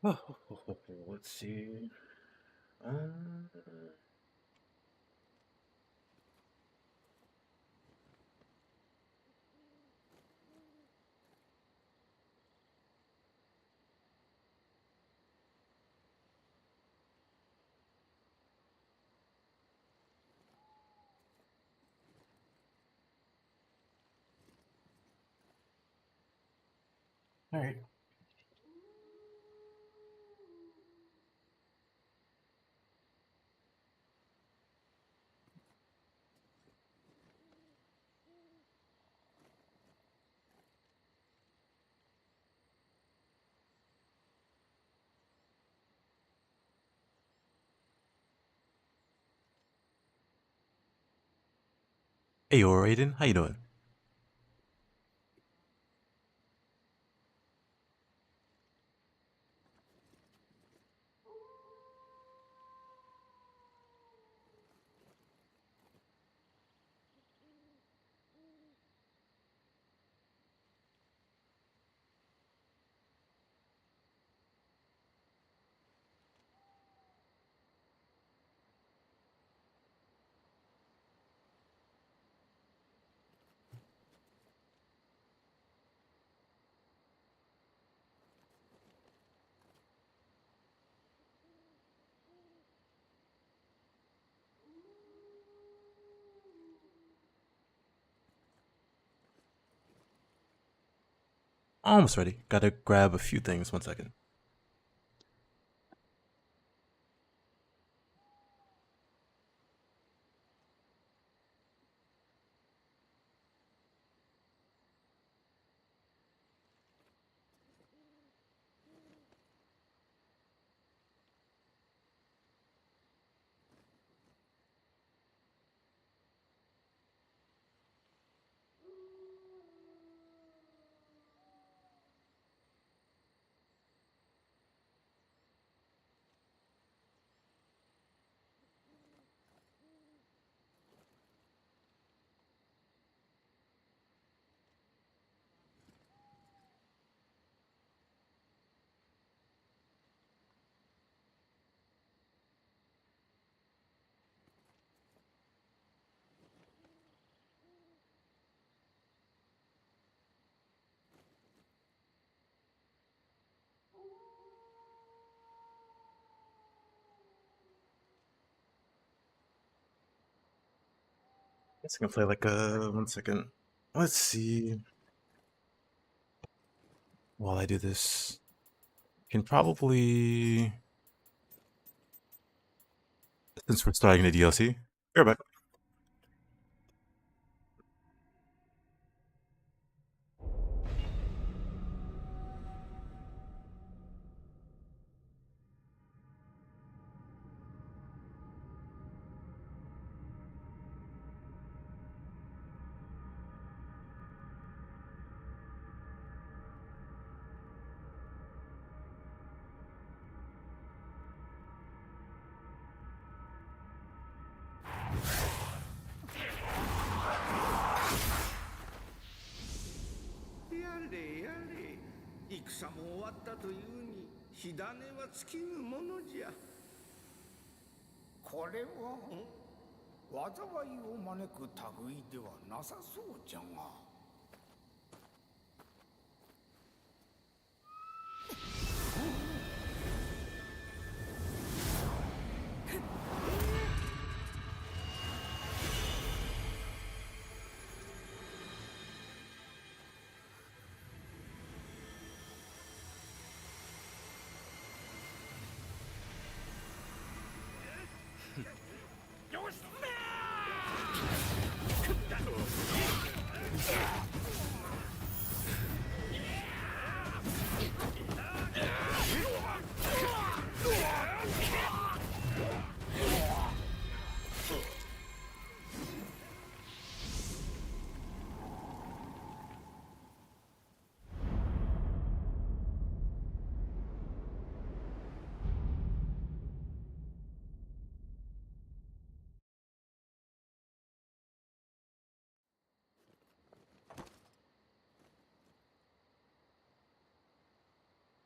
Let's see. All right. Hey, yo, Raiden, how you doing? Almost ready. Gotta grab a few things. 1 second. Guess I can play like a 1 second. Let's see. While I do this, can probably, since we're starting the DLC. Here, back.やれやれ、戦も終わったというに火種は尽きぬものじゃ。これは災いを招く類ではなさそうじゃが。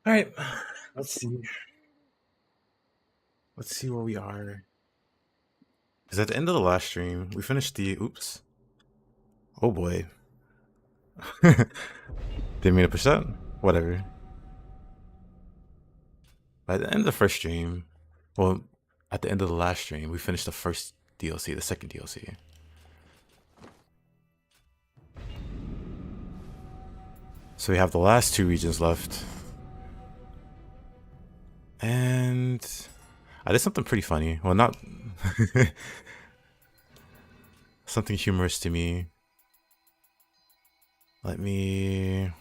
All right. Let's see. Let's see where we are. Because at the end of the last stream, we finished the... Oops. Oh boy. Didn't mean to push that. Whatever. By the end of the first stream, well, at the end of the last stream, we finished the first DLC, the second DLC. So we have the last 2 regions left. And I did something pretty funny. Well, not something humorous to me. Let me...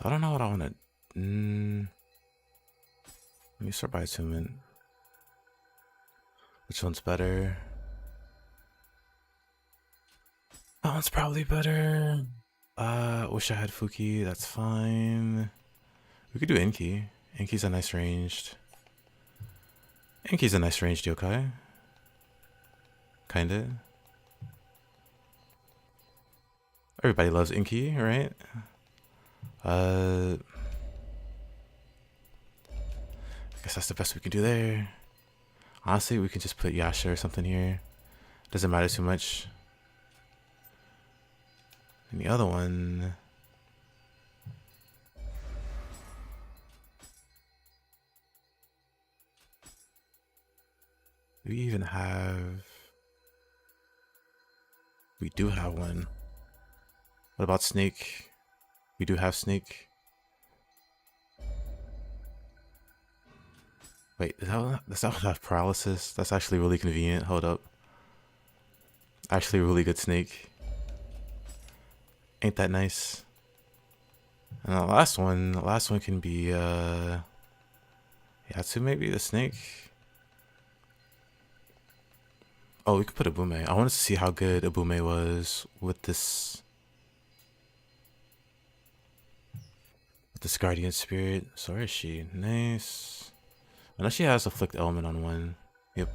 I don't know what I want to... Let me start by attunement. Which one's better? That one's probably better. Wish I had Fuki. That's fine. We could do Inki. Inki's a nice ranged. Inki's a nice ranged yokai. Kinda. Everybody loves Inki, right? I guess that's the best we can do there. Honestly, we can just put Yasha or something here. Doesn't matter too much. And the other one... We even have... We do have one. What about Snake? We do have Snake. Wait, does that one have paralysis? That's actually really convenient. Hold up. Actually a really good Snake. Ain't that nice? And the last one can be Yatsu maybe, the Snake. Oh, we could put Ibume. I wanted to see how good Ibume was with this Guardian Spirit. So where is she? Nice. I know she has Afflict Element on one. Yep.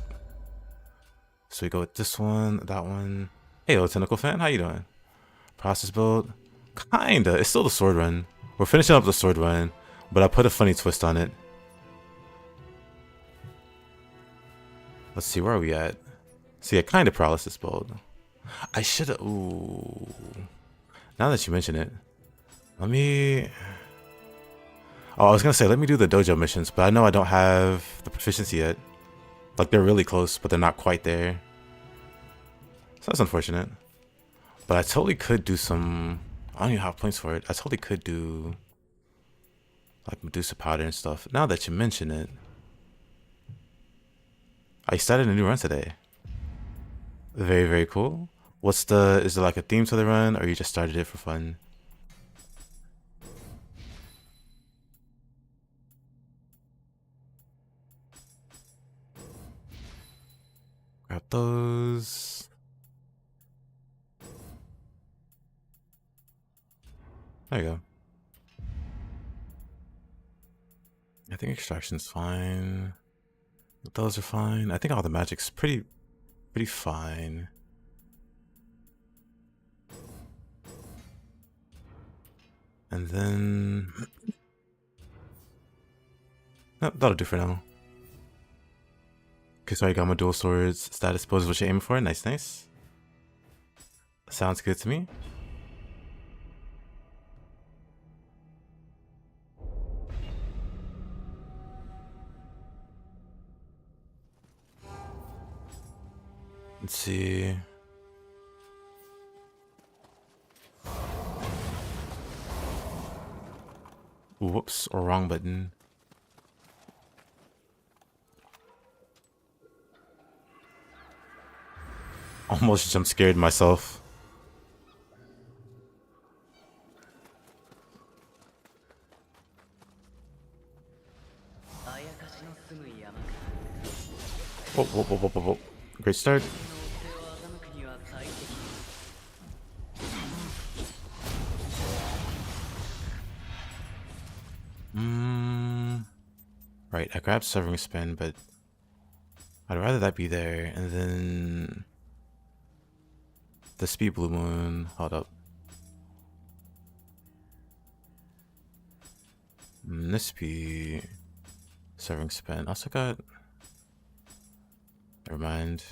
So we go with this one, that one. Hey, Tentacle Fan, how you doing? Process build? Kinda. It's still the sword run. We're finishing up the sword run, but I put a funny twist on it. Let's see, where are we at? So yeah, kinda paralysis build. I should've... Ooh. Now that you mention it, let me... Oh, I was gonna say, let me do the dojo missions, but I know I don't have the proficiency yet. Like, they're really close, but they're not quite there. So that's unfortunate. But I totally could do some... I don't even have points for it. I totally could do... like, Medusa powder and stuff. Now that you mention it... I started a new run today. Very, very cool. What's the... Is there like a theme to the run, or you just started it for fun? Grab those. There you go. I think extraction's fine. Those are fine. I think all the magic's pretty fine. And then... No, that'll do for now. Okay, so I got my dual swords. Status pose what you're aiming for. Nice, nice. Sounds good to me. Let's see. Whoops, or wrong button. Almost jump scared myself. Whoa, whoa, whoa, whoa, whoa, whoa. Great start. Right, I grabbed Severing Spin, but I'd rather that be there. And then the Speed Blue Moon. Hold up. This be serving spin. Also got. Never mind.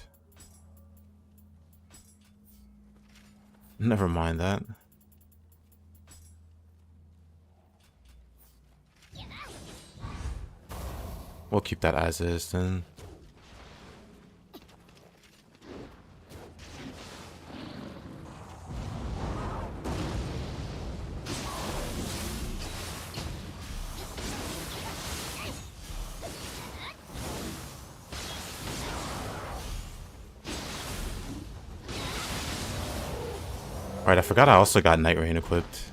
Never mind that. We'll keep that as is then. Alright, I forgot I also got Night Rain equipped.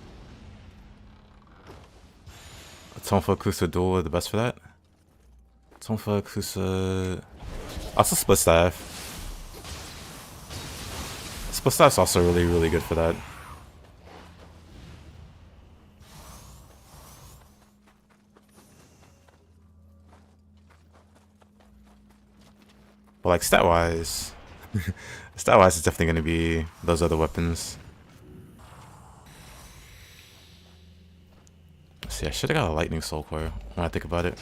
Tonfa Kusa duel the best for that. Tonfa Kusa. Also Split Staff. Split Staff's also really good for that. But like stat wise, it's definitely gonna be those other weapons. See, I should have got a Lightning Soul Core when I think about it.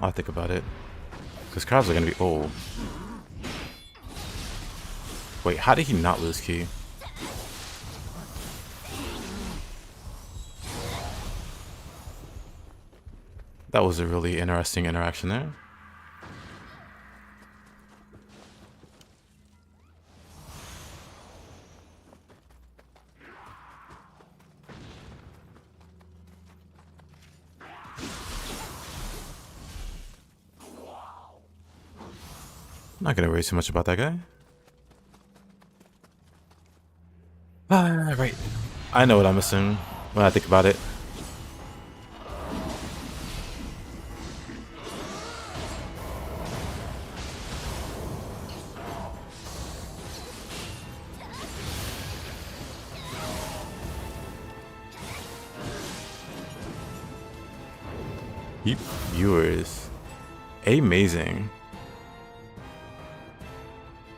I'll think about it. Because crabs are gonna be. Oh. Wait, how did he not lose key? That was a really interesting interaction there. Not gonna worry too much about that guy. Ah, right. I know what I'm missing when I think about it. Keep viewers. Amazing.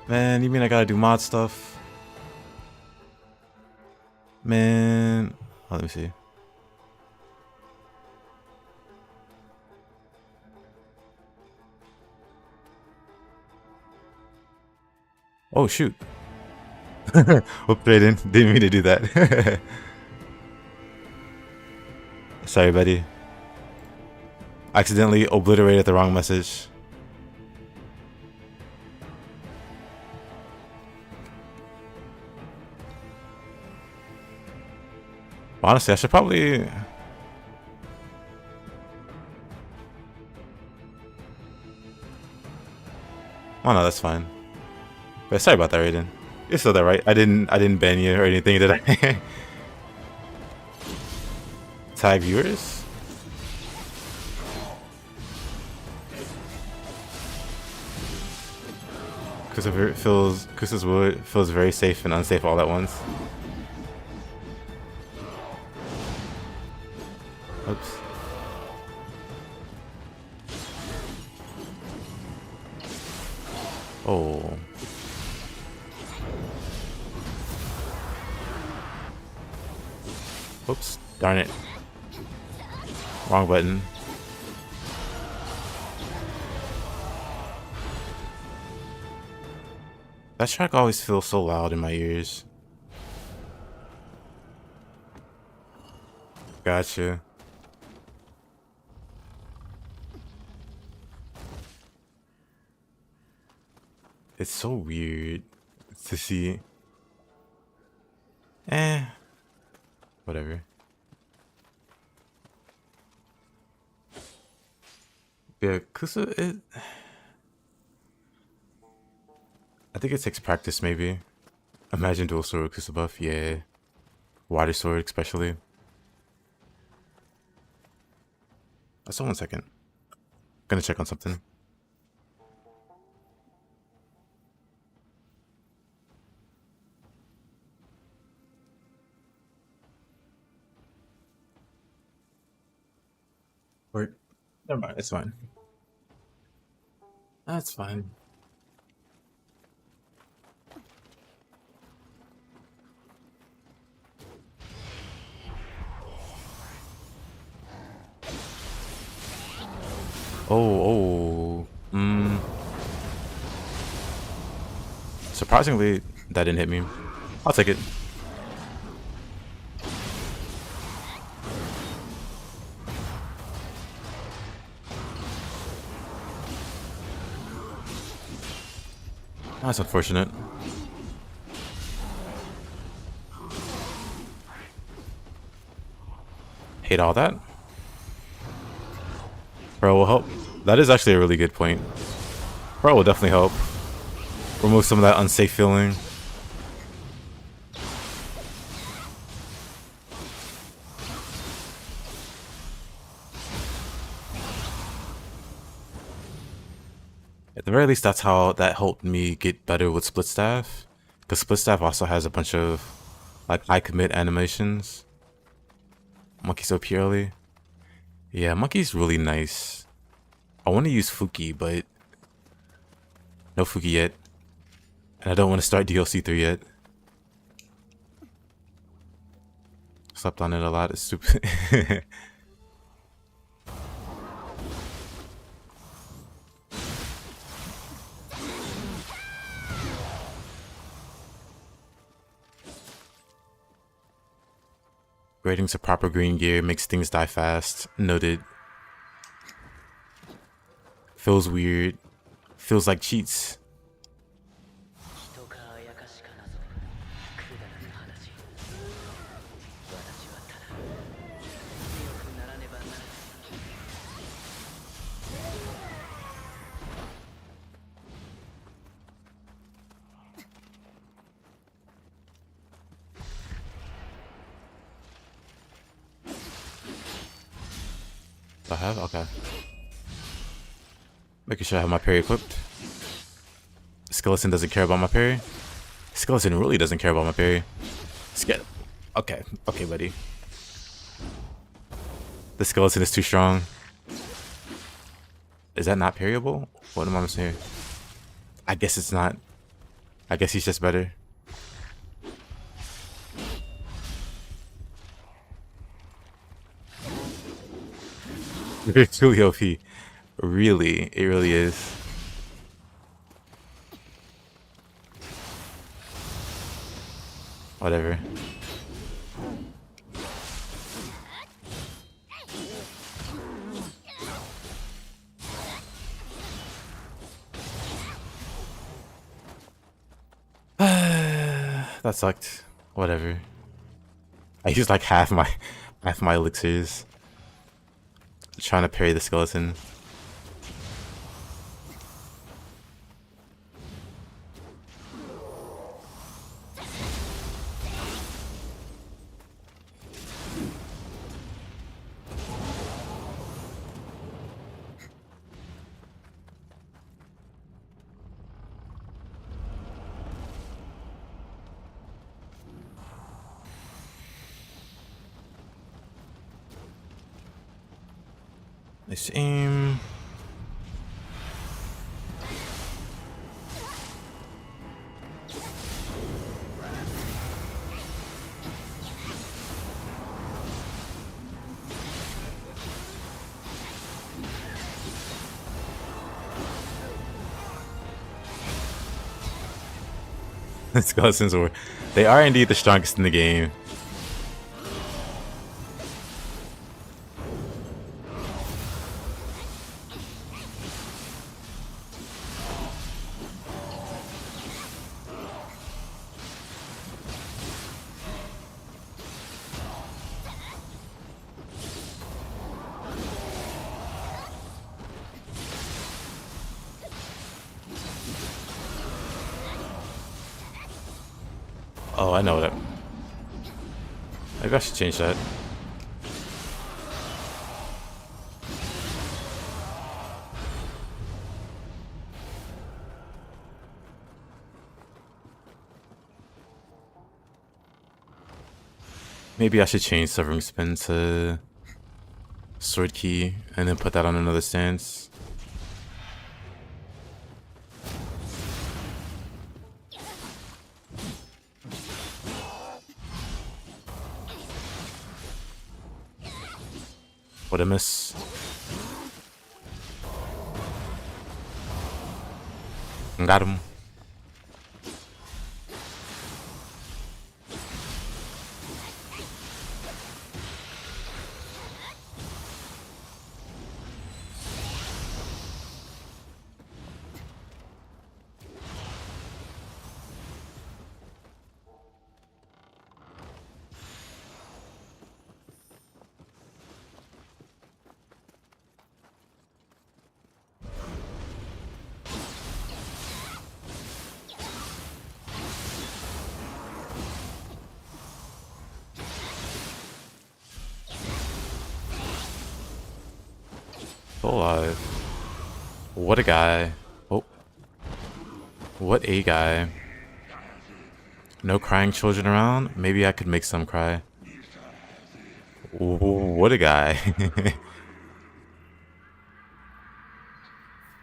Man, you mean I gotta do mod stuff? Man. Oh, let me see. Oh, shoot. Whoop, they didn't mean to do that. Sorry, buddy. Accidentally obliterated the wrong message. Honestly, I should probably... Oh no, that's fine. But sorry about that, Raiden. You're still there, right? I didn't ban you or anything, did I? Tag viewers? Kusa's wood feels very safe and unsafe all at once. Oops. Oh. Oops. Darn it. Wrong button. That track always feels so loud in my ears. Gotcha. It's so weird to see. Whatever. Yeah, Kusa, I think it takes practice, maybe. Imagine dual sword Kusa buff, yeah. Water sword, especially. So 1 second. Gonna check on something. Or never mind. It's fine. That's fine. Oh, oh. Surprisingly, that didn't hit me. I'll take it. That's unfortunate. Hate all that. Bro will help. That is actually a really good point. Bro will definitely help. Remove some of that unsafe feeling. At the very least, that's how that helped me get better with Split Staff. Because Split Staff also has a bunch of like high commit animations. Monkey so purely. Yeah, Monkey's really nice. I want to use Fuki, but no Fuki yet. And I don't want to start DLC 3 yet. Slept on it a lot, it's stupid. Grading to proper green gear makes things die fast. Noted. Feels weird. Feels like cheats. Do I have? Okay. Making sure I have my parry equipped. Skeleton doesn't care about my parry. Skeleton really doesn't care about my parry. Okay. Okay, buddy. The skeleton is too strong. Is that not parryable? What am I missing here? I guess it's not. I guess he's just better. It's truly OP. Really, it really is. Whatever. That sucked. Whatever. I used like half my elixirs trying to parry the skeleton. Let's aim. The skeletons they are indeed the strongest in the game. Oh, I know that. Maybe I should change that. Maybe I should change Severing Spin to sword key and then put that on another stance. What a miss. Got him. Still alive. What a guy. Oh. What a guy. No crying children around? Maybe I could make some cry. Ooh, what a guy.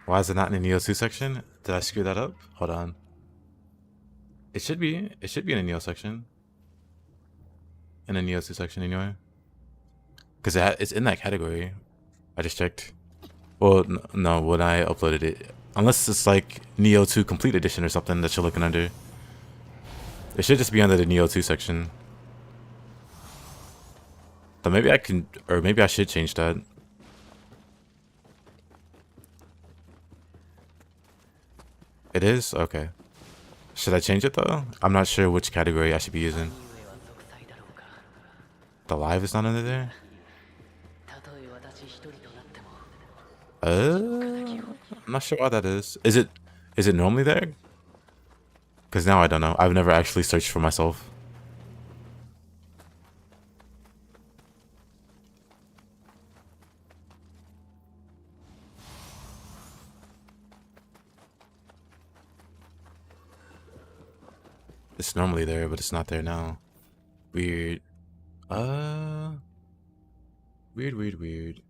Why is it not in the Nioh 2 section? Did I screw that up? Hold on. It should be. It should be in the Nioh section. In the Nioh 2 section anyway. Because it's in that category. I just checked. Well, no, when I uploaded it. Unless it's like Nioh 2 Complete Edition or something that you're looking under. It should just be under the Nioh 2 section. But maybe I can, or maybe I should change that. It is? Okay. Should I change it though? I'm not sure which category I should be using. The live is not under there? I'm not sure why that is. Is it normally there? Because now I don't know. I've never actually searched for myself. It's normally there, but it's not there now. Weird. Weird.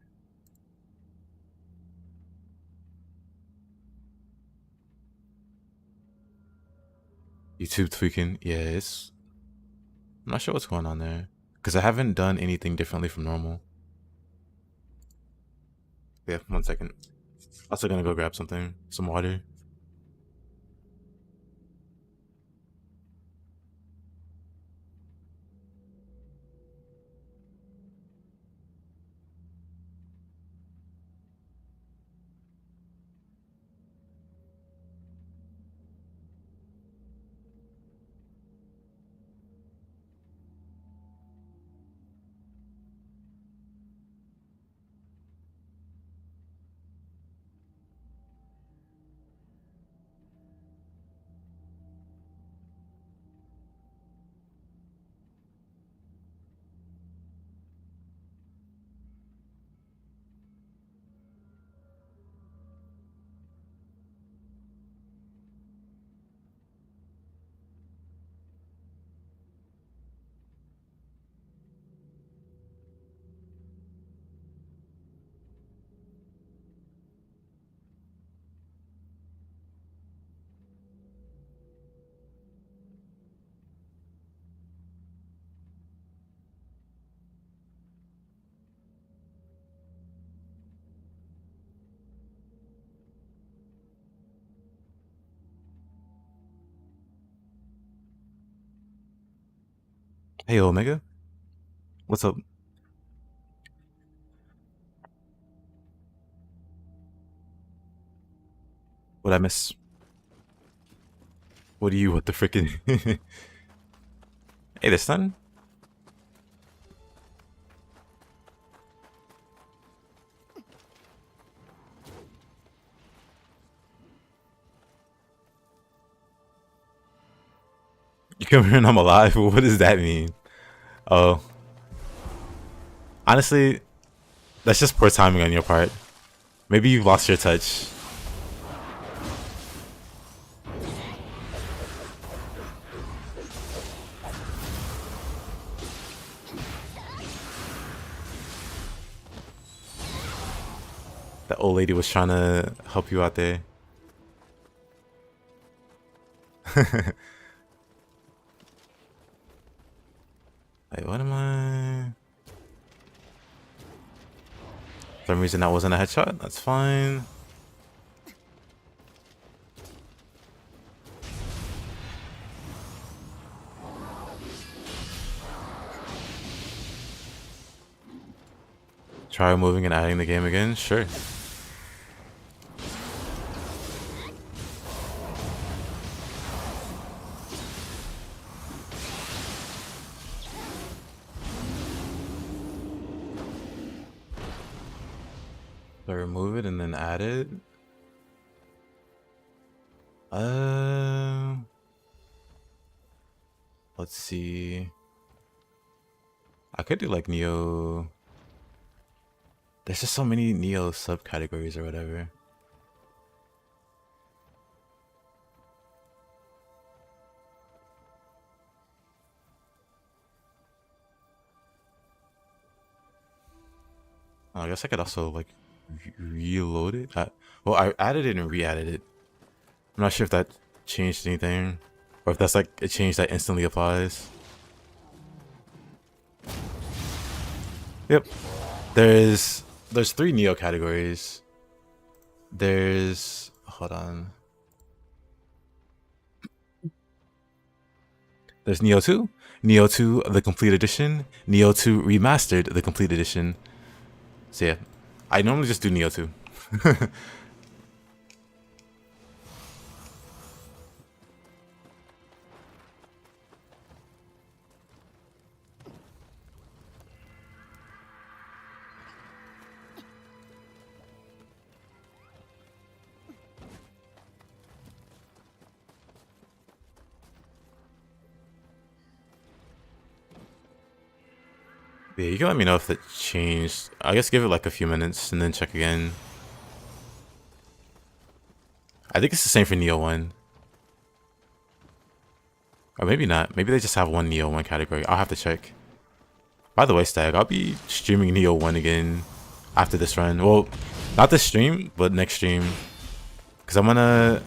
YouTube tweaking. Yeah, it's... I'm not sure what's going on there. Because I haven't done anything differently from normal. Yeah, 1 second. Also gonna go grab something. Some water. Hey, Omega. What's up? What'd I miss? What the frickin'? Hey, the sun? You come here and I'm alive? What does that mean? Oh. Honestly, that's just poor timing on your part. Maybe you lost your touch. That old lady was trying to help you out there. Wait, what am I? For some reason that wasn't a headshot. That's fine. Try removing and adding the game again? Sure. So remove it and then add it. Let's see. I could do like Nioh. There's just so many Nioh subcategories or whatever. I guess I could also like reload it. Well, I added it and re-added it. I'm not sure if that changed anything, or if that's like a change that instantly applies. Yep. There's 3 Nioh categories. Hold on. There's Nioh 2, Nioh 2 the Complete Edition, Nioh 2 Remastered the Complete Edition. So yeah, I normally just do Nioh 2. Yeah, you can let me know if it changed. I guess give it like a few minutes and then check again. I think it's the same for Nioh 1. Or maybe not. Maybe they just have one Nioh 1 category. I'll have to check. By the way, Stag, I'll be streaming Nioh 1 again after this run. Well, not this stream, but next stream. Because I'm gonna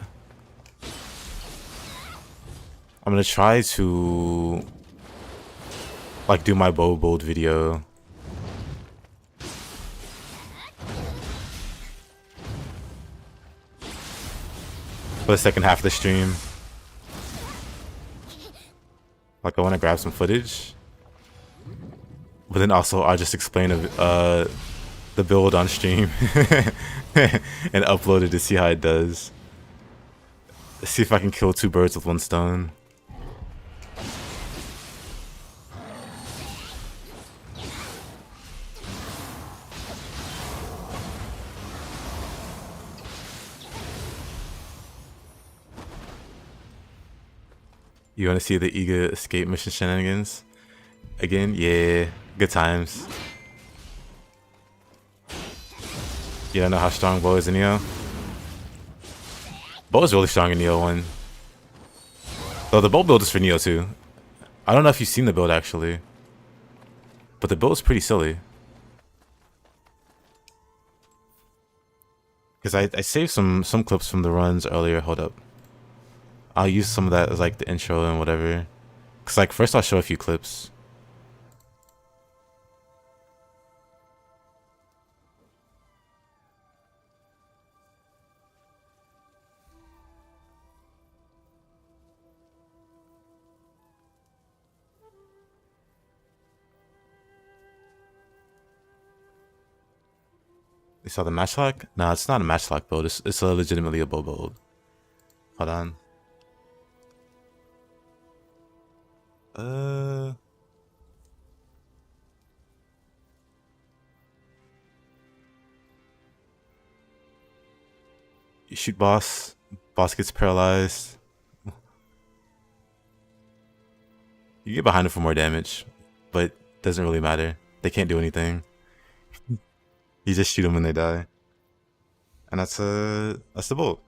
try to like do my bow build video. For the second half of the stream. Like I want to grab some footage. But then also I'll just explain the build on stream. And upload it to see how it does. Let's see if I can kill 2 birds with 1 stone. You want to see the Iga escape mission shenanigans? Again? Yeah. Good times. You don't know how strong Bo is in Nioh? Bo is really strong in Nioh 1. Though the bow build is for Nioh 2. I don't know if you've seen the build actually. But the build is pretty silly. Because I saved some clips from the runs earlier. Hold up. I'll use some of that as like the intro and whatever. Because like first I'll show a few clips. You saw the matchlock? No, it's not a matchlock build. It's legitimately a bow build. Hold on. You shoot boss. Boss gets paralyzed. You get behind him for more damage, but doesn't really matter. They can't do anything. You just shoot them when they die. And that's the build.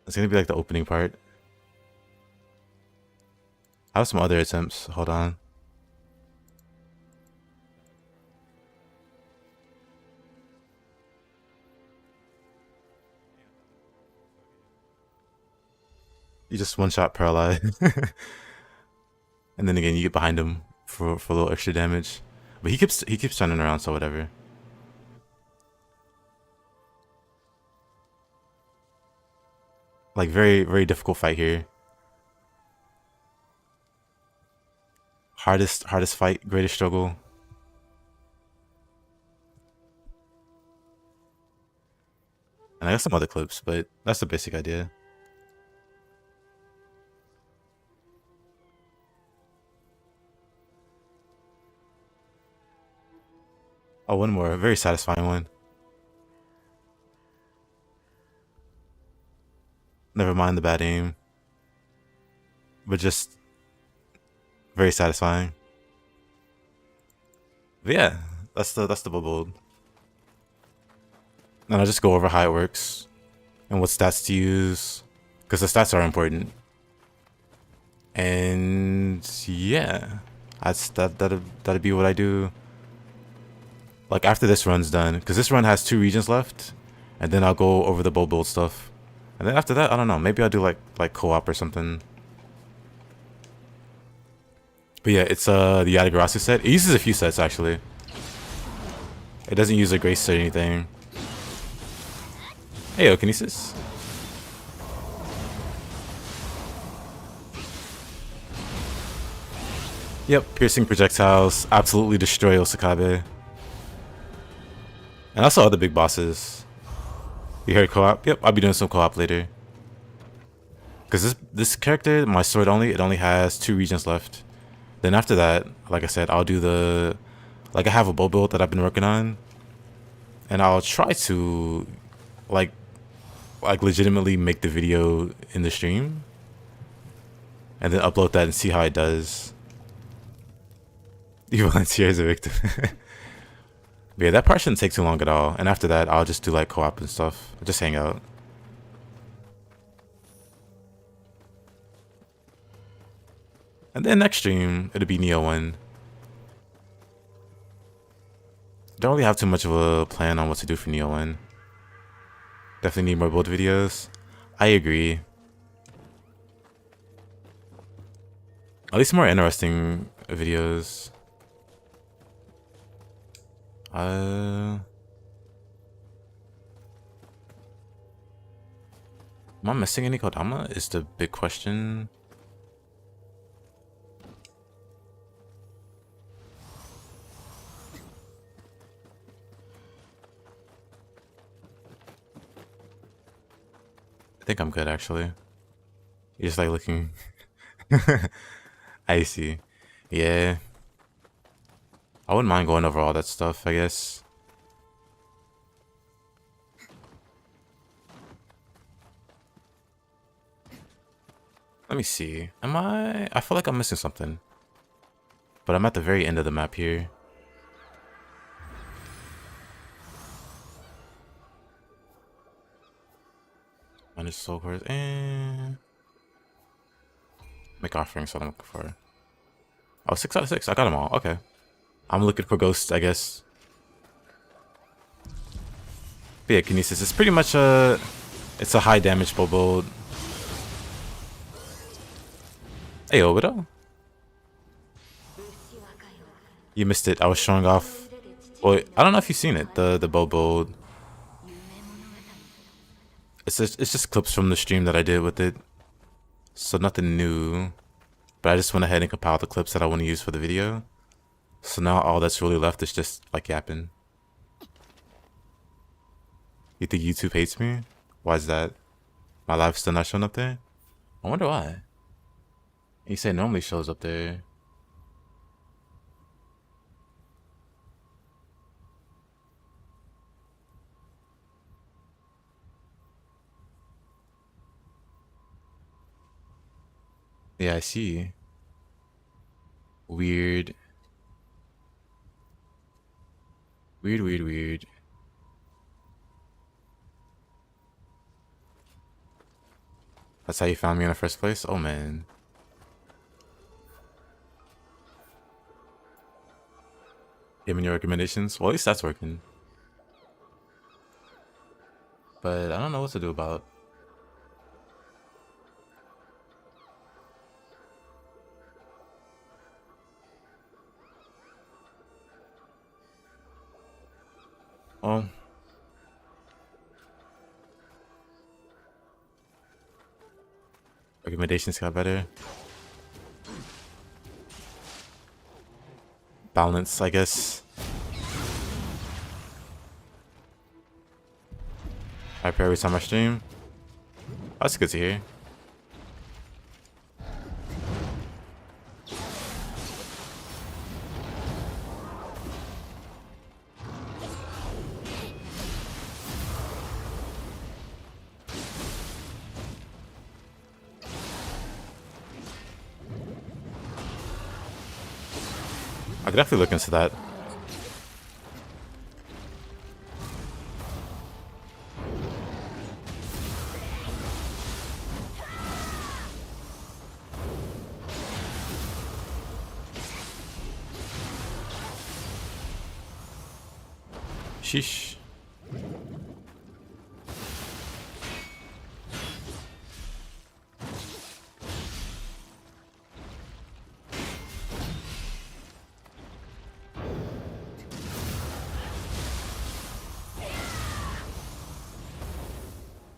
It's gonna be like the opening part. I have some other attempts. Hold on. You just one shot paralyze. And then again, you get behind him for a little extra damage. But he keeps turning around, so whatever. Like very, very difficult fight here. Hardest fight, greatest struggle. And I got some other clips, but that's the basic idea. Oh, one more. A very satisfying one. Never mind the bad aim. But just very satisfying. But yeah, that's the build. And I'll just go over how it works and what stats to use, because the stats are important. And yeah, that'd be what I do. Like after this run's done, because this run has 2 regions left, and then I'll go over the build stuff. And then after that, I don't know, maybe I'll do like co-op or something. But yeah, it's the Yatagarasu set. It uses a few sets actually. It doesn't use a grace or anything. Hey, Kinesis. Yep, piercing projectiles absolutely destroy Osakabe. And also other big bosses. You heard co-op? Yep, I'll be doing some co-op later. Because this character, my sword only, it only has 2 regions left. Then after that, like I said, I'll do the... Like I have a bow build that I've been working on. And I'll try to... Like legitimately make the video in the stream. And then upload that and see how it does. You volunteer as a victim. But yeah, that part shouldn't take too long at all. And after that, I'll just do like co-op and stuff. Just hang out. And then next stream, it'll be Nioh 1. Don't really have too much of a plan on what to do for Nioh 1. Definitely need more build videos. I agree. At least more interesting videos. Am I missing any Kodama? Is the big question. I think I'm good actually. You're just like looking. I see. Yeah. I wouldn't mind going over all that stuff, I guess. Let me see. I feel like I'm missing something. But I'm at the very end of the map here. Minus soul cores and... Make offerings, what I'm looking for. Oh, 6 out of 6. I got them all. Okay. I'm looking for ghosts, I guess. But yeah, Kinesis. It's pretty much it's a high damage bow build. Hey, Obito. You missed it. I was showing off. Well, I don't know if you've seen it. The bow build. It's just clips from the stream that I did with it. So nothing new. But I just went ahead and compiled the clips that I want to use for the video. So now all that's really left is just like yapping. You think YouTube hates me? Why is that? My live's still not showing up there? I wonder why. You say it normally shows up there. Yeah, I see. Weird. Weird. That's how you found me in the first place? Oh, man. Give me your recommendations? Well, at least that's working. But I don't know what to do about. Well, recommendations got better. Balance, I guess. I play every time I stream. That's good to hear. I could definitely look into that. Sheesh.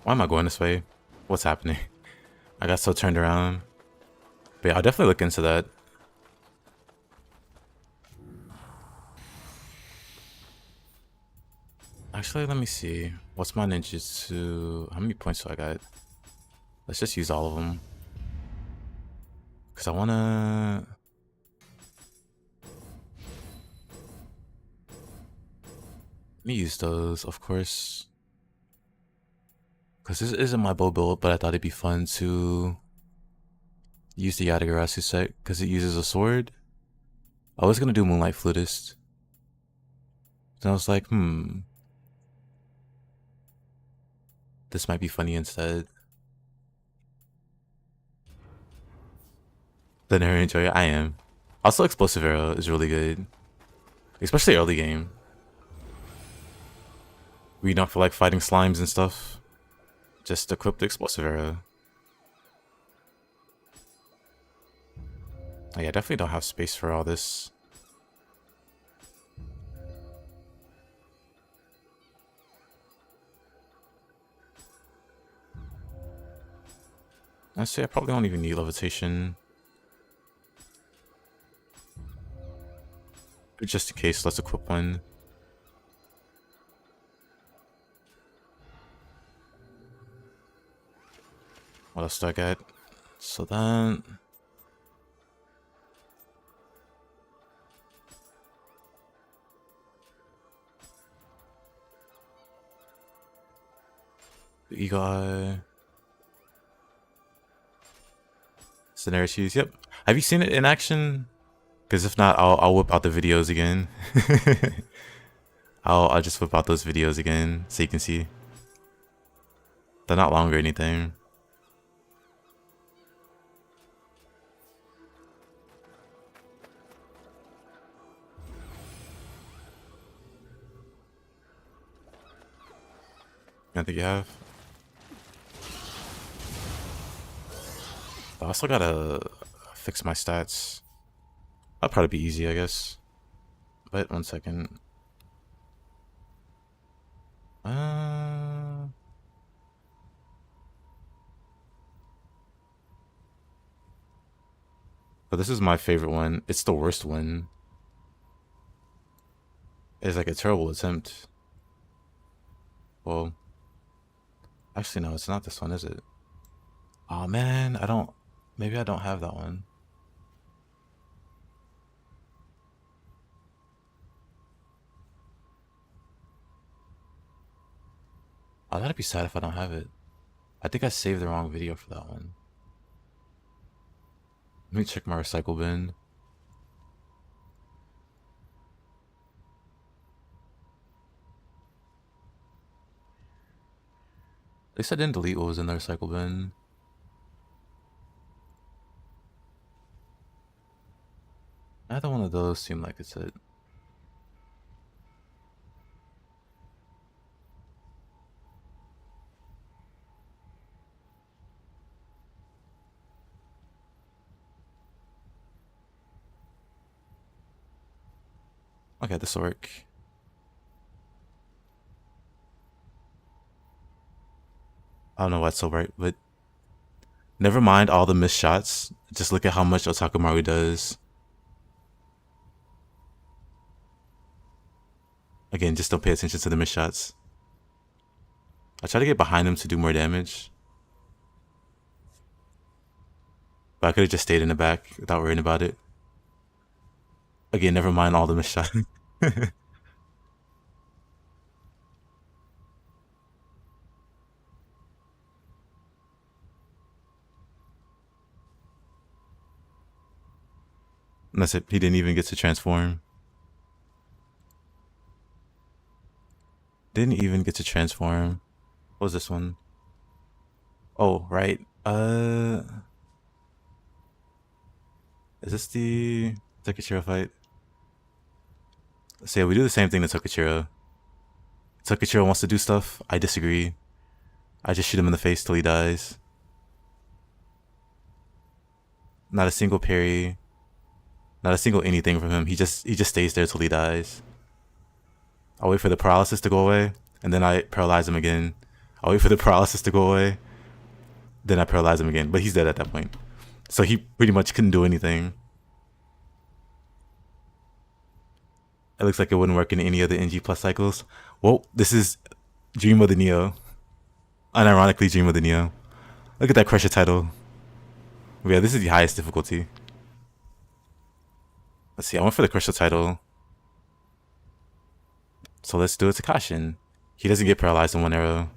Why am I going this way? What's happening? I got so turned around. But yeah, I'll definitely look into that. Actually, let me see. What's my ninjutsu? How many points do I got? Let's just use all of them. Because I want to... Let me use those, of course. Because this isn't my bow build, but I thought it'd be fun to use the Yatagarasu set because it uses a sword. I was going to do Moonlight Flutist. Then I was like, this might be funny instead. Then I enjoy it. I am. Also, Explosive Arrow is really good. Especially early game. We don't feel like fighting slimes and stuff. Just equip the Explosive Arrow. Oh, yeah, definitely don't have space for all this. I'd say I probably don't even need levitation. But just in case, let's equip one. What else do I get? So then... The Eagle Eye... Scenario Shoes, yep. Have you seen it in action? Because if not, I'll whip out the videos again. I'll just whip out those videos again so you can see. They're not long or anything. I think you have. I also gotta fix my stats. That'll probably be easy, I guess. But 1 second. But this is my favorite one. It's the worst one. It's like a terrible attempt. Well, actually no, it's not this one, is it? Oh man, I don't... Maybe I don't have that one. Oh, that'd be sad if I don't have it. I think I saved the wrong video for that one. Let me check my recycle bin. At least I didn't delete what was in the recycle bin. Neither one of those seem like it's it. Okay, this'll work. I don't know why it's so bright, but never mind all the missed shots. Just look at how much Otakumaru does. Again, just don't pay attention to the missed shots. I try to get behind him to do more damage. But I could have just stayed in the back without worrying about it. Again, never mind all the missed shots. And that's it. He didn't even get to transform. Didn't even get to transform. What was this one? Oh, right. Is this the Tokichiro fight? So yeah, we do the same thing to Tokichiro. Tokichiro wants to do stuff. I disagree. I just shoot him in the face till he dies. Not a single parry. Not a single anything from him. He just stays there till he dies. I'll wait for the paralysis to go away, and then I paralyze him again. I'll wait for the paralysis to go away, then I paralyze him again. But he's dead at that point. So he pretty much couldn't do anything. It looks like it wouldn't work in any of the NG plus cycles. Well, this is Dream of the Nioh. Unironically, Dream of the Nioh. Look at that Crusher title. Yeah, this is the highest difficulty. Let's see, I went for the Crusher title. So let's do it to Kashin. He doesn't get paralyzed in one arrow.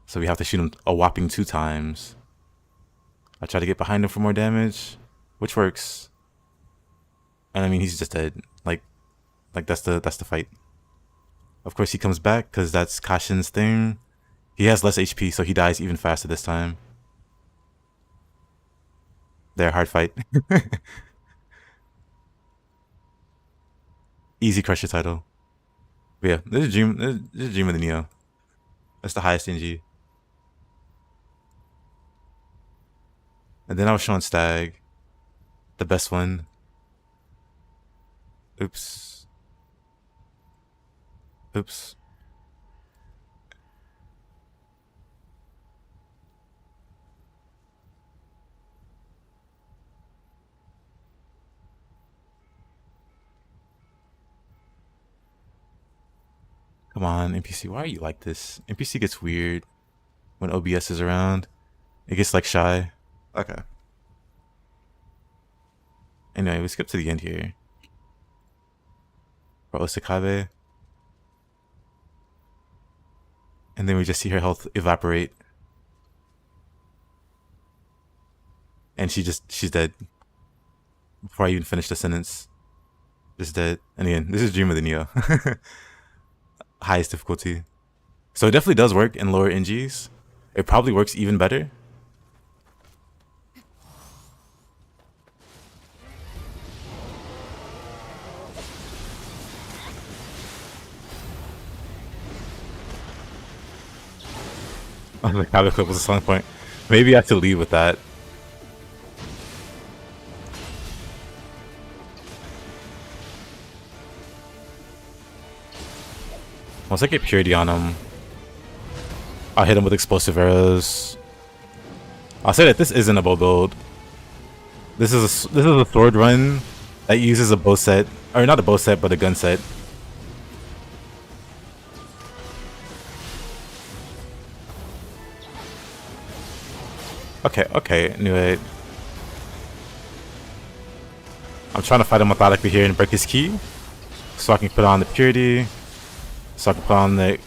So we have to shoot him a whopping 2 times. I try to get behind him for more damage, which works. And I mean, he's just dead. Like that's the fight. Of course, he comes back because that's Kashin's thing. He has less HP, so he dies even faster this time. There, hard fight. Easy Crusher title. But yeah, this is Dream of the Nioh. That's the highest NG. And then I was showing Stag. The best one. Oops. Oops. Come on, NPC, why are you like this? NPC gets weird when OBS is around. It gets like shy. Okay. Anyway, we skip to the end here. For Osakabe. And then we just see her health evaporate. And she's dead. Before I even finish the sentence. Just dead. And again, this is Dream of the Nioh. Highest difficulty. So it definitely does work in lower NGs. It probably works even better. Oh, the Kabe clip was a selling point. Maybe I have to lead with that. Once I get purity on him, I'll hit him with explosive arrows. I'll say that this isn't a bow build. This is a sword run that uses a bow set, or not a bow set, but a gun set. Okay, knew it. I'm trying to fight him methodically here and break his key, so I can put on the purity. So I can put on the...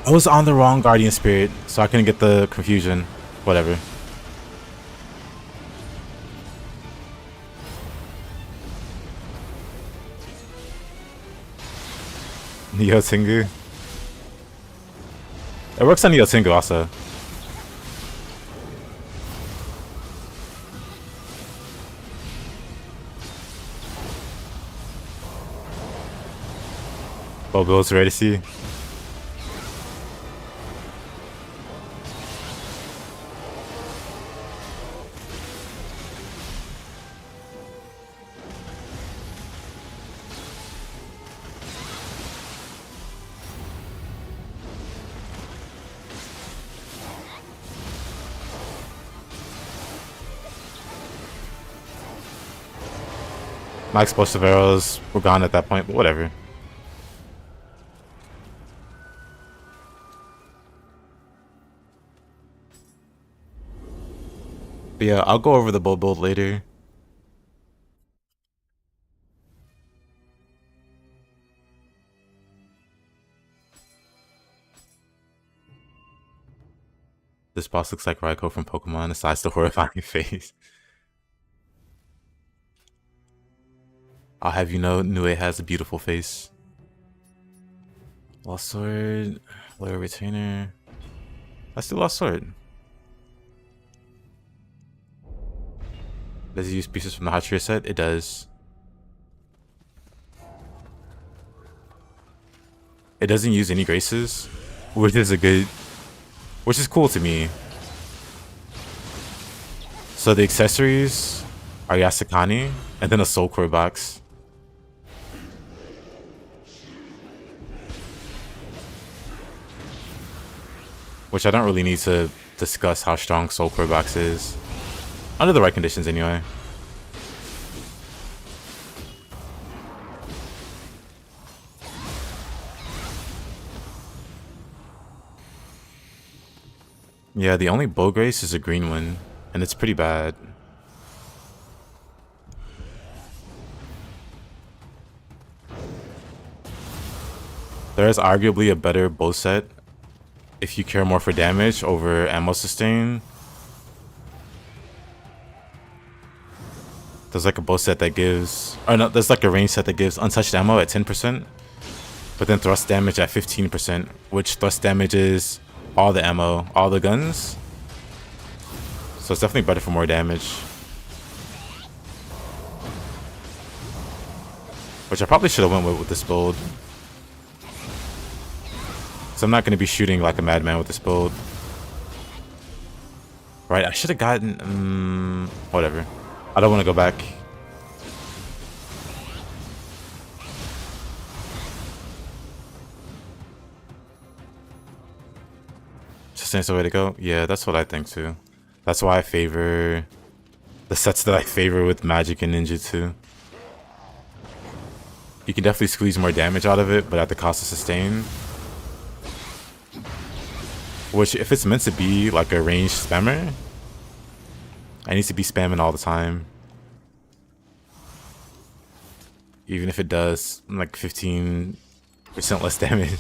I was on the wrong Guardian Spirit, so I couldn't get the confusion. Whatever. Nioh Tengu. It works on Nioh Tengu also. Bobo's ready to see. My explosive arrows were gone at that point, but whatever. But yeah, I'll go over the bow build later. This boss looks like Raikou from Pokemon, besides the horrifying face. I'll have you know, Nioh has a beautiful face. Lost Sword, Loyal Retainer. Let's do Lost Sword. Does it use pieces from the Hachira set? It does. It doesn't use any graces, which is cool to me. So the accessories are Yasakani, and then a Soul Core box. Which I don't really need to discuss how strong Soul Core box is. Under the right conditions, anyway. Yeah, the only bow grace is a green one, and it's pretty bad. There is arguably a better bow set if you care more for damage over ammo sustain. There's like a bow set that gives, or no, there's like a range set that gives untouched ammo at 10%, but then thrust damage at 15%, which thrust damage is all the ammo, all the guns. So it's definitely better for more damage. Which I probably should have went with this build. So I'm not going to be shooting like a madman with this build. Right, I should have gotten... whatever. I don't want to go back. Sustain's the way to go? Yeah, that's what I think too. That's why I favor... the sets that I favor with Magic and Ninjutsu. You can definitely squeeze more damage out of it, but at the cost of sustain. Which, if it's meant to be like a ranged spammer, I need to be spamming all the time. Even if it does like 15% less damage.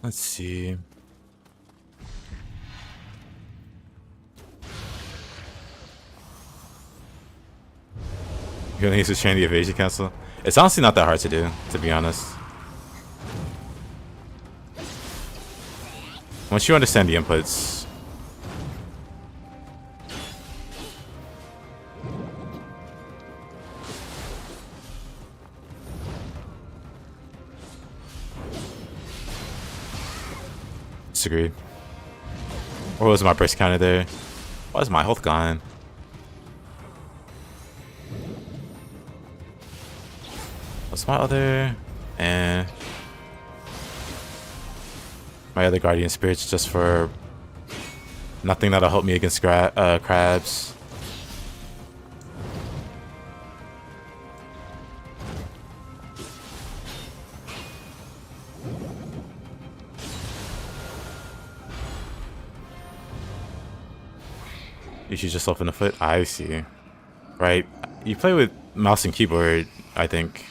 Let's see. You gonna use to chain the evasion cancel? It's honestly not that hard to do, to be honest. Once you understand the inputs. Disagree. What was my burst counter there? Why is my health gone? What's my other? And my other guardian spirits just for nothing that'll help me against crabs. You shoot yourself in the foot? I see. Right. You play with mouse and keyboard, I think.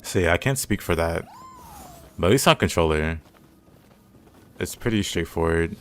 So yeah, I can't speak for that. But at least on controller, it's pretty straightforward.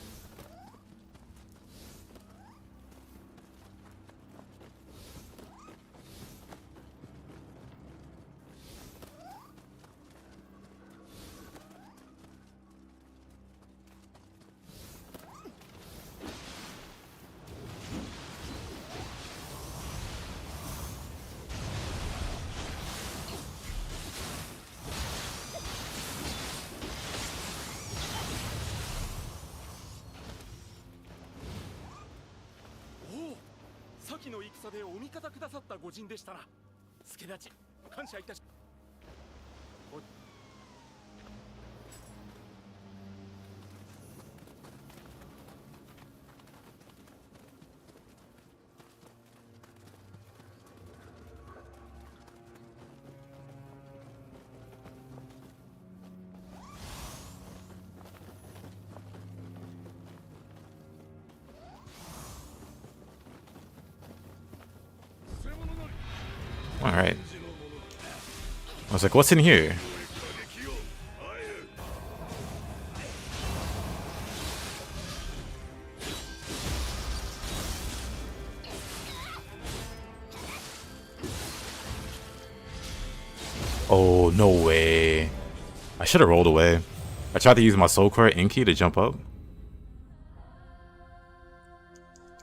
Alright. I was like, what's in here? Oh, no way. I should have rolled away. I tried to use my soul core in key to jump up.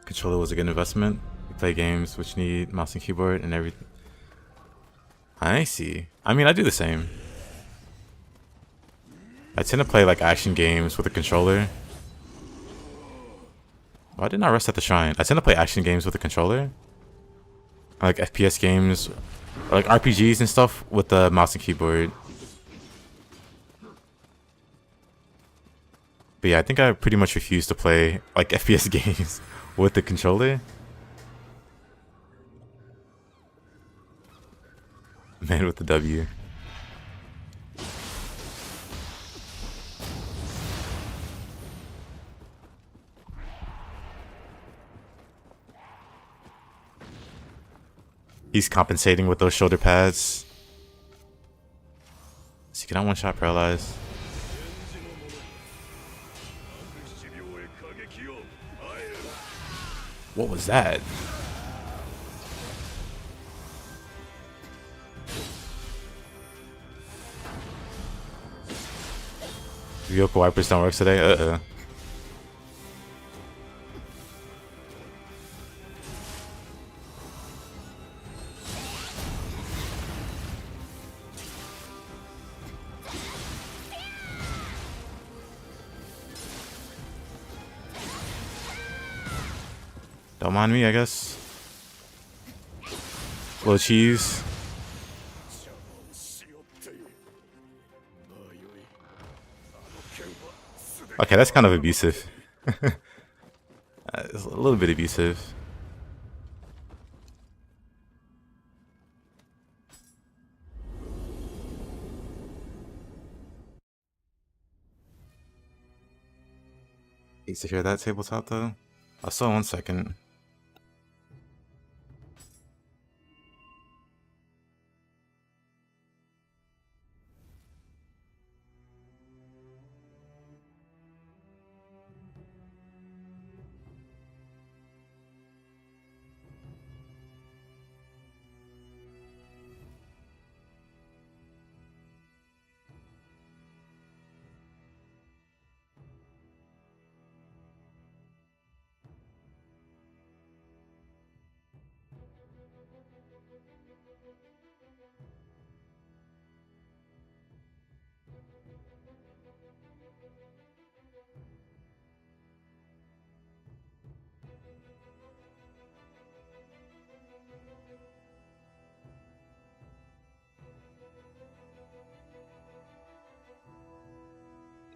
Controller was a good investment. You play games which need mouse and keyboard and everything. I see. I mean, I do the same. I tend to play like action games with a controller. Why didn't I rest at the shrine? I tend to play action games with a controller. Like FPS games, or like RPGs and stuff with the mouse and keyboard. But yeah, I think I pretty much refuse to play like FPS games with the controller. Man with the W. He's compensating with those shoulder pads. So you cannot one-shot paralyze. What was that? Vehicle wipers don't work today? Don't mind me, I guess. Little cheese. Okay, that's kind of abusive. It's a little bit abusive. Needs to hear that tabletop though. I saw 1 second.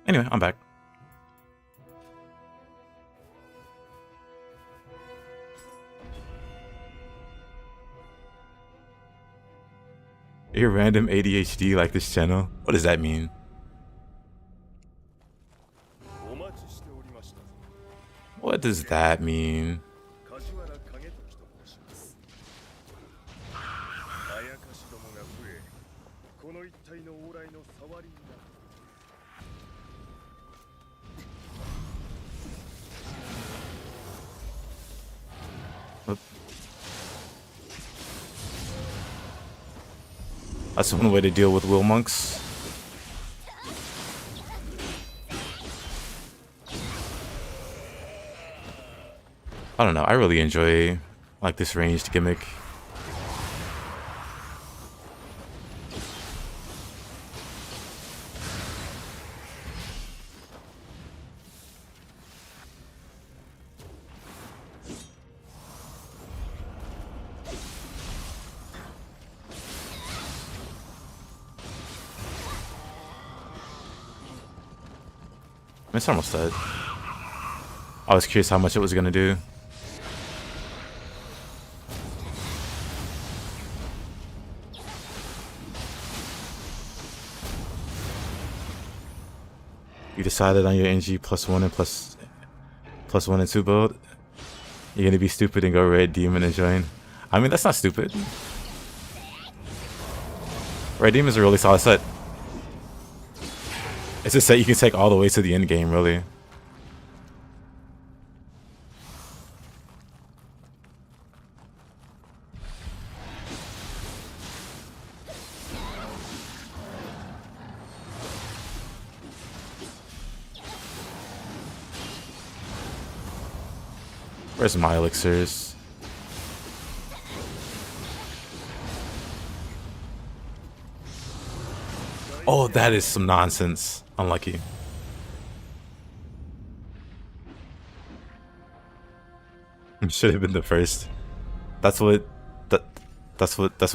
Anyway, I'm back. Your random ADHD like this channel? What does that mean? What does that mean? That's one way to deal with Will Monks. I don't know. I really enjoy like this ranged gimmick. It's almost dead. I was curious how much it was gonna do. You decided on your NG +1 and +1 and 2 build. You're gonna be stupid and go Red Demon and join. I mean, that's not stupid. Red Demon's a really solid set. It's a set you can take all the way to the end game, really. Where's my elixirs? Oh, that is some nonsense. Unlucky. Should have been the first. That's what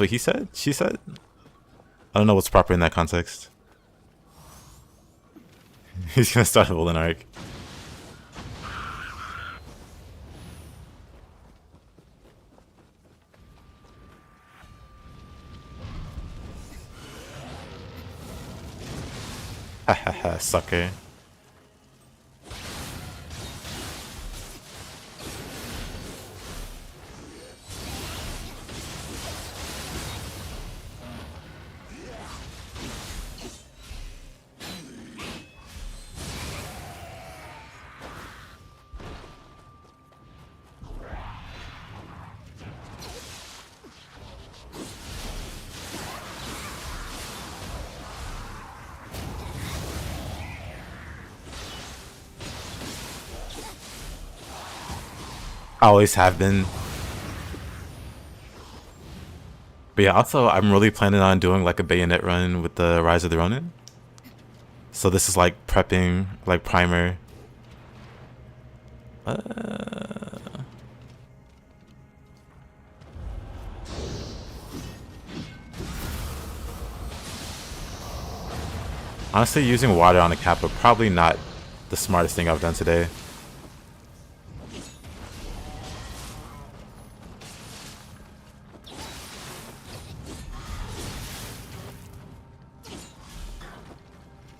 he said? She said? I don't know what's proper in that context. He's gonna start a Woolen arc. Hahaha, sucker. I always have been. But yeah, also I'm really planning on doing like a bayonet run with the Rise of the Ronin. So this is like prepping, like primer. Honestly, using water on a Kappa probably not the smartest thing I've done today.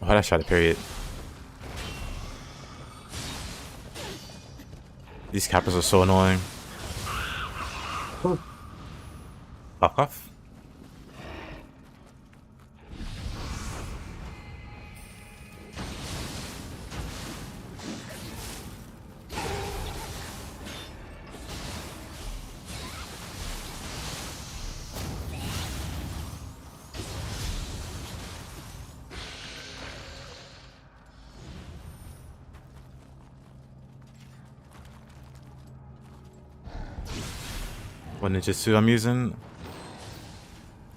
Why'd I try to parry it? These Kappas are so annoying. Fuck off. What ninjutsu I'm using?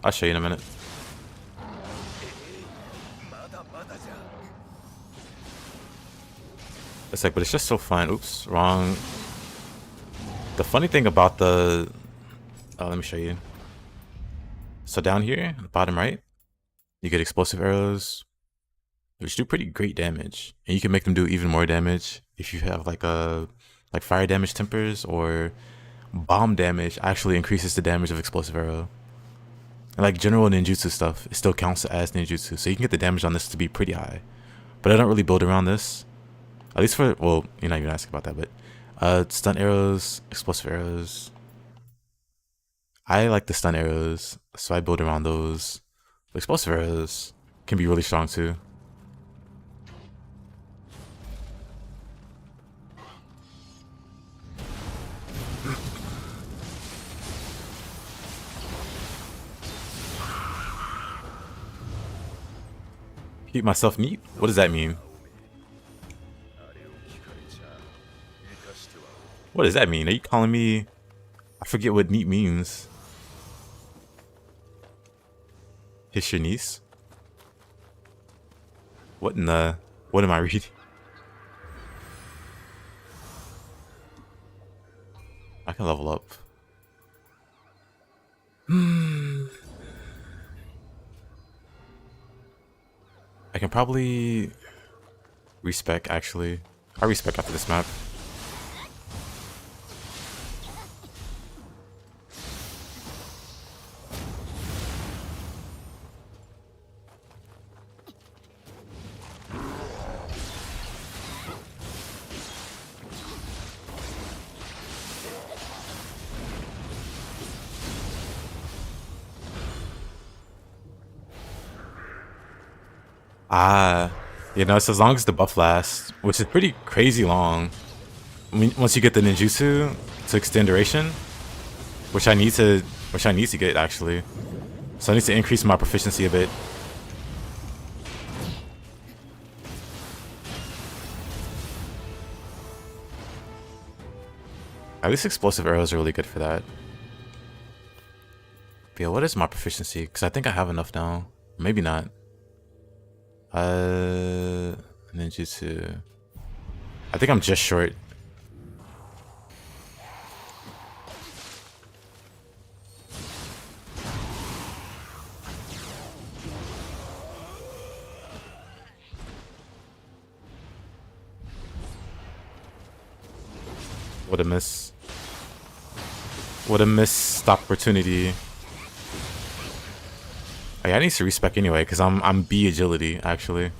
I'll show you in a minute. It's like, but it's just so fun. Oops, wrong. The funny thing about the... let me show you. So down here, bottom right, you get explosive arrows, which do pretty great damage. And you can make them do even more damage if you have like fire damage tempers, or bomb damage actually increases the damage of explosive arrow. And like general ninjutsu stuff, it still counts as ninjutsu. So you can get the damage on this to be pretty high. But I don't really build around this. At least for, well, you're not even asking about that, but Stun arrows, explosive arrows. I like the stun arrows, so I build around those. The explosive arrows can be really strong too. Keep myself neat? What does that mean? What does that mean? Are you calling me? I forget what neat means. Hiss your niece? What in the... What am I reading? I can level up. I can probably... respec, actually. I respec after this map. Ah, you know, it's as long as the buff lasts, which is pretty crazy long. I mean, once you get the ninjutsu to extend duration, which I need to get actually. So I need to increase my proficiency a bit. At least explosive arrows are really good for that. But yeah, what is my proficiency? Because I think I have enough now. Maybe not. Ninjutsu. I think I'm just short. What a miss. What a missed opportunity. Oh, yeah, I need to respec anyway, because I'm B agility, actually.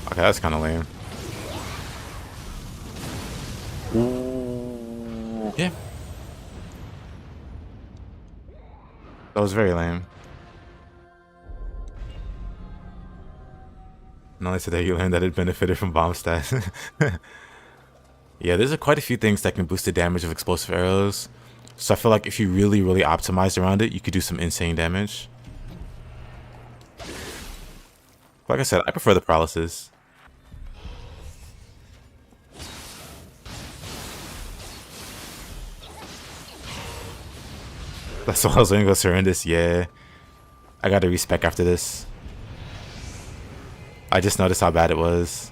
Okay, that's kind of lame. Ooh. Yeah. That was very lame. And only today you learned that it benefited from bomb stats. Yeah, there's quite a few things that can boost the damage of explosive arrows. So I feel like if you really, really optimized around it, you could do some insane damage. Like I said, I prefer the paralysis. That's why I was going to go horrendous. Yeah. I got to respec after this. I just noticed how bad it was.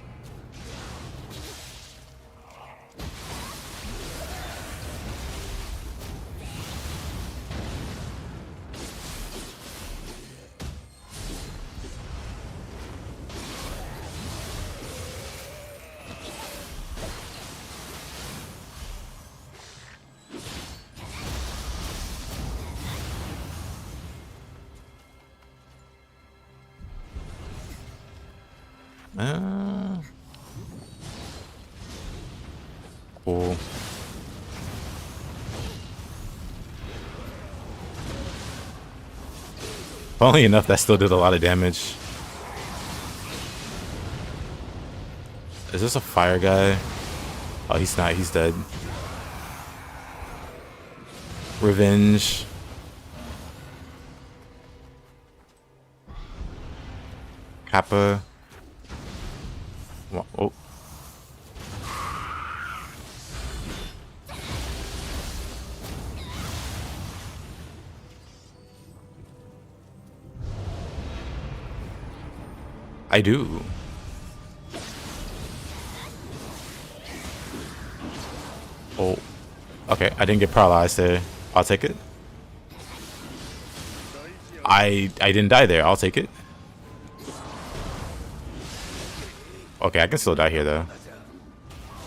Cool. Funnily enough, that still did a lot of damage. Is this a fire guy? Oh, he's not. He's dead. Revenge. Kappa. Oh. I do. Oh. Okay, I didn't get paralyzed there. I'll take it. I didn't die there. I'll take it. Okay, I can still die here though.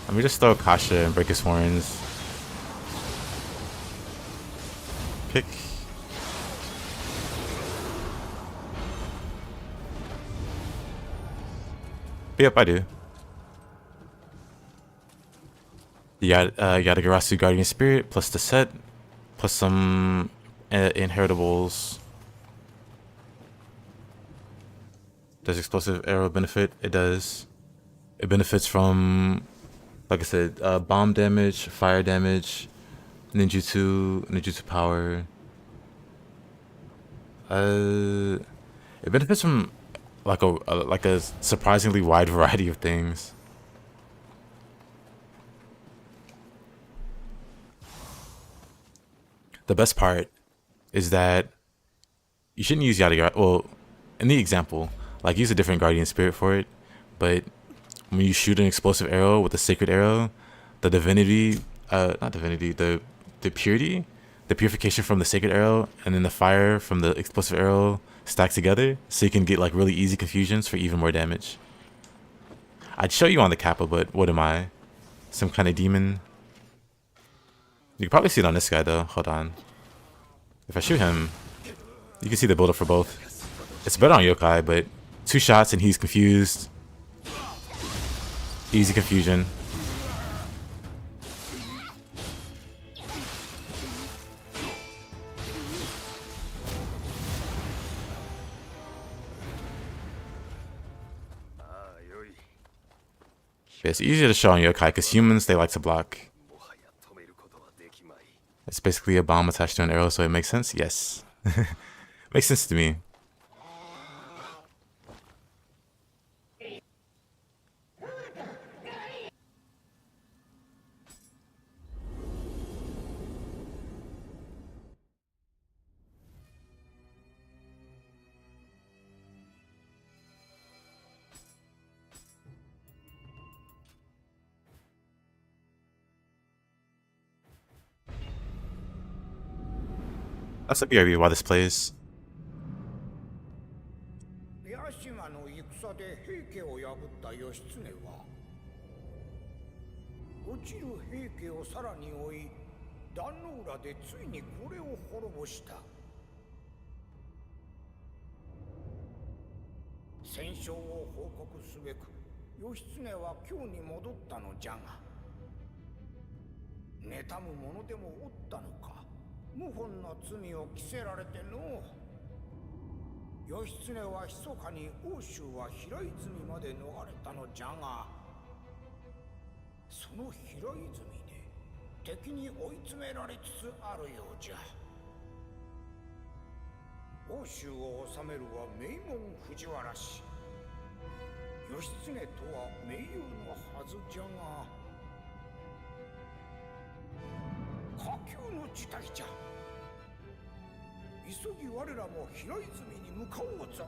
Let me just throw Kasha and break his horns. Pick. But yep, I do. You got a Garasu Guardian Spirit, plus the set, plus some inheritables. Does explosive arrow benefit? It does. It benefits from, like I said, bomb damage, fire damage, ninjutsu power. It benefits from like a surprisingly wide variety of things. The best part is that you shouldn't use Yada. Well, in the example, like use a different Guardian Spirit for it, but when you shoot an explosive arrow with a sacred arrow, the divinity, not divinity, the purity, the purification from the sacred arrow, and then the fire from the explosive arrow stack together, so you can get like really easy confusions for even more damage. I'd show you on the Kappa, but what am I? Some kind of demon? You can probably see it on this guy though. Hold on. If I shoot him, you can see the build up for both. It's better on Yokai, but 2 shots and he's confused. Easy confusion. It's easier to show on Yokai because humans, they like to block. It's basically a bomb attached to an arrow, so it makes sense? Yes. Makes sense to me. That's a BRB while this plays. 屋島の戦で平家を破った義経は落ちる平家をさらに追い壇ノ浦でついにこれを滅ぼした。戦勝を報告すべく義経は京に戻ったのじゃが妬む者でもおったのか謀反の罪を着せられての義経は密かに奥州は平泉まで逃れたのじゃがその平泉で敵に追い詰められつつあるようじゃ。奥州を治めるは名門藤原氏義経とは盟友のはずじゃが下級の事態じゃ。急ぎ我らも平泉に向かおうぞ。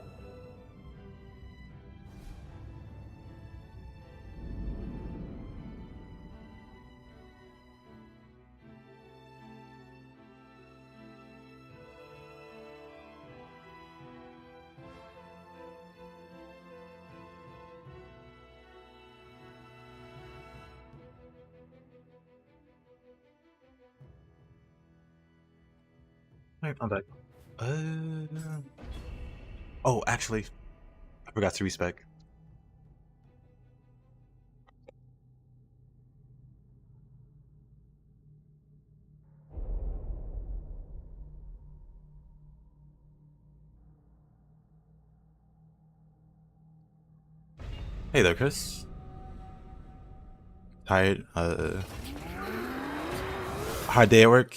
Alright, I'm back. Oh, actually, I forgot to respec. Hey there, Chris. Tired? Hard day at work?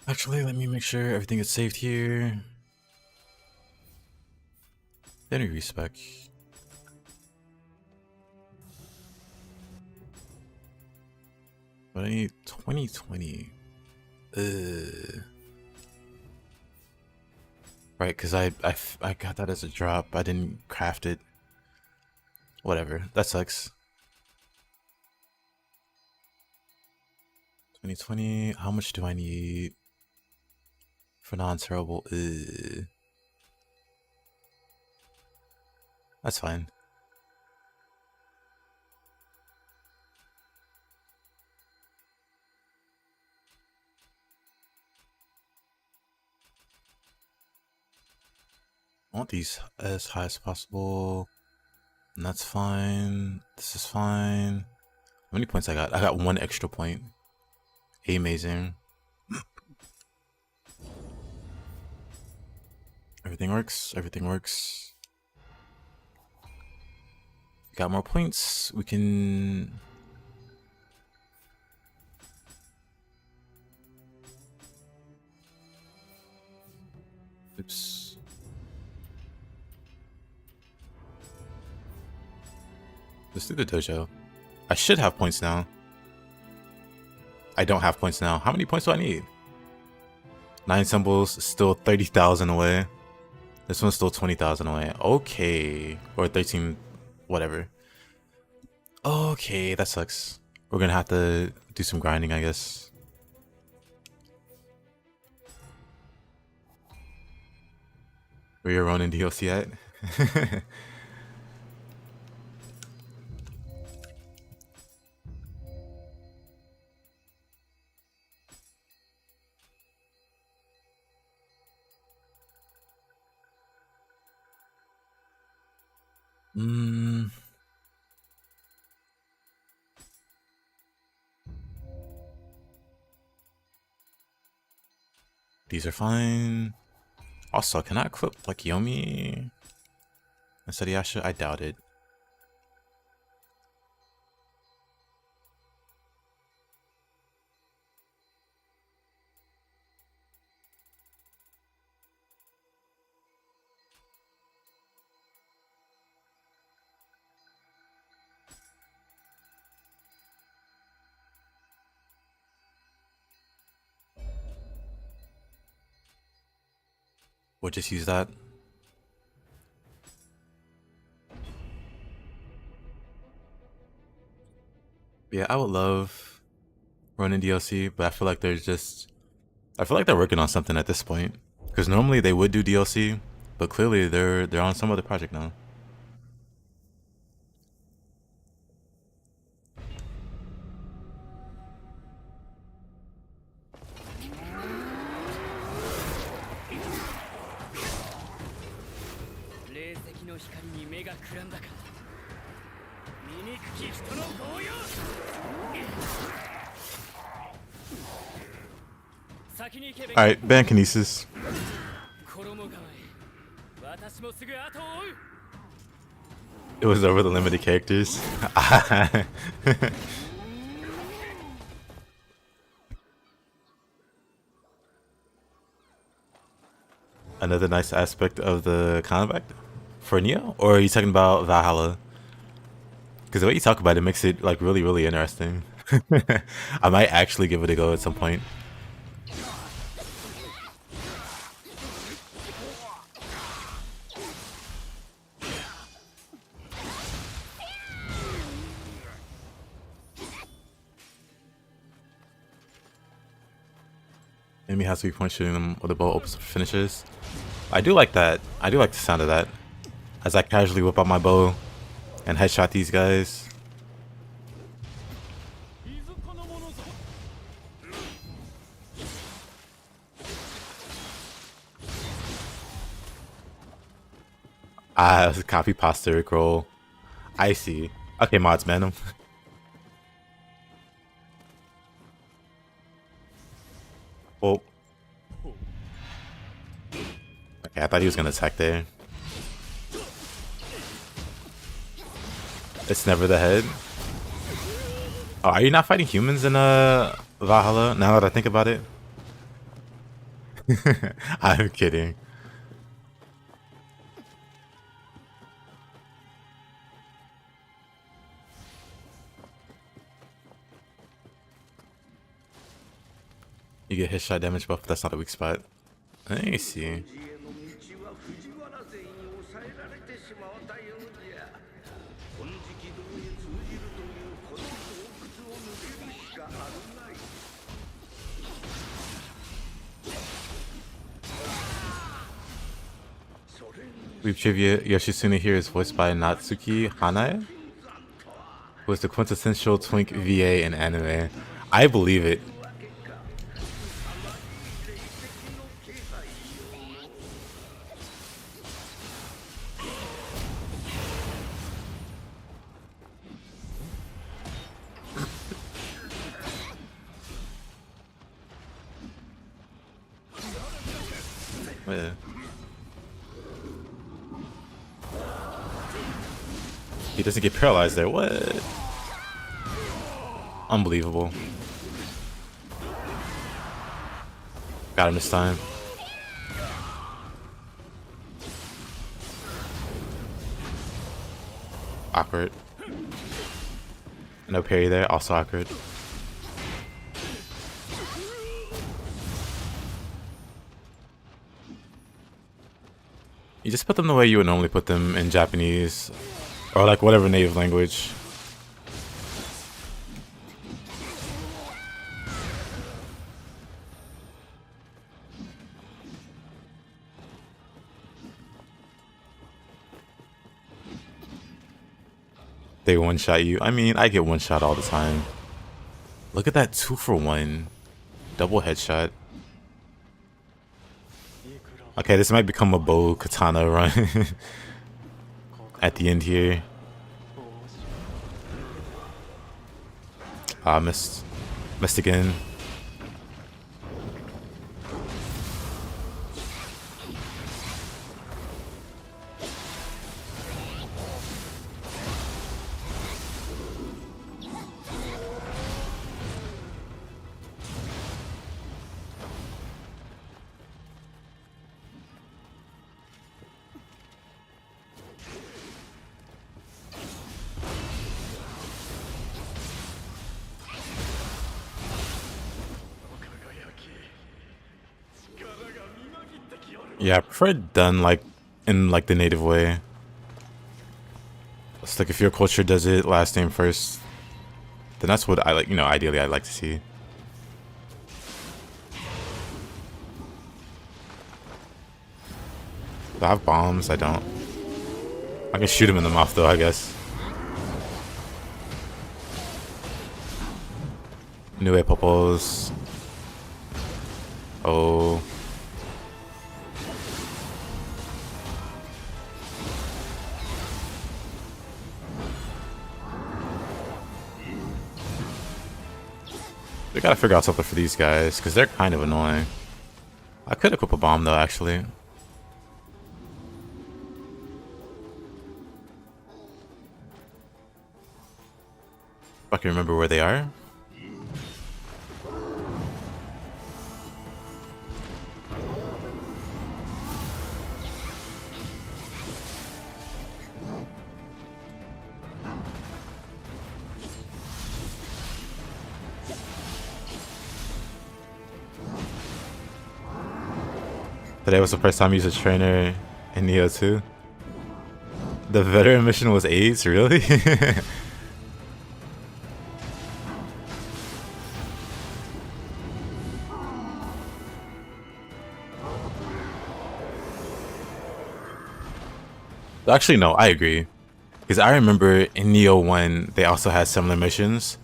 Actually, let me make sure everything is saved here. Then we respec. But I need 2020. Right, because I got that as a drop. I didn't craft it. Whatever. That sucks. 2020. How much do I need for non-terrible? That's fine. I want these as high as possible. And that's fine. This is fine. How many points I got? I got 1 extra point. Amazing. Everything works. Everything works. Got more points. We can... Oops. Let's do the dojo. I should have points now. I don't have points now. How many points do I need? 9 symbols, still 30,000 away. This one's still 20,000 away. Okay. Or 13, whatever. Okay, that sucks. We're gonna have to do some grinding, I guess. Where you're Ronin DLC at? These are fine. Also, can I equip like Yomi instead of Yasha? I doubt it. We'll just use that. Yeah, I would love Ronin DLC, but I feel like there's just... I feel like they're working on something at this point. Because normally they would do DLC, but clearly they're on some other project now. Alright, ban Kinesis. It was over the limited characters. Another nice aspect of the combat for Nioh? Or are you talking about Valhalla? Because the way you talk about it makes it like really, really interesting. I might actually give it a go at some point. Enemy has to be point shooting them with a bow opens finishes. I do like that. I do like the sound of that. As I casually whip out my bow and headshot these guys. Ah, it was a copy pasta Rickroll. I see. Okay, mods, man him. Oh. Okay, I thought he was gonna attack there. It's never the head. Oh, are you not fighting humans in Valhalla? Now that I think about it. I'm kidding. You get hit shot damage buff, but that's not a weak spot. Let me see. Weeb trivia: Yoshitsune here is voiced by Natsuki Hanae, who is the quintessential twink VA in anime. I believe it. Yeah. He doesn't get paralyzed there. What? Unbelievable. Got him this time. Awkward. No parry there. Also awkward. You just put them the way you would normally put them in Japanese. Or like whatever native language. They one-shot you. I mean, I get one-shot all the time. Look at that 2-for-1. Double headshot. Okay, this might become a bow katana run. At the end here. Ah, missed. Missed again. Yeah, I prefer it done like in like the native way. It's like if your culture does it last name first, then that's what I like, you know, ideally I'd like to see. Do I have bombs? I don't. I can shoot him in the mouth though, I guess. Nioh popos. Oh. We gotta figure out something for these guys, because they're kind of annoying. I could equip a bomb though, actually. If I can remember where they are. Today was the first time I used a trainer in Nioh 2. The veteran mission was AIDS, really? Actually, no, I agree. Because I remember in Nioh 1, they also had similar missions.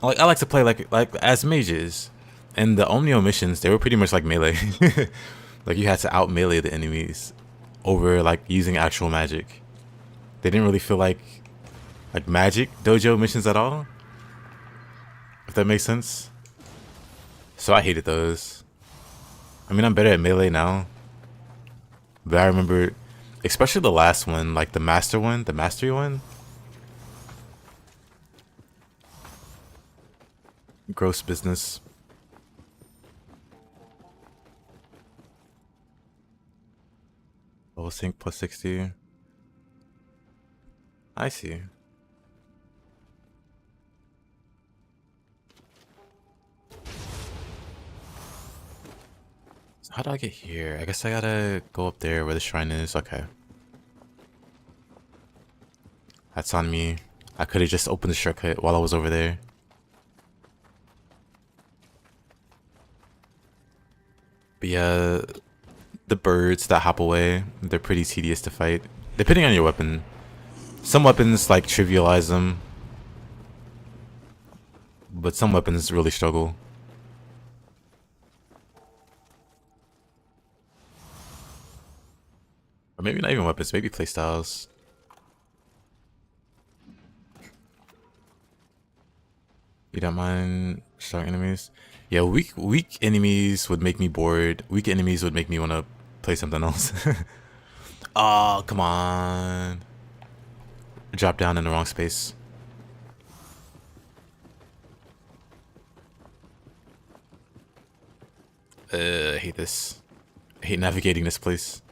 Like I like to play like as mages. And the Omnio missions, they were pretty much like melee. Like you had to out melee the enemies over like using actual magic. They didn't really feel like magic dojo missions at all. If that makes sense. So I hated those. I mean, I'm better at melee now. But I remember, especially the last one, like the master one, the mastery one. Gross business. Level sync plus 60. I see. So how do I get here? I guess I gotta go up there where the shrine is. Okay. That's on me. I could have just opened the shortcut while I was over there. But yeah, the birds that hop away. They're pretty tedious to fight, depending on your weapon. Some weapons like trivialize them, but some weapons really struggle. Or maybe not even weapons, maybe playstyles. You don't mind strong enemies? Yeah, weak enemies would make me bored. Weak enemies would make me want to play something else. Oh, come on. Drop down in the wrong space. I hate this. I hate navigating this place.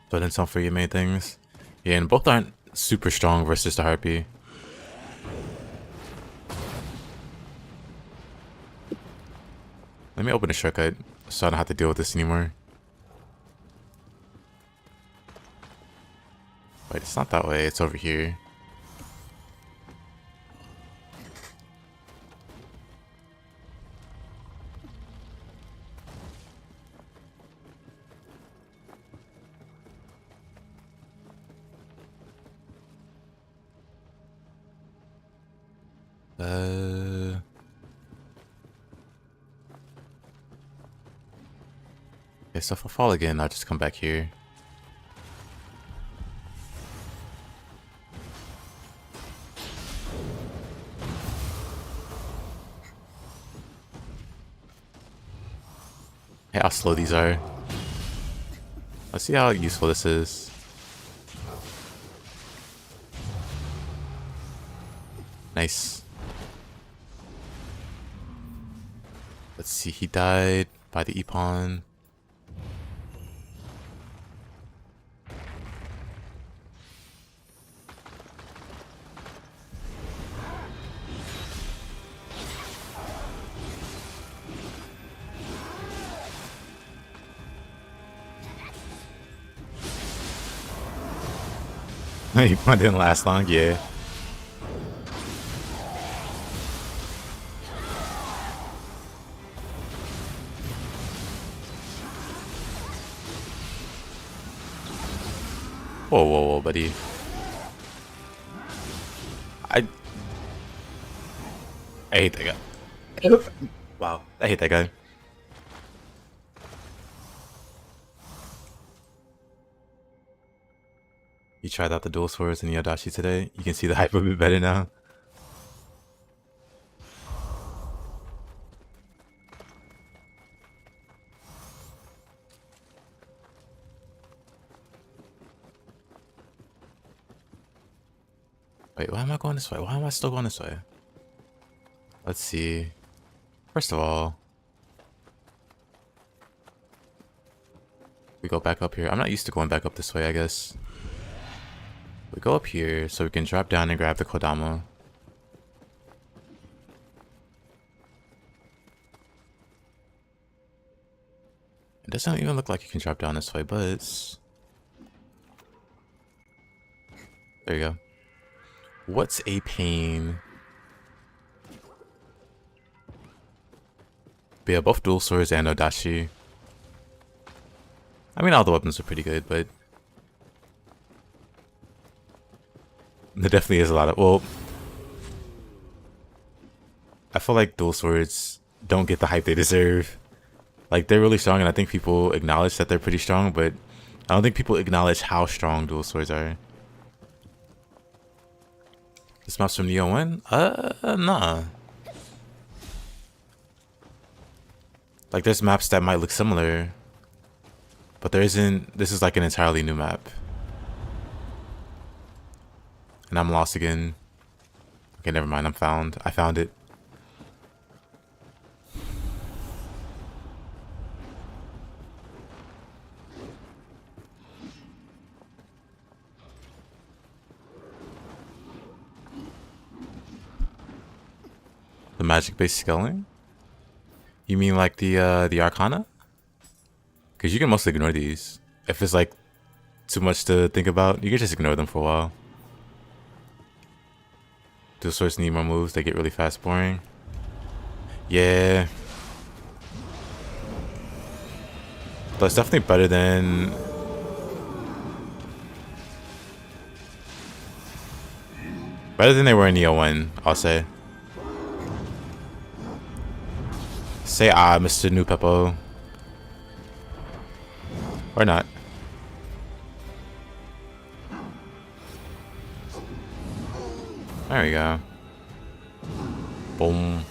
But in some for your main things. Yeah, and both aren't super strong versus the Harpy. Let me open a shortcut so I don't have to deal with this anymore. Wait, it's not that way, it's over here. Okay, so if I fall again, I'll just come back here. Hey, how slow these are. Let's see how useful this is. Nice. Let's see, he died by the Epon. Epon didn't last long, yeah. Whoa, whoa, whoa, buddy. I hate that guy. Wow, I hate that guy. You tried out the dual swords in Yodashi today. You can see the hype a bit better now. Wait, why am I going this way? Why am I still going this way? Let's see. First of all, we go back up here. I'm not used to going back up this way, I guess. We go up here so we can drop down and grab the Kodama. It doesn't even look like you can drop down this way, but it's... There you go. What's a pain? But yeah, both dual swords and Odashi. I mean, all the weapons are pretty good, but... There definitely is a lot of... Well... I feel like dual swords don't get the hype they deserve. Like, they're really strong, and I think people acknowledge that they're pretty strong, but I don't think people acknowledge how strong dual swords are. This map's from Nioh 1? Nah. Like, there's maps that might look similar, but there isn't... This is like an entirely new map. And I'm lost again. Okay, never mind, I'm found. I found it. The magic-based scaling? You mean like the Arcana? Because you can mostly ignore these. If it's like too much to think about, you can just ignore them for a while. Do swords need more moves? They get really fast boring. Yeah. But it's definitely better than... Better than they were in Nioh 1, I'll say. Say ah, Mr. New Peppo. Or not. There we go. Boom.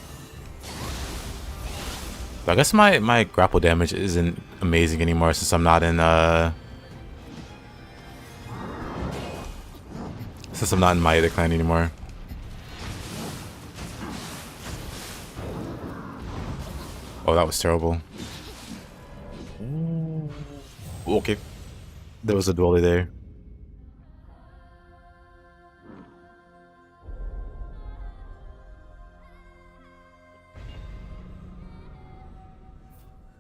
But I guess my grapple damage isn't amazing anymore since I'm not in my other clan anymore. Oh, that was terrible. Okay. There was a dweller there.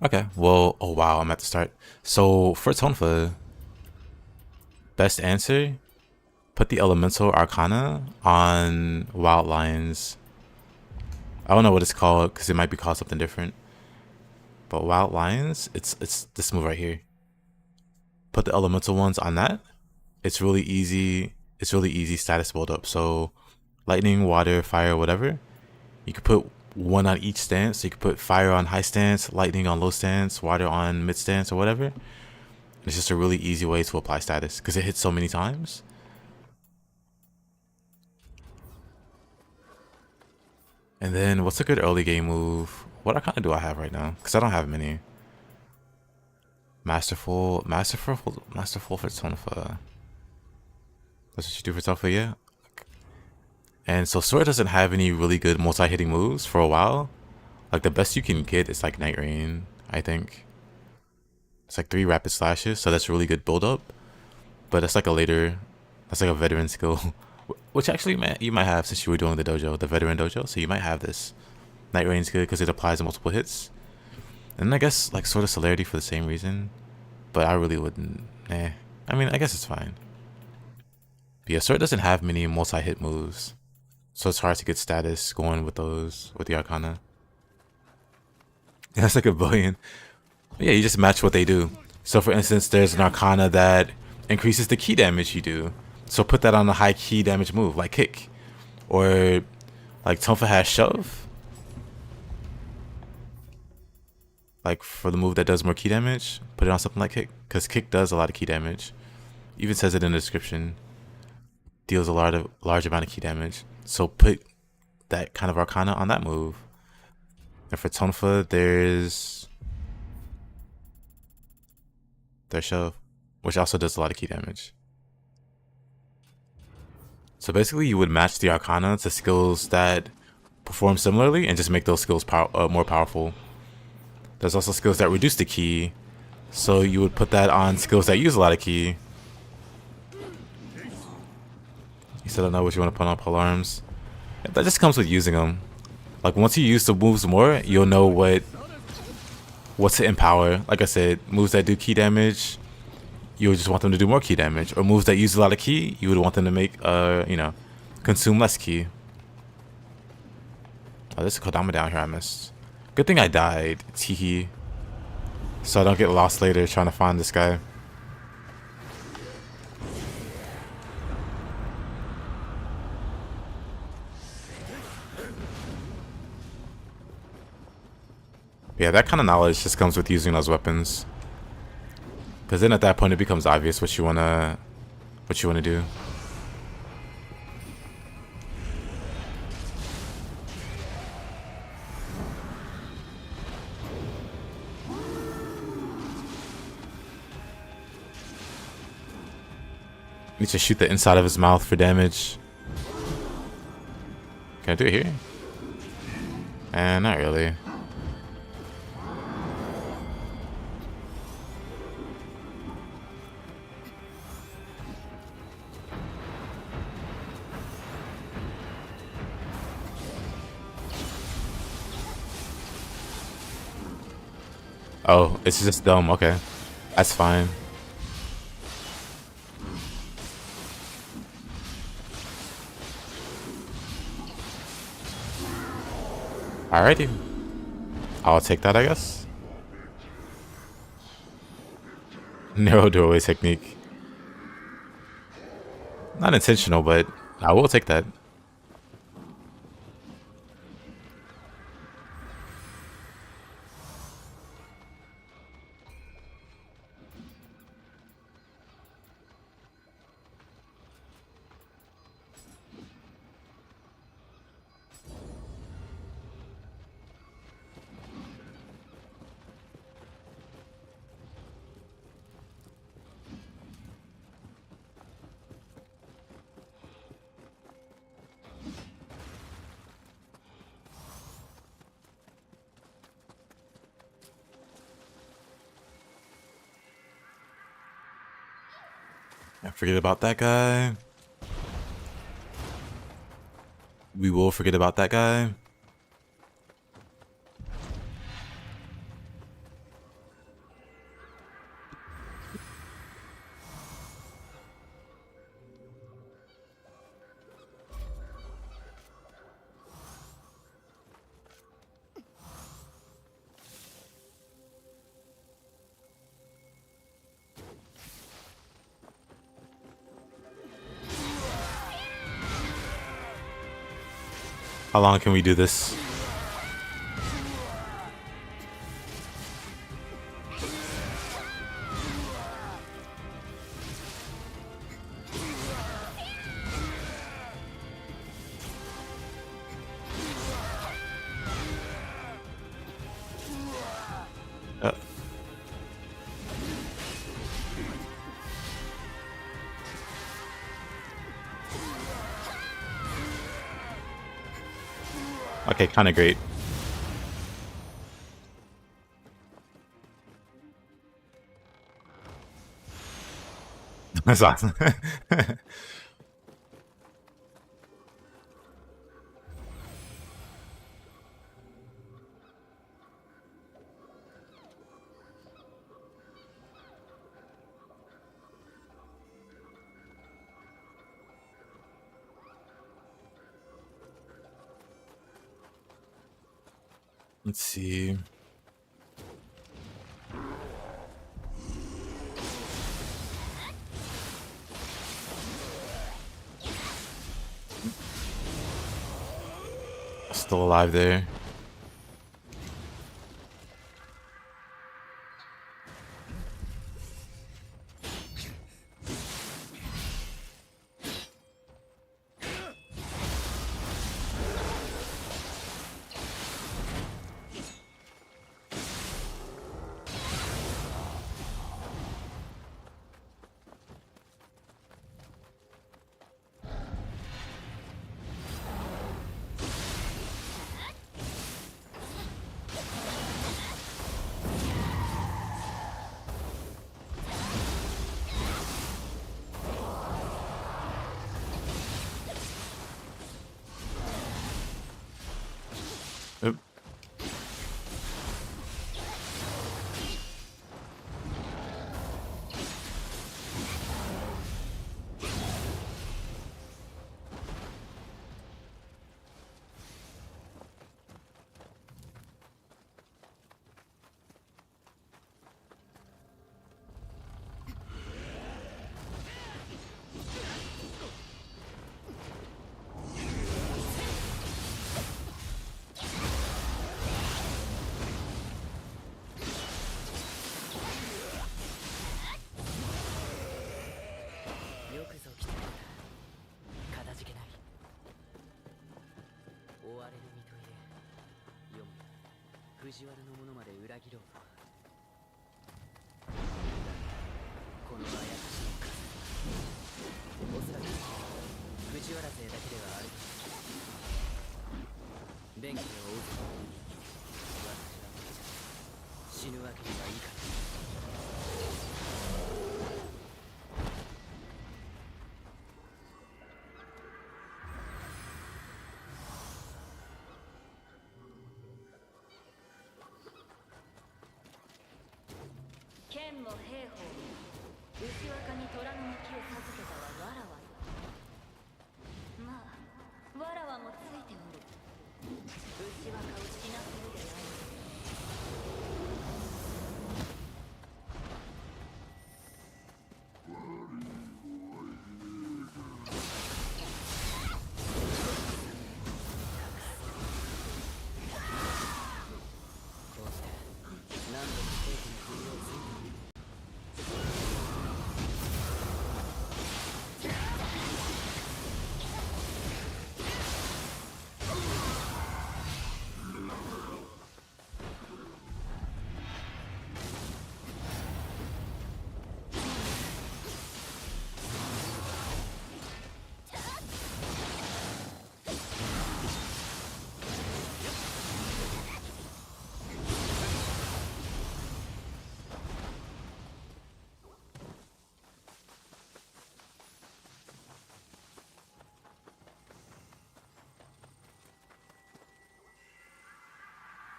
Okay, well, oh wow, I'm at the start. So, for Tonfa, best answer, put the Elemental Arcana on Wild Lions. I don't know what it's called, because it might be called something different. But Wild Lions, it's this move right here. Put the Elemental ones on that. It's really easy status build up. So, Lightning, Water, Fire, whatever. You could put one on each stance. So you could put Fire on high stance, Lightning on low stance, Water on mid stance, or whatever. It's just a really easy way to apply status because it hits so many times. And then what's a good early game move? What Arcana do I have right now? Because I don't have many. Masterful for Tonfa. That's what you do for Tonfa, yeah? And so Sword doesn't have any really good multi-hitting moves for a while. Like the best you can get is like Night Rain, I think. It's like 3 rapid slashes, so that's really good build up. But that's like a veteran skill. Which actually you might have since you were doing the dojo, the veteran dojo. So you might have this. Night Rain's good because it applies to multiple hits. And I guess like Sword of Celerity for the same reason. But I really wouldn't, I mean, I guess it's fine. But yeah, Sword doesn't have many multi-hit moves. So it's hard to get status going with those, with the Arcana. That's like a billion. Yeah, you just match what they do. So for instance, there's an Arcana that increases the key damage you do. So put that on a high key damage move, like Kick. Or like Tonfa has Shove. Like for the move that does more key damage, put it on something like Kick. Because Kick does a lot of key damage. Even says it in the description. Deals a large amount of key damage. So put that kind of Arcana on that move. And for Tonfa, there's Shove, which also does a lot of key damage. So basically, you would match the Arcana to skills that perform similarly and just make those skills more powerful. There's also skills that reduce the key. So you would put that on skills that use a lot of key. You still don't know what you want to put on pole arms. That just comes with using them. Like once you use the moves more, you'll know what to empower. Like I said, moves that do key damage, you would just want them to do more key damage. Or moves that use a lot of key, you would want them to make consume less key. Oh, there's a Kodama down here I missed. Good thing I died, teehee. So I don't get lost later trying to find this guy. Yeah, that kind of knowledge just comes with using those weapons. Because then at that point it becomes obvious what you wanna do. Need to shoot the inside of his mouth for damage. Can I do it here? Not really. Oh, it's just dumb. Okay, that's fine. Alrighty. I'll take that, I guess. Narrow doorway technique. Not intentional, but I will take that. Forget about that guy. We will forget about that guy. How long can we do this? Okay, kind of great. That's awesome. Let's see. Still alive there. Oop.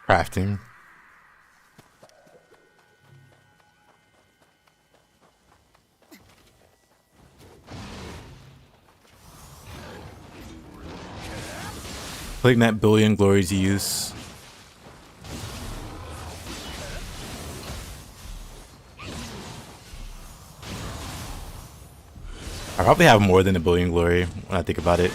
Crafting. Putting that billion glory to use. I probably have more than a billion glory when I think about it.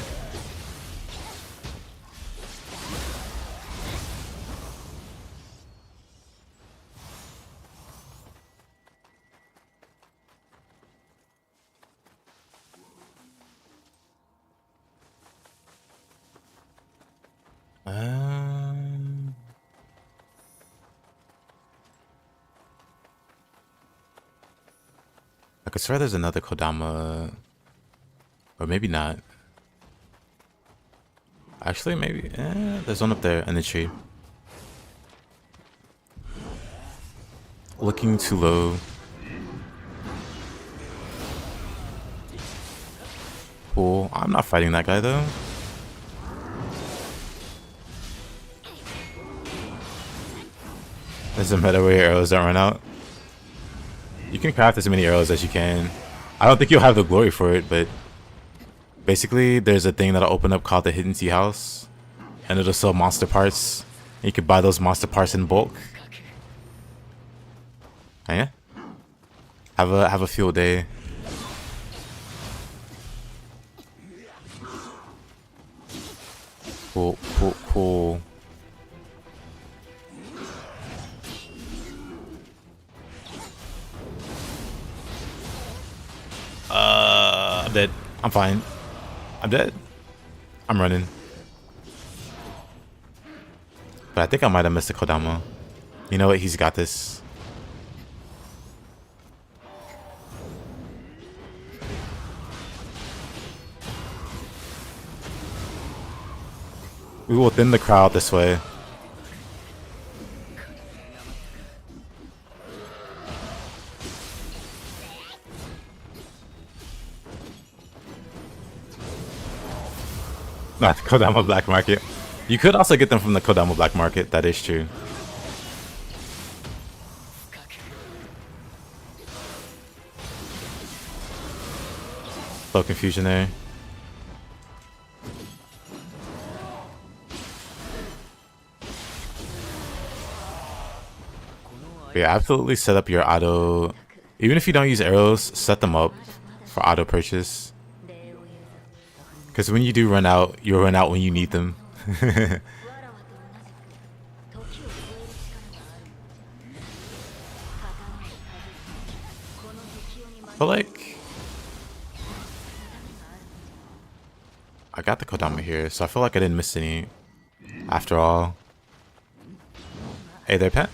I could swear there's another Kodama, or maybe not. Actually, maybe. There's one up there in the tree. Looking too low. Cool. I'm not fighting that guy though. There's a meta where your arrows don't run out. You can craft as many arrows as you can. I don't think you'll have the glory for it, but basically there's a thing that'll open up called the Hidden Tea House, and it'll sell monster parts. And you can buy those monster parts in bulk. And yeah. Have a field day. Cool, cool, cool. I'm dead. I'm fine. I'm dead. I'm running. But I think I might have missed the Kodama. You know what? He's got this. We will thin the crowd this way. Not the Kodama Black Market. You could also get them from the Kodama Black Market. That is true. Slow confusion there. But yeah, absolutely set up your auto. Even if you don't use arrows, set them up for auto purchase. Because when you do run out, you'll run out when you need them. But like, I got the Kodama here, so I feel like I didn't miss any after all. Hey there, pet.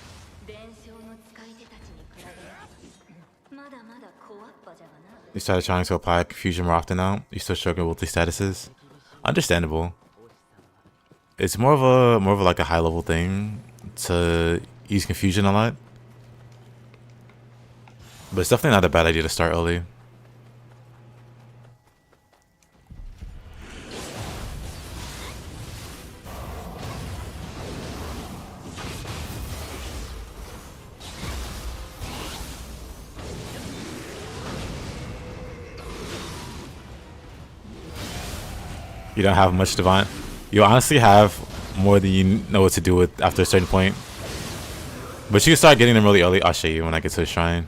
You started trying to apply confusion more often now. You still struggling with these statuses. Understandable. It's more of like a high level thing to use confusion a lot. But it's definitely not a bad idea to start early. You don't have much divine. You honestly have more than you know what to do with after a certain point. But you can start getting them really early. I'll show you when I get to the shrine.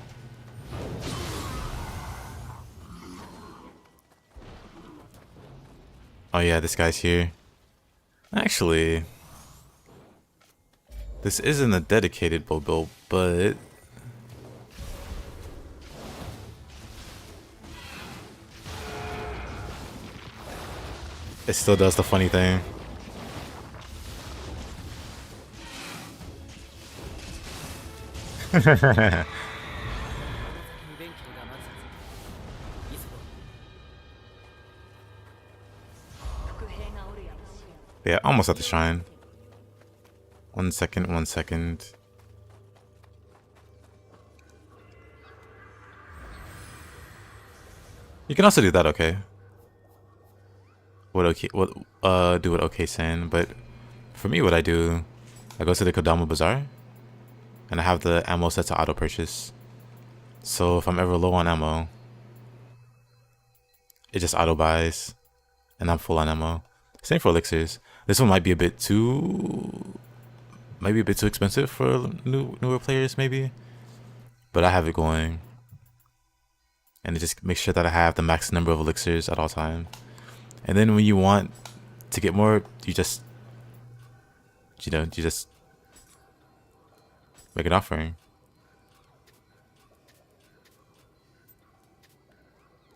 Oh yeah, this guy's here. Actually, this isn't a dedicated bow build, but it still does the funny thing. Yeah, almost at the shrine. 1 second, 1 second. You can also do that, okay? Do what okay saying, but for me what I do, I go to the Kodama Bazaar and I have the ammo set to auto purchase. So if I'm ever low on ammo, it just auto buys and I'm full on ammo. Same for elixirs. This one might be a bit too expensive for newer players maybe, but I have it going. And it just makes sure that I have the max number of elixirs at all times. And then when you want to get more, you just make an offering.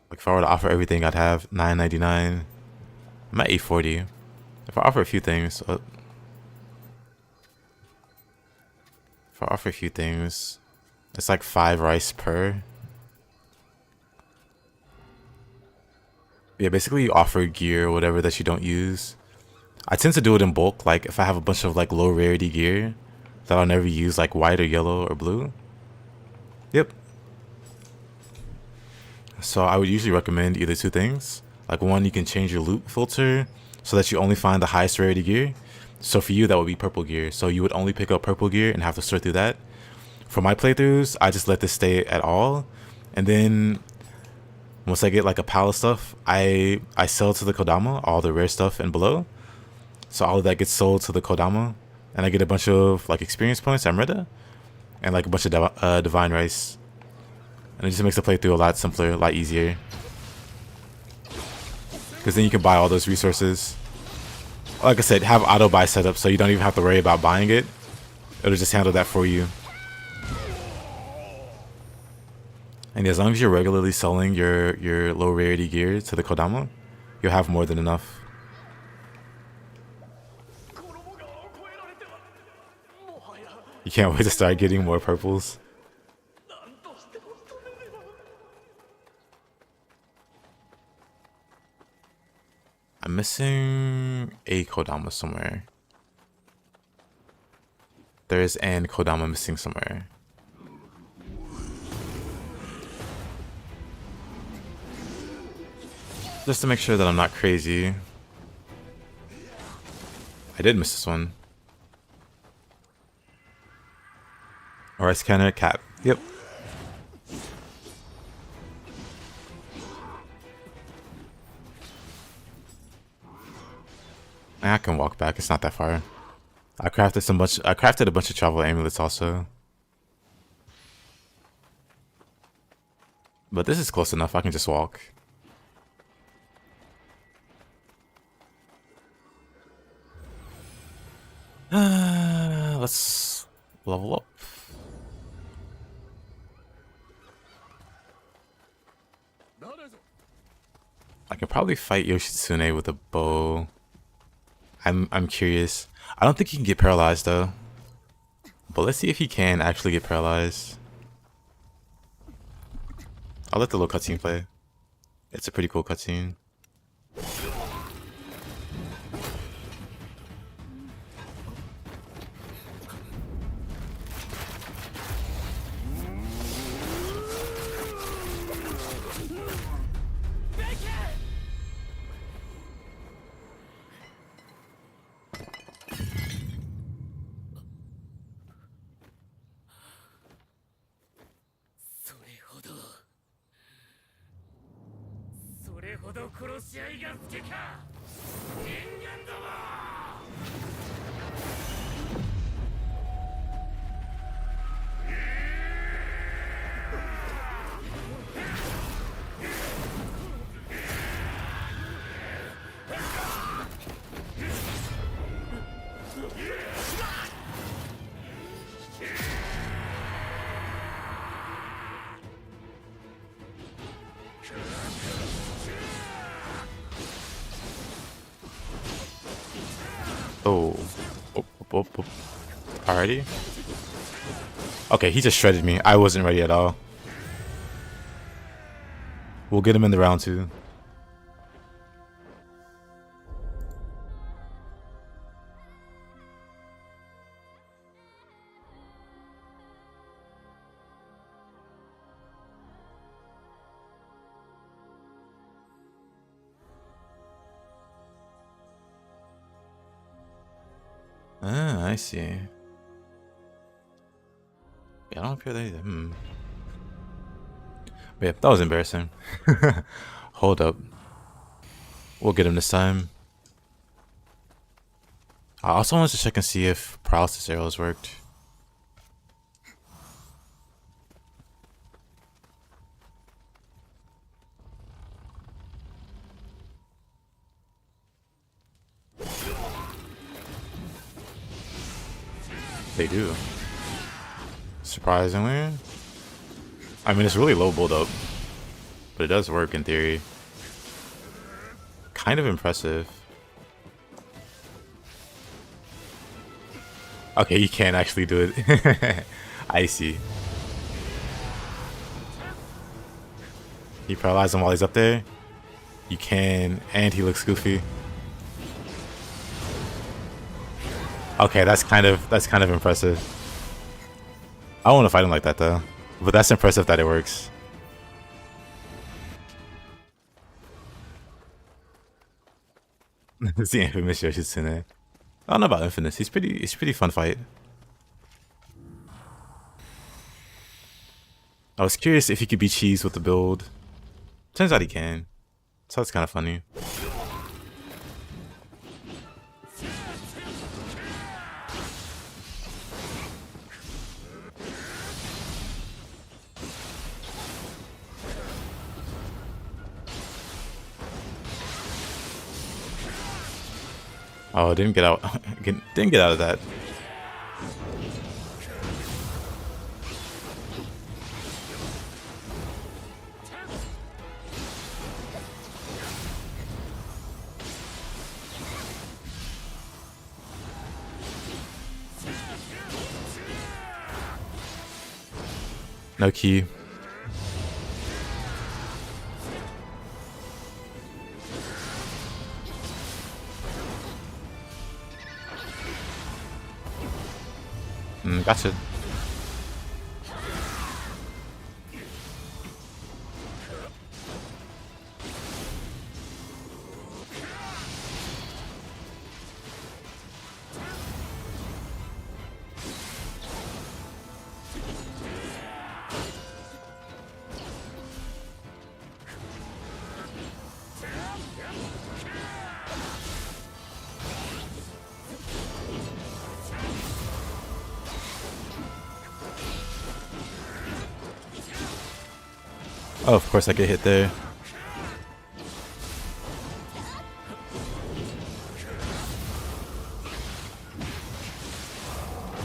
Like if I were to offer everything, I'd have $9.99. I'm at $8.40. If I offer a few things, it's like 5 rice per. Yeah, basically you offer gear or whatever that you don't use. I tend to do it in bulk, like if I have a bunch of like low rarity gear that I'll never use, like white or yellow or blue. Yep. So I would usually recommend either 2 things. Like one, you can change your loot filter so that you only find the highest rarity gear. So for you, that would be purple gear. So you would only pick up purple gear and have to sort through that. For my playthroughs, I just let this stay at all. And then once I get like a pile of stuff, I sell to the Kodama, all the rare stuff and below. So all of that gets sold to the Kodama. And I get a bunch of like experience points, Amrita, and like a bunch of divine rice. And it just makes the playthrough a lot simpler, a lot easier. Because then you can buy all those resources. Like I said, have auto buy set up so you don't even have to worry about buying it. It'll just handle that for you. And as long as you're regularly selling your low rarity gear to the Kodama, you'll have more than enough. You can't wait to start getting more purples. I'm missing a Kodama somewhere. There's an Kodama missing somewhere. Just to make sure that I'm not crazy. I did miss this one. Alright, scanner, cat. Yep. I can walk back, it's not that far. I crafted a bunch of travel amulets also. But this is close enough, I can just walk. Let's level up. I could probably fight Yoshitsune with a bow. I'm curious. I don't think he can get paralyzed though. But let's see if he can actually get paralyzed. I'll let the little cutscene play. It's a pretty cool cutscene. Oh. Alrighty. Okay, he just shredded me. I wasn't ready at all. We'll get him in the round 2. Ah, I see. Yeah, I don't appear that either. But yeah, that was embarrassing. Hold up. We'll get him this time. I also wanted to check and see if paralysis arrows worked. They do. Surprisingly. I mean, it's really low build up, but it does work in theory. Kind of impressive. Okay, you can actually do it. I see. You paralyze him while he's up there. You can, and he looks goofy. Okay, that's kind of impressive. I don't want to fight him like that though, but that's impressive that it works. It's the infamous Yoshitsune. I don't know about infamous. It's pretty fun fight. I was curious if he could be cheese with the build. Turns out he can. So that's kind of funny. Oh, didn't get out. Didn't get out of that. No key. Gotcha. Oh, of course I get hit there.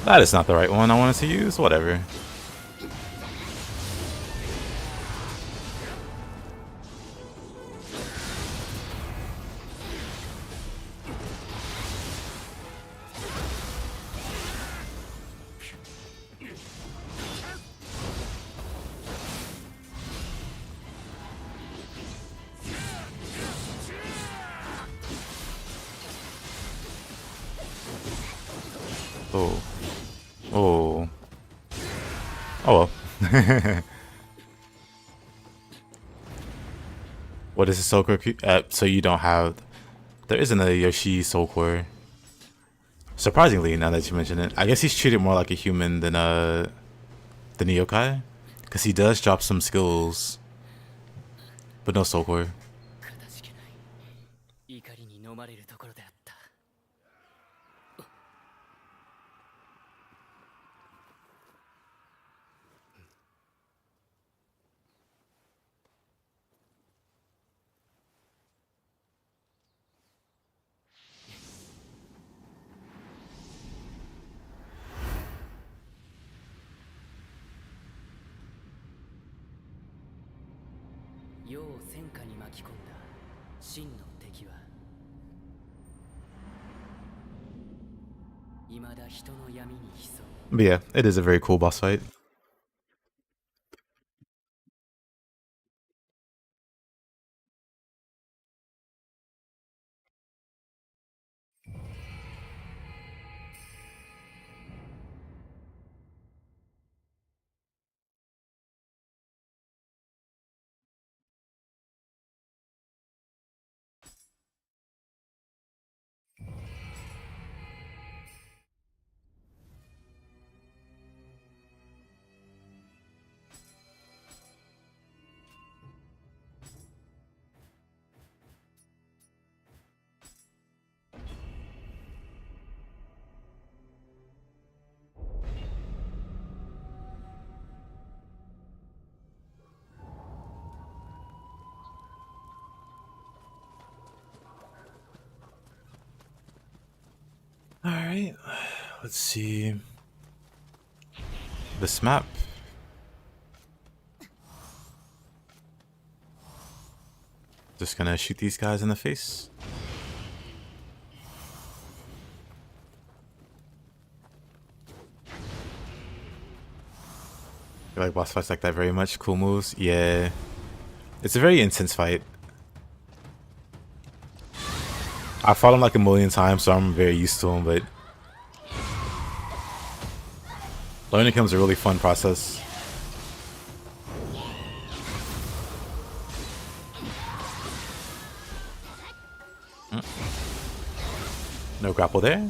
That is not the right one I wanted to use. Whatever. Oh. Oh. Oh well. What is a soul core? So you don't have... There isn't a Yoshi soul core. Surprisingly, now that you mention it. I guess he's treated more like a human than the Nioh. Because he does drop some skills. But no soul core. But yeah, it is a very cool boss fight. Alright, let's see. This map. Just gonna shoot these guys in the face. You like boss fights like that very much? Cool moves? Yeah. It's a very intense fight. I fought him like a million times, so I'm very used to him, but learning him is a really fun process. No grapple there.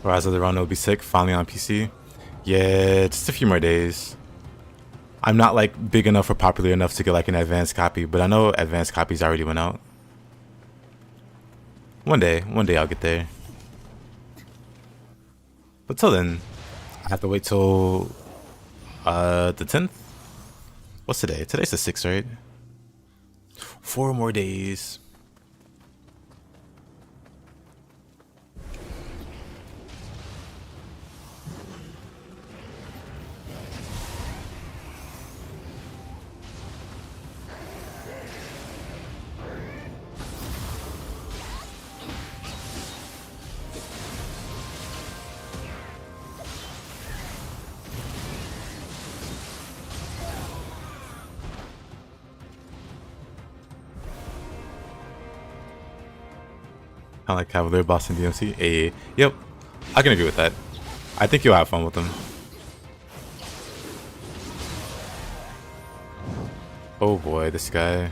Rise of the Ronin will be sick, finally on PC. Yeah, just a few more days. I'm not like big enough or popular enough to get like an advanced copy, but I know advanced copies already went out. One day I'll get there. But till then, I have to wait till the 10th? What's today? Today's the 6th, right? 4 more days. I like Cavalier boss in DMC. Hey, yep, I can agree with that. I think you'll have fun with them. Oh boy, this guy.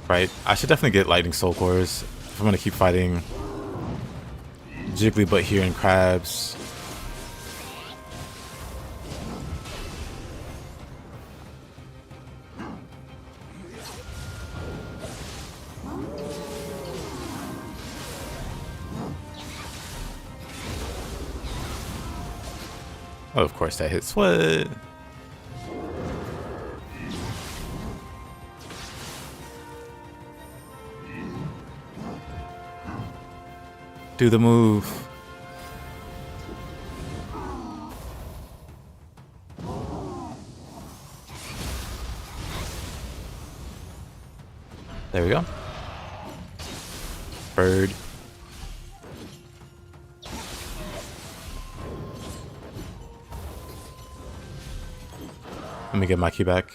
Right, I should definitely get Lightning Soul Cores if I'm gonna keep fighting Jigglybutt here and Crabs. Oh, of course that hits. What? Do the move. There we go. Bird. Let me get my key back.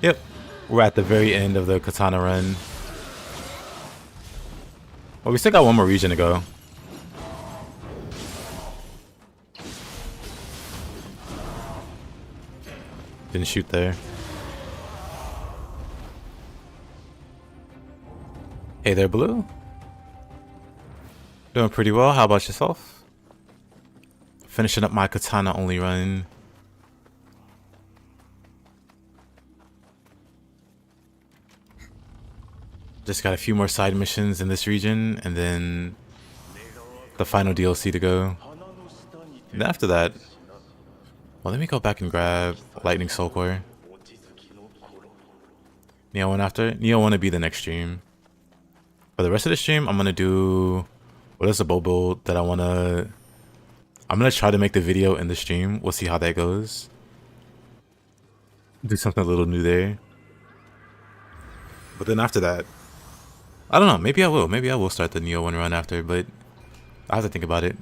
Yep. We're at the very end of the katana run. Well, we still got one more region to go. Didn't shoot there. Hey there, Blue. Doing pretty well. How about yourself? Finishing up my katana-only run. Just got a few more side missions in this region, and then the final DLC to go. And after that, well, let me go back and grab Lightning Soul Core. Nioh 1 after. Nioh 1 to be the next stream. For the rest of the stream, I'm gonna do what is the bow build that I wanna. I'm gonna try to make the video in the stream. We'll see how that goes. Do something a little new there. But then after that, I don't know. Maybe I will. Maybe I will start the Nioh 1 run after, but I have to think about it.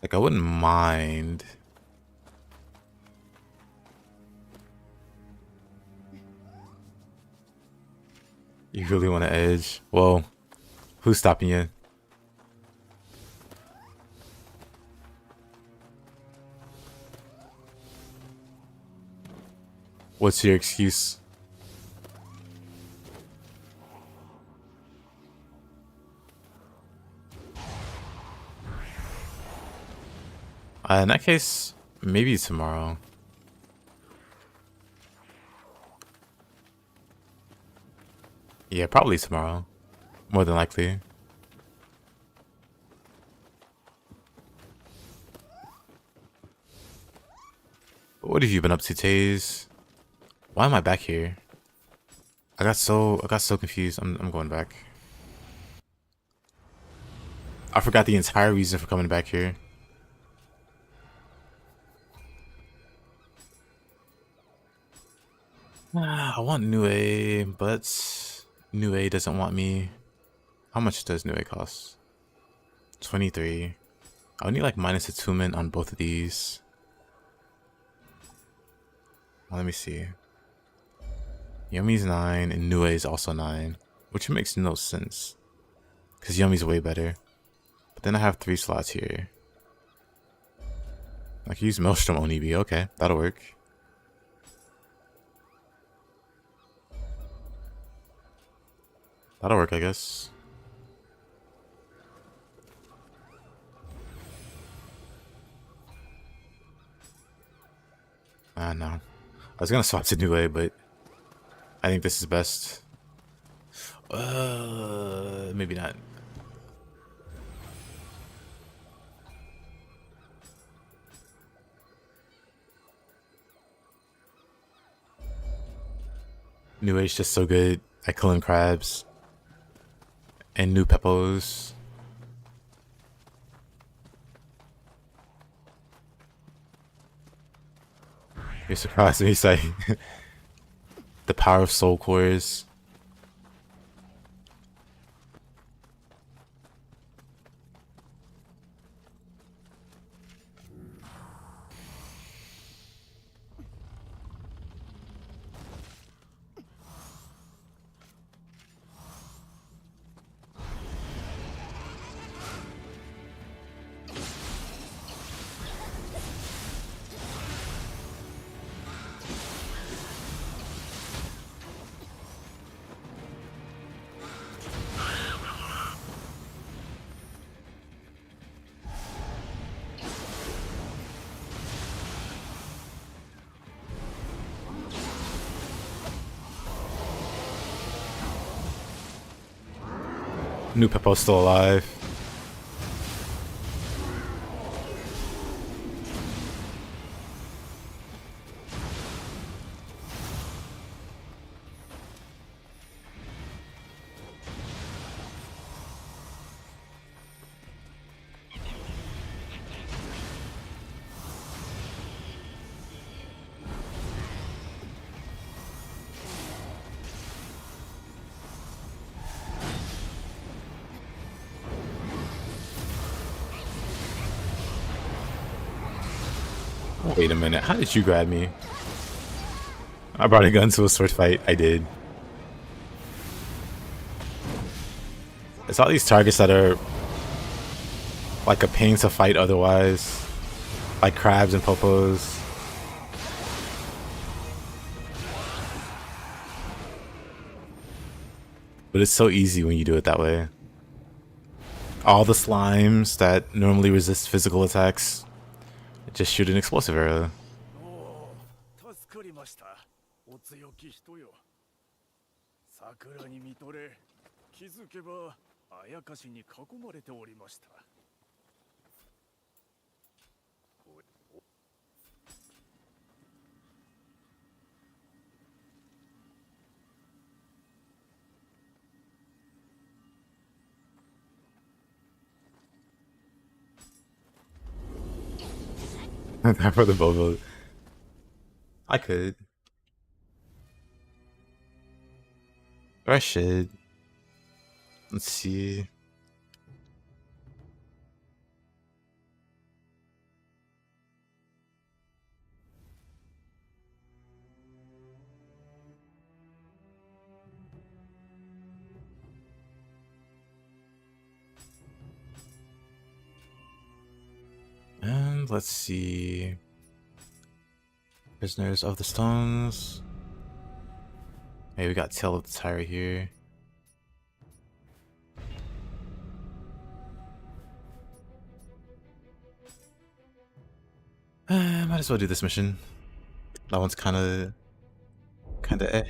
Like, I wouldn't mind. You really want to edge? Well, who's stopping you? What's your excuse? In that case, maybe tomorrow. Yeah, probably tomorrow. More than likely. What have you been up to, Taze? Why am I back here? I got so confused. I'm going back. I forgot the entire reason for coming back here. I want Nioh, but Nioh doesn't want me. How much does Nioh cost? 23. I would need like minus attunement on both of these. Well, let me see. Yumi's 9 and Nioh is also 9, which makes no sense because Yumi's way better. But then I have 3 slots here. I can use Maelstrom Onibi. Okay, that'll work. That'll work, I guess. No. I was gonna swap to Nioh, but I think this is best. Maybe not. Nioh is just so good at killing crabs and new peppos. You're surprised when you say the power of soul cores. New Peppo's still alive. Wait a minute, how did you grab me? I brought a gun to a sword fight. I did. It's all these targets that are like a pain to fight otherwise. Like crabs and popos. But it's so easy when you do it that way. All the slimes that normally resist physical attacks just shoot an explosive arrow. 助かりました。お強き人よ。桜に見とれ、気づけばあやかしに囲まれておりました。That for the Bobo. I could. Or I should. Let's see. And let's see. Prisoners of the Stones. Hey, we got Tail of the Tyrant here. Might as well do this mission. That one's kinda eh.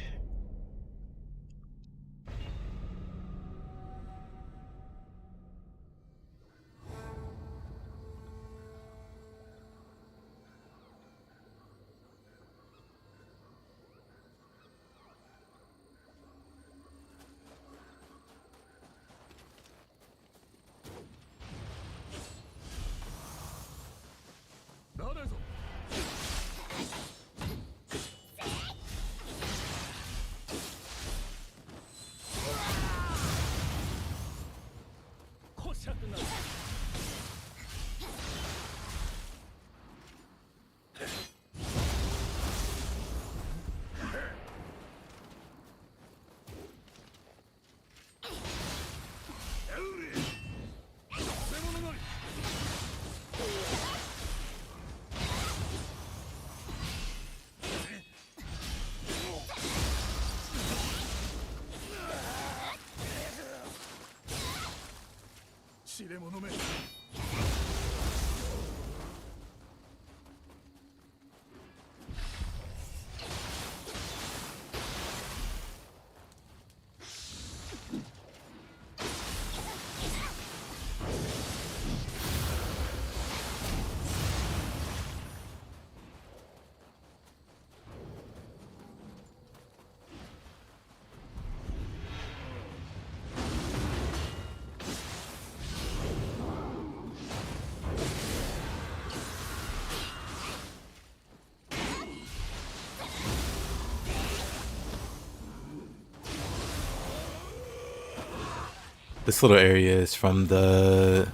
This little area is from the,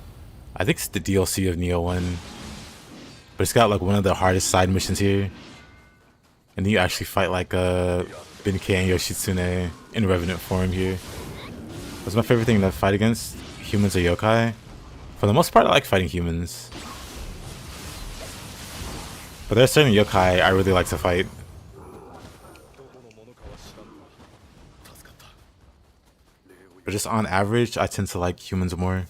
I think it's the DLC of Nioh 1. But it's got like one of the hardest side missions here. And then you actually fight like Benkei and Yoshitsune in Revenant form here. What's my favorite thing to fight against? Humans or yokai? For the most part, I like fighting humans. But there are certain yokai I really like to fight. But just on average, I tend to like humans more.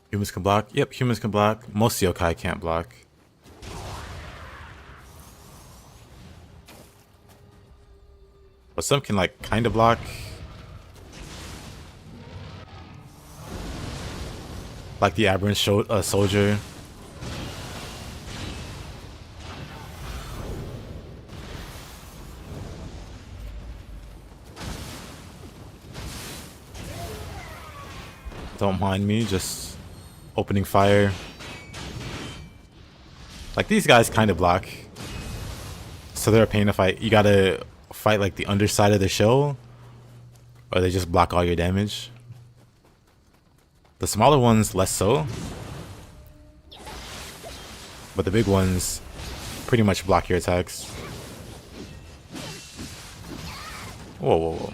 Humans can block? Yep, humans can block. Most yokai can't block. But some can like kind of block. Like the aberrant soldier. Don't mind me, just opening fire. Like these guys kind of block. So they're a pain to fight. You gotta fight like the underside of the shell, or they just block all your damage. The smaller ones less so. But the big ones pretty much block your attacks. Whoa, whoa, whoa.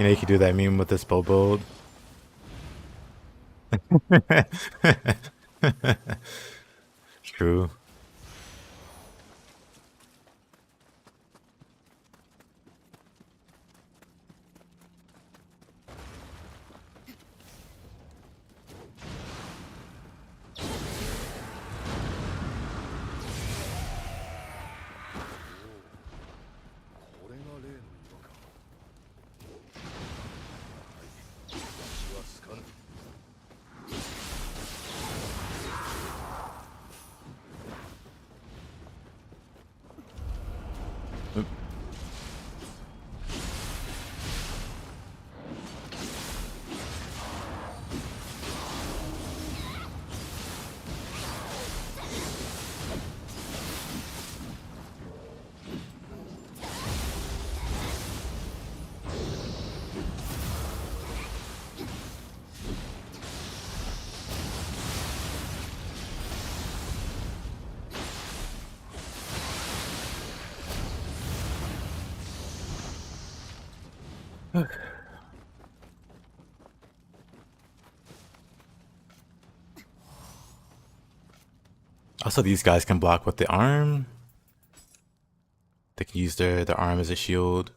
You know, you could do that meme with this bow build. True. Also, these guys can block with the arm. They can use their arm as a shield,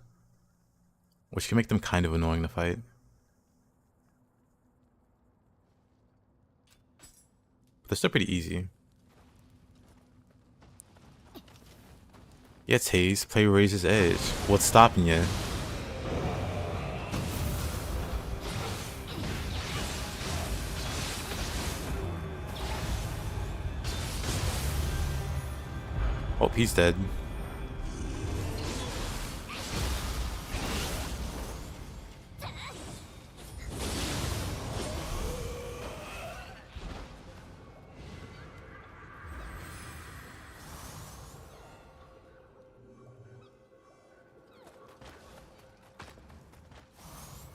which can make them kind of annoying to fight. But they're still pretty easy. Yeah, Taze, play Razor's Edge. What's stopping you? Oh, he's dead.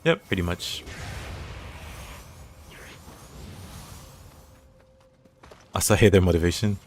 Yep, pretty much. I still hate their motivation.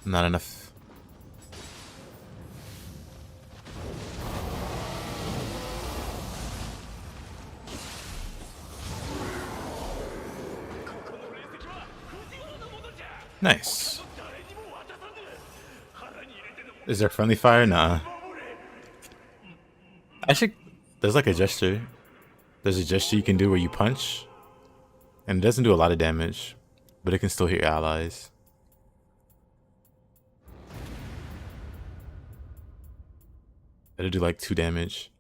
Not enough. Nice. Is there friendly fire? Nah. Actually, there's like a gesture. There's a gesture you can do where you punch. And it doesn't do a lot of damage, but it can still hit your allies. It'll do like 2 damage.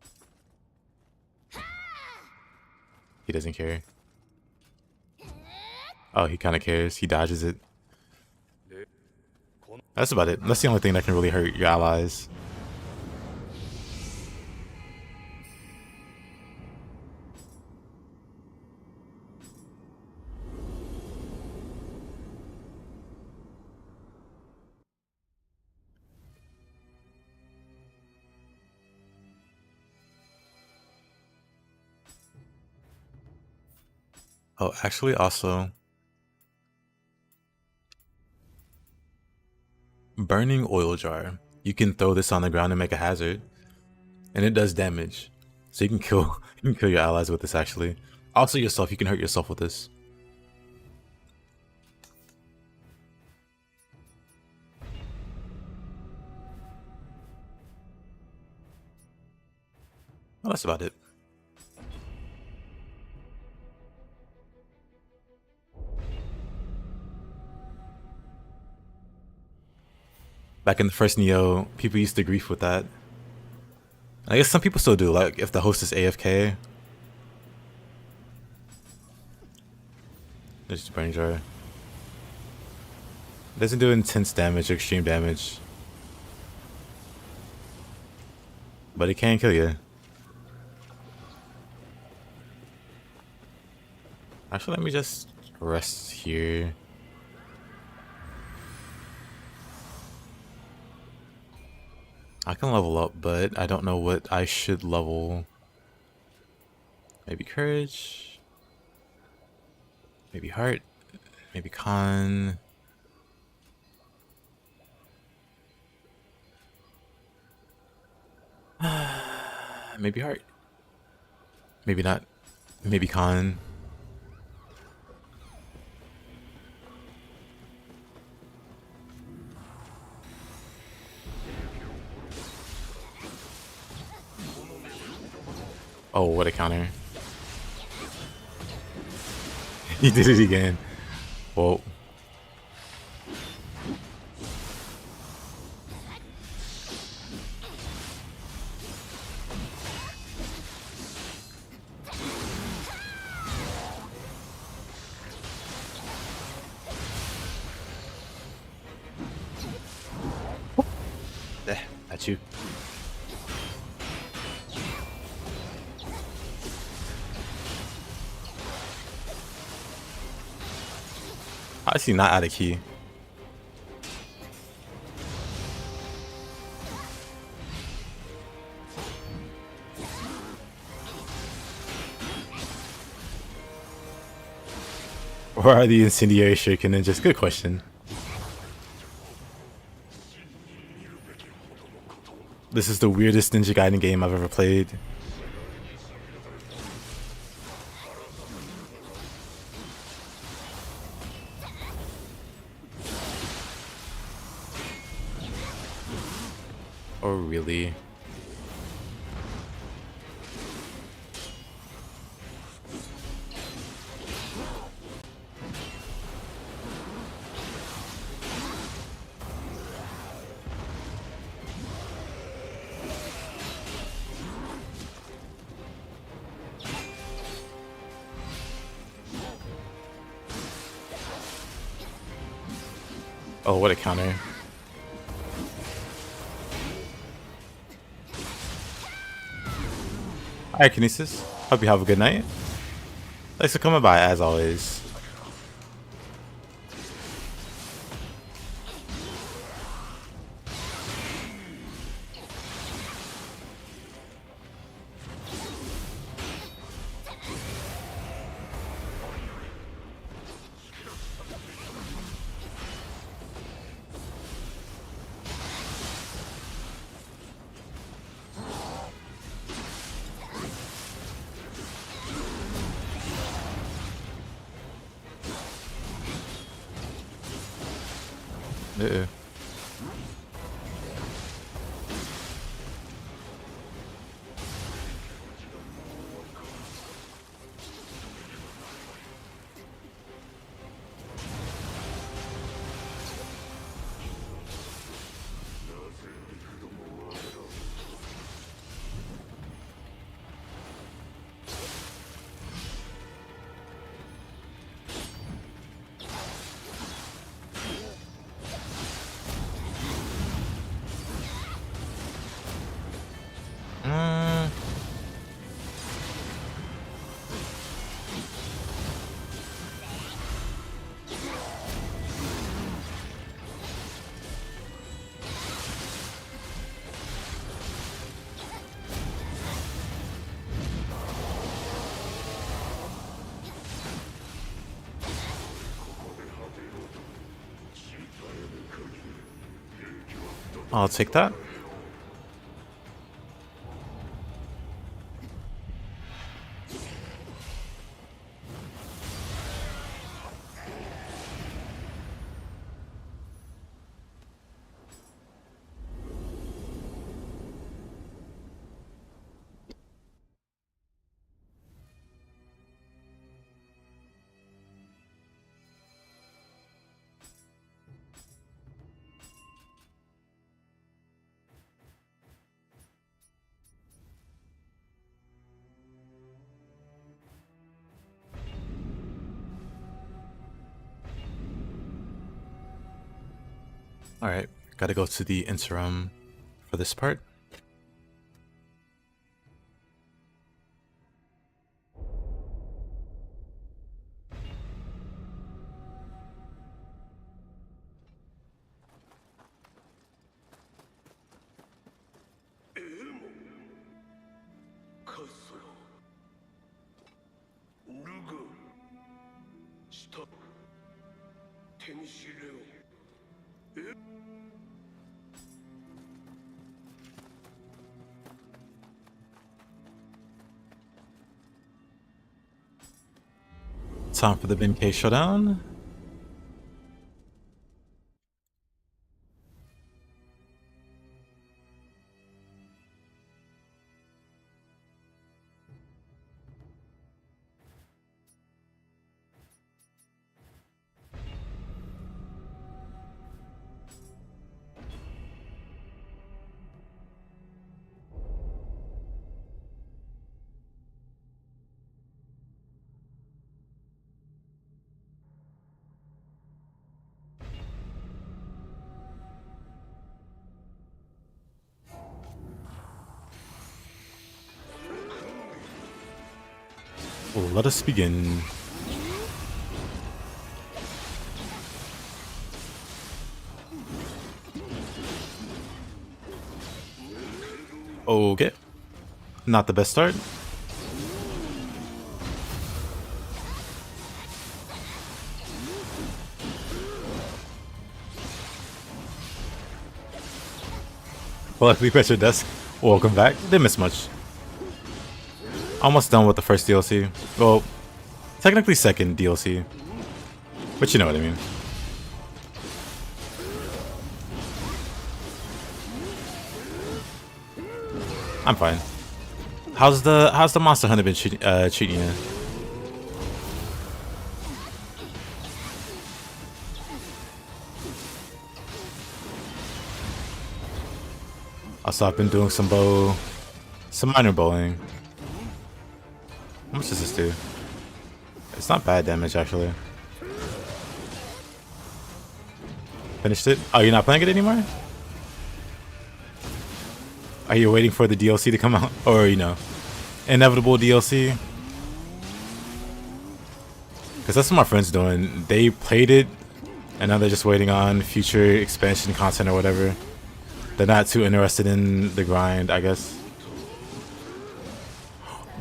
He doesn't care. Oh, he kind of cares. He dodges it. That's about it. That's the only thing that can really hurt your allies. Oh, actually, also, burning oil jar. You can throw this on the ground and make a hazard, and it does damage. So you can kill your allies with this. Actually, also yourself. You can hurt yourself with this. Well, that's about it. Back in the first Nioh, people used to grief with that. I guess some people still do, like if the host is AFK. It's just brain jar. Doesn't do intense damage or extreme damage. But it can kill you. Actually, let me just rest here. I can level up, but I don't know what I should level. Maybe courage. Maybe heart. Maybe con. Maybe heart. Maybe not. Maybe con. Oh, what a counter. He did it again. Whoa. At you. I see not out of key. Or are the incendiary shuriken ninjas? Good question. This is the weirdest Ninja Gaiden game I've ever played. Oh, really? Oh, what a counter. Alright, Kinesis. Hope you have a good night. Thanks for coming by, as always. Uh-oh. I'll take that. Alright, gotta go to the interim for this part. Time for the Benkei Showdown. Oh, let us begin. Okay. Not the best start. Well, we press your desk. Welcome back. Didn't miss much. Almost done with the first DLC. Well, technically second DLC. But you know what I mean. I'm fine. How's the Monster Hunter been treating you? Also, I've been doing some minor bowling. How much does this do? It's not bad damage, actually. Finished it? Oh, you're not playing it anymore? Are you waiting for the DLC to come out? Or, you know, inevitable DLC? Because that's what my friend's doing. They played it, and now they're just waiting on future expansion content or whatever. They're not too interested in the grind, I guess.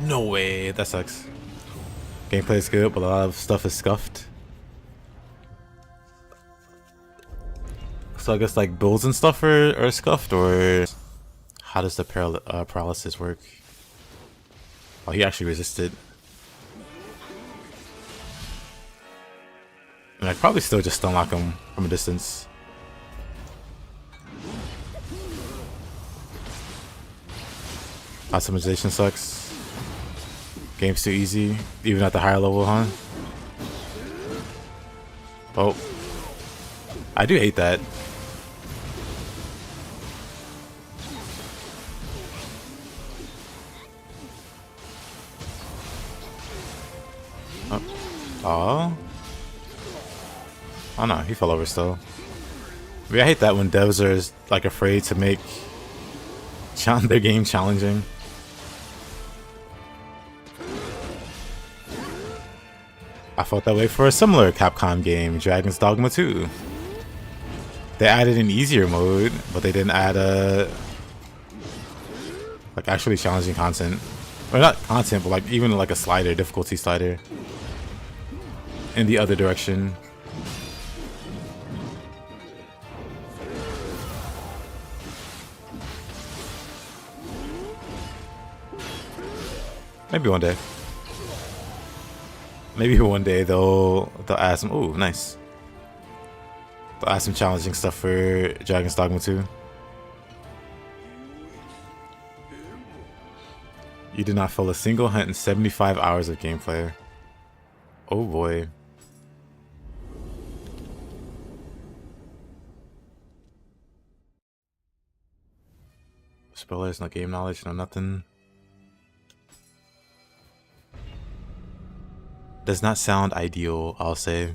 No way, that sucks. Gameplay is good, but a lot of stuff is scuffed. So I guess like builds and stuff are scuffed, or how does the paralysis work? Oh, he actually resisted. And I'd probably still just unlock him from a distance. Optimization sucks. Game's too easy, even at the higher level, huh? Oh. I do hate that. Oh. Oh no, he fell over still. I mean, I hate that when devs are like afraid to make their game challenging. I felt that way for a similar Capcom game, Dragon's Dogma 2. They added an easier mode, but they didn't add like actually challenging content. Or not content, but like even like a slider, difficulty slider. In the other direction. Maybe one day. Maybe one day they'll add some. Oh, nice. They'll add some challenging stuff for Dragon's Dogma 2. You did not fill a single hunt in 75 hours of gameplay. Oh boy. Spoilers, no game knowledge, no nothing. Does not sound ideal, I'll say.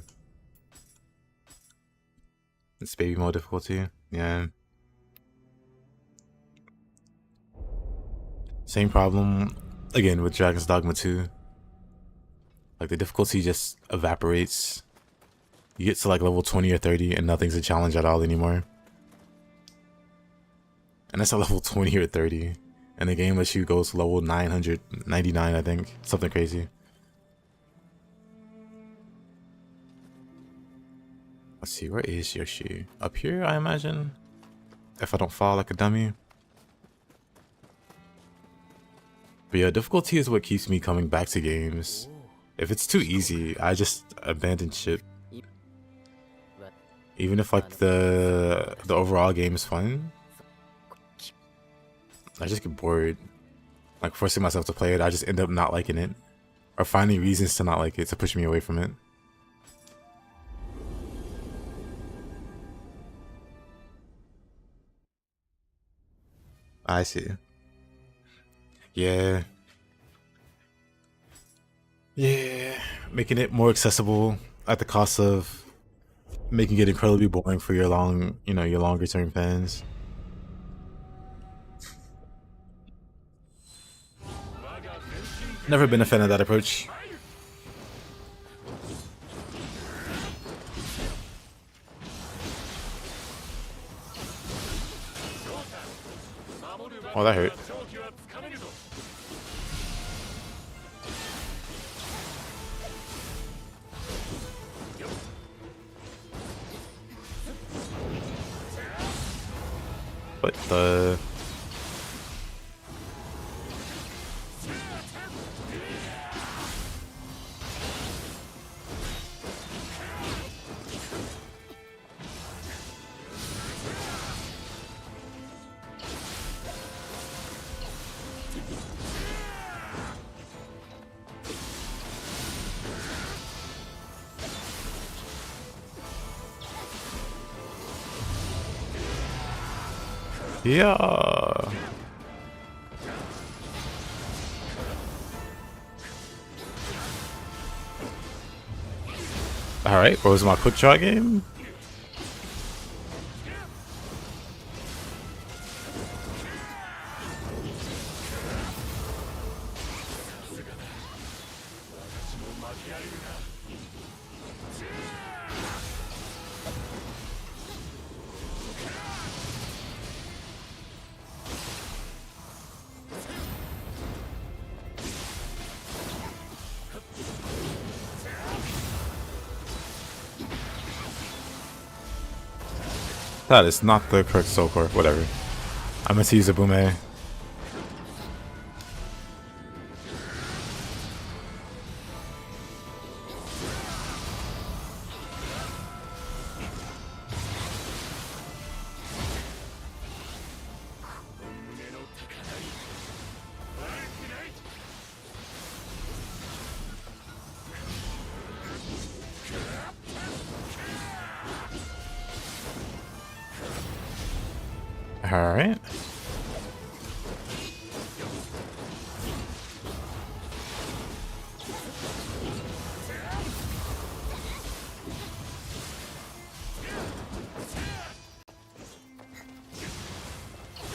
It's baby mode difficulty. Yeah. Same problem again with Dragon's Dogma 2. Like the difficulty just evaporates. You get to like level 20 or 30 and nothing's a challenge at all anymore. And that's a level 20 or 30. And the game lets you go to level 999, I think. Something crazy. Let's see, where is Yoshi? Up here, I imagine? If I don't fall like a dummy. But yeah, difficulty is what keeps me coming back to games. If it's too easy, I just abandon ship. Even if like the overall game is fun, I just get bored. Like forcing myself to play it, I just end up not liking it. Or finding reasons to not like it to push me away from it. I see. Yeah. Yeah. Making it more accessible at the cost of making it incredibly boring for your your longer term fans. Never been a fan of that approach. Oh, that hurt. But the... Yeah. Alright, what was my quick draw game? That is not the correct soul core, whatever. I'm gonna use a Bume. Alright.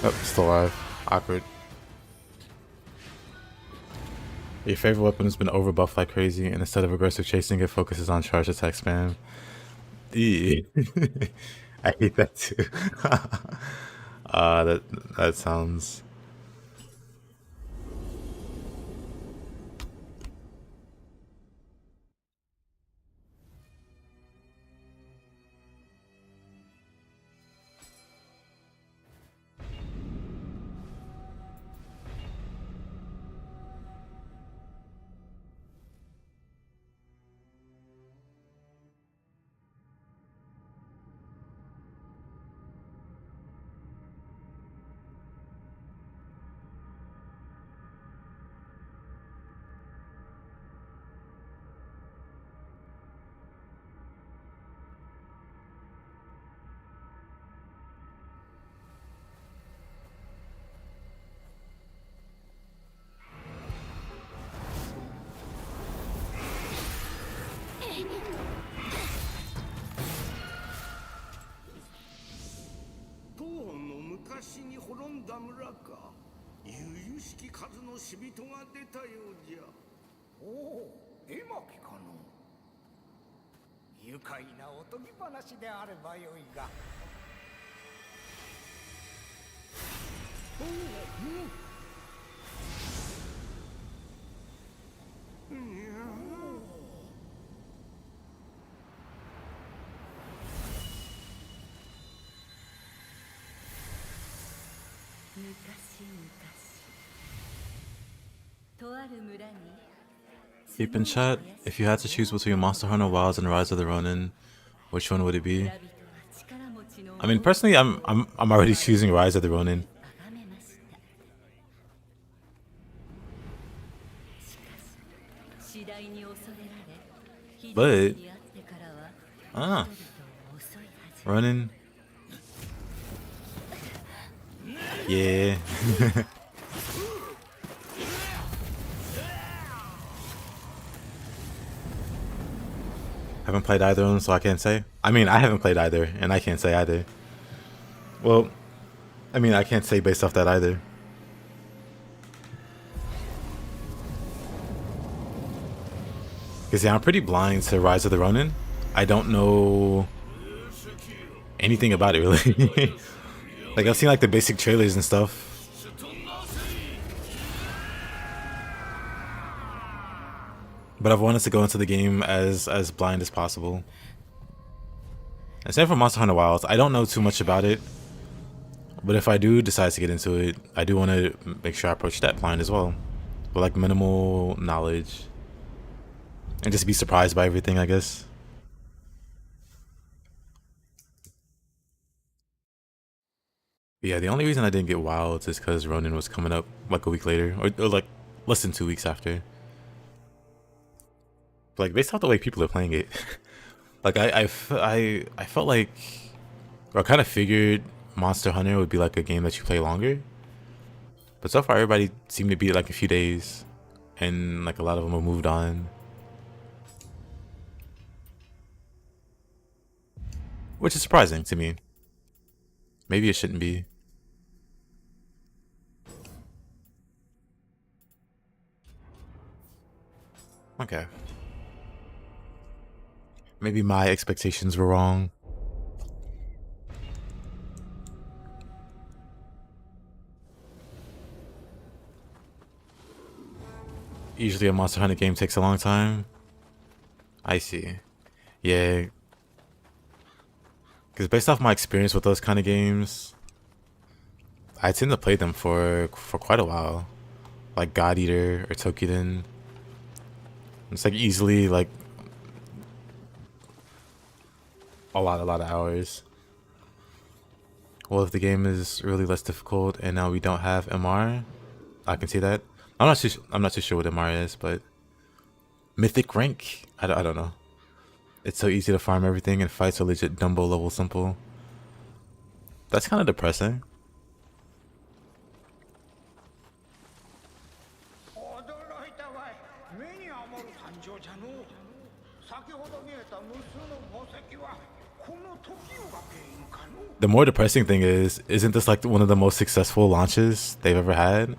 Oh, still alive. Awkward. Your favorite weapon has been overbuffed like crazy, and instead of aggressive chasing, it focuses on charge attack spam. Eee. I hate that too. That sounds... 由々しき数の死人が出たようじゃ。おお、絵巻かの。愉快なおとぎ話であればよいが。Keep in chat, if you had to choose between Monster Hunter Wilds and Rise of the Ronin, which one would it be? I mean, personally, I'm already choosing Rise of the Ronin. But Ronin, yeah. Haven't played either of them, so I can't say. I mean, I haven't played either, and I can't say either. Well, I mean, I can't say based off that either. Because, yeah, I'm pretty blind to Rise of the Ronin. I don't know anything about it, really. Like, I've seen, like, the basic trailers and stuff. But I've wanted to go into the game as blind as possible. And same for Monster Hunter Wilds. I don't know too much about it. But if I do decide to get into it, I do want to make sure I approach that blind as well. With, like, minimal knowledge. And just be surprised by everything, I guess. But yeah, the only reason I didn't get Wilds is because Ronin was coming up like a week later. Or like less than 2 weeks after. But like, based off the way people are playing it. Like, I felt like... Or I kind of figured Monster Hunter would be like a game that you play longer. But so far, everybody seemed to beat it like a few days. And like, a lot of them have moved on. Which is surprising to me. Maybe it shouldn't be. Okay. Maybe my expectations were wrong. Usually a Monster Hunter game takes a long time. I see. Yeah. Because based off my experience with those kind of games, I tend to play them for quite a while. Like God Eater or Tokiden. It's like easily like a lot of hours. Well, if the game is really less difficult and now we don't have MR, I can see that. I'm not too sure what MR is, but Mythic rank? I don't know. It's so easy to farm everything and fights are legit Dumbo level simple. That's kind of depressing. The more depressing thing is, isn't this like one of the most successful launches they've ever had?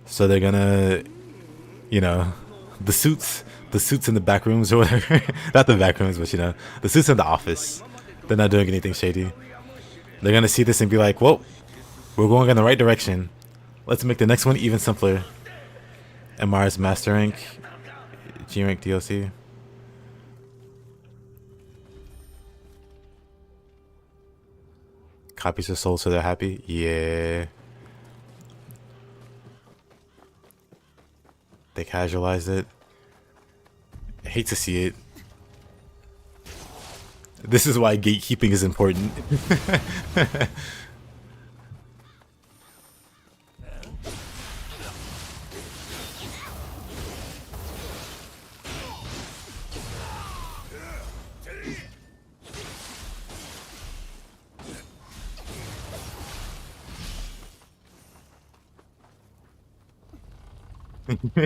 So they're gonna, you know, the suits in the back rooms or whatever. Not the back rooms, but you know, the suits in the office. They're not doing anything shady. They're gonna see this and be like, "Whoa, we're going in the right direction. Let's make the next one even simpler." MR's Master Rank, G Rank DLC. Copies are sold so they're happy. Yeah. They casualized it. I hate to see it. This is why gatekeeping is important.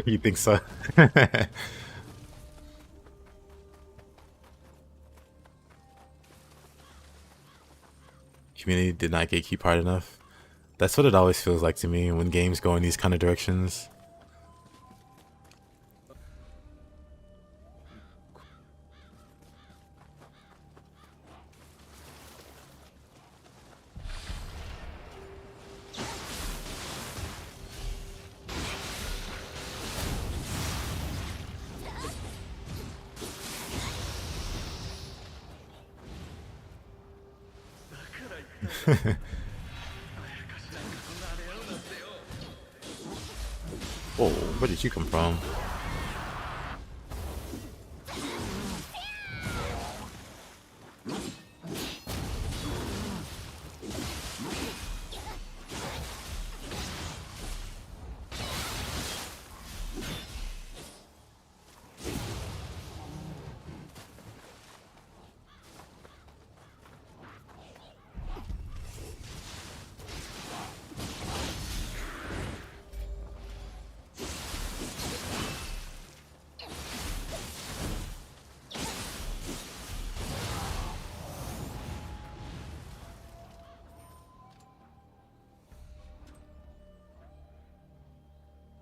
You think so? Community did not gatekeep hard enough. That's what it always feels like to me when games go in these kind of directions. Oh, where did you come from?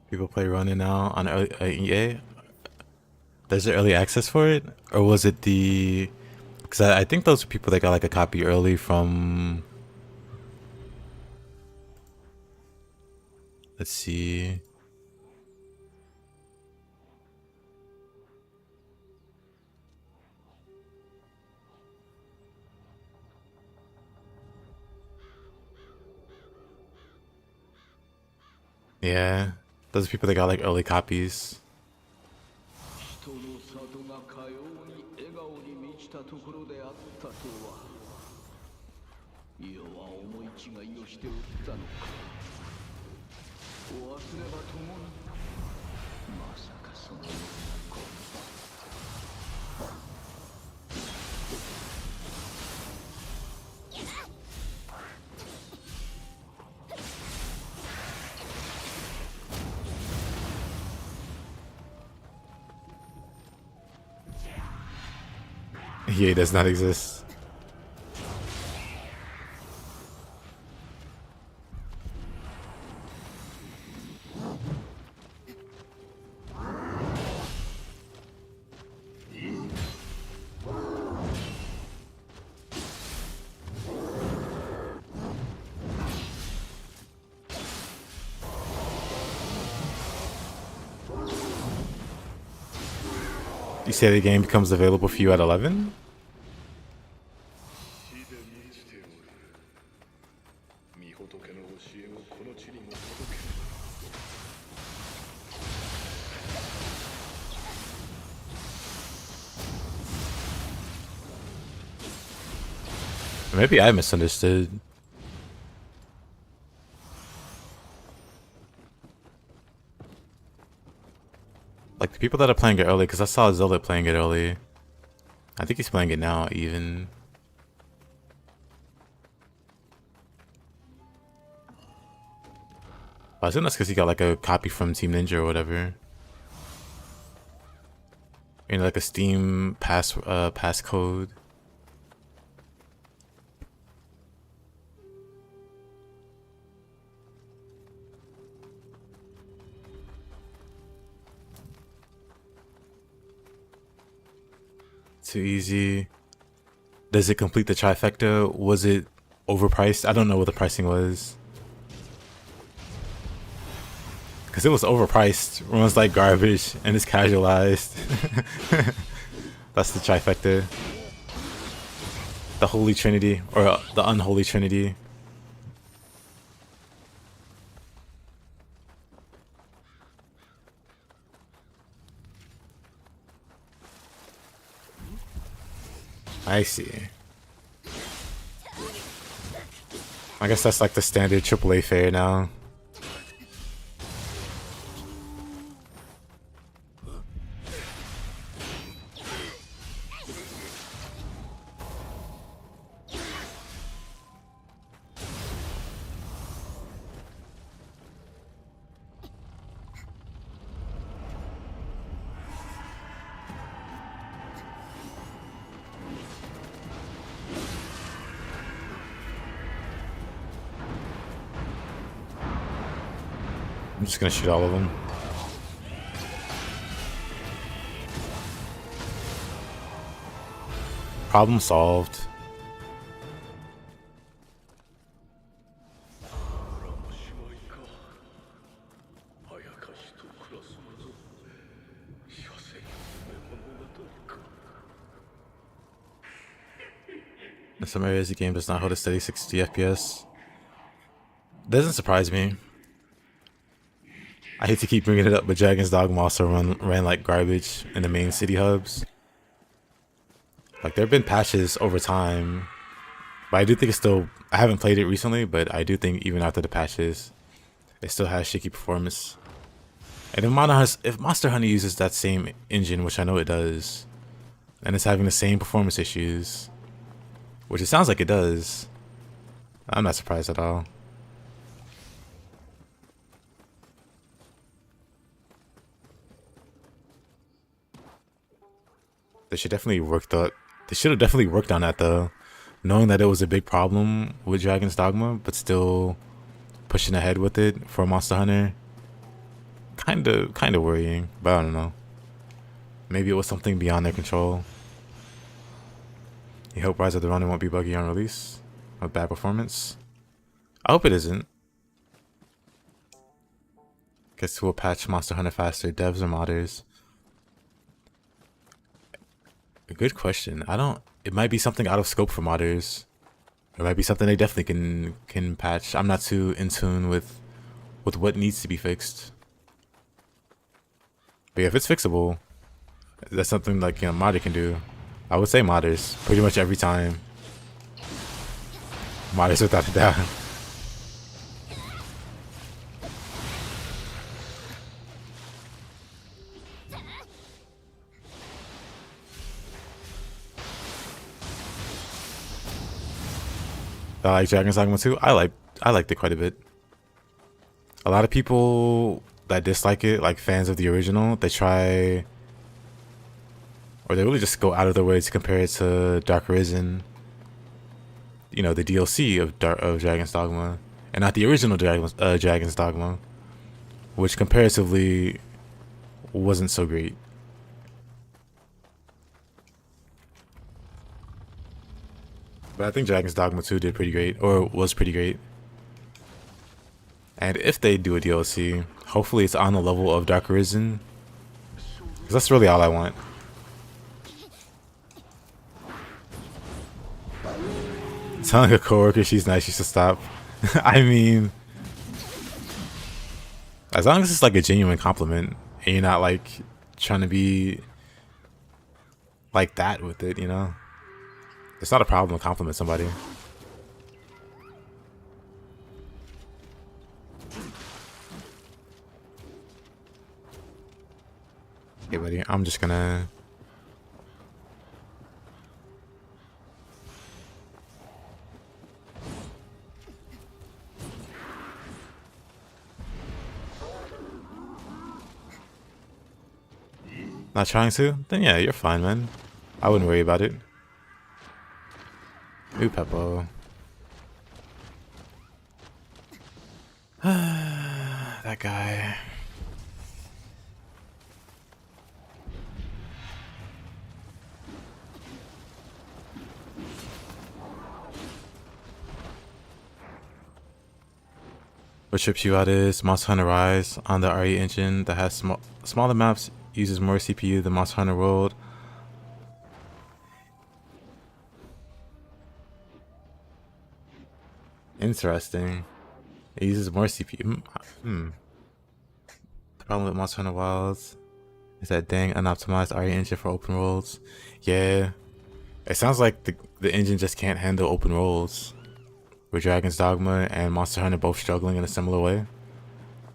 People play Ronin now on early, EA. There's an early access for it, or was it the? Because I think those are people that got like a copy early from. Let's see. Yeah, those are people that got like early copies. 人の里がかように笑顔に満ちたところであったとは。世は思い違いをしておったのか。お忘ればともに。まさかそのようなこと。EA does not exist. You say the game becomes available for you at 11? Maybe I misunderstood. Like the people that are playing it early, because I saw Zelda playing it early. I think he's playing it now, even. I assume that's because he got like a copy from Team Ninja or whatever. You know, like a Steam passcode. Too easy. Does it complete the trifecta? Was it overpriced? I don't know what the pricing was. Because it was overpriced. Runs like garbage and it's casualized. That's the trifecta. The Holy Trinity. Or the Unholy Trinity. I see. I guess that's like the standard AAA fare now. I'm just gonna shoot all of them. Problem solved. In some areas, the game does not hold a steady 60 FPS. Doesn't surprise me. I hate to keep bringing it up, but Dragon's Dogma also ran like garbage in the main city hubs. Like, there have been patches over time, but I do think it's still... I haven't played it recently, but I do think even after the patches, it still has shaky performance. And if Monster Hunter uses that same engine, which I know it does, and it's having the same performance issues, which it sounds like it does, I'm not surprised at all. They should definitely work the... They should have definitely worked on that though, knowing that it was a big problem with Dragon's Dogma, but still pushing ahead with it for Monster Hunter. Kind of worrying, but I don't know. Maybe it was something beyond their control. You hope Rise of the Ronin won't be buggy on release with bad performance. I hope it isn't. Guess who will patch Monster Hunter faster, devs or modders? A good question. It might be something out of scope for modders. It might be something they definitely can patch. I'm not too in tune with what needs to be fixed. But yeah, if it's fixable, that's something like, you know, modder can do. I would say modders pretty much every time. Modders without a doubt. I like Dragon's Dogma 2. I liked it quite a bit. A lot of people that dislike it, like fans of the original, they try, or they really just go out of their way to compare it to Dark Arisen. You know, the DLC of Dragon's Dogma, and not the original Dragon's Dogma, which comparatively wasn't so great. But I think Dragon's Dogma 2 did pretty great, or was pretty great. And if they do a DLC, hopefully it's on the level of Dark Arisen, because that's really all I want. Telling a coworker she's nice, she should stop. I mean, as long as it's like a genuine compliment, and you're not like trying to be like that with it, you know? It's not a problem to compliment somebody. Hey buddy, I'm just gonna... Not trying to? Then yeah, you're fine, man. I wouldn't worry about it. Ooh, Peppo. That guy. What trips you out is Monster Hunter Rise on the RE engine that has smaller maps, uses more CPU than Monster Hunter World. Interesting. It uses more CPU. The problem with Monster Hunter Wilds is that dang unoptimized RE engine for open worlds. Yeah. It sounds like the engine just can't handle open worlds. With Dragon's Dogma and Monster Hunter both struggling in a similar way.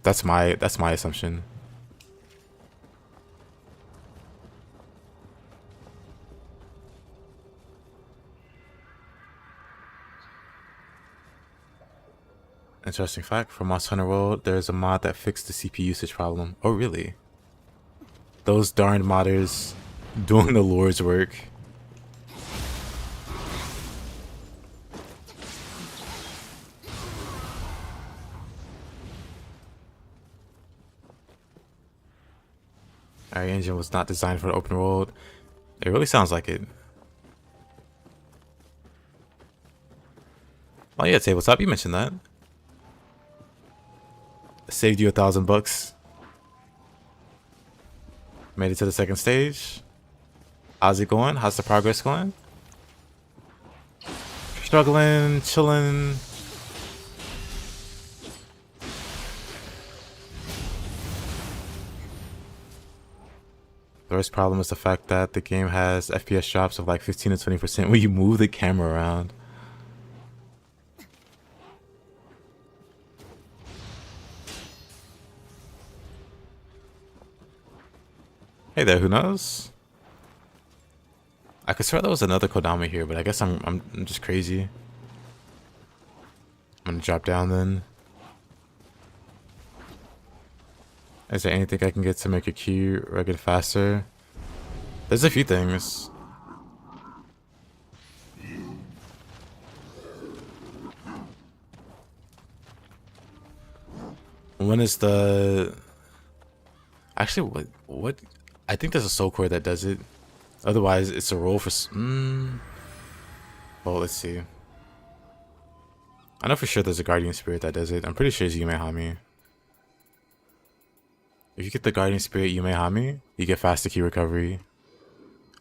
That's my assumption. Interesting fact, for Monster Hunter World, there's a mod that fixed the CPU usage problem. Oh really? Those darned modders doing the Lord's work. Our engine was not designed for the open world. It really sounds like it. Oh yeah, tabletop, you mentioned that. Saved you $1,000. Made it to the second stage. How's it going? How's the progress going? Struggling, chilling. The worst problem is the fact that the game has FPS drops of like 15 to 20% when you move the camera around. Hey there, who knows? I could swear there was another Kodama here, but I guess I'm just crazy. I'm gonna drop down then. Is there anything I can get to make a queue or get faster? There's a few things. One is the... Actually, what? I think there's a soul core that does it. Otherwise, it's a roll for... Well, let's see. I know for sure there's a guardian spirit that does it. I'm pretty sure it's Yumehami. If you get the guardian spirit Yumehami, you get faster key recovery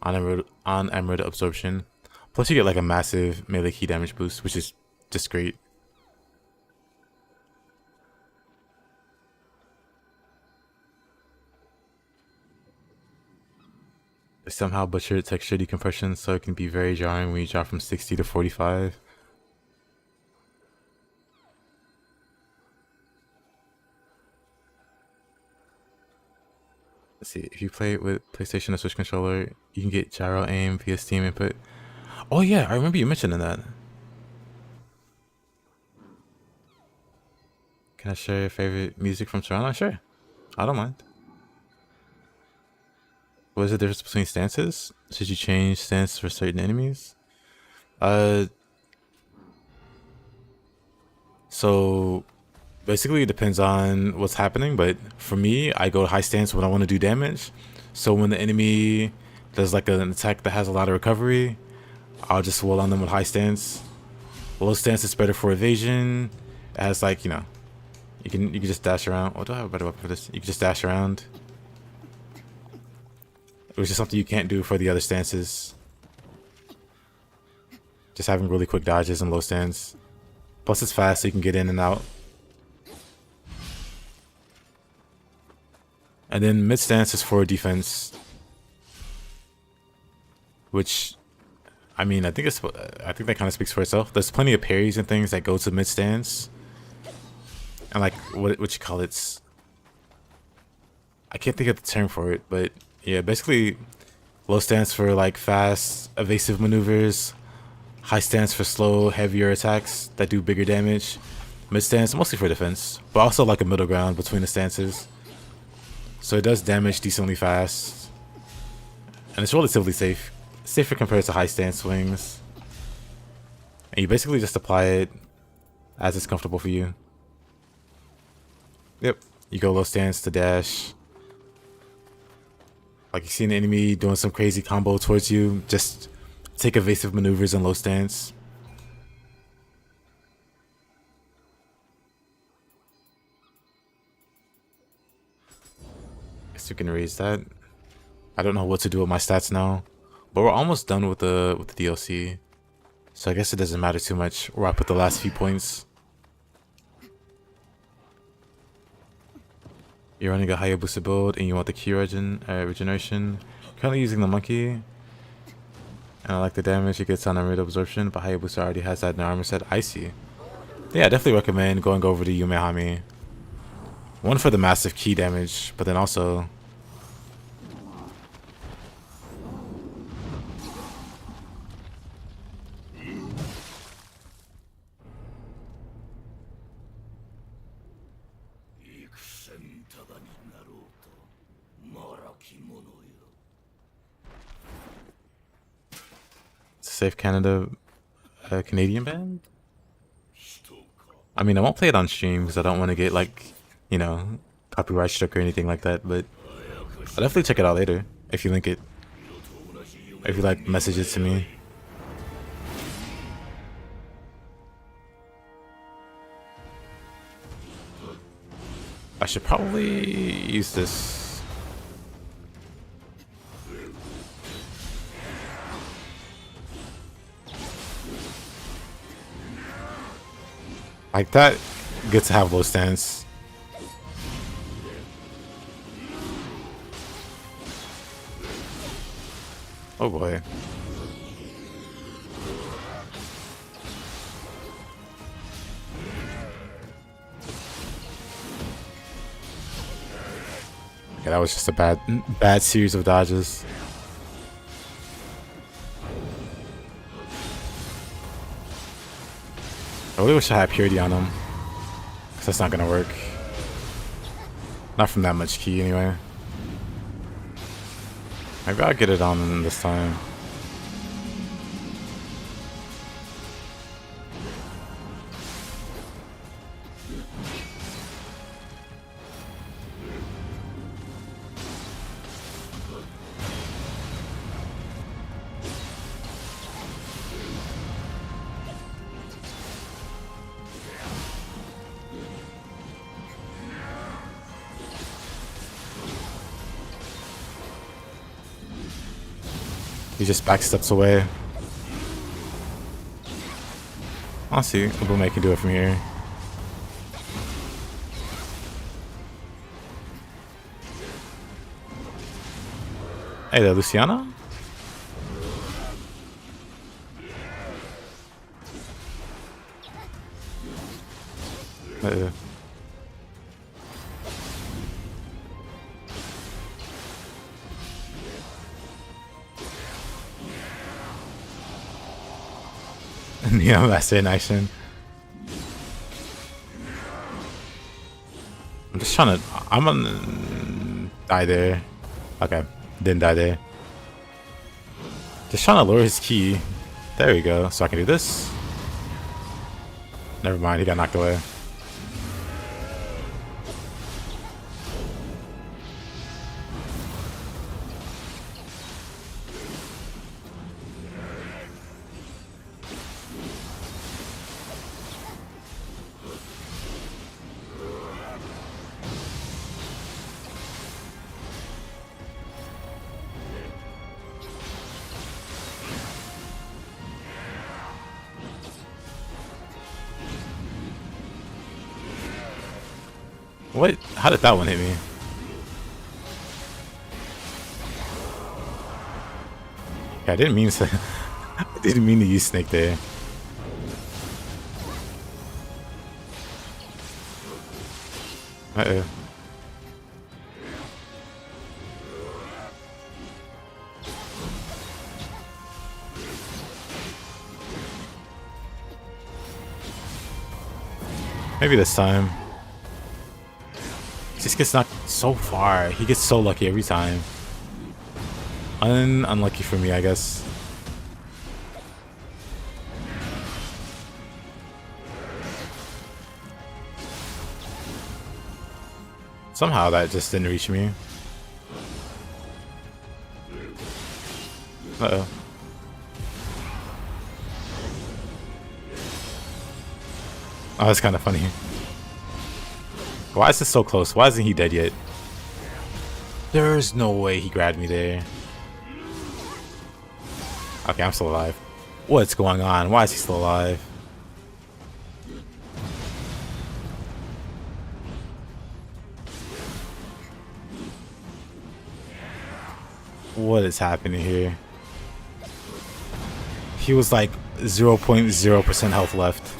on emerald absorption. Plus, you get like a massive melee key damage boost, which is just great. They somehow butchered texture decompression, so it can be very jarring when you drop from 60 to 45. Let's see, if you play it with PlayStation or Switch controller, you can get gyro aim via Steam input. Oh yeah, I remember you mentioning that. Can I share your favorite music from Toronto? Sure, I don't mind. What is the difference between stances? Should you change stance for certain enemies? So basically it depends on what's happening, but for me, I go high stance when I want to do damage. So when the enemy does like an attack that has a lot of recovery, I'll just wall on them with high stance. Low stance is better for evasion. It has like, you know, you can just dash around. Oh, do I have a better weapon for this? You can just dash around. Which is something you can't do for the other stances. Just having really quick dodges and low stance. Plus it's fast so you can get in and out. And then mid stance is for defense. Which, I mean, I think that kind of speaks for itself. There's plenty of parries and things that go to mid stance. And like, what you call it? I can't think of the term for it, but yeah, basically low stance for like fast, evasive maneuvers. High stance for slow, heavier attacks that do bigger damage. Mid stance mostly for defense, but also like a middle ground between the stances. So it does damage decently fast. And it's relatively safe. Safer compared to high stance swings. And you basically just apply it as it's comfortable for you. Yep. You go low stance to dash. Like you see an enemy doing some crazy combo towards you, just take evasive maneuvers and low stance. Guess we can raise that. I don't know what to do with my stats now, but we're almost done with the DLC, so I guess it doesn't matter too much where I put the last few points. You're running a Hayabusa build and you want the key regeneration. Currently using the monkey. And I like the damage it gets on emerald absorption, but Hayabusa already has that in the armor set. I see. Yeah, I definitely recommend going over to Yumehami. One for the massive key damage, but then also... Safe Canada Canadian band? I mean, I won't play it on stream because I don't want to get like, you know, copyright struck or anything like that, but I'll definitely check it out later if you link it. If you like message it to me. I should probably use this. Like that, good to have low stance. Oh boy. Yeah, that was just a bad series of dodges. I really wish I had purity on him, because that's not gonna work. Not from that much key anyway. Maybe I'll get it on this time. He just backsteps away. I'll see. Ubume can do it from here. Hey there, Luciana? Nioh, that's in action. I'm just trying to. I'm gonna die there. Okay, didn't die there. Just trying to lower his key. There we go. So I can do this. Never mind, he got knocked away. What? How did that one hit me? Yeah, I didn't mean to. I didn't mean to use Snake there. Uh-oh. Maybe this time. He just gets knocked so far. He gets so lucky every time. Unlucky for me, I guess. Somehow that just didn't reach me. Uh-oh. Oh, that's kind of funny. Why is this so close? Why isn't he dead yet? There's no way he grabbed me there. Okay, I'm still alive. What's going on? Why is he still alive? What is happening here? He was like 0.0% health left.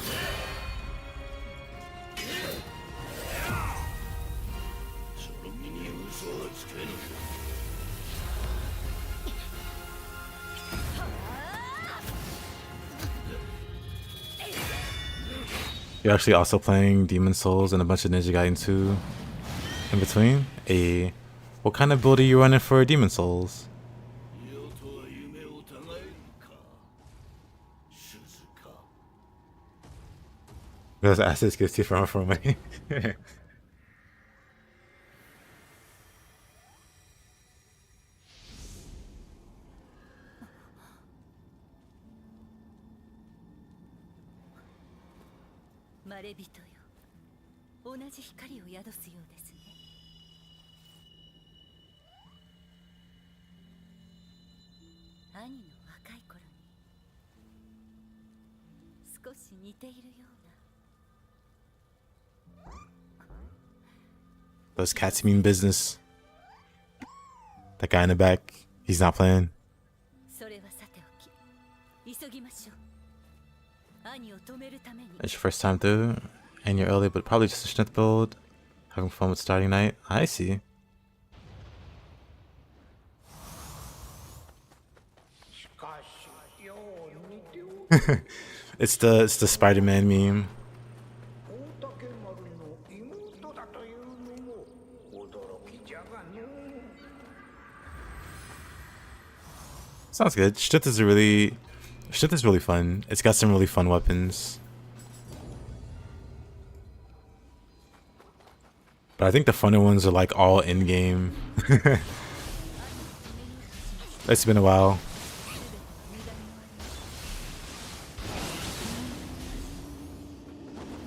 You're actually also playing Demon Souls and a bunch of Ninja Gaiden 2 in between? What kind of build are you running for Demon Souls? Those assets get too far from away. まれびとよ、同じ光を宿すようですね。兄の若い頃に少し似ているような。 Those cats mean business. That guy in the back, he's not playing. それはさておき、急ぎましょう。兄を止めるために。 It's your first time through, and you're early, but probably just a strength build. Having fun with starting night. I see. しかしよう似ておる。 It's the Spider-Man meme. 大竹丸の妹だというのも驚きじゃがの。 Sounds good. Strength is really fun. It's got some really fun weapons. But I think the funner ones are like all in game. It's been a while.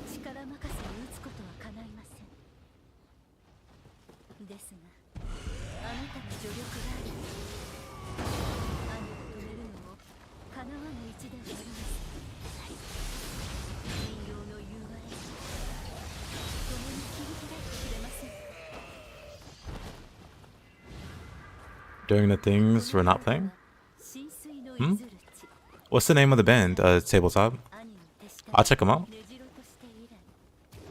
力任せに打つことは叶いません。ですが、あなたの助力があり、兄を止めるのも叶わぬ一ではありません。人形の言うわれに共に切り開いてくれませんか。 During the things we're not playing? 浸水のいずるち、 What's the name of the band? Tabletop? 兄に徹した I'll check them out. 根城として以来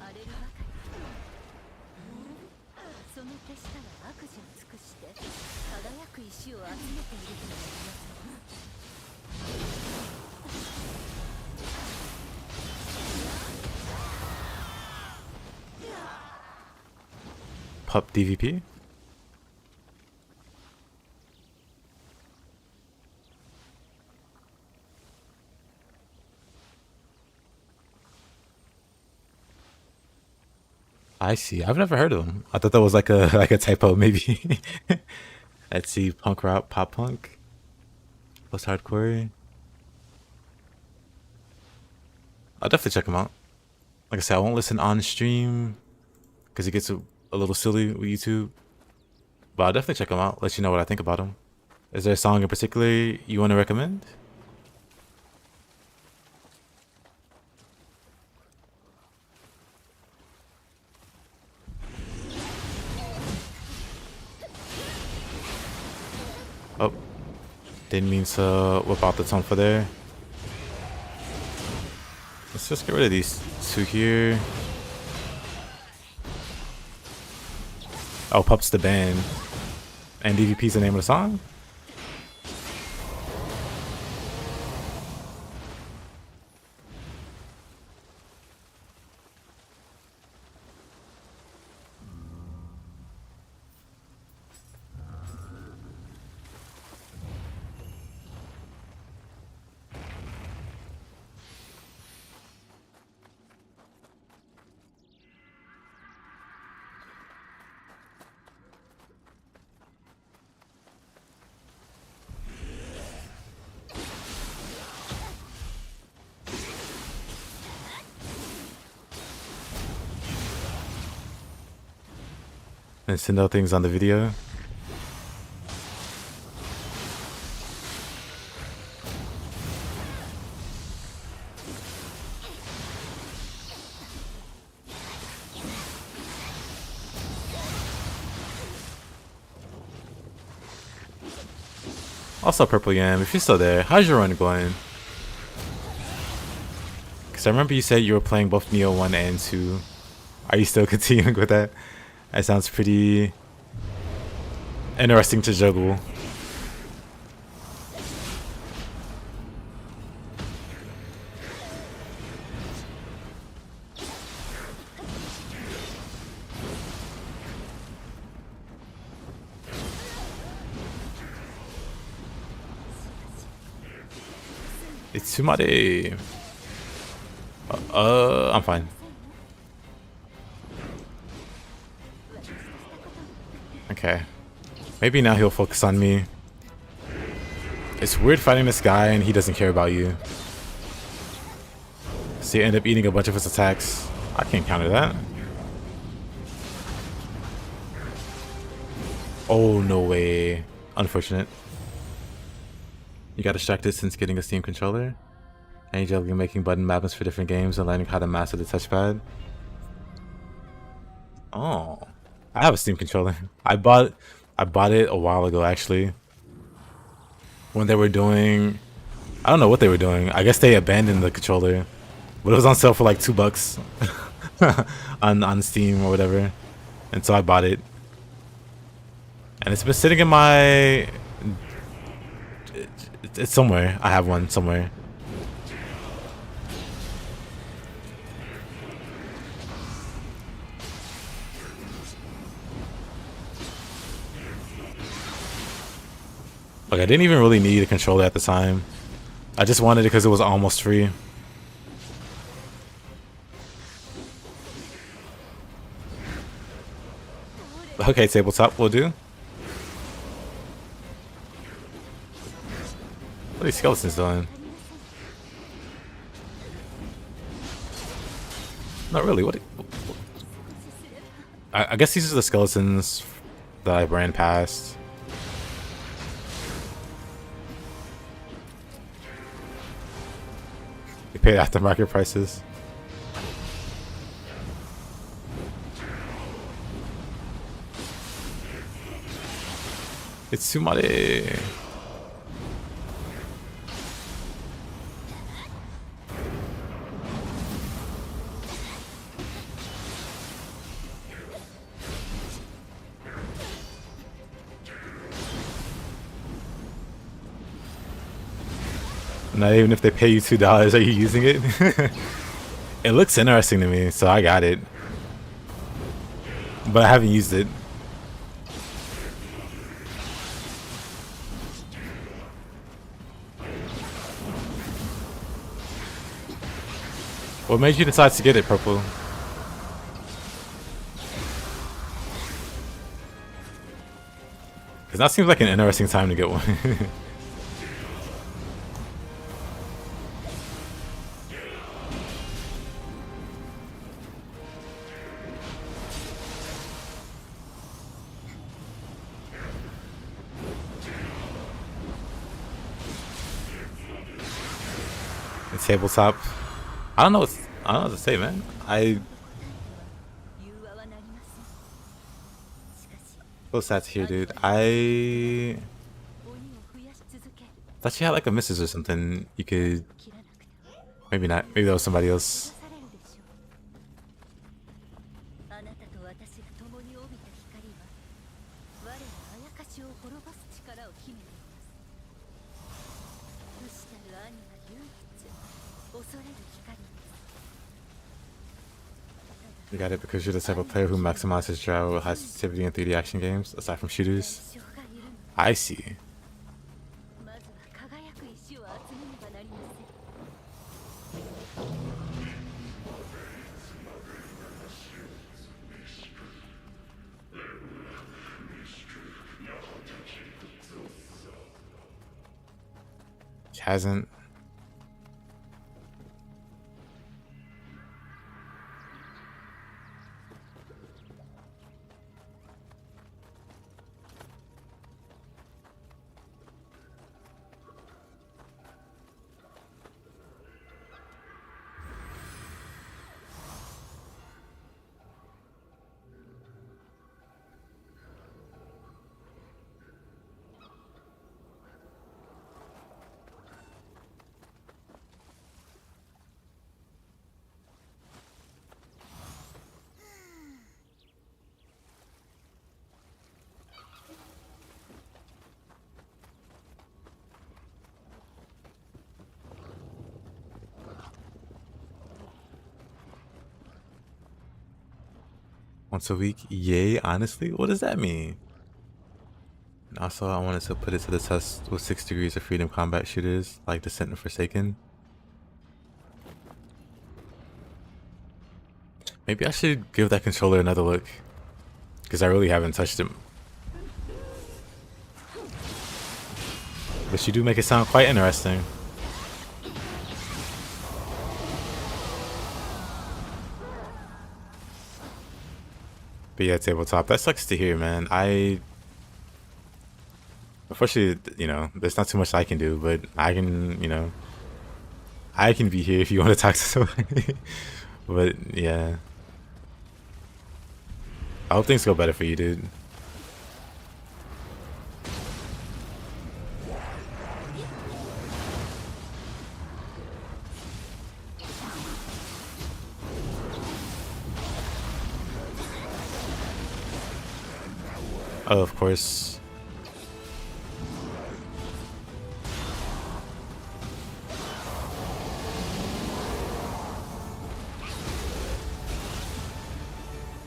荒れるばかり。その手下は悪事を尽くして輝く石を集めているとは言いません。 Pup DVP? I see. I've never heard of them. I thought that was like a typo, maybe. Let's see. Punk rock, pop punk, post hardcore. I'll definitely check them out. Like I said, I won't listen on stream because it gets a little silly with YouTube. But I'll definitely check them out. Let you know what I think about them. Is there a song in particular you want to recommend? Oh, didn't mean to whip out the tone for there. Let's just get rid of these two here. Oh, Pup's the band. And DVP's the name of the song? And send out things on the video. Also, Purple Yam, if you're still there, how's your run going? Because I remember you said you were playing both Nioh 1 and 2. Are you still continuing with that? That sounds pretty interesting to juggle. It's Tsumade. I'm fine. Okay. Maybe now he'll focus on me. It's weird fighting this guy and he doesn't care about you. So you end up eating a bunch of his attacks. I can't counter that. Oh, no way. Unfortunate. You got distracted since getting a Steam controller? And you're juggling making button mappings for different games and learning how to master the touchpad? Oh. I have a Steam controller. I bought it a while ago, actually. When they were doing... I don't know what they were doing. I guess they abandoned the controller. But it was on sale for like $2 on Steam or whatever. And so I bought it. And it's been sitting in my... It's somewhere. I have one somewhere. Like, I didn't even really need a controller at the time. I just wanted it because it was almost free. Okay, tabletop will do. What are these skeletons doing? Not really. What? I guess these are the skeletons that I ran past. They paid aftermarket prices. It's Tsumare. Not even if they pay you $2, are you using it? It looks interesting to me, so I got it. But I haven't used it. What made you decide to get it, Purple? Because that seems like an interesting time to get one. The tabletop. I don't know what to say, man. So sad to hear, dude. I thought you had like a missus or something. You could... Maybe not. Maybe that was somebody else. You got it because you're the type of player who maximizes gyro high sensitivity in 3D action games, aside from shooters. I see. She hasn't. Once a week? Yay, honestly? What does that mean? And also, I wanted to put it to the test with 6 degrees of freedom combat shooters like Descent and Forsaken. Maybe I should give that controller another look, because I really haven't touched it. But you do make it sound quite interesting. But yeah, tabletop. That sucks to hear, man. Unfortunately, you know, there's not too much I can do, but I can, you know, I can be here if you want to talk to somebody. But yeah, I hope things go better for you, dude. Oh, of course.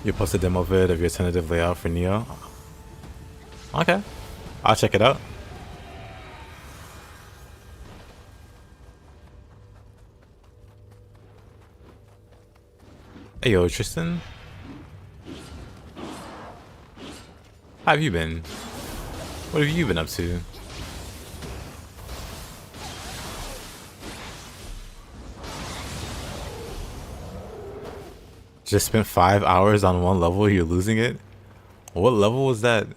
You post a demo vid of your tentative layout for Nioh. Okay, I'll check it out. Hey yo, Tristan. How have you been? What have you been up to? Just spent 5 hours on one level, you're losing it? What level was that?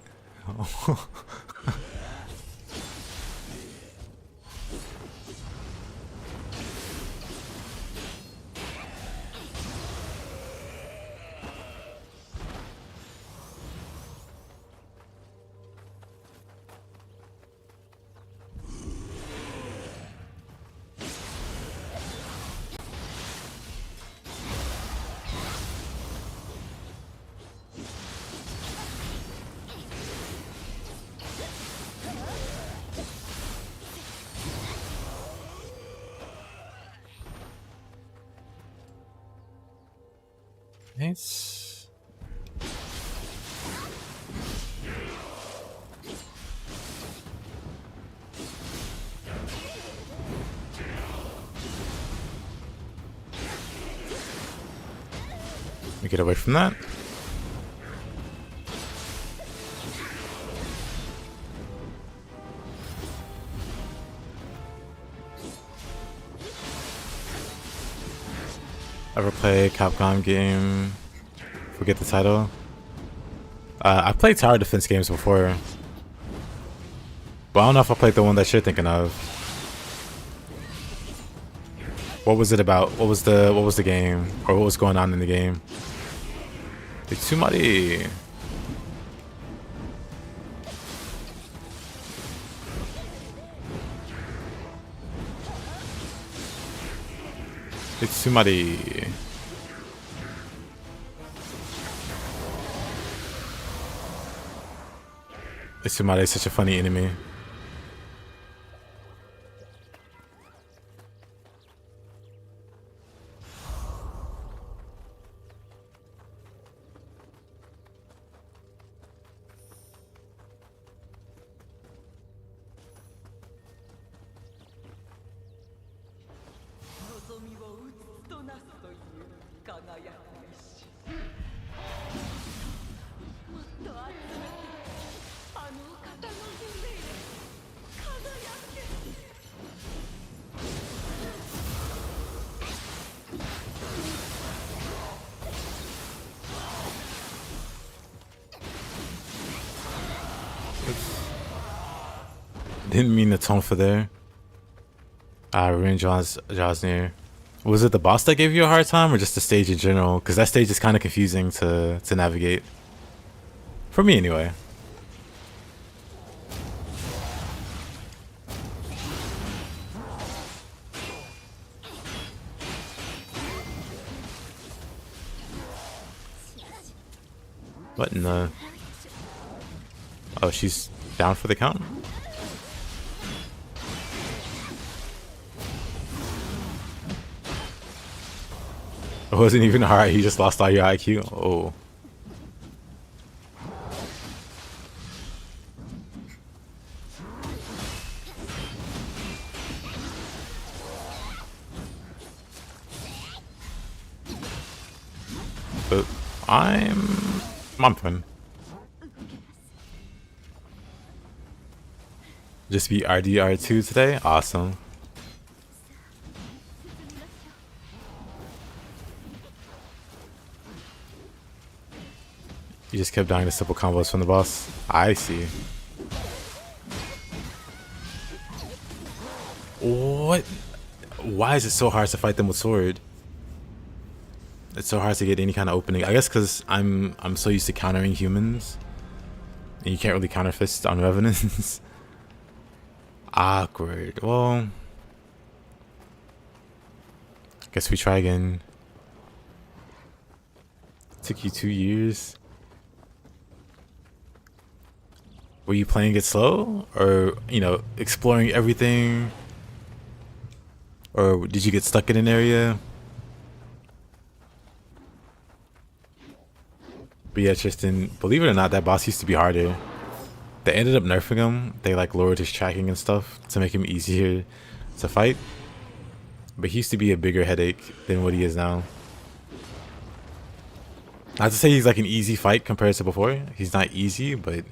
Nice. We get away from that. Ever play a Capcom game? Forget the title. I played tower defense games before, but I don't know if I played the one that you're thinking of. What was it about? What was the game, or what was going on in the game? Tsumari. Tsumari. Tsumari is such a funny enemy. Didn't mean to tone for there. Ruin Jaws near. Was it the boss that gave you a hard time, or just the stage in general? Because that stage is kind of confusing to navigate. For me, anyway. What in the... Oh, she's down for the count? It wasn't even hard, he just lost all your IQ? Oh. But I'm fine. Just be RDR2 today? Awesome. You just kept dying to simple combos from the boss. I see. What? Why is it so hard to fight them with sword? It's so hard to get any kind of opening. I guess because I'm so used to countering humans, and you can't really counter fist on revenants. Awkward. Well, guess we try again. Took you 2 years. Were you playing it slow, or exploring everything, or did you get stuck in an area? But yeah, Tristan, believe it or not, that boss used to be harder. They ended up nerfing him. They like lowered his tracking and stuff to make him easier to fight. But he used to be a bigger headache than what he is now. Not to say he's like an easy fight compared to before. He's not easy, but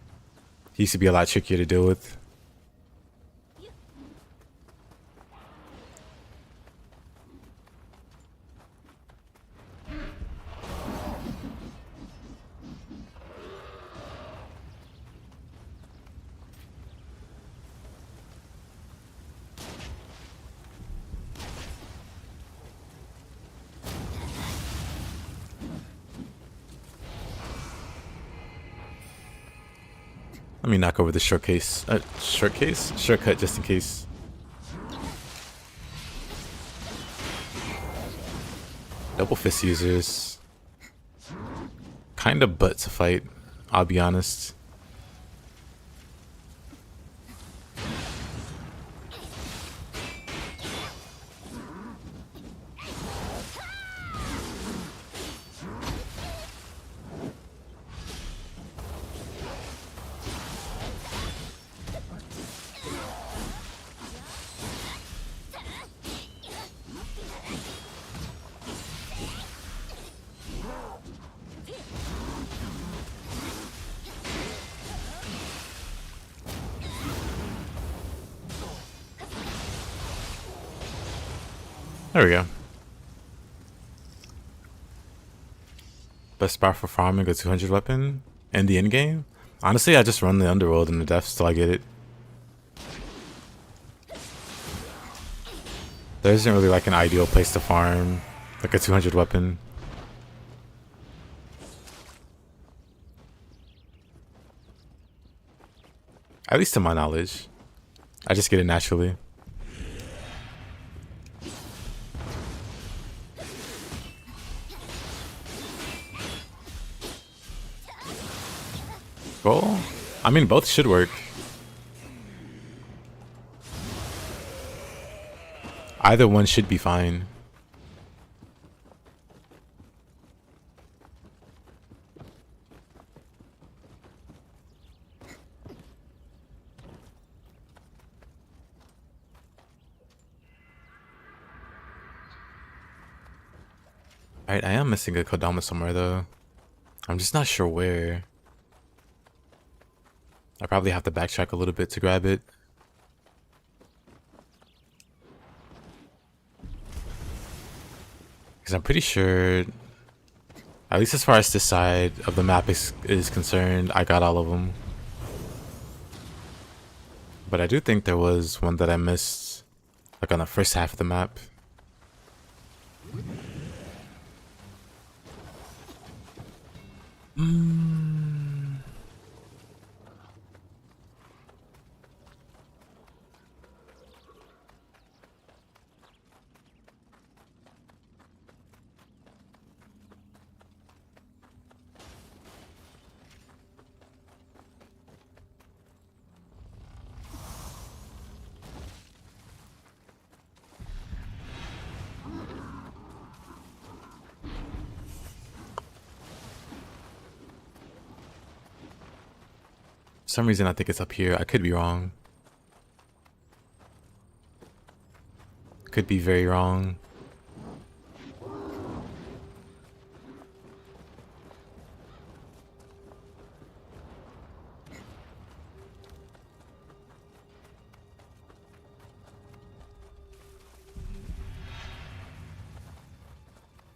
he used to be a lot trickier to deal with. Let me knock over the shortcut just in case. Double fist users. Kind of butt to fight, I'll be honest. There we go. Best spot for farming a 200 weapon in the end game? Honestly, I just run the underworld and the depths till I get it. There isn't really like an ideal place to farm like a 200 weapon. At least to my knowledge. I just get it naturally. Well, I mean, both should work. Either one should be fine. Alright, I am missing a Kodama somewhere though. I'm just not sure where. I probably have to backtrack a little bit to grab it. Because I'm pretty sure, at least as far as this side of the map is concerned, I got all of them. But I do think there was one that I missed, like on the first half of the map. For some reason I think it's up here. I could be wrong. Could be very wrong.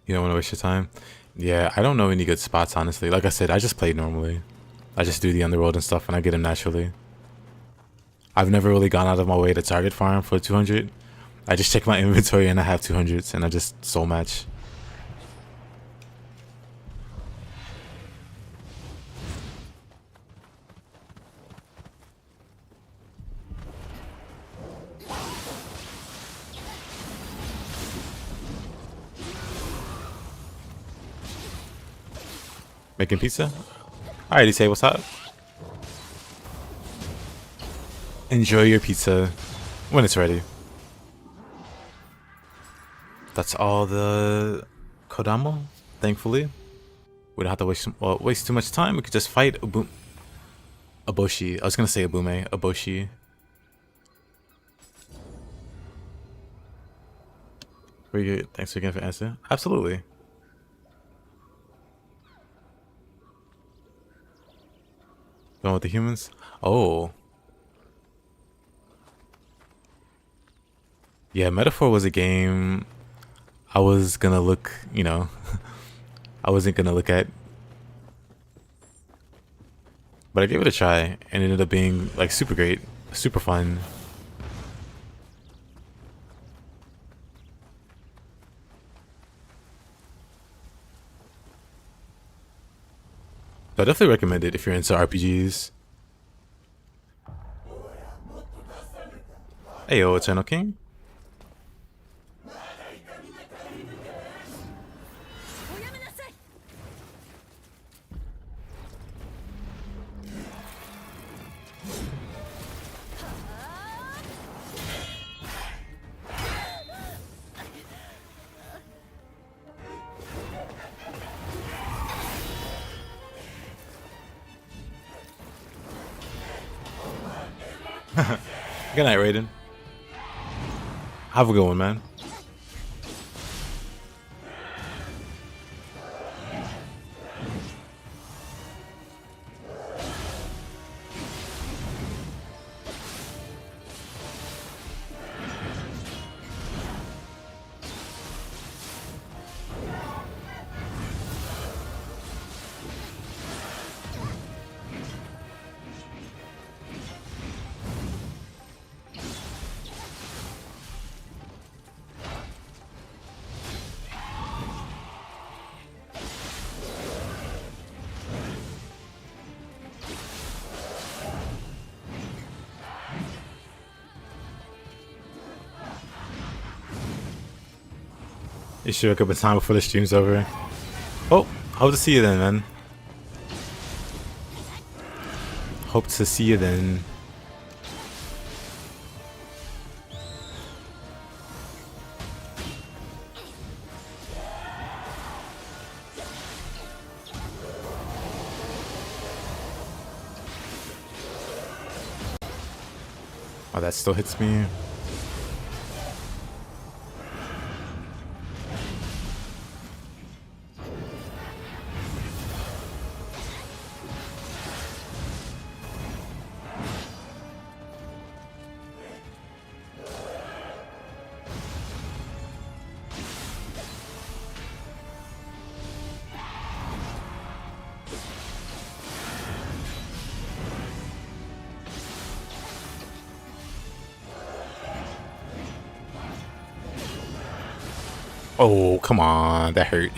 You don't want to waste your time? Yeah, I don't know any good spots, honestly. Like I said, I just play normally. I just do the underworld and stuff, and I get them naturally. I've never really gone out of my way to target farm for 200. I just check my inventory and I have 200s, and I just soul match. Making pizza? Alrighty, say what's up. Enjoy your pizza when it's ready. That's all the Kodamo, thankfully. We don't have to waste too much time. We could just fight Aboshi. I was gonna say Abume. Aboshi. Very good. Thanks again for answering. Absolutely. Going with the humans? Oh. Yeah, Metaphor was a game I was gonna look, you know, I wasn't gonna look at. But I gave it a try and it ended up being like super great, super fun. So I definitely recommend it if you're into RPGs. Hey yo, Eternal King. Good night, Raiden. Have a good one, man. You should wake up in time before the stream's over. Oh, hope to see you then, man. Hope to see you then. Oh, that still hits me. Oh, come on. That hurt.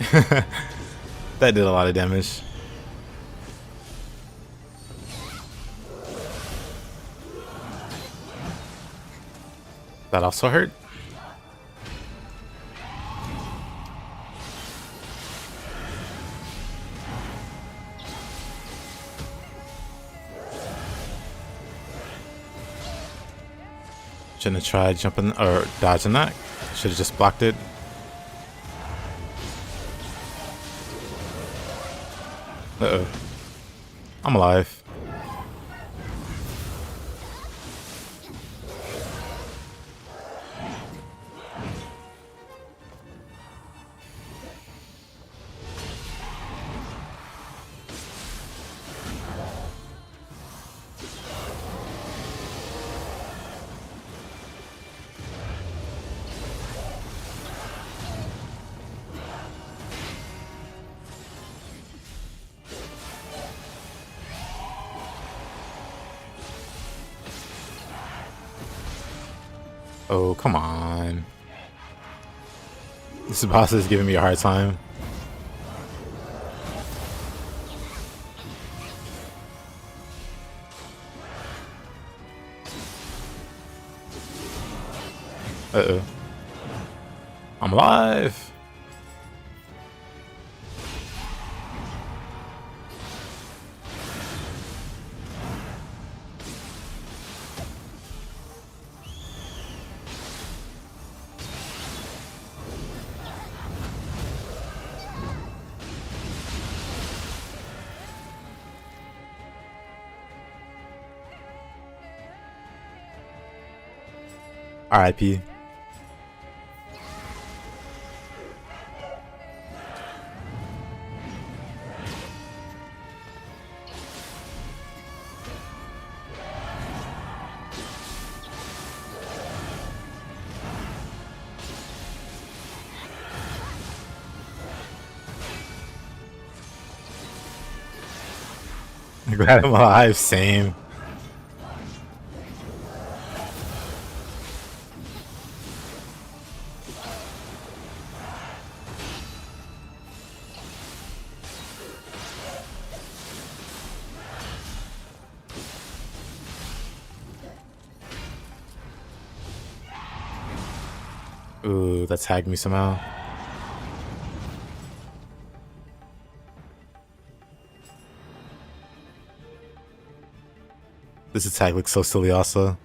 That did a lot of damage. That also hurt. Shouldn't have tried jumping or dodging that. Should have just blocked it. Uh-oh. I'm alive. Oh, come on. This boss is giving me a hard time. Uh-oh. I'm alive! RIP. I'm glad I'm alive, same. Ooh, that tagged me somehow. This attack looks so silly also.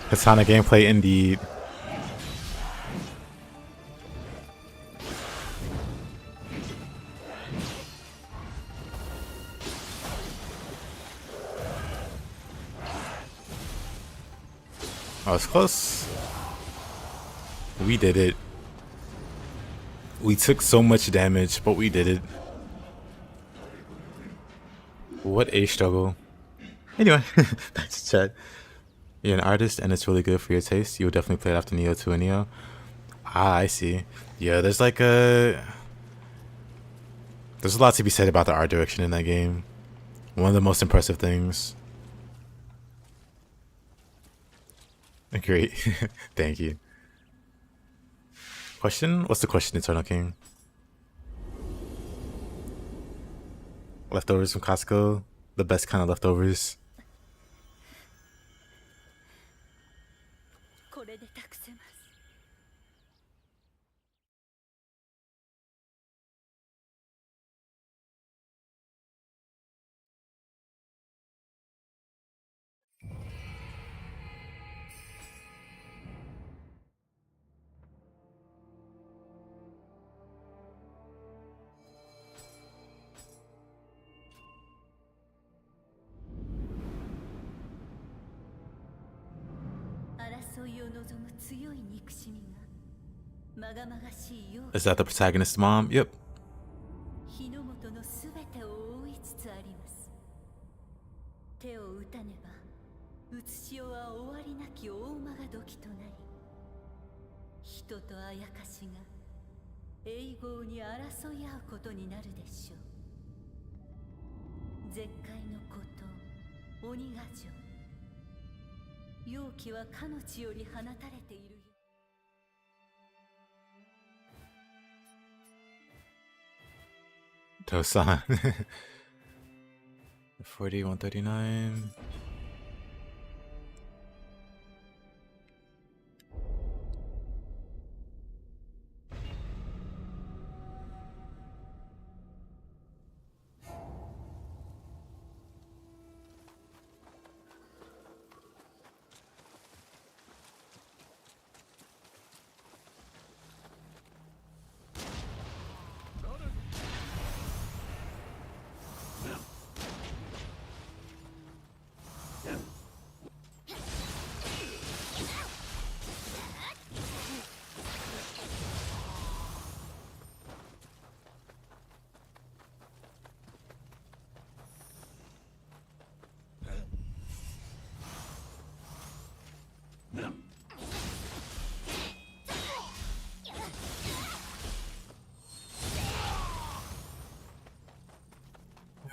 Katana gameplay indeed. Oh, it's close. We did it. We took so much damage, but we did it. What a struggle. Anyway, back to chat. You're an artist and it's really good for your taste. You would definitely play it after Nioh 2 and Nioh. Ah, I see. Yeah, there's like a... There's a lot to be said about the art direction in that game. One of the most impressive things. Great. Thank you. Question? What's the question, Eternal King? Leftovers from Costco? The best kind of leftovers. これで託せます。 Is that the protagonist's mom? Yep. 日の本のすべてを覆いつつあります。手を打たねば、写し代は終わりなき大間が時となり、人とあやかしが永劫に争い合うことになるでしょう。絶海の孤島、鬼ヶ城。妖気はかの地より放たれているよ。 Tosan. 40, 139.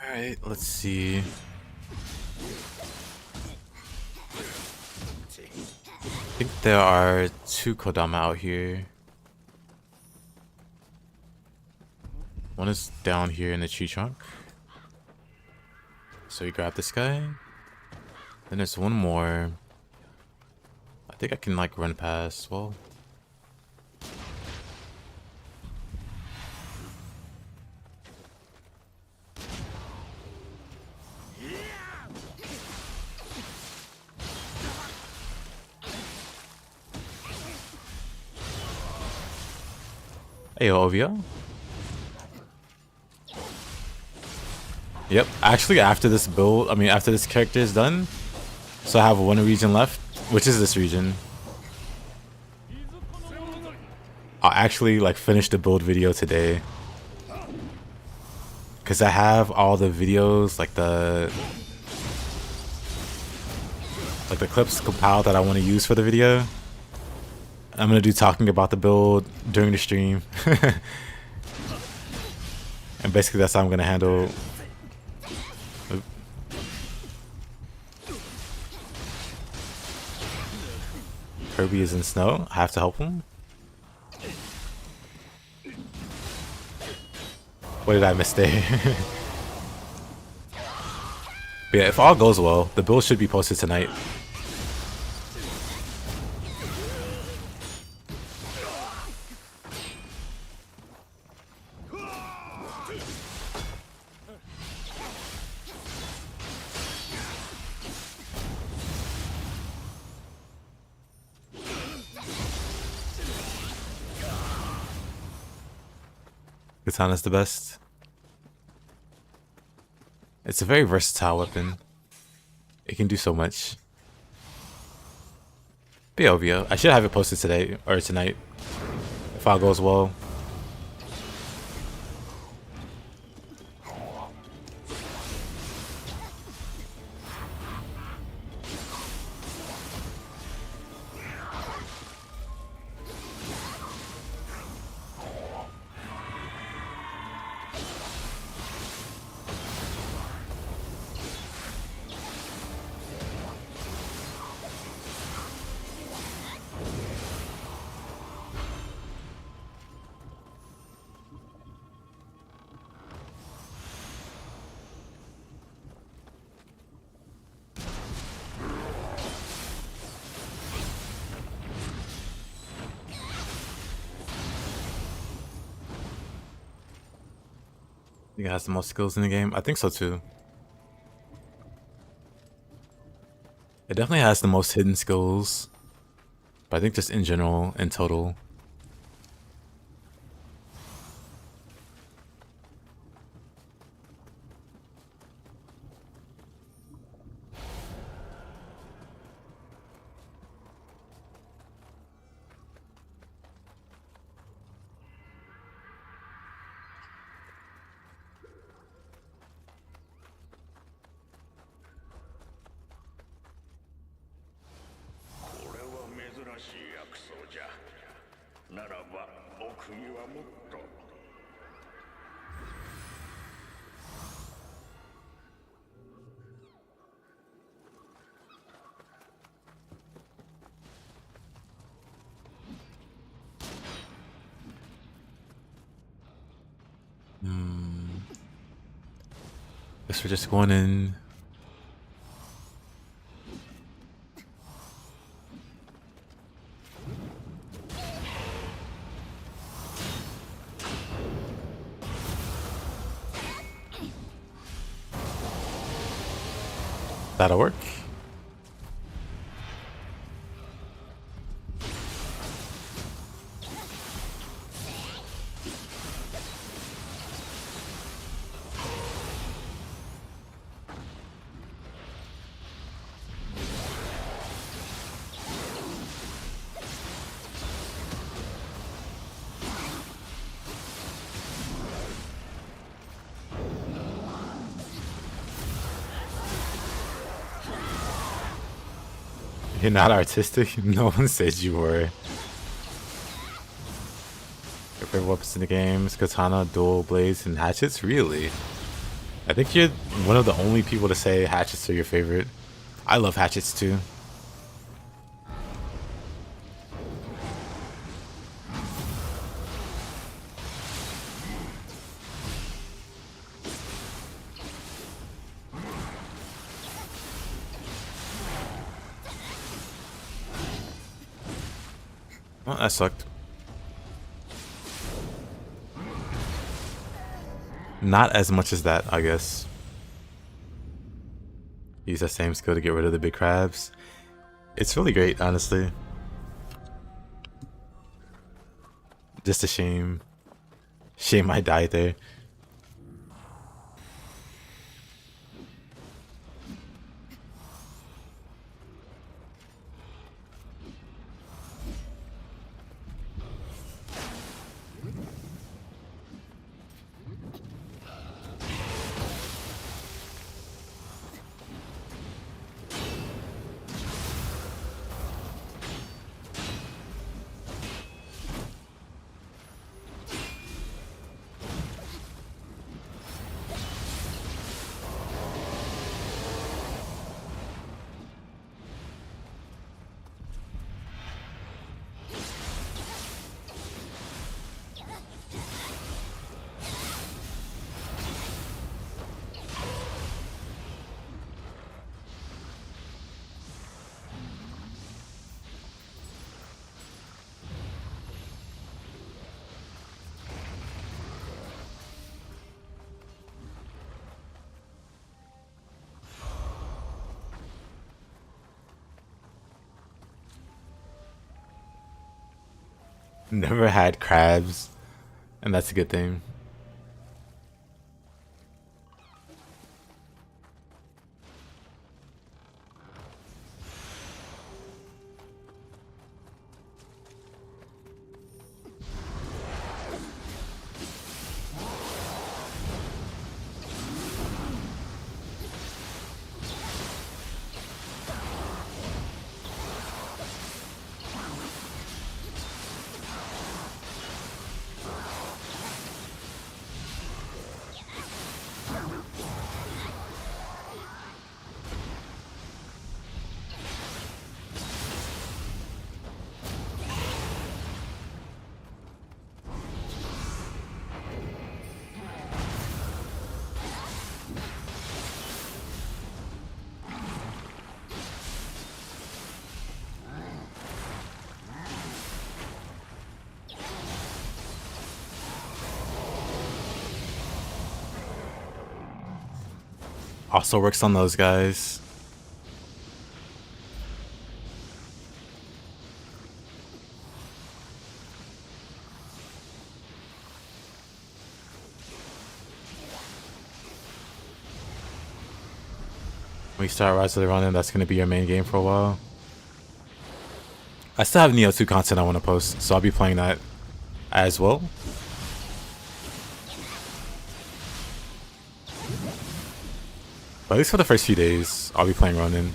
Alright, let's see. I think there are 2 Kodama out here. One is down here in the tree trunk. So we grab this guy. Then there's one more. I think I can like run past. Well, hey, OVO. Yep, actually after this build, I mean after this character is done, so I have one region left, which is this region. I'll actually like finish the build video today. Cause I have all the videos, like the clips compiled that I want to use for the video. I'm gonna do talking about the build during the stream. And basically that's how I'm gonna handle. Kirby is in snow. I have to help him. What did I miss there? But yeah, if all goes well, the build should be posted tonight. Katana's the best. It's a very versatile weapon. It can do so much. BOVO. I should have it posted today or tonight if all goes well. I think it has the most skills in the game. I think so too. It definitely has the most hidden skills. But I think just in general, in total. Guess we're just going in. That'll work. You're not artistic? No one said you were. Your favorite weapons in the games? Katana, dual blades, and hatchets? Really? I think you're one of the only people to say hatchets are your favorite. I love hatchets too. Well, that sucked. Not as much as that, I guess. Use that same skill to get rid of the big crabs. It's really great, honestly. Just a shame. Shame I died there. Never had crabs, and that's a good thing. Also works on those guys. When you start Rise of the Ronin, that's going to be your main game for a while. I still have Nioh 2 content I want to post, so I'll be playing that as well. But at least for the first few days, I'll be playing Ronin.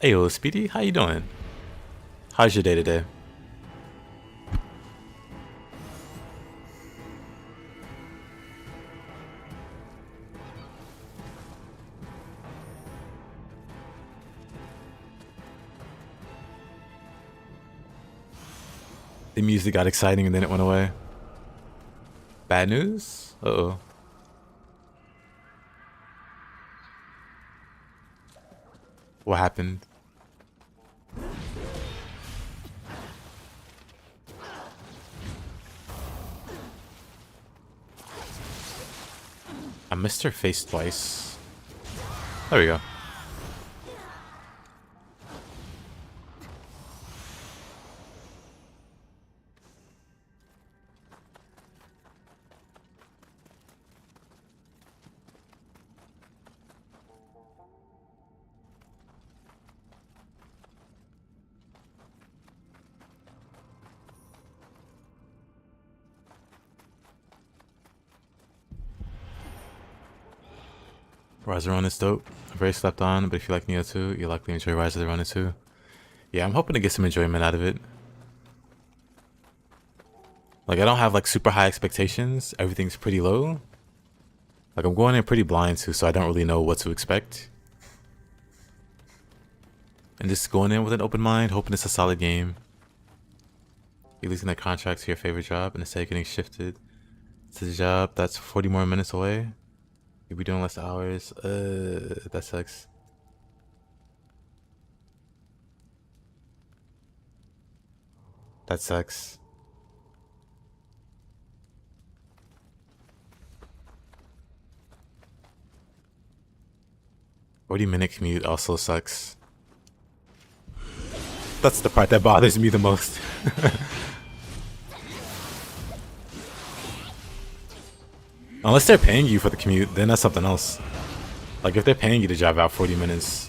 Hey, yo, Speedy, how you doing? How's your day today? The music got exciting and then it went away. Bad news? Uh-oh. What happened? I missed her face twice. There we go. Rise of the Ronin is dope. Very slept on, but if you like Nioh 2, you'll likely enjoy Rise of the Ronin 2. Yeah, I'm hoping to get some enjoyment out of it. Like, I don't have like super high expectations. Everything's pretty low. Like, I'm going in pretty blind too, so I don't really know what to expect. And just going in with an open mind, hoping it's a solid game. You're losing that contract to your favorite job and instead of getting shifted to the job that's 40 more minutes away. You'll be doing less hours. That sucks. That sucks. 40-minute commute also sucks. That's the part that bothers me the most. Unless they're paying you for the commute, then that's something else. Like if they're paying you to drive out 40 minutes.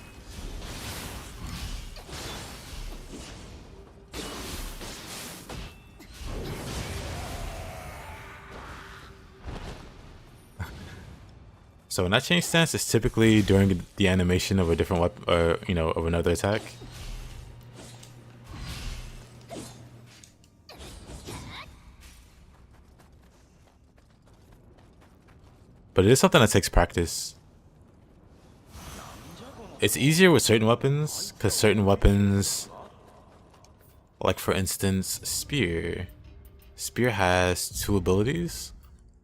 So when that change stance is typically during the animation of a different weapon, or you know, of another attack. But it is something that takes practice. It's easier with certain weapons, because certain weapons, like for instance, Spear. Spear has two abilities.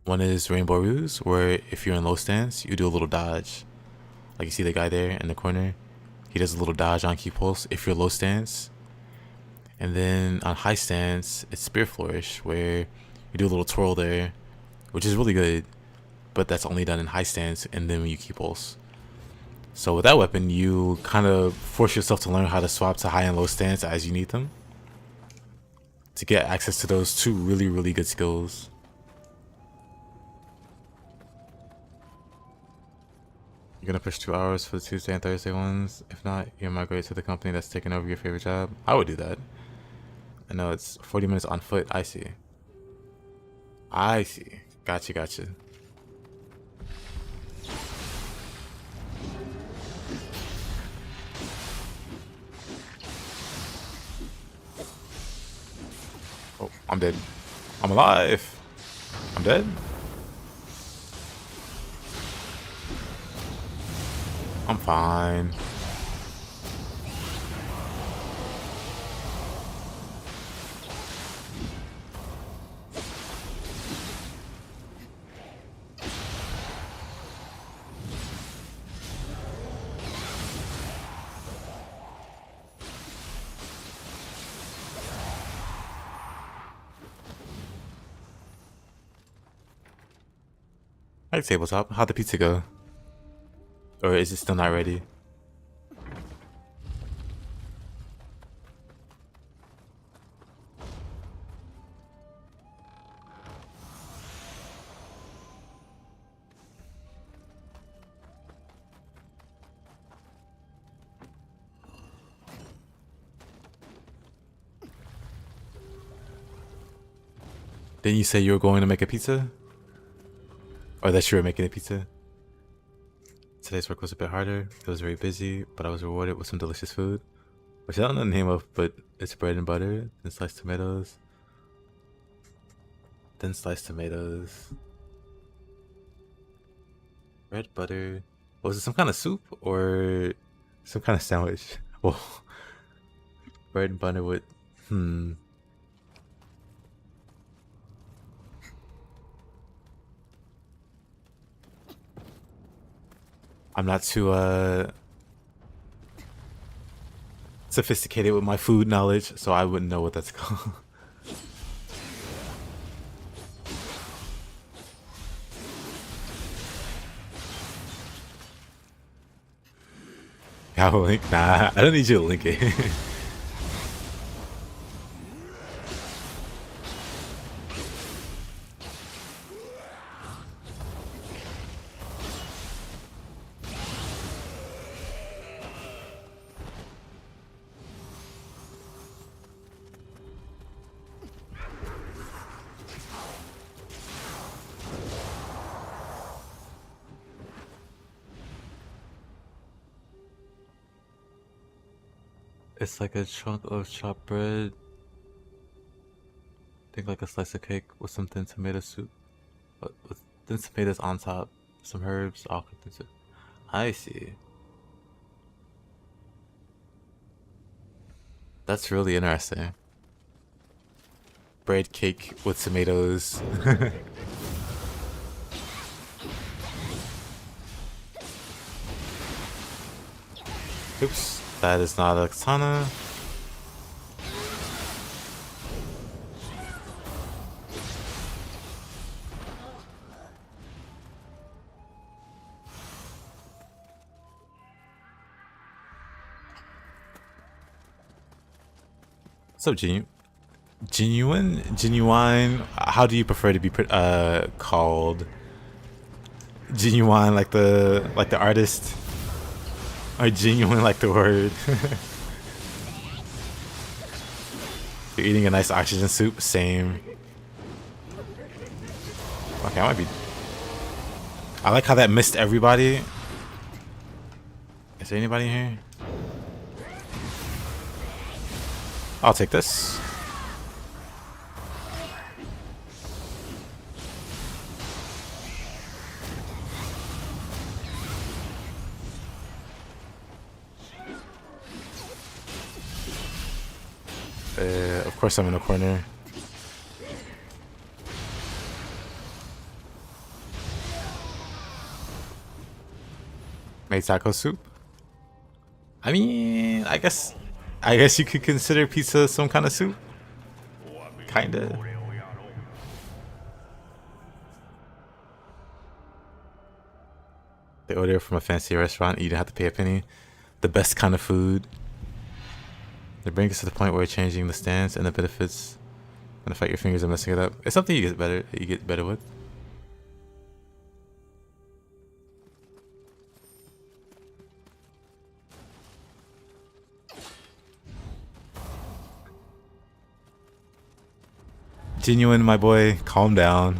One is Rainbow Ruse, where if you're in low stance, you do a little dodge. Like you see the guy there in the corner. He does a little dodge on key pulse if you're low stance. And then on high stance, it's Spear Flourish, where you do a little twirl there, which is really good. But that's only done in high stance and then when you key pulse. So with that weapon, you kind of force yourself to learn how to swap to high and low stance as you need them, to get access to those two really, really good skills. You're gonna push 2 hours for the Tuesday and Thursday ones. If not, you migrate to the company that's taking over your favorite job. I would do that. I know it's 40 minutes on foot. I see. I see. Gotcha, gotcha. Oh, I'm dead. I'm alive. I'm dead. I'm fine. Hi, tabletop. How'd the pizza go? Or is it still not ready? Didn't you say you were going to make a pizza? Or that you were making a pizza? Today's work was a bit harder. It was very busy, but I was rewarded with some delicious food, which I don't know the name of, but it's bread and butter, then sliced tomatoes, then sliced tomatoes, bread, butter. Was it some kind of soup or some kind of sandwich? Well, bread and butter with, I'm not too sophisticated with my food knowledge, so I wouldn't know what that's called. Have a link? Nah, I don't need you to link it. It's like a chunk of chopped bread. Think like a slice of cake with some thin tomato soup. With thin tomatoes on top. Some herbs, all cooked into. I see. That's really interesting. Bread cake with tomatoes. Oops, that is not a katana. What's up, Genuine? How do you prefer to be called? Genuine, like the artist, or genuine, like the word? You're eating a nice oxygen soup. Same. Okay, I might be. I like how that missed everybody. Is there anybody in here? I'll take this. Of course I'm in the corner. Made taco soup? I mean, I guess you could consider pizza some kind of soup. Kinda. They order from a fancy restaurant, you don't have to pay a penny. The best kind of food. They bring us to the point where we're changing the stance and the benefits. Gonna fight your fingers and messing it up. It's something you get better with. Genuine, my boy, calm down.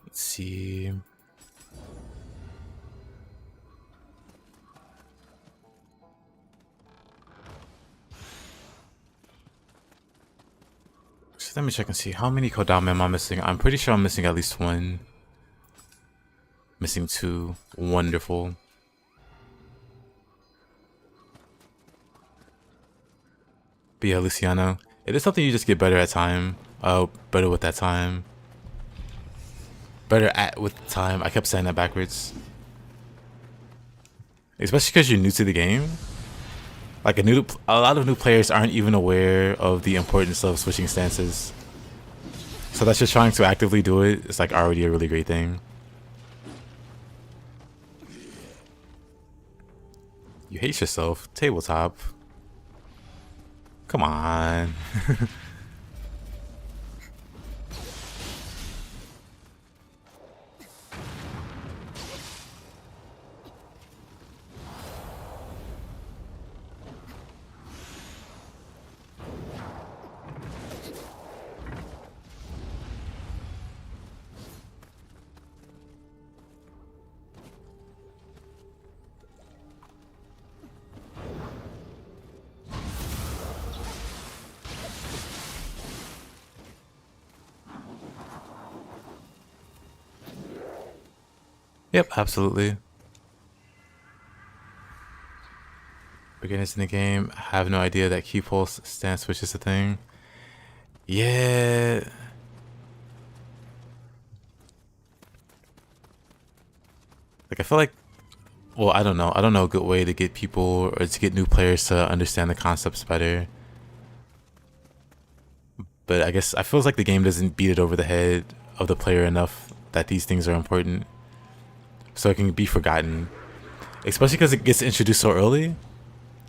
Let's see. So let me check and see how many kodama am I missing. I'm pretty sure I'm missing at least one. Missing two. Wonderful. But yeah, Luciano, it is something you just get better at time. Better with that time. Better at with time. I kept saying that backwards. Especially because you're new to the game. Like a lot of new players aren't even aware of the importance of switching stances. So that's just trying to actively do it. It's like already a really great thing. You hate yourself. Tabletop. Come on. Yep, absolutely. Beginners in the game have no idea that key pulse stance switch is a thing. Yeah. Like I feel like, well, I don't know. I don't know a good way to get people or to get new players to understand the concepts better. but I guess I feels like the game doesn't beat it over the head of the player enough that these things are important, so it can be forgotten. Especially because it gets introduced so early,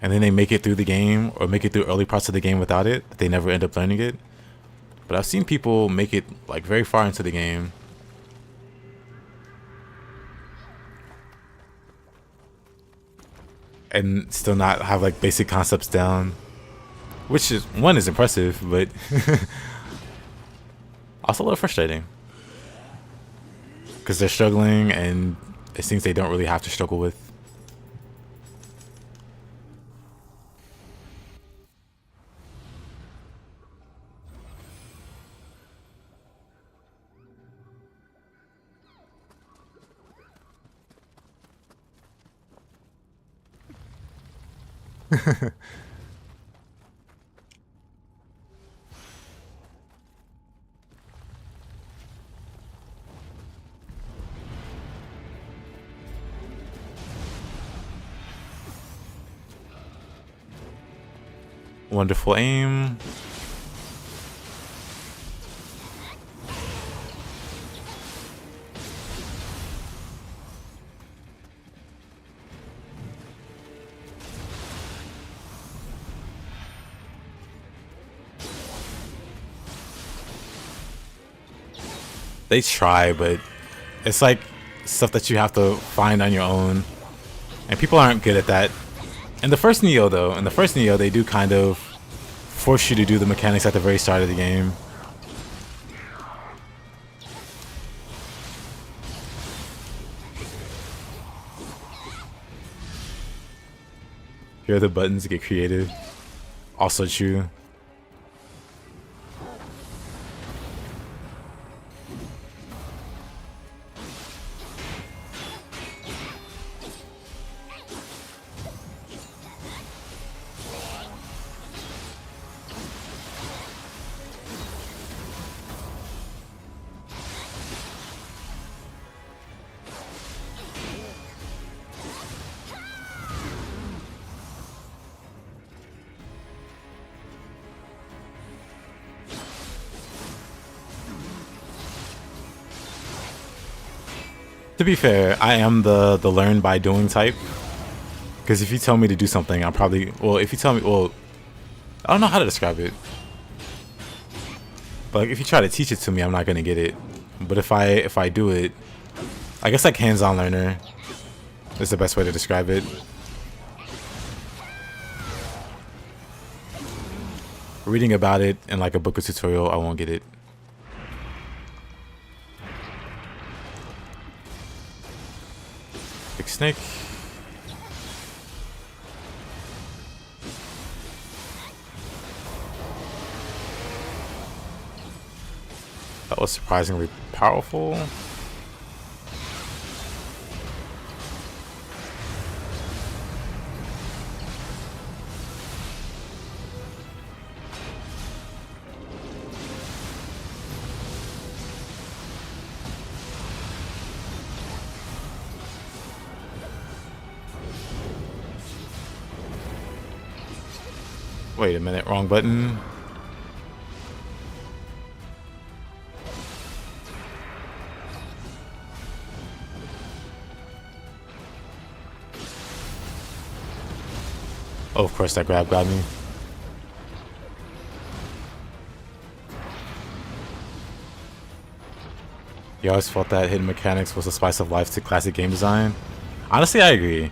and then they make it through the game or make it through early parts of the game without it. They never end up learning it. But I've seen people make it like very far into the game and still not have like basic concepts down, which is one is impressive, but also a little frustrating because they're struggling and it seems they don't really have to struggle with. Wonderful aim. They try, but it's like stuff that you have to find on your own, and people aren't good at that. In the first Nioh, though, they do kind of force you to do the mechanics at the very start of the game. Here are the buttons to get creative. Also true. To be fair, I am the learn by doing type. Because if you tell me to do something, I'll probably... Well, if you tell me... Well, I don't know how to describe it. But like, if you try to teach it to me, I'm not going to get it. But if I do it... I guess like hands-on learner is the best way to describe it. Reading about it in like a book or tutorial, I won't get it. Big snake. That was surprisingly powerful. Wait a minute, wrong button. Oh, of course that grab got me. You always felt that hidden mechanics was the spice of life to classic game design. Honestly, I agree.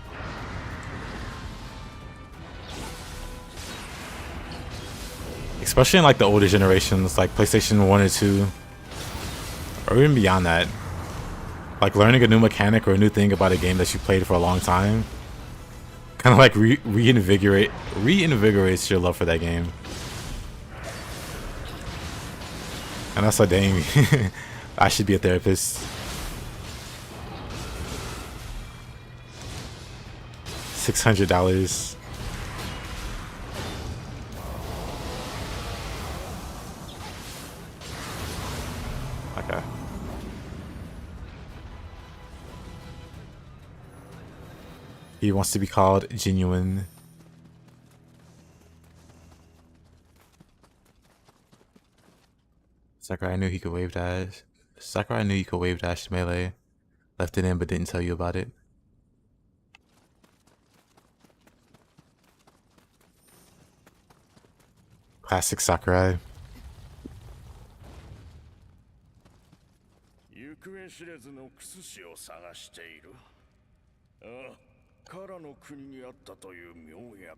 Especially in like the older generations, like PlayStation 1 or 2, or even beyond that. Like learning a new mechanic or a new thing about a game that you played for a long time kind of like reinvigorates your love for that game. And that's so dang. I should be a therapist. $600. Okay. He wants to be called genuine. Sakurai knew he could wave dash. Sakurai knew you could wave dash melee. Left it in but didn't tell you about it. Classic Sakurai. 行方知れずのクス氏を探している。ああ、カラの国にあったという妙薬。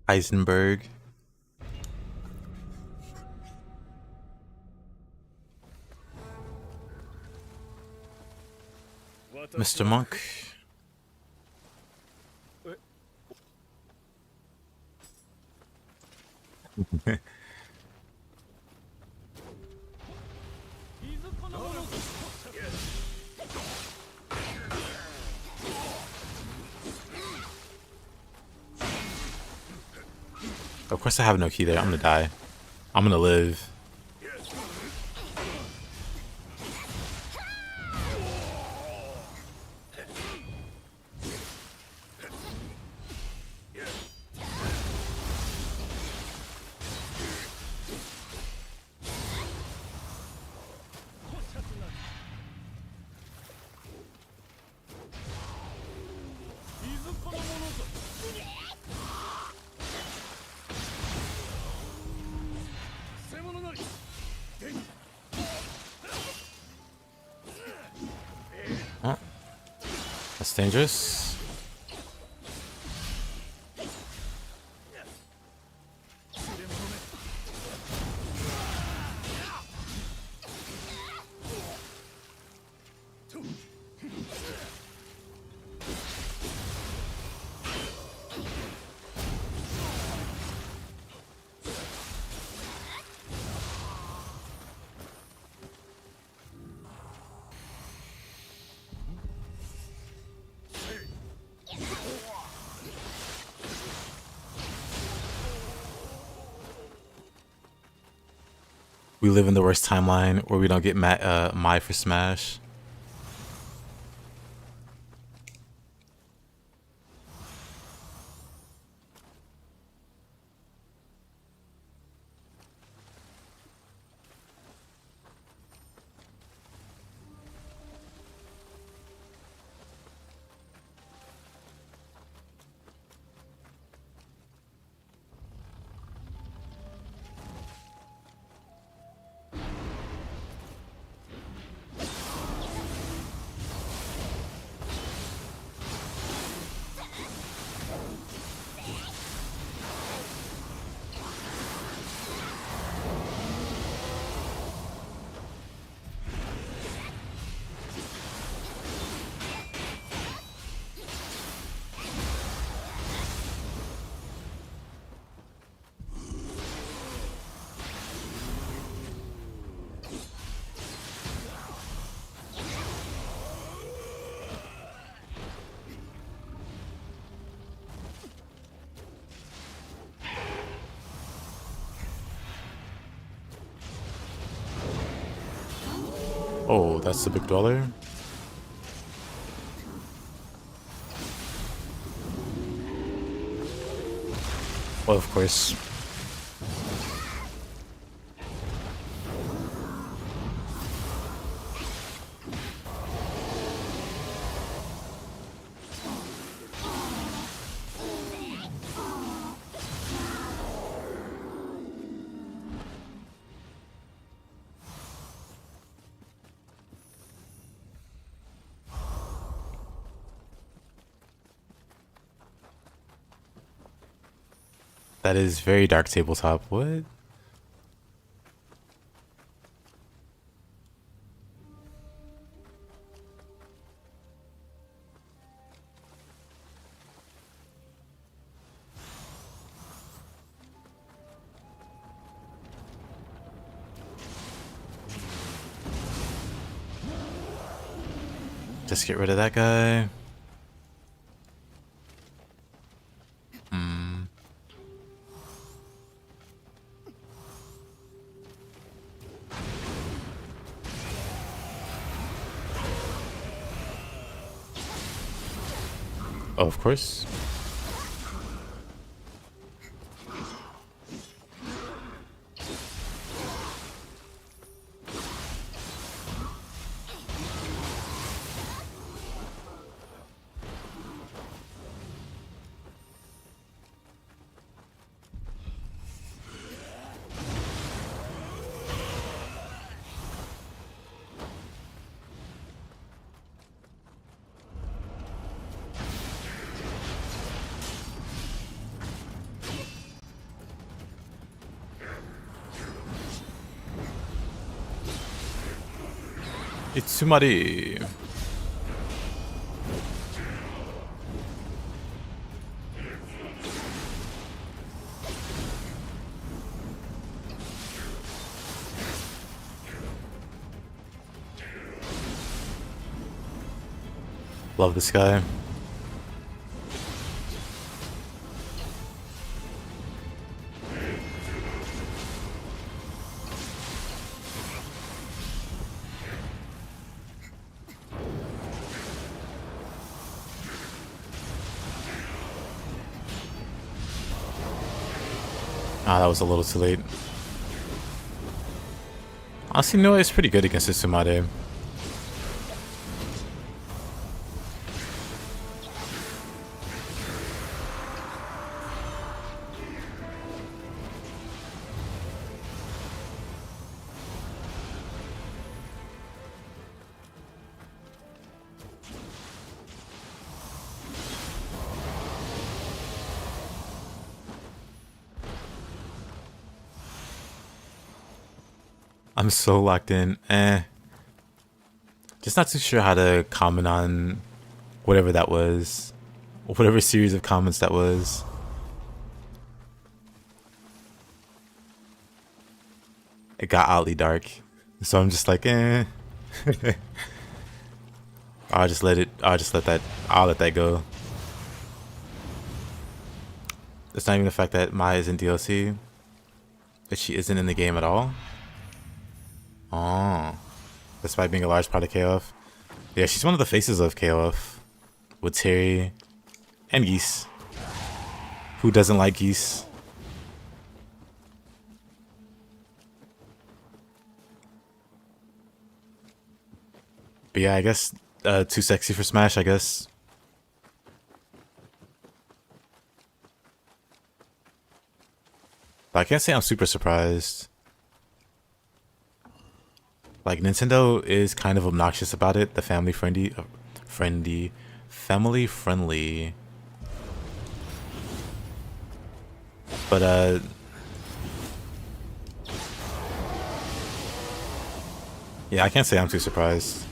Heisenberg. Mr. Monk. Of course I have no key there. I'm gonna die. I'm gonna live. Oh, that's dangerous. We live in the worst timeline where we don't get Mai for Smash. Oh, that's the big dweller. Well, of course. That is very dark tabletop. What? Just get rid of that guy. Oh, of course. Itsumari. Love this guy. Ah, that was a little too late. Honestly, Nioh is pretty good against Itsumade. I'm so locked in. Just not too sure how to comment on whatever that was. Whatever series of comments that was. It got oddly dark. So I'm just like, I'll let that go. It's not even the fact that Maya is in DLC. That she isn't in the game at all. Oh. Despite being a large part of KOF. Yeah, she's one of the faces of KOF. With Terry and Geese. Who doesn't like Geese? But yeah, I guess too sexy for Smash, I guess. But I can't say I'm super surprised. Like, Nintendo is kind of obnoxious about it. The family friendly. But, yeah, I can't say I'm too surprised.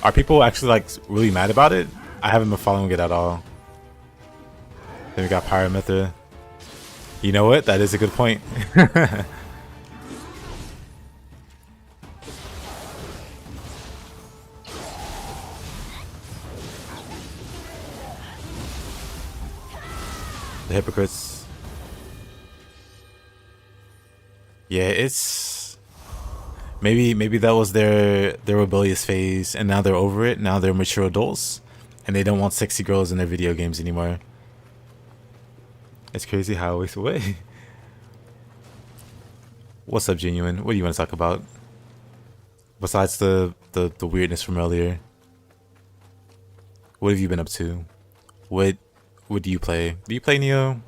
Are people actually, like, really mad about it? I haven't been following it at all. Then we got Pyramithra. You know what? That is a good point. The hypocrites. Yeah, it's maybe that was their rebellious phase, and now they're over it. Now they're mature adults, and they don't want sexy girls in their video games anymore. It's crazy how always away. What's up, Genuine? What do you want to talk about? Besides the weirdness from earlier, what have you been up to? What do you play? Do you play Nioh?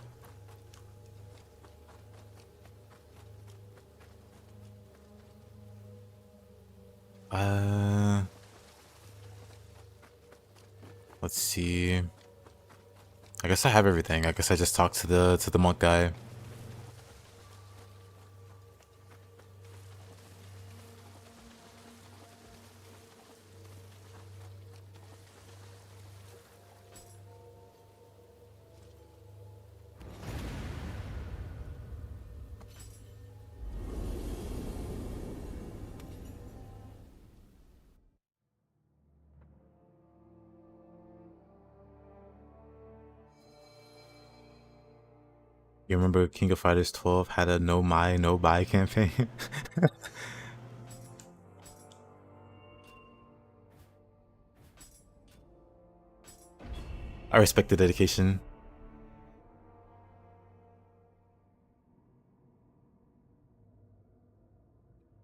Let's see. I guess I have everything. I guess I just talked to the monk guy. You remember King of Fighters 12 had a no Mai, no buy campaign? I respect the dedication.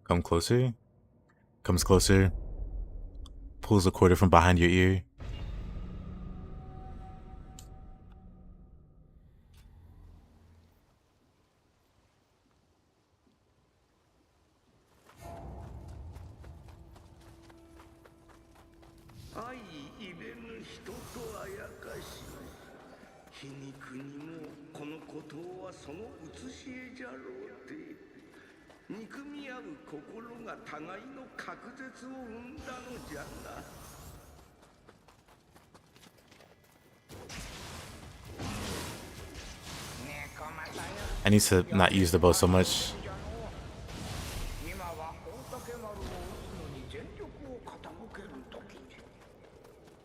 Come closer. Comes closer. Pulls a quarter from behind your ear.相入れぬ人とあやかし、皮肉にもこの孤島はその写し絵じゃろうて、憎み合う心が互いの隔絶を生んだのじゃな。I need to not use the bow so much. 今は大竹丸を撃つのに全力を傾ける時。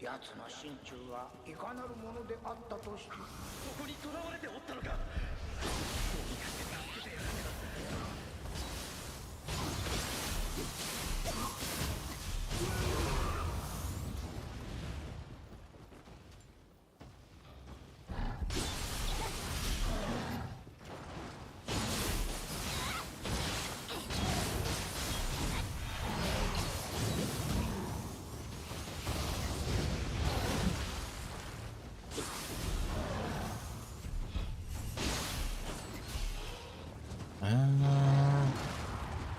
奴の心中はいかなるものであったとして、ここに囚われておったのか。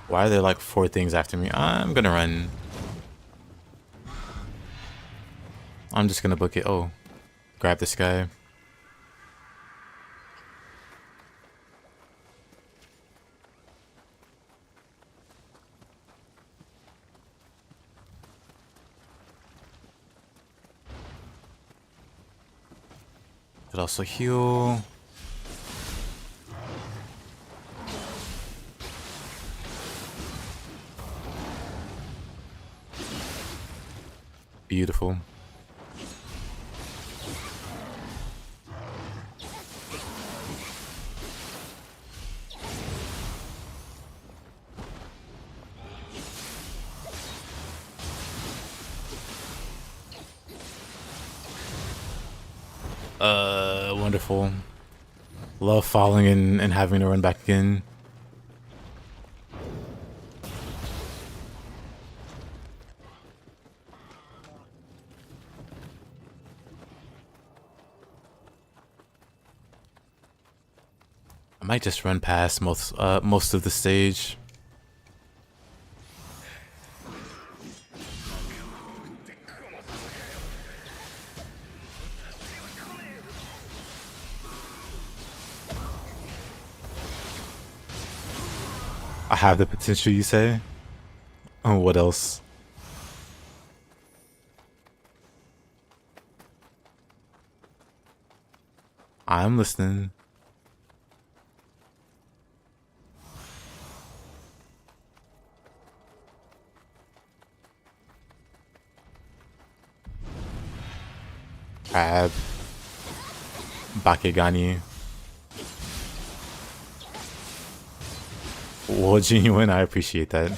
Why are there like 4 things after me? I'm gonna run. I'm just gonna book it. Oh, grab this guy. Could also heal. Beautiful. Wonderful. Love falling and having to run back again. I might just run past most of the stage. I have the potential, you say? Oh, what else? I'm listening. Crab. Bakegani. Well, genuine, I appreciate that.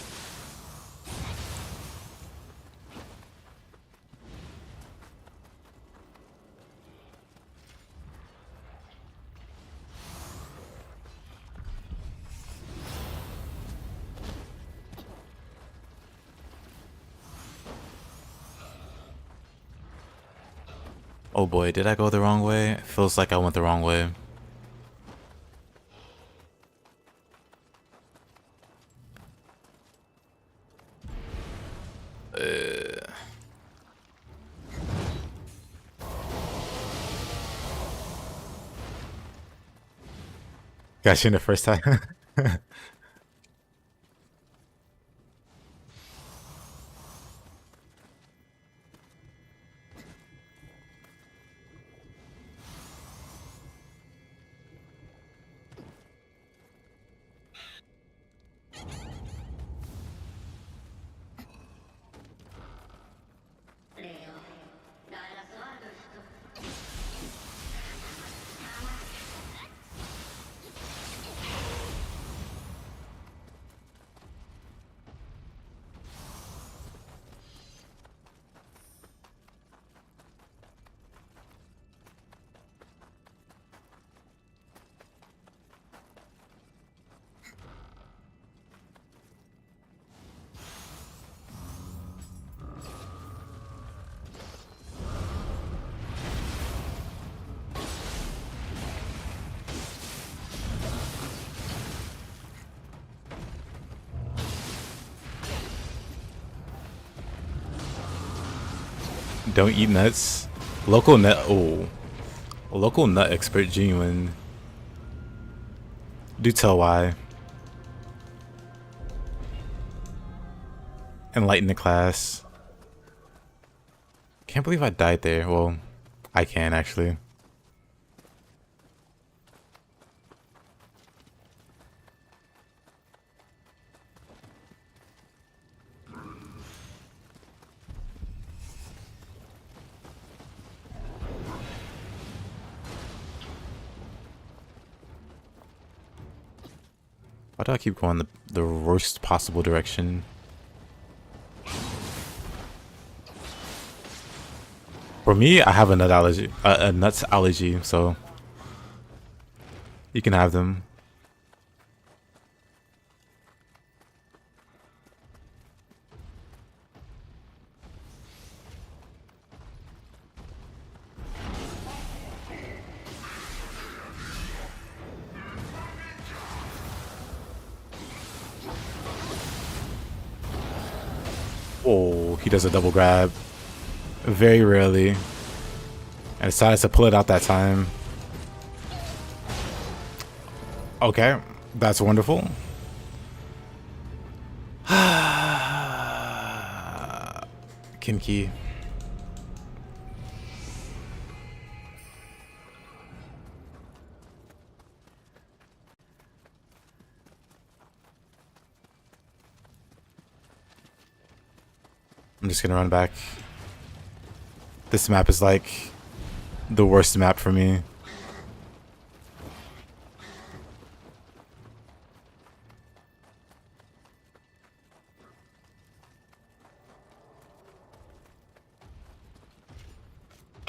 Oh boy, did I go the wrong way? It feels like I went the wrong way. Got you in the first time. Don't eat nuts. Local nut. Oh, local nut expert. Genuine. Do tell why. Enlighten the class. Can't believe I died there. Well, I can actually. Why do I keep going the worst possible direction? For me, I have a nut allergy, a nuts allergy, so you can have them. Oh, he does a double grab. Very rarely. And decides to pull it out that time. Okay, that's wonderful. Kinky. I'm just gonna run back. This map is like the worst map for me.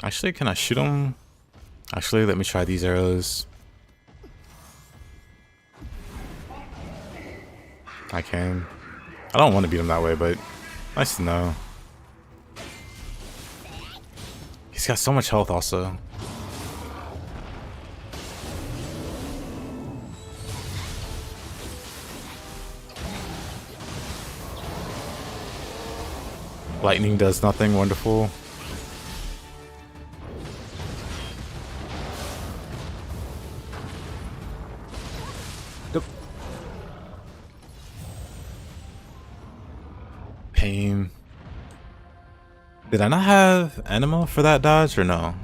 Actually, can I shoot him? Actually, let me try these arrows. I can. I don't want to beat him that way, but nice to know. He's got so much health also. Lightning does nothing wonderful. Pain. Did I not have anima for that dodge or no?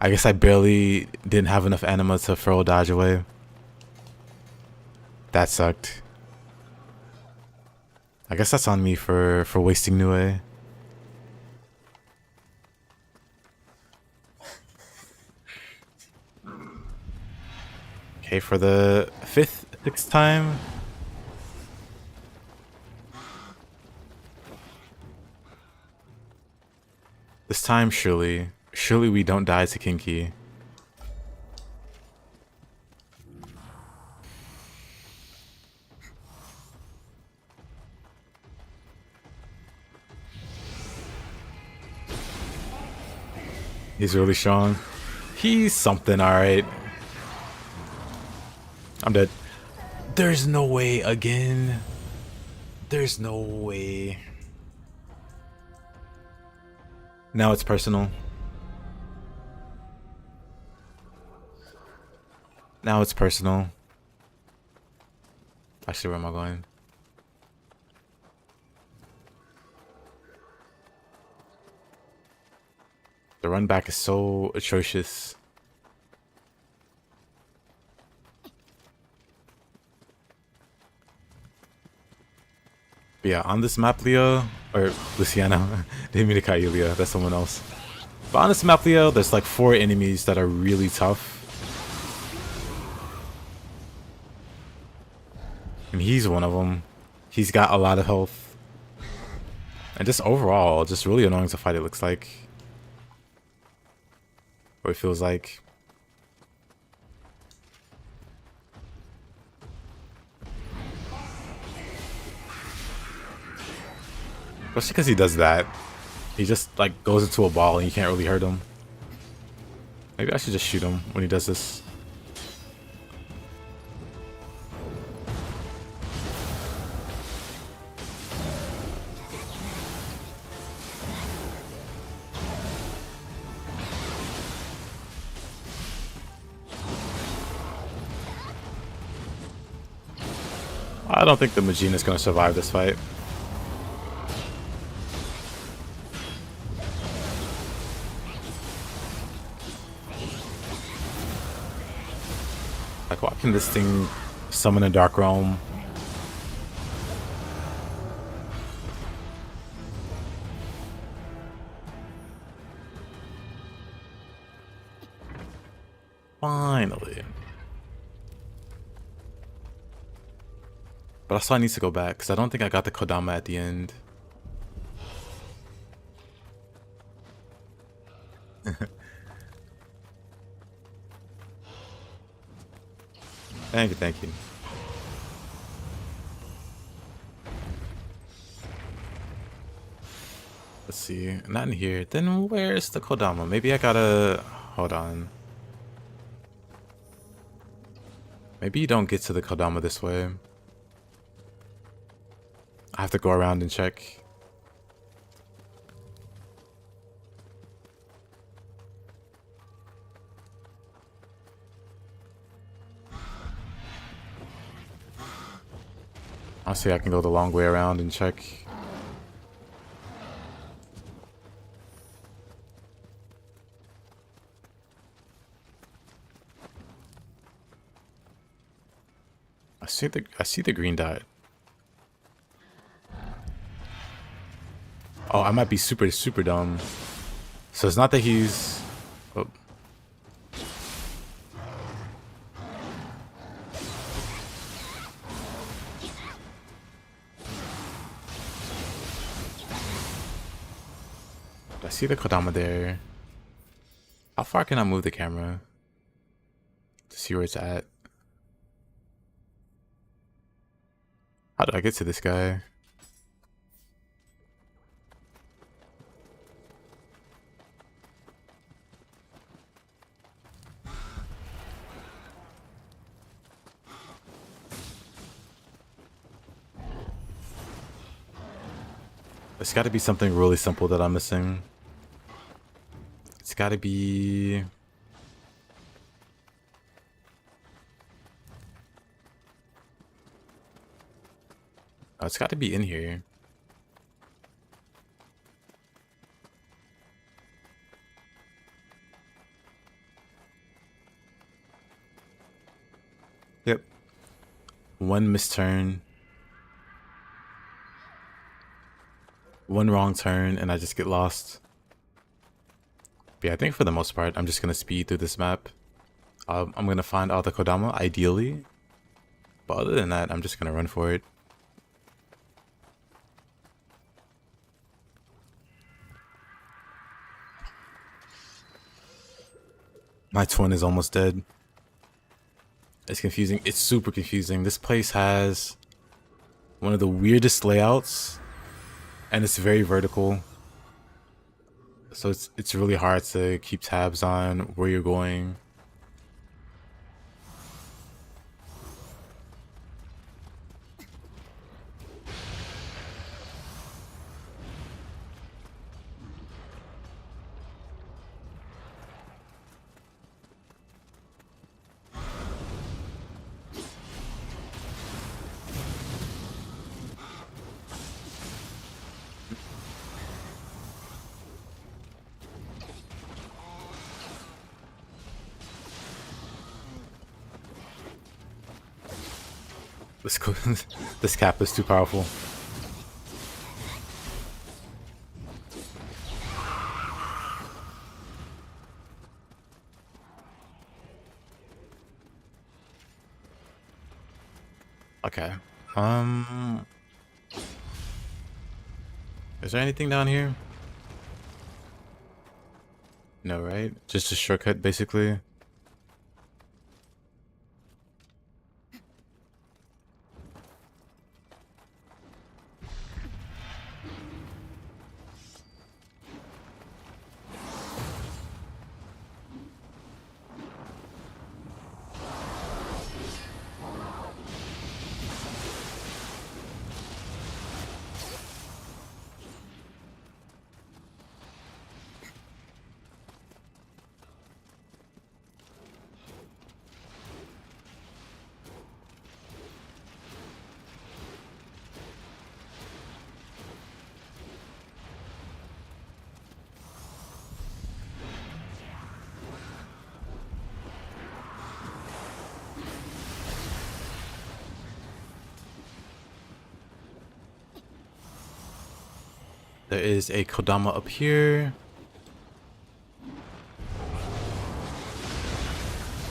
I guess I barely didn't have enough anima to throw a dodge away. That sucked. I guess that's on me for wasting Nioh. Okay, for the sixth time. This time, surely we don't die to Kinky. He's really strong. He's something, alright. I'm dead. There's no way again. There's no way. Now it's personal. Now it's personal. Actually, where am I going? The run back is so atrocious. But yeah, on this map, Leo, or Luciano, didn't mean to call you Leo, that's someone else. But on this map, Leo, there's like 4 enemies that are really tough. And he's one of them. He's got a lot of health. And just overall, just really annoying to fight, it looks like. Or it feels like. Especially because he does that. He just like goes into a ball and you can't really hurt him. Maybe I should just shoot him when he does this. I don't think the Majin is going to survive this fight. Like, why can this thing summon a Dark Realm? Finally. But also I need to go back, because I don't think I got the Kodama at the end. Thank you, thank you. Let's see, not in here. Then where's the Kodama? Maybe I gotta... Hold on. Maybe you don't get to the Kodama this way. I have to go around and check. Honestly, I can go the long way around and check. I see the green dot. Oh, I might be super dumb. So it's not that he's... Oh. I see the Kodama there. How far can I move the camera to see where it's at? How do I get to this guy? There's got to be something really simple that I'm missing. It's got to be... Oh, it's got to be in here. Yep. One misturn. One wrong turn and I just get lost. But yeah, I think for the most part, I'm just going to speed through this map. I'm going to find all the Kodama, ideally. But other than that, I'm just going to run for it. My twin is almost dead. It's confusing. It's super confusing. This place has one of the weirdest layouts. And it's very vertical. So it's really hard to keep tabs on where you're going. This cap is too powerful. Okay. Is there anything down here? No, right? Just a shortcut, basically. There is a Kodama up here.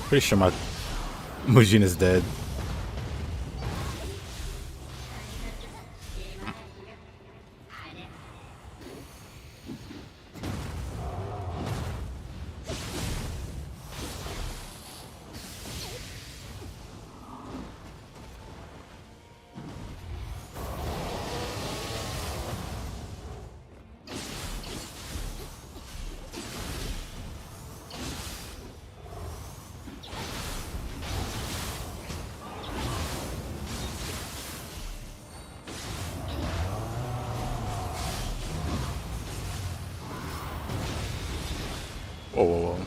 Pretty sure my Mujin is dead. Whoa, whoa, whoa.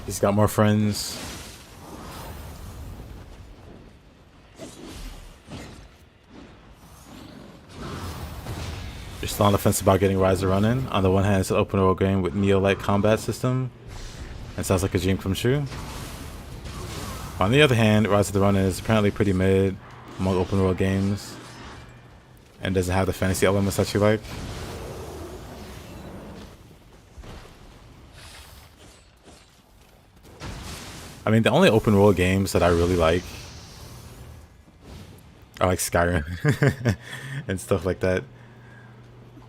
He's got more friends. You're still on the fence about getting Rise of Ronin. On the one hand, it's an open world game with Nioh-like combat system. And sounds like a dream come true. On the other hand, Rise of the Ronin is apparently pretty mid among open world games. And doesn't have the fantasy elements that you like. I mean, the only open world games that I really like are like Skyrim and stuff like that.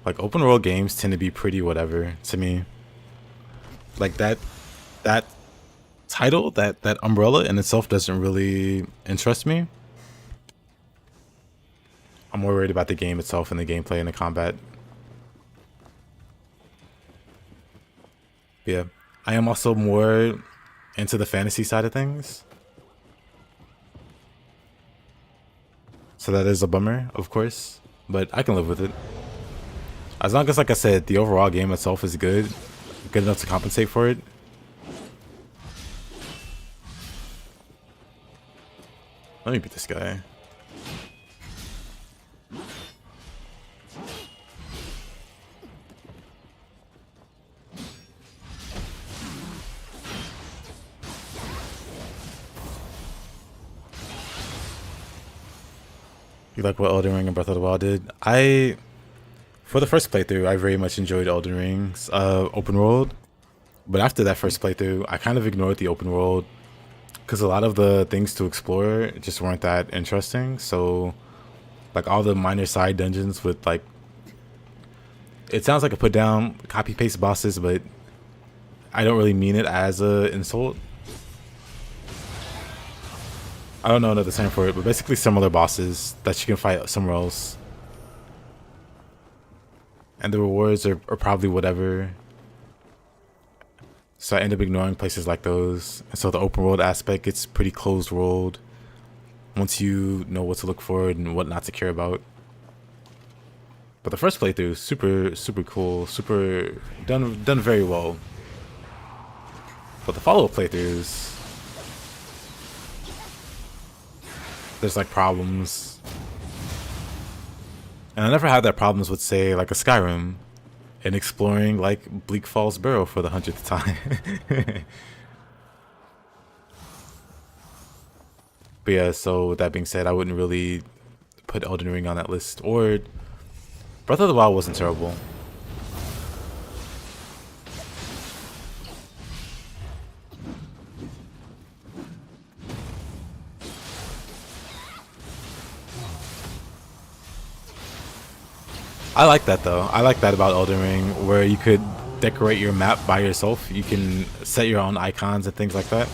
Like open world games tend to be pretty whatever to me. Like that title, that umbrella in itself doesn't really interest me. I'm more worried about the game itself and the gameplay and the combat. Yeah, I am also more into the fantasy side of things. So that is a bummer, of course, but I can live with it. As long as, like I said, the overall game itself is good enough to compensate for it. Let me beat this guy. You like what Elden Ring and Breath of the Wild did? For the first playthrough, I very much enjoyed Elden Ring's open world. But after that first playthrough, I kind of ignored the open world because a lot of the things to explore just weren't that interesting. So, like all the minor side dungeons with like, it sounds like a put down, copy paste bosses, but I don't really mean it as a insult. I don't know another term for it, but basically similar bosses that you can fight somewhere else. And the rewards are probably whatever. So I end up ignoring places like those. And so the open world aspect gets pretty closed world once you know what to look for and what not to care about. But the first playthrough, super cool, super done very well. But the follow-up playthroughs, there's like problems. And I never had that problems with, say, like a Skyrim and exploring like Bleak Falls Burrow for the 100th time. But yeah, so with that being said, I wouldn't really put Elden Ring on that list. Or Breath of the Wild wasn't terrible. I like that though. I like that about Elden Ring, where you could decorate your map by yourself. You can set your own icons and things like that.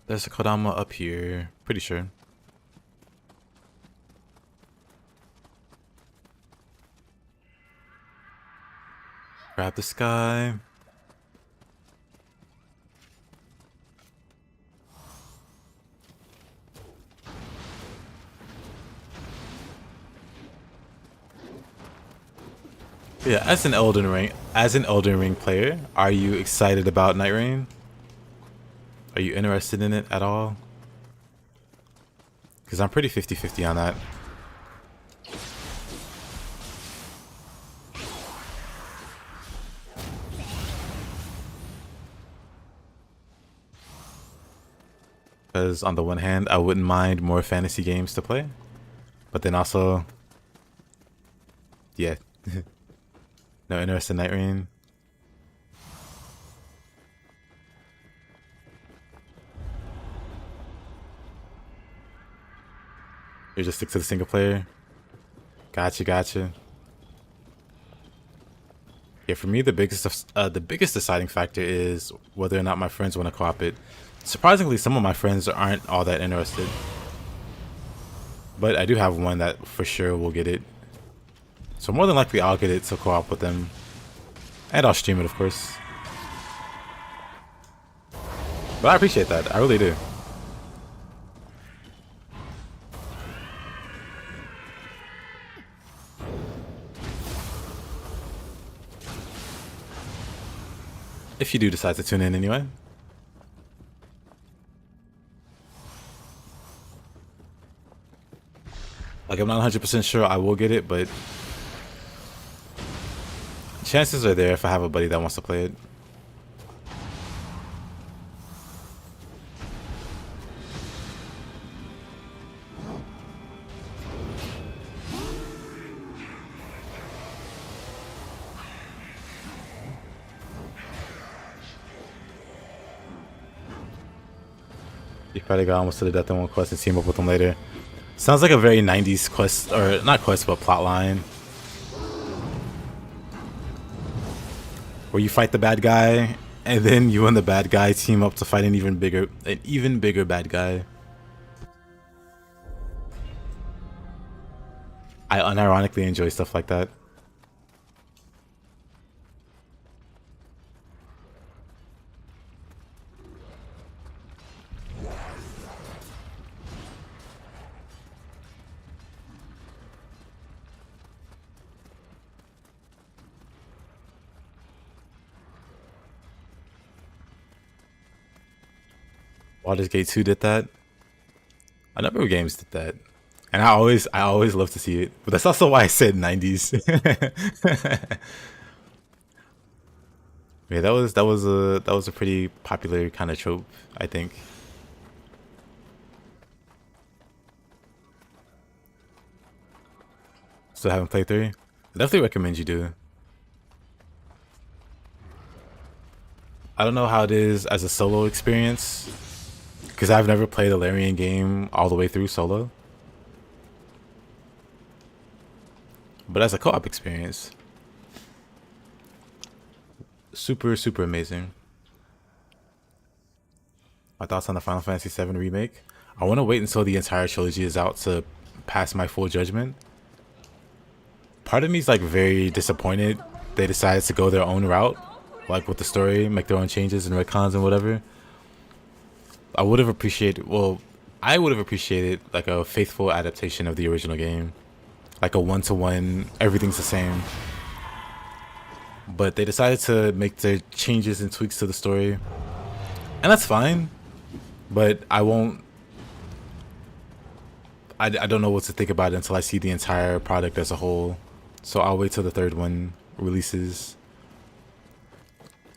There's a Kodama up here, pretty sure. Grab this guy. yeah, as an Elden Ring player, are you excited about Night Rain? Are you interested in it at all? Because I'm pretty 50-50 on that. Because on the one hand, I wouldn't mind more fantasy games to play. But then also, yeah, no interest in Night Rain. You just stick to the single player. Gotcha, gotcha. Yeah, for me, the biggest deciding factor is whether or not my friends want to co-op it. Surprisingly, some of my friends aren't all that interested. But I do have one that for sure will get it. So more than likely, I'll get it to co-op with them. And I'll stream it, of course. But I appreciate that. I really do. If you do decide to tune in anyway. Like, I'm not 100% sure I will get it, but chances are there if I have a buddy that wants to play it. You probably got almost to the death in one quest and team up with them later. Sounds like a very 90s quest, or not quest, but plot line. Where you fight the bad guy, and then you and the bad guy team up to fight an even bigger bad guy. I unironically enjoy stuff like that. Baldur's Gate 2 did that. A number of games did that. And I always love to see it. But that's also why I said 90s. Yeah, that was a pretty popular kind of trope, I think. Still haven't played 3? I definitely recommend you do. I don't know how it is as a solo experience, because I've never played a Larian game all the way through solo. But as a co-op experience, super, super amazing. My thoughts on the Final Fantasy VII Remake? I want to wait until the entire trilogy is out to pass my full judgment. Part of me is like very disappointed they decided to go their own route, like with the story, make their own changes and retcons and whatever. I would have appreciated like a faithful adaptation of the original game, like a one-to-one, everything's the same. But they decided to make their changes and tweaks to the story, and that's fine. But I don't know what to think about it until I see the entire product as a whole. So I'll wait till the third one releases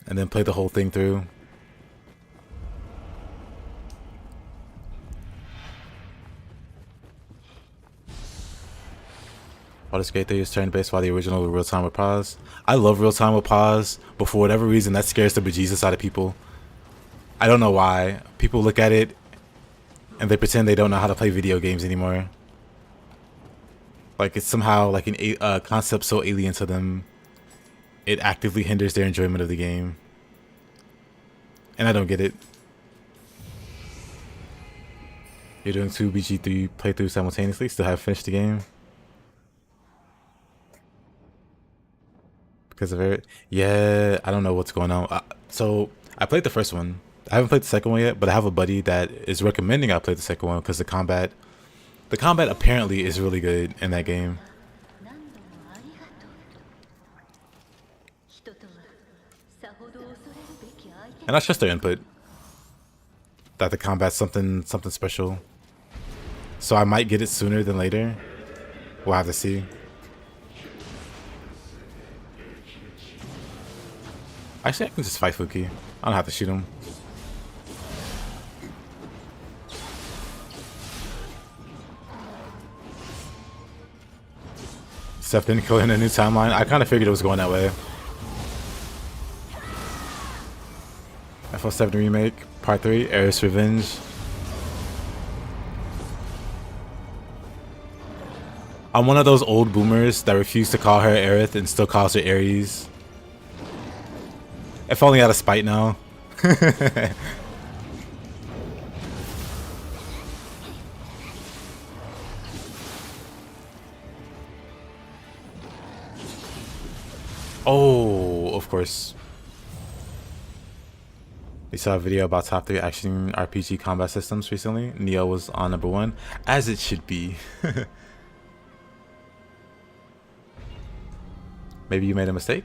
and then play the whole thing through. Baldur's Gate 3 is turn-based while the original was real-time with pause. I love real-time with pause, but for whatever reason that scares the bejesus out of people. I don't know why. People look at it and they pretend they don't know how to play video games anymore. Like it's somehow like a concept so alien to them, it actively hinders their enjoyment of the game. And I don't get it. You're doing 2 BG3 playthroughs simultaneously, still haven't finished the game. Because of it? Yeah, I don't know what's going on. So I played the first one. I haven't played the second one yet, but I have a buddy that is recommending I play the second one because the combat apparently is really good in that game. And that's just their input. That the combat's something special. So I might get it sooner than later. We'll have to see. Actually, I can just fight Fuki. I don't have to shoot him. Seth didn't kill in a new timeline. I kind of figured it was going that way. FL7 Remake, Part 3, Aerith's Revenge. I'm one of those old boomers that refuse to call her Aerith and still calls her Ares. If only out of spite now. Oh, of course. We saw a video about top 3 action RPG combat systems recently. Nioh was on number 1, as it should be. Maybe you made a mistake?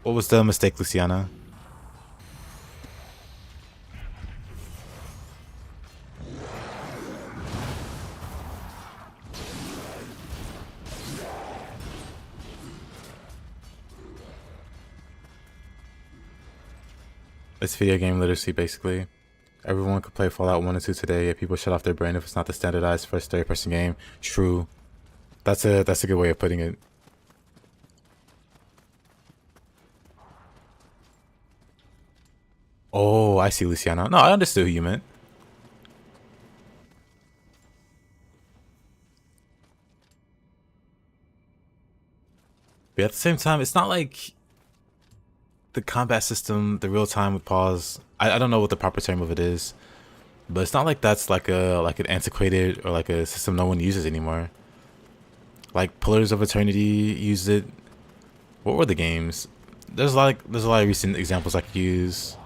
What was the mistake, Luciana? It's video game literacy, basically. Everyone could play Fallout 1 and 2 today, yet people shut off their brain if it's not the standardized first third-person game. True. That's a good way of putting it. Oh, I see, Luciano. No, I understood who you meant. But at the same time, it's not like the combat system, the real time with pause. I don't know what the proper term of it is, but it's not like that's like an antiquated or like a system no one uses anymore. Like Pillars of Eternity used it. What were the games? There's a lot of recent examples I could use,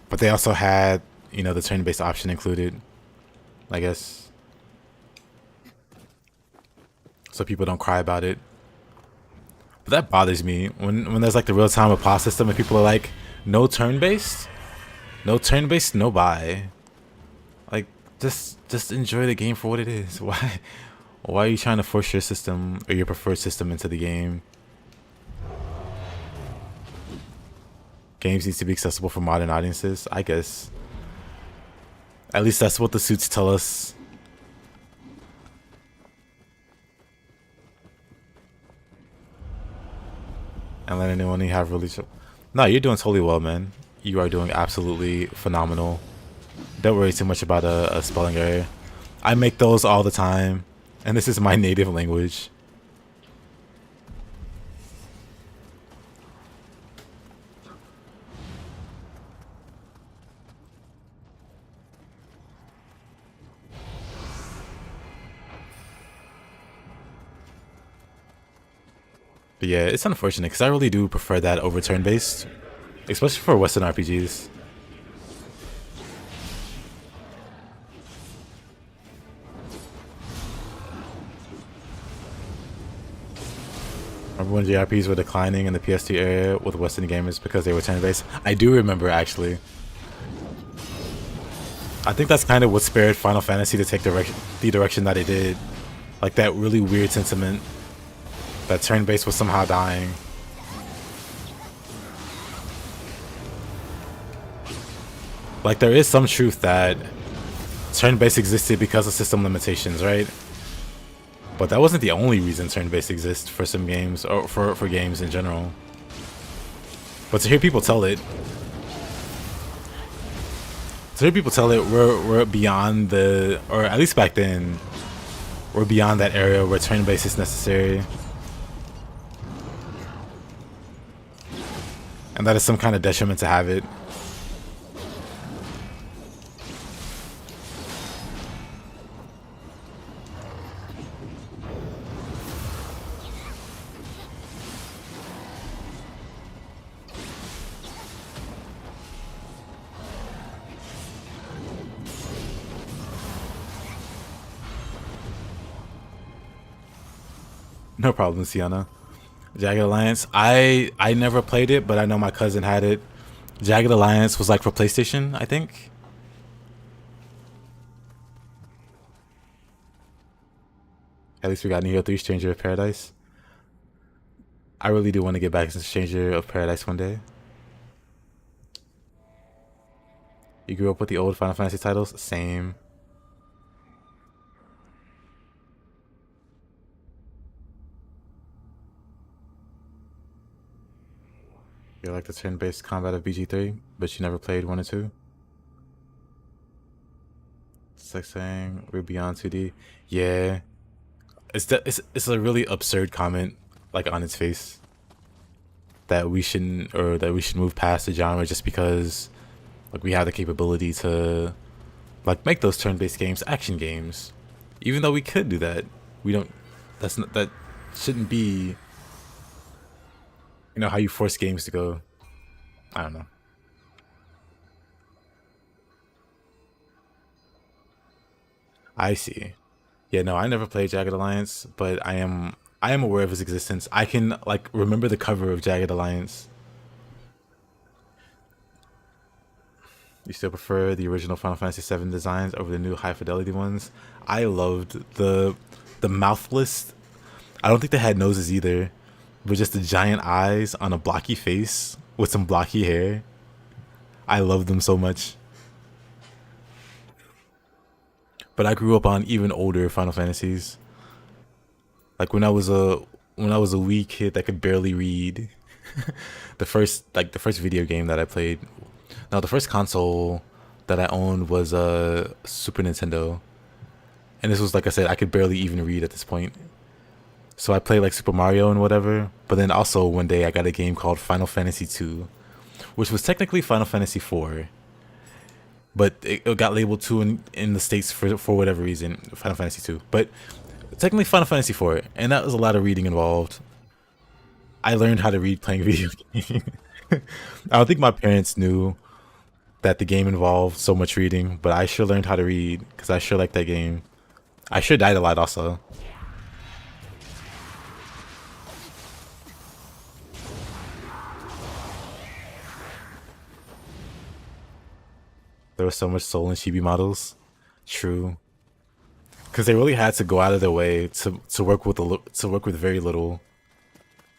but they also had, you know, the turn-based option included, I guess, so people don't cry about it. But that bothers me when there's like the real time pause system and people are like, no turn-based, no buy. Like, just enjoy the game for what it is. Why are you trying to force your system or your preferred system into the game? Games needs to be accessible for modern audiences, I guess. At least that's what the suits tell us. And let anyone you have really... No, you're doing totally well, man. You are doing absolutely phenomenal. Don't worry too much about a spelling error. I make those all the time, and this is my native language. But yeah, it's unfortunate because I really do prefer that over turn-based, especially for Western RPGs. Remember when JRPGs were declining in the PS2 era with Western gamers because they were turn-based? I do remember, actually. I think that's kind of what spared Final Fantasy to take the direction that it did. Like that really weird sentiment that turn-based was somehow dying. Like, there is some truth that turn-based existed because of system limitations, right? But that wasn't the only reason turn-based exists for some games, or for games in general. But to hear people tell it, we're beyond the, or at least back then, we're beyond that area where turn-based is necessary. And that is some kind of detriment to have it. No problem, Sienna. Jagged Alliance. I never played it, but I know my cousin had it. Jagged Alliance was like for PlayStation, I think. At least we got Nioh 3 Stranger of Paradise. I really do want to get back into Stranger of Paradise one day. You grew up with the old Final Fantasy titles? Same. You like the turn-based combat of BG3, but you never played 1 or 2? It's like saying we're beyond 2D. Yeah. It's a really absurd comment, like on its face, that we shouldn't, or that we should move past the genre just because like we have the capability to like make those turn-based games action games. Even though we could do that, we don't. That shouldn't be, how you force games to go. I don't know. I see. Yeah, no, I never played Jagged Alliance, but I am aware of its existence. I can like remember the cover of Jagged Alliance. You still prefer the original Final Fantasy VII designs over the new high fidelity ones? I loved the mouthless. I don't think they had noses either, but just the giant eyes on a blocky face with some blocky hair. I loved them so much. But I grew up on even older Final Fantasies. Like when I was a wee kid that could barely read. the first video game that I played. No, the first console that I owned was a Super Nintendo. And this was, like I said, I could barely even read at this point. So I played like Super Mario and whatever. But then also one day I got a game called Final Fantasy 2, which was technically Final Fantasy 4. But it got labeled 2 in the States for whatever reason, Final Fantasy 2. But technically Final Fantasy 4, and that was a lot of reading involved. I learned how to read playing video games. I don't think my parents knew that the game involved so much reading, but I sure learned how to read because I sure liked that game. I sure died a lot also. There was so much soul in chibi models. True. Because they really had to go out of their way to work with very little,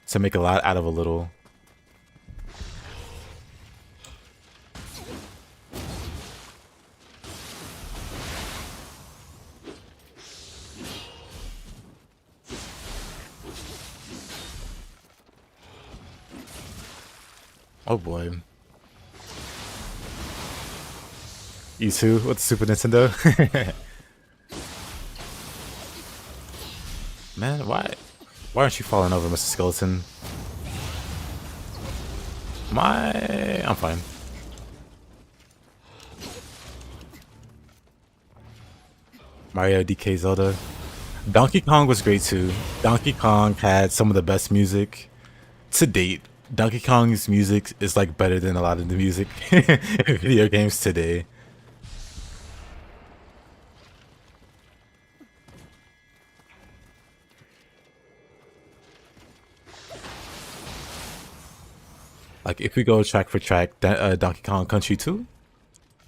to make a lot out of a little. Oh boy. You too with the Super Nintendo? Man, why aren't you falling over, Mr. Skeleton? I'm fine. Mario, DK, Zelda. Donkey Kong was great too. Donkey Kong had some of the best music to date. Donkey Kong's music is like better than a lot of the music in video games today. Like if we go track for track, Donkey Kong Country 2,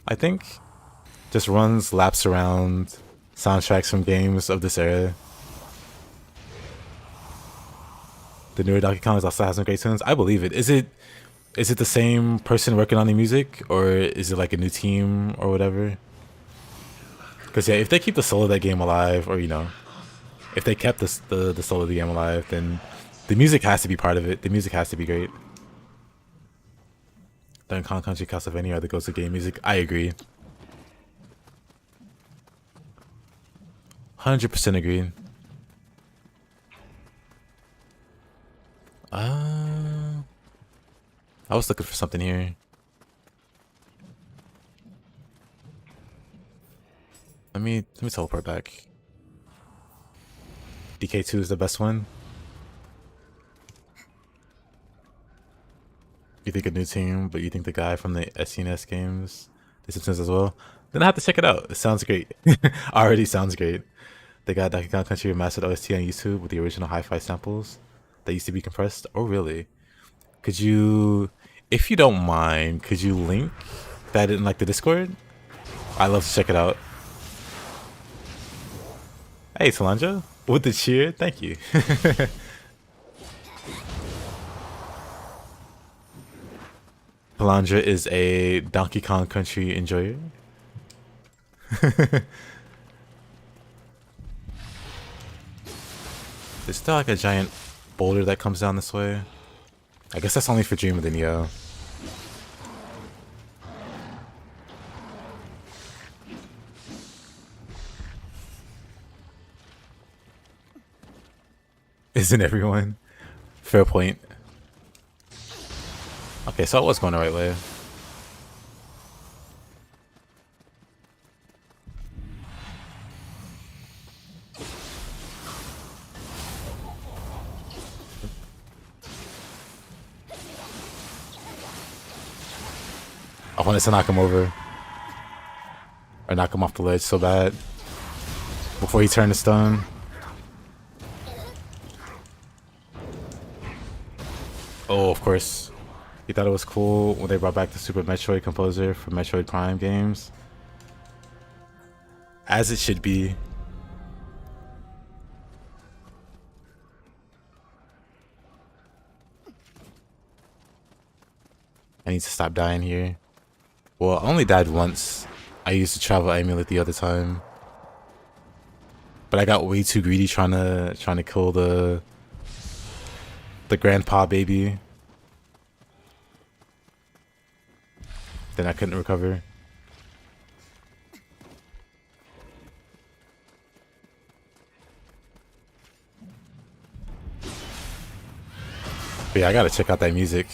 I think, just runs laps around soundtracks from games of this era. The newer Donkey Kongs also has some great tunes. I believe it. Is it the same person working on the music, or is it like a new team or whatever? Because yeah, if they keep the soul of that game alive, or if they kept the soul of the game alive, then the music has to be part of it. The music has to be great. Donkey Kong Country, Castlevania are the go-to game music. I agree. 100% agree. I was looking for something here. Let me teleport back. DK2 is the best one. You think a new team, but you think the guy from the SNES games, The Simpsons as well? Then I have to check it out. It sounds great. Already sounds great. They got Donkey Kong Country Remastered OST on YouTube with the original hi-fi samples that used to be compressed. Oh, really? Could you, if you don't mind, could you link that in like the Discord? I'd love to check it out. Hey, Solange, with the cheer, thank you. Solange is a Donkey Kong Country enjoyer. There's still like a giant boulder that comes down this way. I guess that's only for Dream of the Nioh. Isn't everyone? Fair point. Okay, so I was going the right way. I wanted to knock him over. Or knock him off the ledge so bad. Before he turned to stone. Oh, of course. He thought it was cool when they brought back the Super Metroid composer for Metroid Prime games. As it should be. I need to stop dying here. Well, I only died once. I used to travel amulet the other time. But I got way too greedy trying to kill the grandpa baby. Then I couldn't recover. But yeah, I gotta check out that music.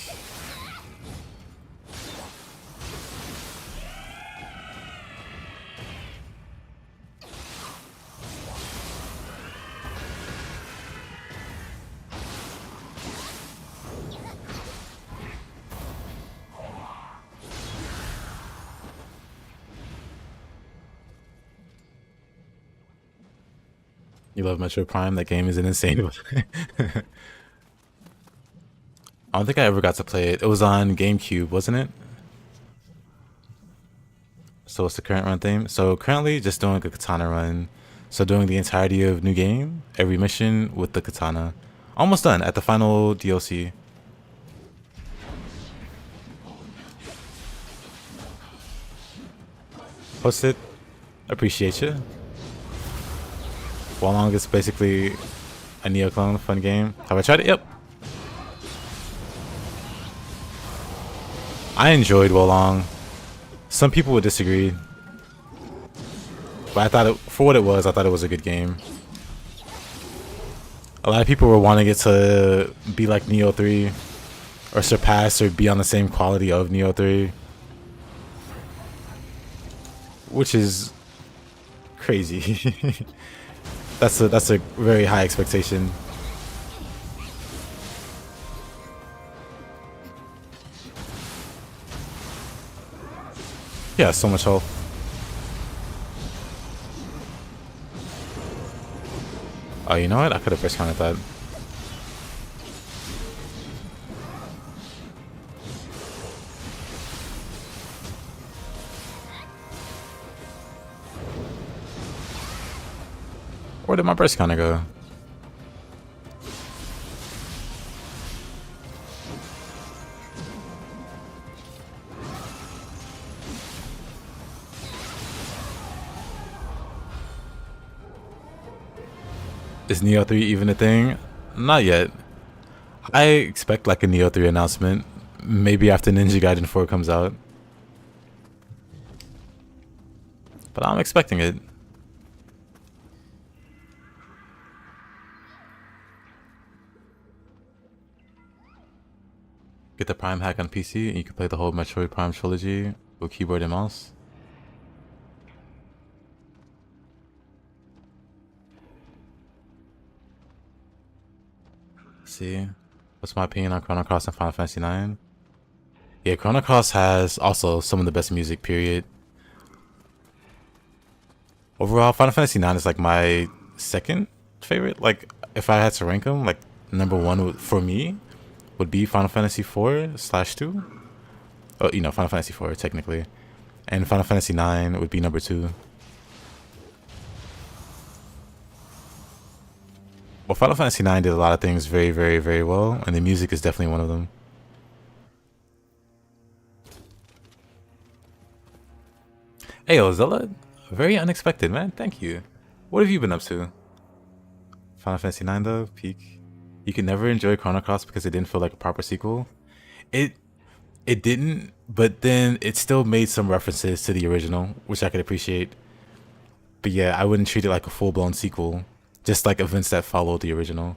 You love Metro Prime? That game is an insane. I don't think I ever got to play it. It was on GameCube, wasn't it? So what's the current run theme? So currently just doing a katana run. So doing the entirety of new game, every mission with the katana. Almost done at the final DLC. Post it. Appreciate you. Wolong is basically a Nioh clone, fun game. Have I tried it? Yep. I enjoyed Wolong. Some people would disagree. But I thought for what it was, I thought it was a good game. A lot of people were wanting it to be like Nioh 3 or surpass or be on the same quality of Nioh 3. Which is crazy. That's a very high expectation. Yeah, so much health. Oh, you know what? I could have first counted that. Where did my burst counter go? Is Nioh 3 even a thing? Not yet. I expect like a Nioh 3 announcement. Maybe after Ninja Gaiden 4 comes out. But I'm expecting it. Get the Prime hack on PC and you can play the whole Metroid Prime trilogy with keyboard and mouse. See, what's my opinion on Chrono Cross and Final Fantasy IX? Yeah, Chrono Cross has also some of the best music, period. Overall, Final Fantasy IX is like my second favorite. Like if I had to rank them, like number one for me would be Final Fantasy 4/2. Oh, you know, Final Fantasy 4 technically, and Final Fantasy 9 would be number 2. Well, Final Fantasy 9 did a lot of things very, very, very well, and the music is definitely one of them. Hey, Ozella, very unexpected, man. Thank you. What have you been up to? Final Fantasy 9 though, peak. You can never enjoy Chrono Cross because it didn't feel like a proper sequel. It didn't, but then it still made some references to the original, which I could appreciate. But yeah, I wouldn't treat it like a full-blown sequel. Just like events that followed the original.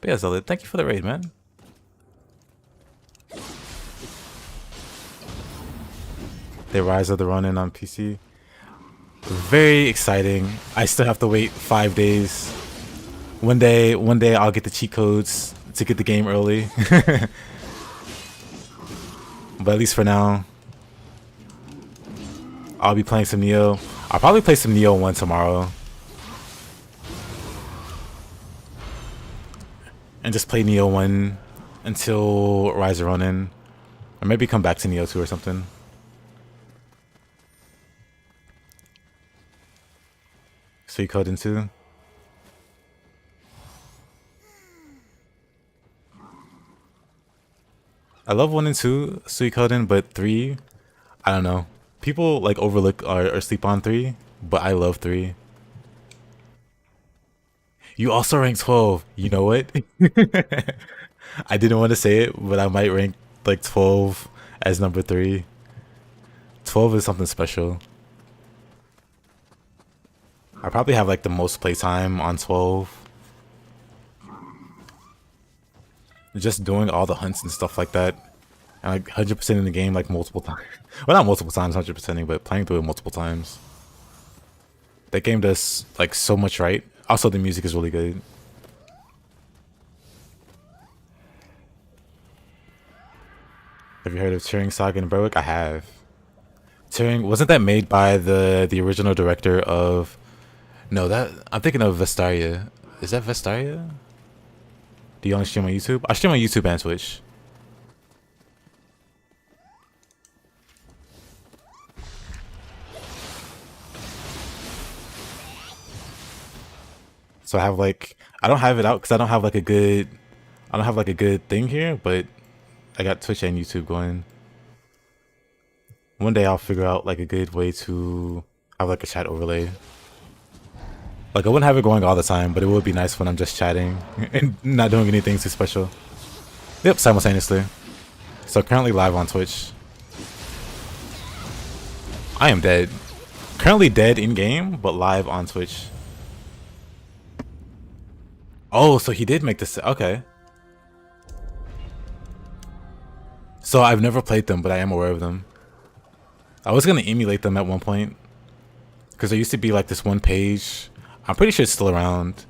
But yeah, Zelda, thank you for the raid, man. The Rise of the Ronin on PC. Very exciting. I still have to wait 5 days. One day I'll get the cheat codes to get the game early. But at least for now, I'll be playing some Nioh. I'll probably play some Nioh 1 tomorrow. And just play Nioh 1 until Rise of Ronin. Or maybe come back to Nioh 2 or something. Suikoden 2. I love 1 and 2 Suikoden, but 3, I don't know. People like overlook or sleep on 3, but I love 3. You also rank 12. You know what? I didn't want to say it, but I might rank like 12 as number 3. 12 is something special. I probably have like the most playtime on 12. Just doing all the hunts and stuff like that. And like 100% in the game like multiple times. Well, not multiple times, 100%ing, but playing through it multiple times. That game does like so much right. Also, the music is really good. Have you heard of Turing Saga and Berwick? I have. Turing, wasn't that made by the original director of... No, that I'm thinking of Vestaria. Is that Vestaria? Do you only stream on YouTube? I stream on YouTube and Twitch. So I have like, I don't have it out because I don't have like a good thing here, but I got Twitch and YouTube going. One day I'll figure out like a good way to have like a chat overlay. Like I wouldn't have it going all the time, but it would be nice when I'm just chatting and not doing anything too special. Yep, simultaneously. So currently live on Twitch. I am dead. Currently dead in game, but live on Twitch. Oh, so he did make this. Okay. So I've never played them, but I am aware of them. I was gonna emulate them at one point, because there used to be like this one page. I'm pretty sure it's still around,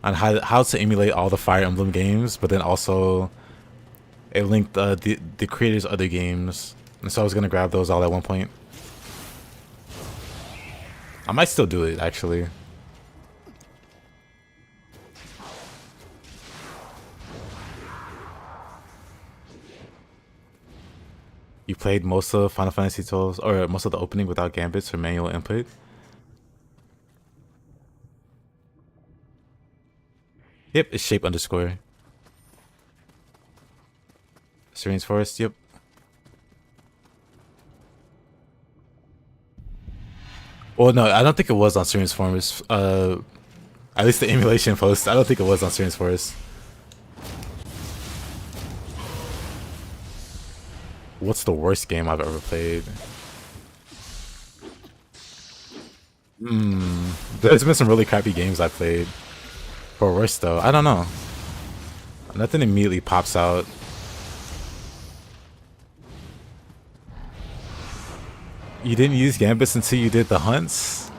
on how to emulate all the Fire Emblem games, but then also it linked the creators' other games, and so I was gonna grab those all at one point. I might still do it actually. You played most of Final Fantasy 12 or most of the opening without gambits or manual input. Yep, it's shape underscore. Serene's Forest, yep. Well, no, I don't think it was on Serene's Forest. At least the emulation post, I don't think it was on Serene's Forest. What's the worst game I've ever played? There's been some really crappy games I played. For worse though, I don't know. Nothing immediately pops out. You didn't use gambits until you did the hunts?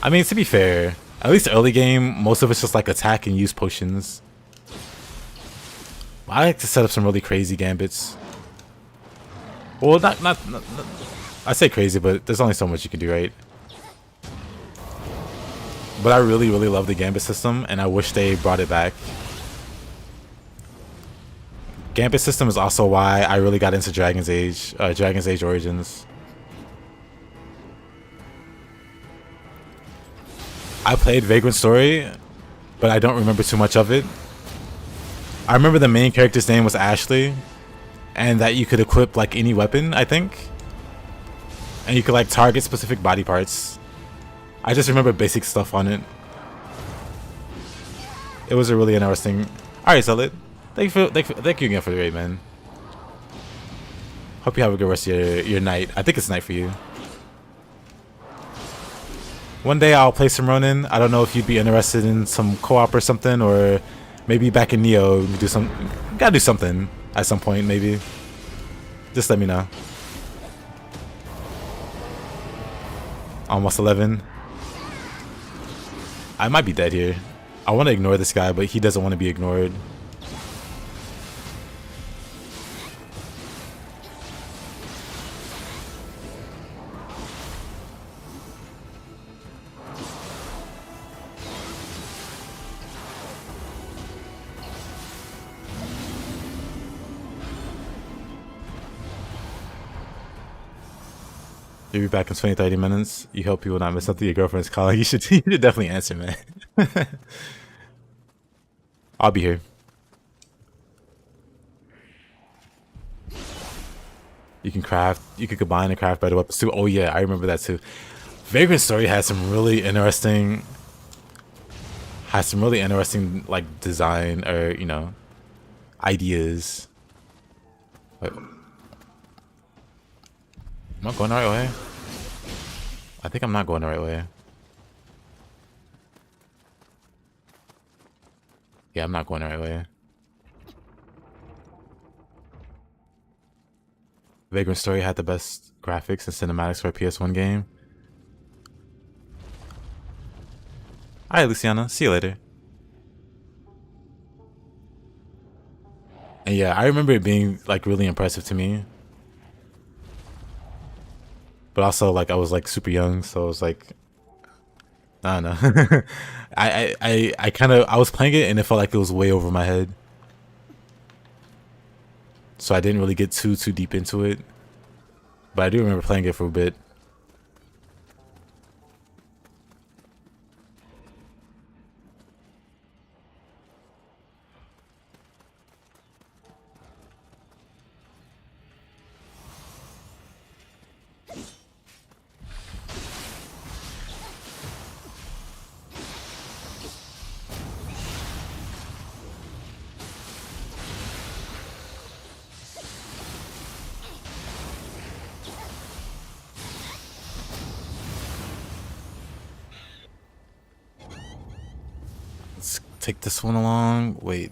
I mean, to be fair, at least early game, most of it's just like attack and use potions. I like to set up some really crazy gambits. Well, not I say crazy, but there's only so much you can do, right? But I really, really love the Gambit system, and I wish they brought it back. Gambit system is also why I really got into Dragon's Age Origins. I played Vagrant Story, but I don't remember too much of it. I remember the main character's name was Ashley, and that you could equip like any weapon, I think. And you could like target specific body parts. I just remember basic stuff on it. It was a really interesting. Alright, Zealot. Thank you again for the raid, man. Hope you have a good rest of your night. I think it's night for you. One day I'll play some Ronin. I don't know if you'd be interested in some co-op or something, or maybe back in Nioh, gotta do something at some point, maybe. Just let me know. Almost 11. I might be dead here. I want to ignore this guy, but he doesn't want to be ignored. You'll be back in 20-30 minutes. You hope you will not miss something your girlfriend's calling. You should definitely answer, man. I'll be here. You can craft. You can combine and craft better weapons too. Oh yeah, I remember that too. Vagrant Story had some really interesting. Like design or ideas. Wait. Am I going the right way? I think I'm not going the right way. Yeah, I'm not going the right way. Vagrant Story had the best graphics and cinematics for a PS1 game. Alright, Luciana. See you later. And yeah, I remember it being like really impressive to me. But also, like, I was like super young, so I was like, I don't know. I was playing it and it felt like it was way over my head. So I didn't really get too deep into it. But I do remember playing it for a bit. Take this one along. Wait.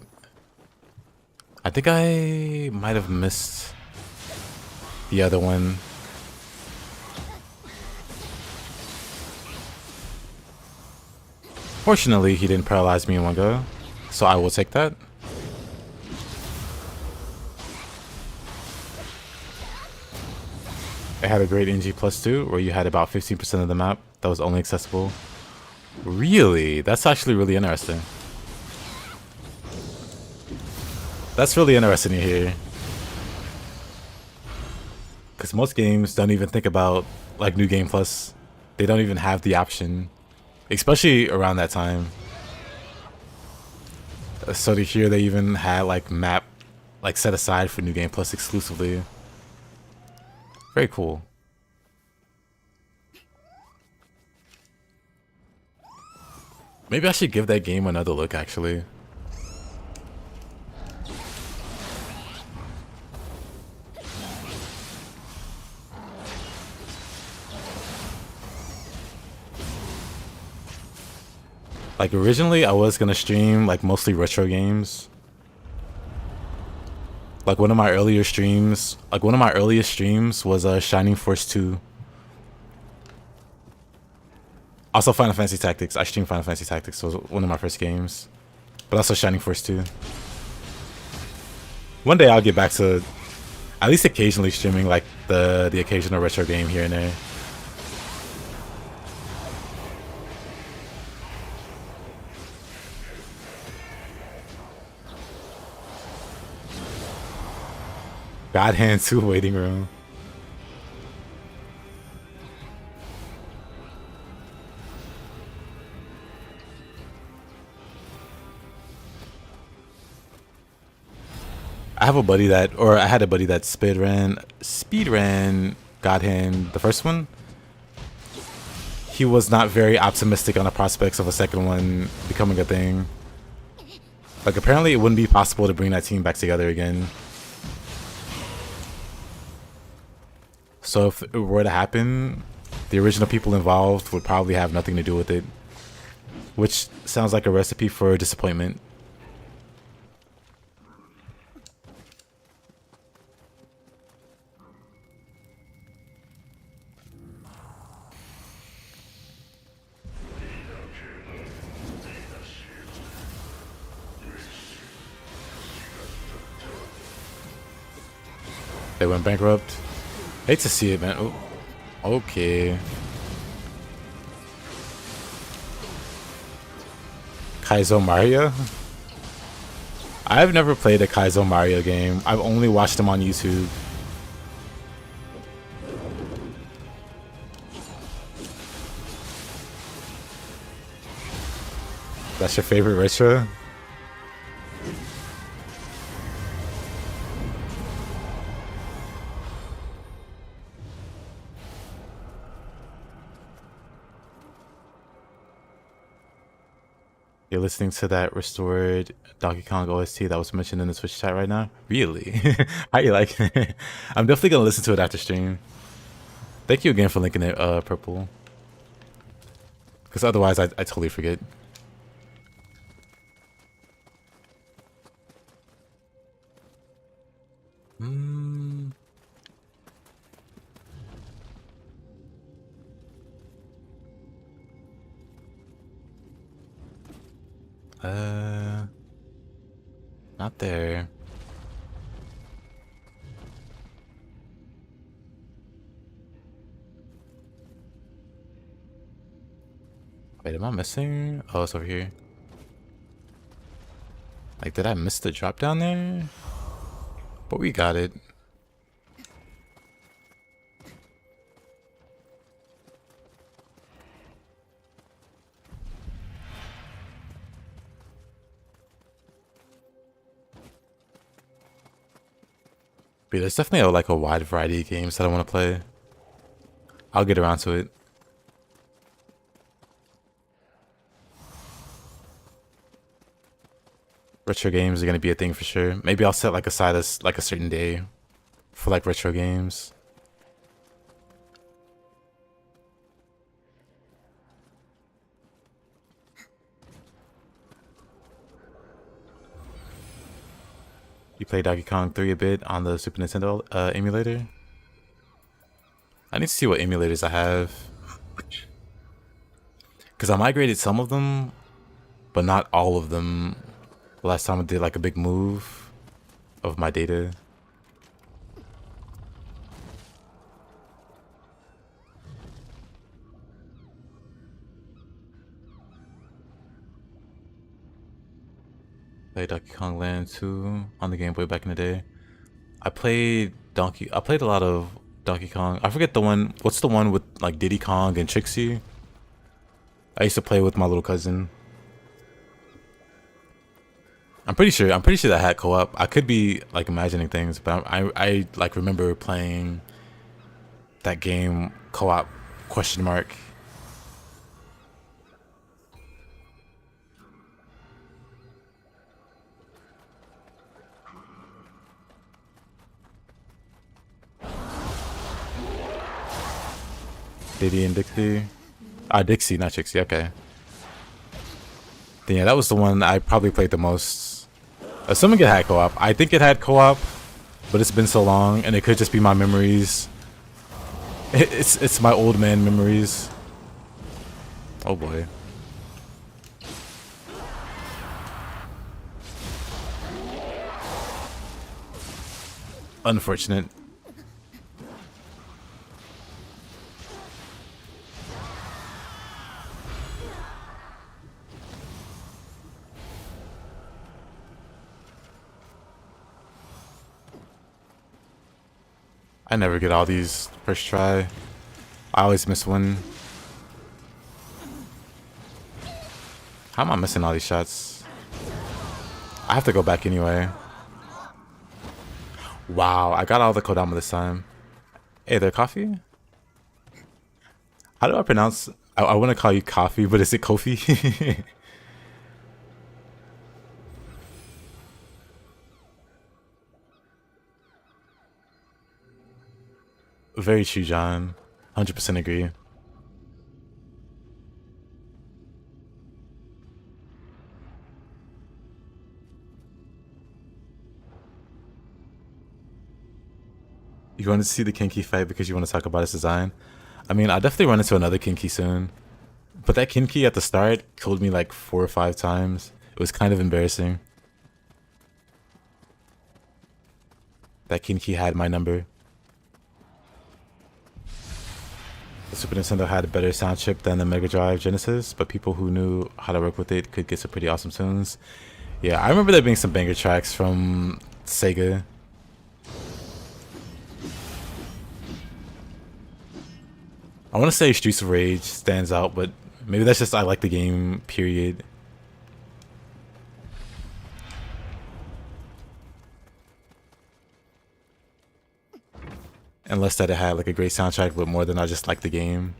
I think I might have missed the other one. Fortunately, he didn't paralyze me in one go, so I will take that. It had a great NG +2 where you had about 15% of the map that was only accessible. Really? That's actually really interesting. That's really interesting to hear. Because most games don't even think about like New Game Plus. They don't even have the option. Especially around that time. So to hear they even had like map like set aside for New Game Plus exclusively. Very cool. Maybe I should give that game another look actually. Like originally I was gonna stream like mostly retro games. Like one of my earliest streams was Shining Force 2. Also Final Fantasy Tactics. I streamed Final Fantasy Tactics, so it was one of my first games. But also Shining Force 2. One day I'll get back to at least occasionally streaming like the occasional retro game here and there. God Hand 2 waiting room. I have a buddy that, or I had a buddy that speedran God Hand, the first one. He was not very optimistic on the prospects of a second one becoming a thing. Like, apparently it wouldn't be possible to bring that team back together again. So if it were to happen, the original people involved would probably have nothing to do with it. Which sounds like a recipe for disappointment. They went bankrupt. Hate to see it, man. Oh, okay. Kaizo Mario? I've never played a Kaizo Mario game. I've only watched them on YouTube. That's your favorite retro? You're listening to that restored Donkey Kong OST that was mentioned in the Twitch chat right now? Really? How you like it? I'm definitely gonna listen to it after stream. Thank you again for linking it, Purple. Because otherwise I totally forget. Not there. Wait, am I missing? Oh, it's over here. Like, did I miss the drop down there? But we got it. But there's definitely like a wide variety of games that I want to play. I'll get around to it. Retro games are gonna be a thing for sure. Maybe I'll set like aside like a certain day for like retro games. You play Donkey Kong 3 a bit on the Super Nintendo emulator? I need to see what emulators I have. Because I migrated some of them, but not all of them. Last time I did like a big move of my data. Played Donkey Kong Land 2 on the Game Boy back in the day. I played a lot of Donkey Kong. I forget the one. What's the one with like Diddy Kong and Trixie? I used to play with my little cousin. I'm pretty sure that had co-op. I could be like imagining things, but I like remember playing that game co-op question mark. Diddy and Dixie. Dixie, not Trixie, okay. Then yeah, that was the one I probably played the most. Assuming it had co-op. I think it had co-op, but it's been so long, and it could just be my memories. It's my old man memories. Oh boy. Unfortunate. I never get all these first try. I always miss one. How am I missing all these shots? I have to go back anyway. Wow, I got all the Kodama this time. Hey there, Coffee? How do I pronounce... I want to call you Coffee, but is it Kofi? Very true, John. 100% agree. You want to see the Kinky fight because you want to talk about its design? I mean, I'll definitely run into another Kinky soon. But that Kinky at the start killed me like 4 or 5 times. It was kind of embarrassing. That Kinky had my number. The Super Nintendo had a better sound chip than the Mega Drive Genesis, but people who knew how to work with it could get some pretty awesome tunes. Yeah, I remember there being some banger tracks from Sega. I want to say Streets of Rage stands out, but maybe that's just I like the game, period. Unless that it had like a great soundtrack, but more than I just like the game.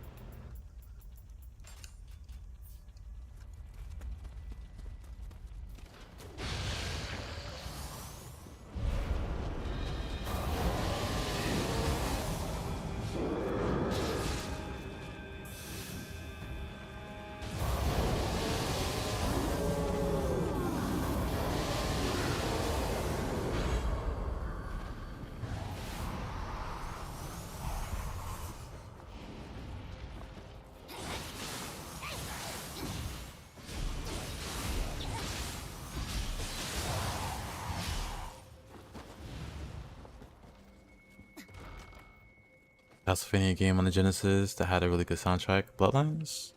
Castlevania game on the Genesis that had a really good soundtrack. Bloodlines?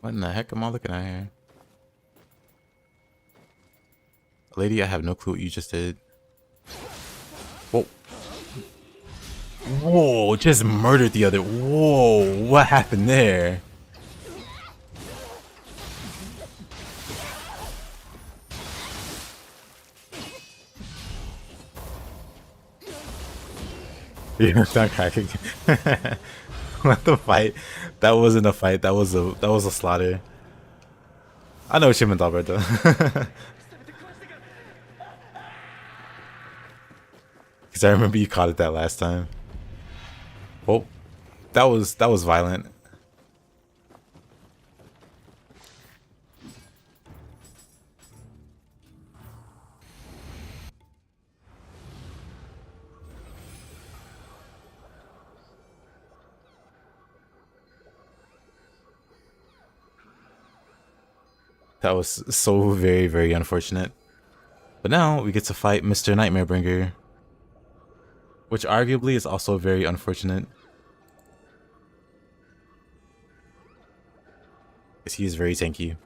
What in the heck am I looking at here? Lady, I have no clue what you just did. Whoa. Whoa, just murdered the other. Whoa, what happened there? Yeah, not cracking. What the fight? That wasn't a fight. That was a slaughter. I know what you meant, Alberto. Because I remember you caught it that last time. Oh, that was violent. That was so very, very unfortunate. But now we get to fight Mr. Nightmarebringer, which arguably is also very unfortunate, because he is very tanky.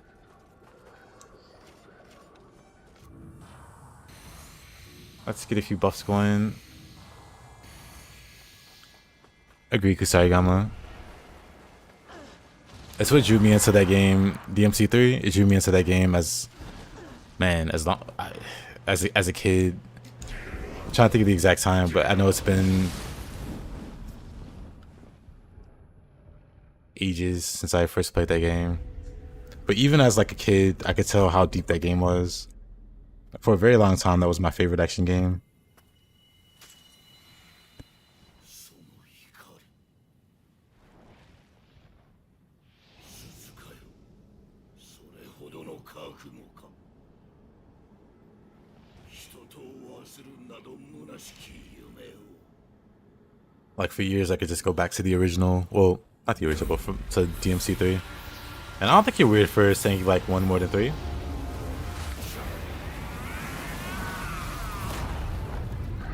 Let's get a few buffs going. Agree, Kusarigama. That's what drew me into that game, DMC3. It drew me into that game as a kid. I'm trying to think of the exact time, but I know it's been ages since I first played that game. But even as like a kid, I could tell how deep that game was. For a very long time, that was my favorite action game. Like for years, I could just go back to the original. Well, not the original, but to DMC3. And I don't think you're weird for saying you like one more than 3.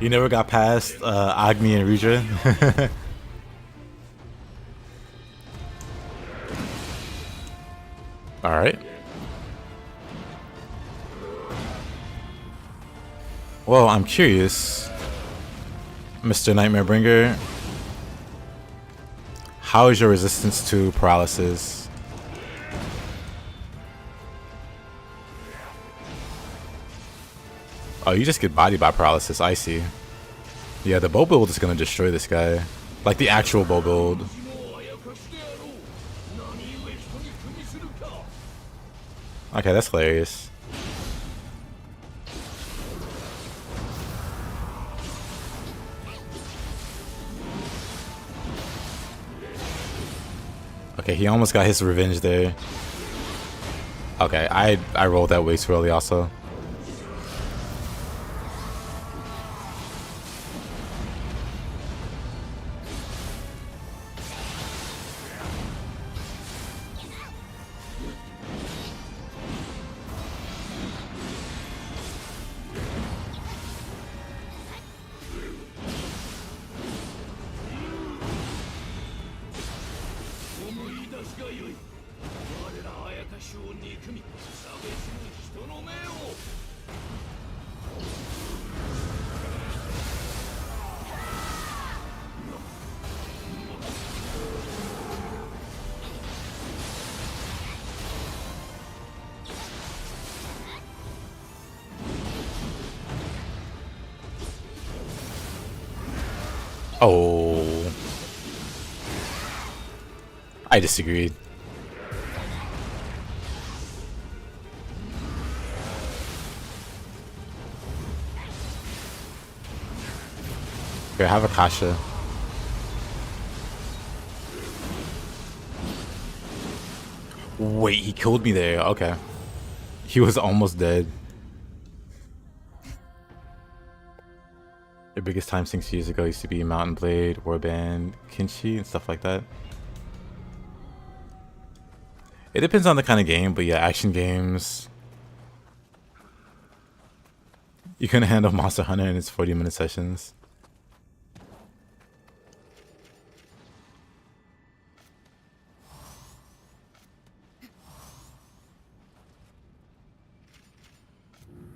You never got past Agni and Rudra? Alright. Well, I'm curious, Mr. Nightmare Bringer. How is your resistance to paralysis? Oh, you just get bodied by paralysis, I see. Yeah, the bow build is gonna destroy this guy. Like the actual bow build. Okay, that's hilarious. Okay, he almost got his revenge there. Okay, I rolled that way too early also. Oh, I disagreed. Here, have a Kasha. Wait, he killed me there. Okay. He was almost dead. Their biggest time 6 years ago used to be Mountain Blade, Warband, Kinshi, and stuff like that. It depends on the kind of game, but yeah, action games. You couldn't handle Monster Hunter in its 40-minute sessions.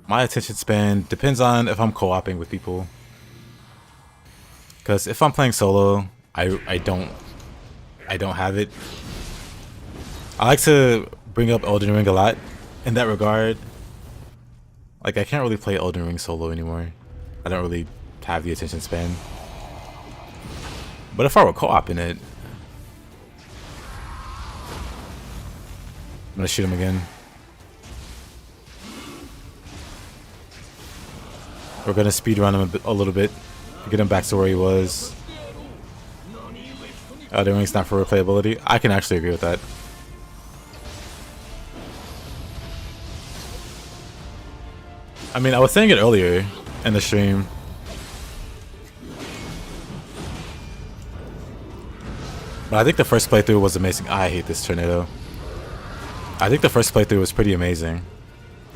My attention span depends on if I'm co-oping with people. Because if I'm playing solo, I don't have it. I like to bring up Elden Ring a lot in that regard. Like, I can't really play Elden Ring solo anymore. I don't really have the attention span. But if I were co-oping it, I'm gonna shoot him again. We're gonna speedrun him a little bit to get him back to where he was. Elden Ring's not for replayability. I can actually agree with that. I mean, I was saying it earlier in the stream. But I think the first playthrough was amazing. I hate this tornado. I think the first playthrough was pretty amazing.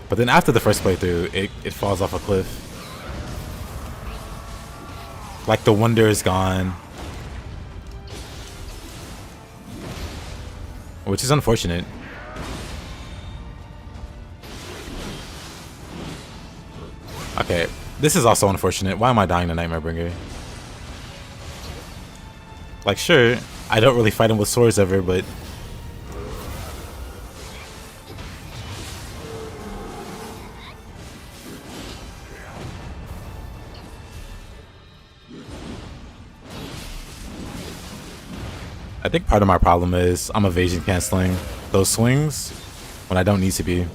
But then after the first playthrough, it falls off a cliff. Like, the wonder is gone. Which is unfortunate. Okay, this is also unfortunate. Why am I dying to Nightmare Bringer? Like, sure, I don't really fight him with swords ever, but... I think part of my problem is I'm evasion canceling those swings when I don't need to be.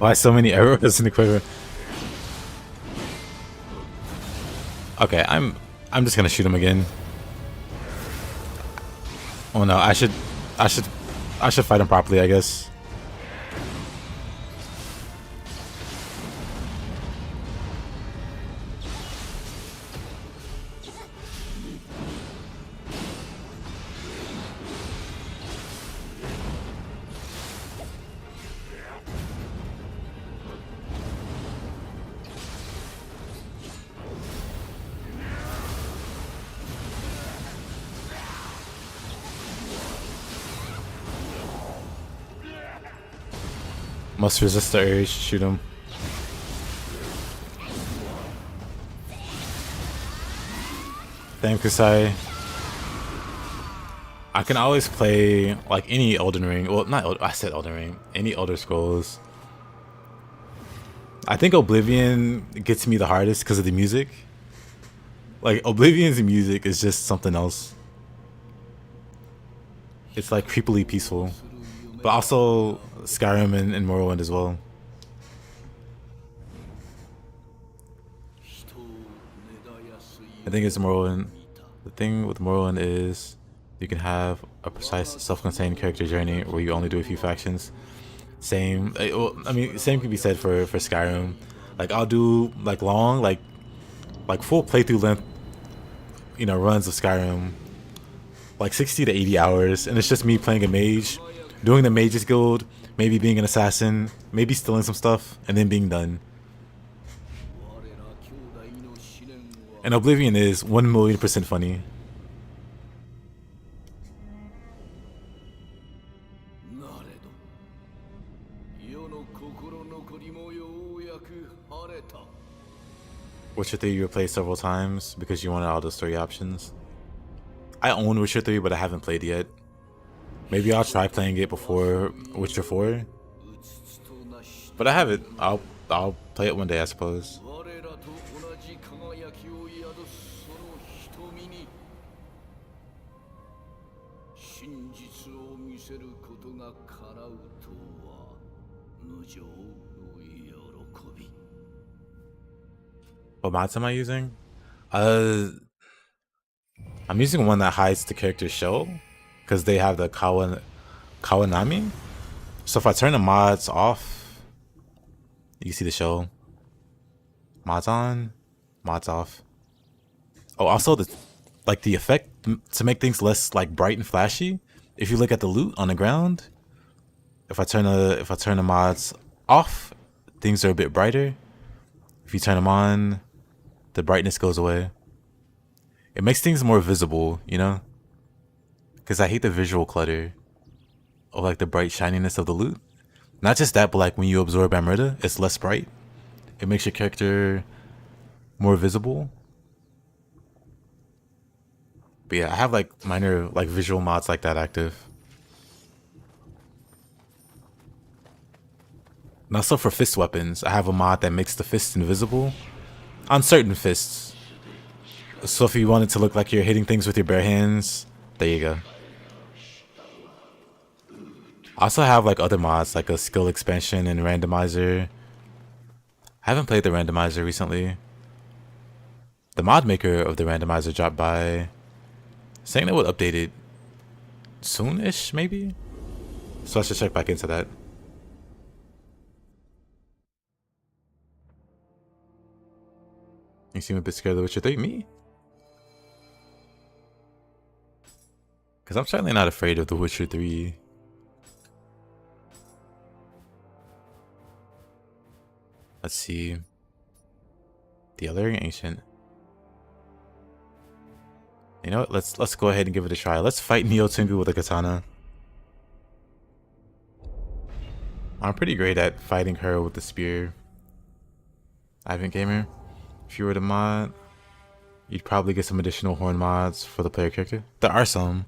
Why so many arrows in the quiver? Okay, I'm just gonna shoot him again. Oh no, I should fight him properly, I guess. Must resist the urge, shoot him. Damn, Kusai. I can always play like any Elden Ring. Well, not I said Elden Ring. Any Elder Scrolls. I think Oblivion gets me the hardest because of the music. Like Oblivion's music is just something else. It's like creepily peaceful, but also Skyrim and Morrowind as well. I think it's Morrowind. The thing with Morrowind is you can have a precise, self-contained character journey where you only do a few factions. Same. Well, I mean, same can be said for Skyrim. Like I'll do like long, like full playthrough length, you know, runs of Skyrim, like 60 to 80 hours, and it's just me playing a mage, doing the mage's guild, maybe being an assassin, maybe stealing some stuff, and then being done. And Oblivion is 1,000,000% funny. Witcher 3 you played several times because you wanted all the story options. I own Witcher 3, but I haven't played yet. Maybe I'll try playing it before Witcher 4. But I have it. I'll play it one day, I suppose. What mods am I using? I'm using one that hides the character's shell because they have the Kawanami. So if I turn the mods off, you can see the shell. Mods on, mods off. Oh, also the effect to make things less like bright and flashy. If you look at the loot on the ground, if I turn the mods off, things are a bit brighter. If you turn them on, the brightness goes away. It makes things more visible, you know? Because I hate the visual clutter of like the bright shininess of the loot. Not just that, but like when you absorb Amrita, it's less bright. It makes your character more visible. But yeah, I have like minor like visual mods like that active. And also for fist weapons, I have a mod that makes the fists invisible on certain fists. So if you want it to look like you're hitting things with your bare hands, there you go. I also have like other mods like a skill expansion and randomizer. I haven't played the randomizer recently. The mod maker of the randomizer dropped by, saying they would update it soon-ish, maybe? So I should check back into that. You seem a bit scared of Witcher 3? Me? Because I'm certainly not afraid of The Witcher 3. Let's see. The Alluring Ancient. You know what? Let's go ahead and give it a try. Let's fight Nioh Tengu with a katana. I'm pretty great at fighting her with the spear. Ivan Gamer. If you were to mod, you'd probably get some additional horn mods for the player character. There are some.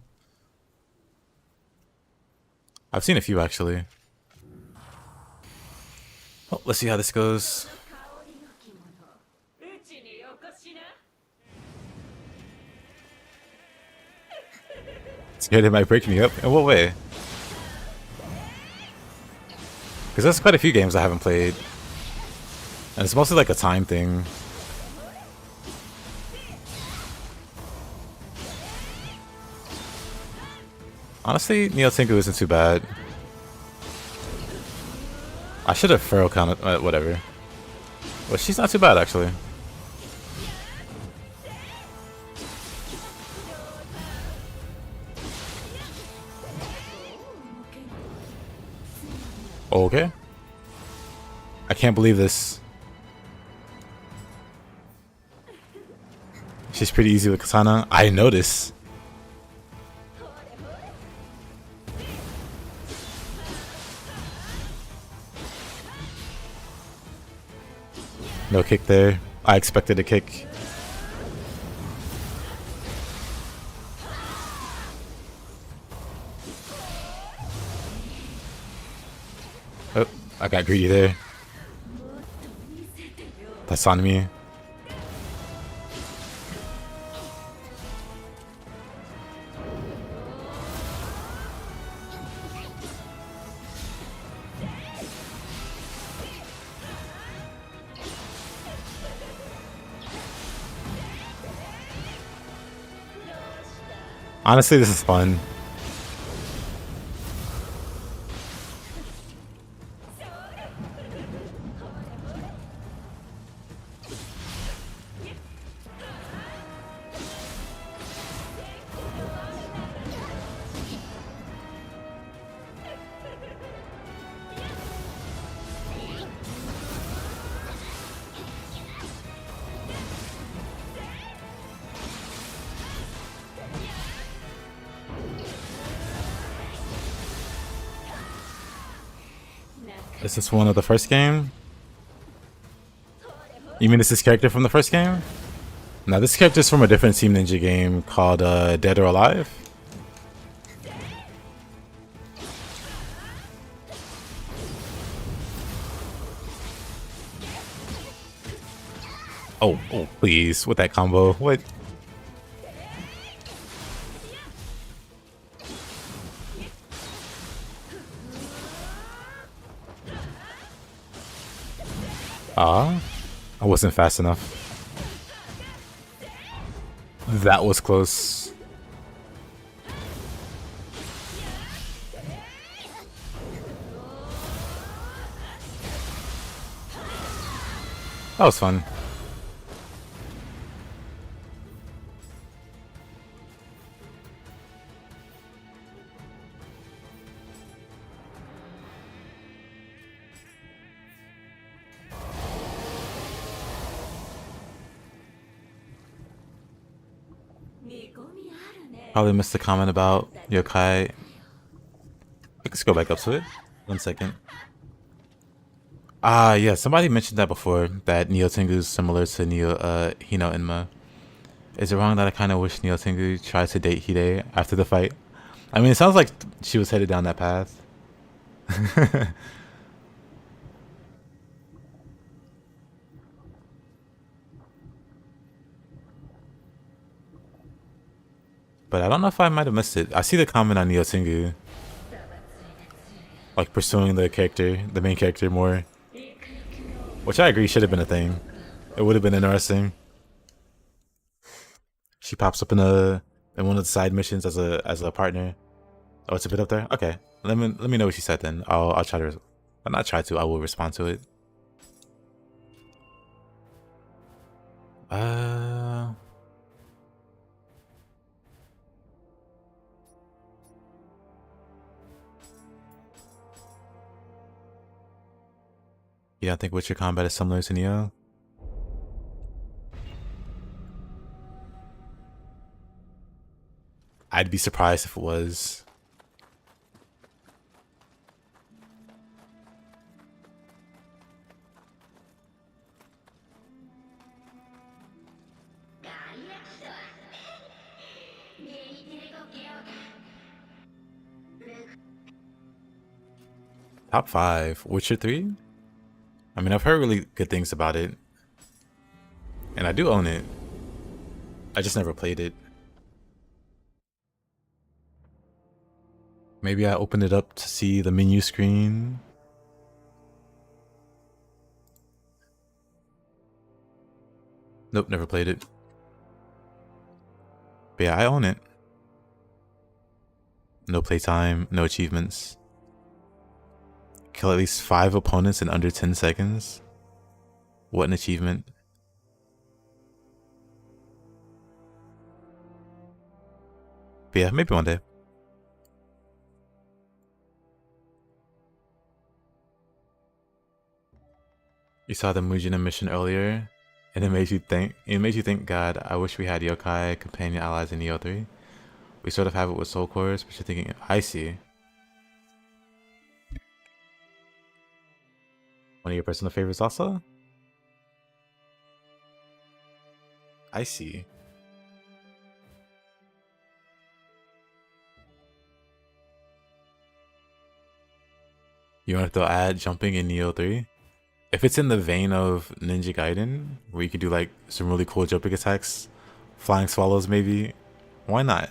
I've seen a few actually. Well, let's see how this goes. Scared it might break me up? In what way? Because there's quite a few games I haven't played. And it's mostly like a time thing. Honestly, Nioh Tengu isn't too bad. I should have Pharaoh counted, whatever. But she's not too bad, actually. Okay. I can't believe this. She's pretty easy with katana. I notice. No kick there. I expected a kick. Oh, I got greedy there. That's on me. Honestly, this is fun. Is this one of the first game? You mean this is character from the first game? No, this character is from a different Team Ninja game called Dead or Alive. Oh, please, with that combo. What? I wasn't fast enough. That was close. That was fun. Probably missed the comment about yokai. Let's go back up to it. 1 second. Yeah, somebody mentioned that before, that Nioh Tengu is similar to Hino Inma. Is it wrong that I kind of wish Nioh Tengu tried to date Hide after the fight? I mean, it sounds like she was headed down that path. But I don't know if I might have missed it. I see the comment on Nioh Tengu. Like, pursuing the character, the main character more. Which I agree should have been a thing. It would have been interesting. She pops up in one of the side missions as a partner. Oh, it's a bit up there? Okay. Let me know what she said then. I'll try to, but not try to, I will respond to it. You don't think Witcher combat is similar to Nioh? I'd be surprised if it was. Top 5. Witcher 3? I mean, I've heard really good things about it. And I do own it. I just never played it. Maybe I opened it up to see the menu screen. Nope, never played it. But yeah, I own it. No playtime, no achievements. Kill at least 5 opponents in under 10 seconds. What an achievement. But yeah, maybe one day. You saw the Mujina mission earlier, and it made you think, God, I wish we had yokai companion allies in Nioh 3. We sort of have it with soul cores, but you're thinking, I see. One of your personal favorites also? I see. You want to throw add jumping in Nioh 3? If it's in the vein of Ninja Gaiden, where you could do like some really cool jumping attacks, flying swallows maybe, why not?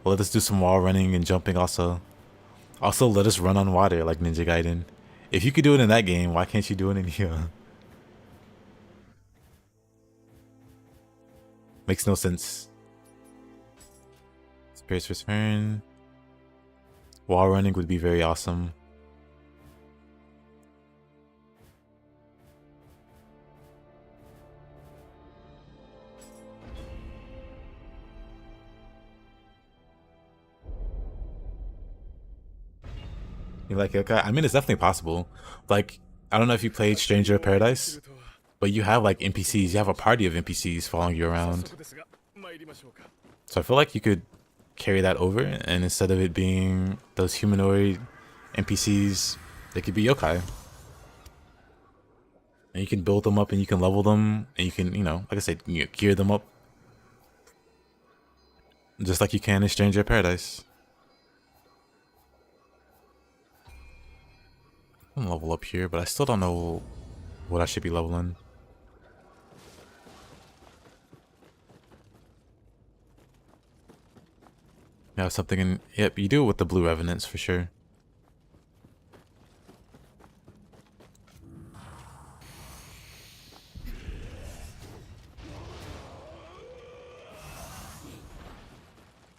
Let us do some wall running and jumping also. Also, let us run on water like Ninja Gaiden. If you could do it in that game, why can't you do it in here? Makes no sense. Spirits Return. Wall running would be very awesome. You like yokai? I mean, it's definitely possible. Like, I don't know if you played Stranger of Paradise, but you have like NPCs. You have a party of NPCs following you around. So I feel like you could carry that over, and instead of it being those humanoid NPCs, they could be yokai. And you can build them up, and you can level them, and you can, you know, like I said, you gear them up. Just like you can in Stranger of Paradise. I'm level up here, but I still don't know what I should be leveling. Yeah, something in... Yep, you do it with the blue revenants for sure.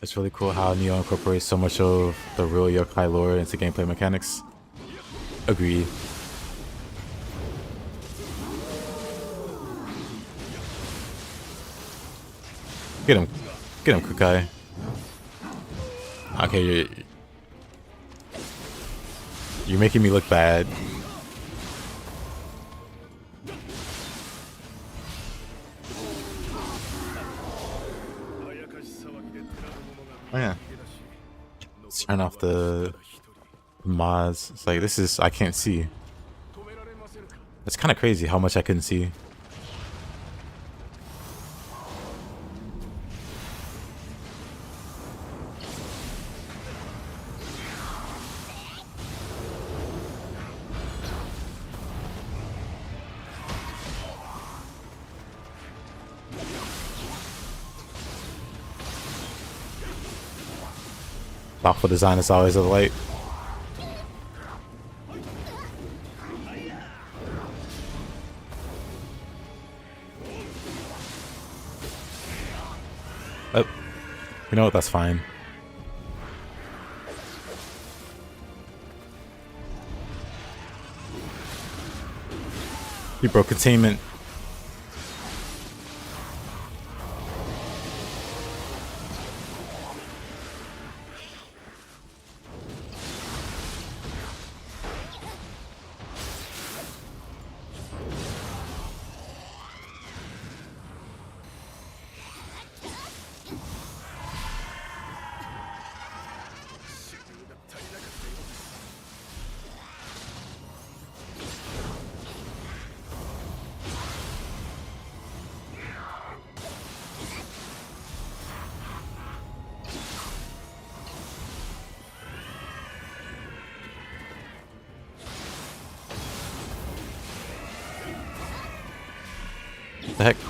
It's really cool how Nioh incorporates so much of the real yokai lore into gameplay mechanics. Agreed. Get him, Kukai. Okay, you're making me look bad. Oh yeah. Let's turn off the mods. It's like, this is, I can't see. It's kind of crazy how much I couldn't see. Thoughtful design is always a delight. Oh, you know what? That's fine. You broke containment.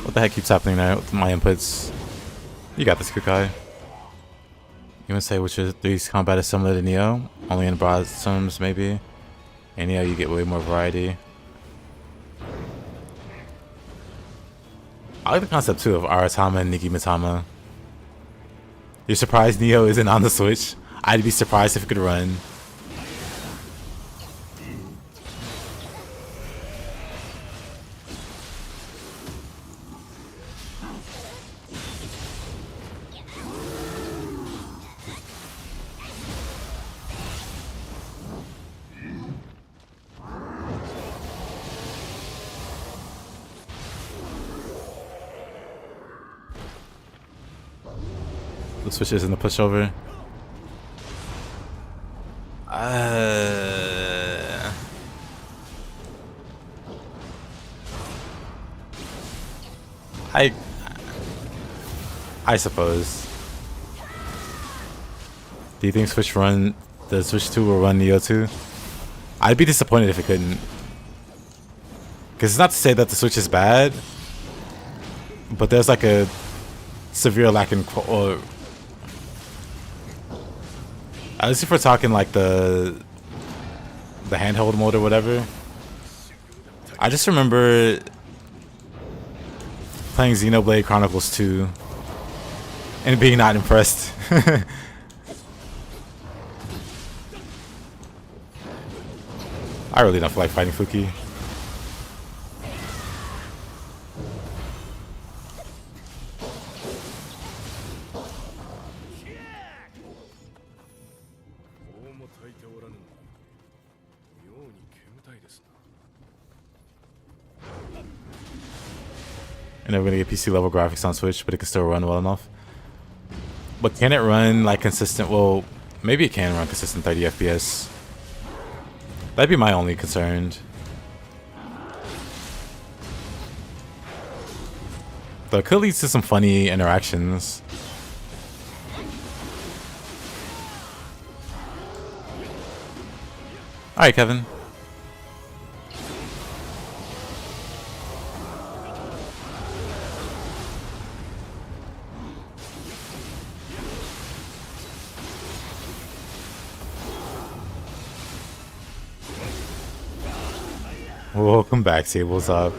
What the heck keeps happening there with my inputs? You got this, Kukai. You wanna say which of these combat is similar to Nioh? Only in broad terms, maybe? In Nioh, you get way more variety. I like the concept too of Aratama and Nigimatama. You're surprised Nioh isn't on the Switch? I'd be surprised if it could run. The switch isn't a pushover. I suppose. Do you think the Switch 2 will run Nioh 2? I'd be disappointed if it couldn't. Because it's not to say that the Switch is bad, but there's like a severe lack in or at least if we're talking like the handheld mode or whatever. I just remember playing Xenoblade Chronicles 2 and being not impressed. I really don't feel like fighting Fuki. And then we're gonna get PC level graphics on Switch, but it can still run well enough. But can it run like consistent? Well, maybe it can run consistent 30 FPS. That'd be my only concern. Though it could lead to some funny interactions. Alright, Kevin. Welcome back, Sable's up.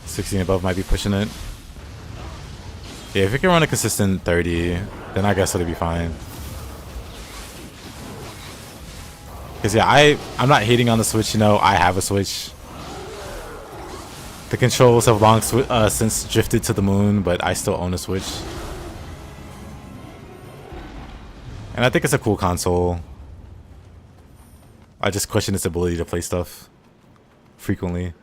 16 above might be pushing it. Yeah, if it can run a consistent 30, then I guess it'll be fine. Because yeah, I'm not hating on the Switch, you know, I have a Switch. The controls have long since drifted to the moon, but I still own a Switch. And I think it's a cool console. I just question its ability to play stuff frequently.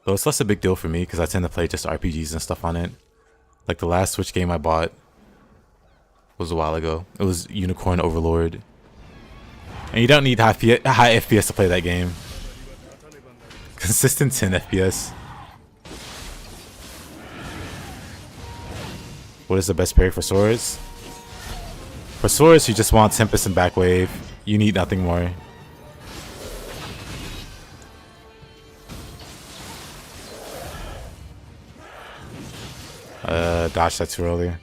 Though it's less a big deal for me because I tend to play just RPGs and stuff on it. Like the last Switch game I bought was a while ago. It was Unicorn Overlord. And you don't need high FPS to play that game. Consistent 10 FPS. What is the best parry for swords? For swords, you just want Tempest and back wave. You need nothing more. Dodge that too early.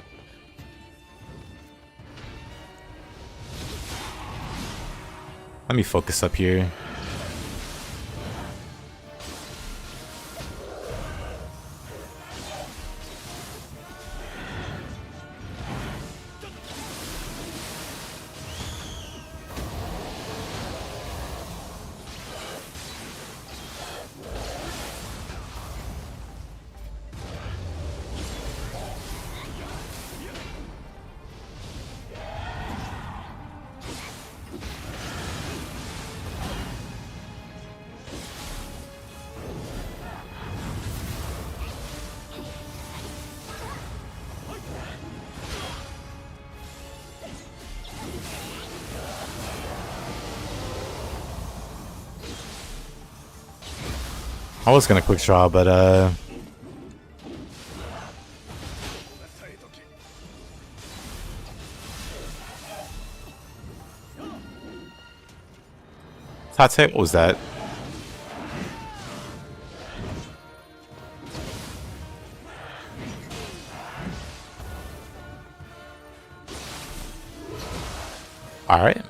Let me focus up here. I was gonna quick draw, but Tate, what was that? All right.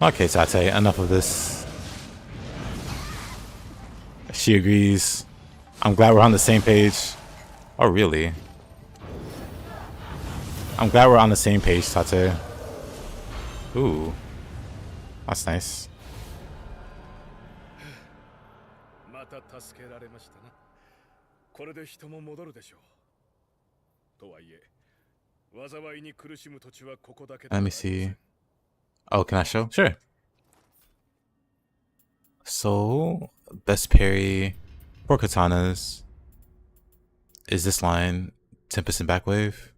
Okay, Tate, enough of this. She agrees. I'm glad we're on the same page. Oh, really? I'm glad we're on the same page, Tate. Ooh. That's nice. また助けられましたな。これで人も戻るでしょう。とはいえ、災いに苦しむ土地はここだけでは Let あ me りません。 see. Oh, can I show? Sure. So, best parry for katanas is this line Tempest and Backwave.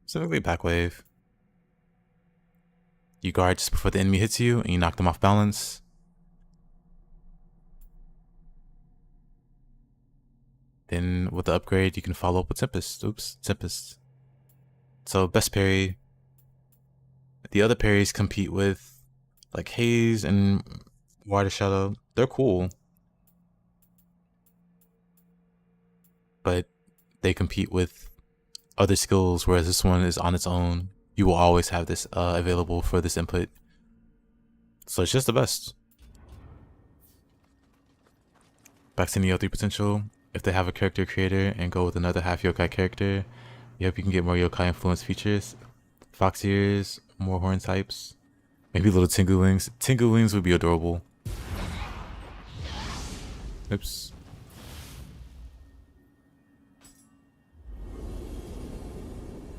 Specifically Backwave. You guard just before the enemy hits you and you knock them off balance. Then with the upgrade, you can follow up with Tempest. Oops, Tempest. So best parry. The other parries compete with like Haze and Water Shadow. They're cool. But they compete with other skills, whereas this one is on its own. You will always have this available for this input. So it's just the best. Back to Nioh 3 potential. If they have a character creator and go with another half yokai character, yep, you can get more yokai influence features. Fox ears, more horn types. Maybe little Tengu wings. Tengu wings would be adorable. Oops.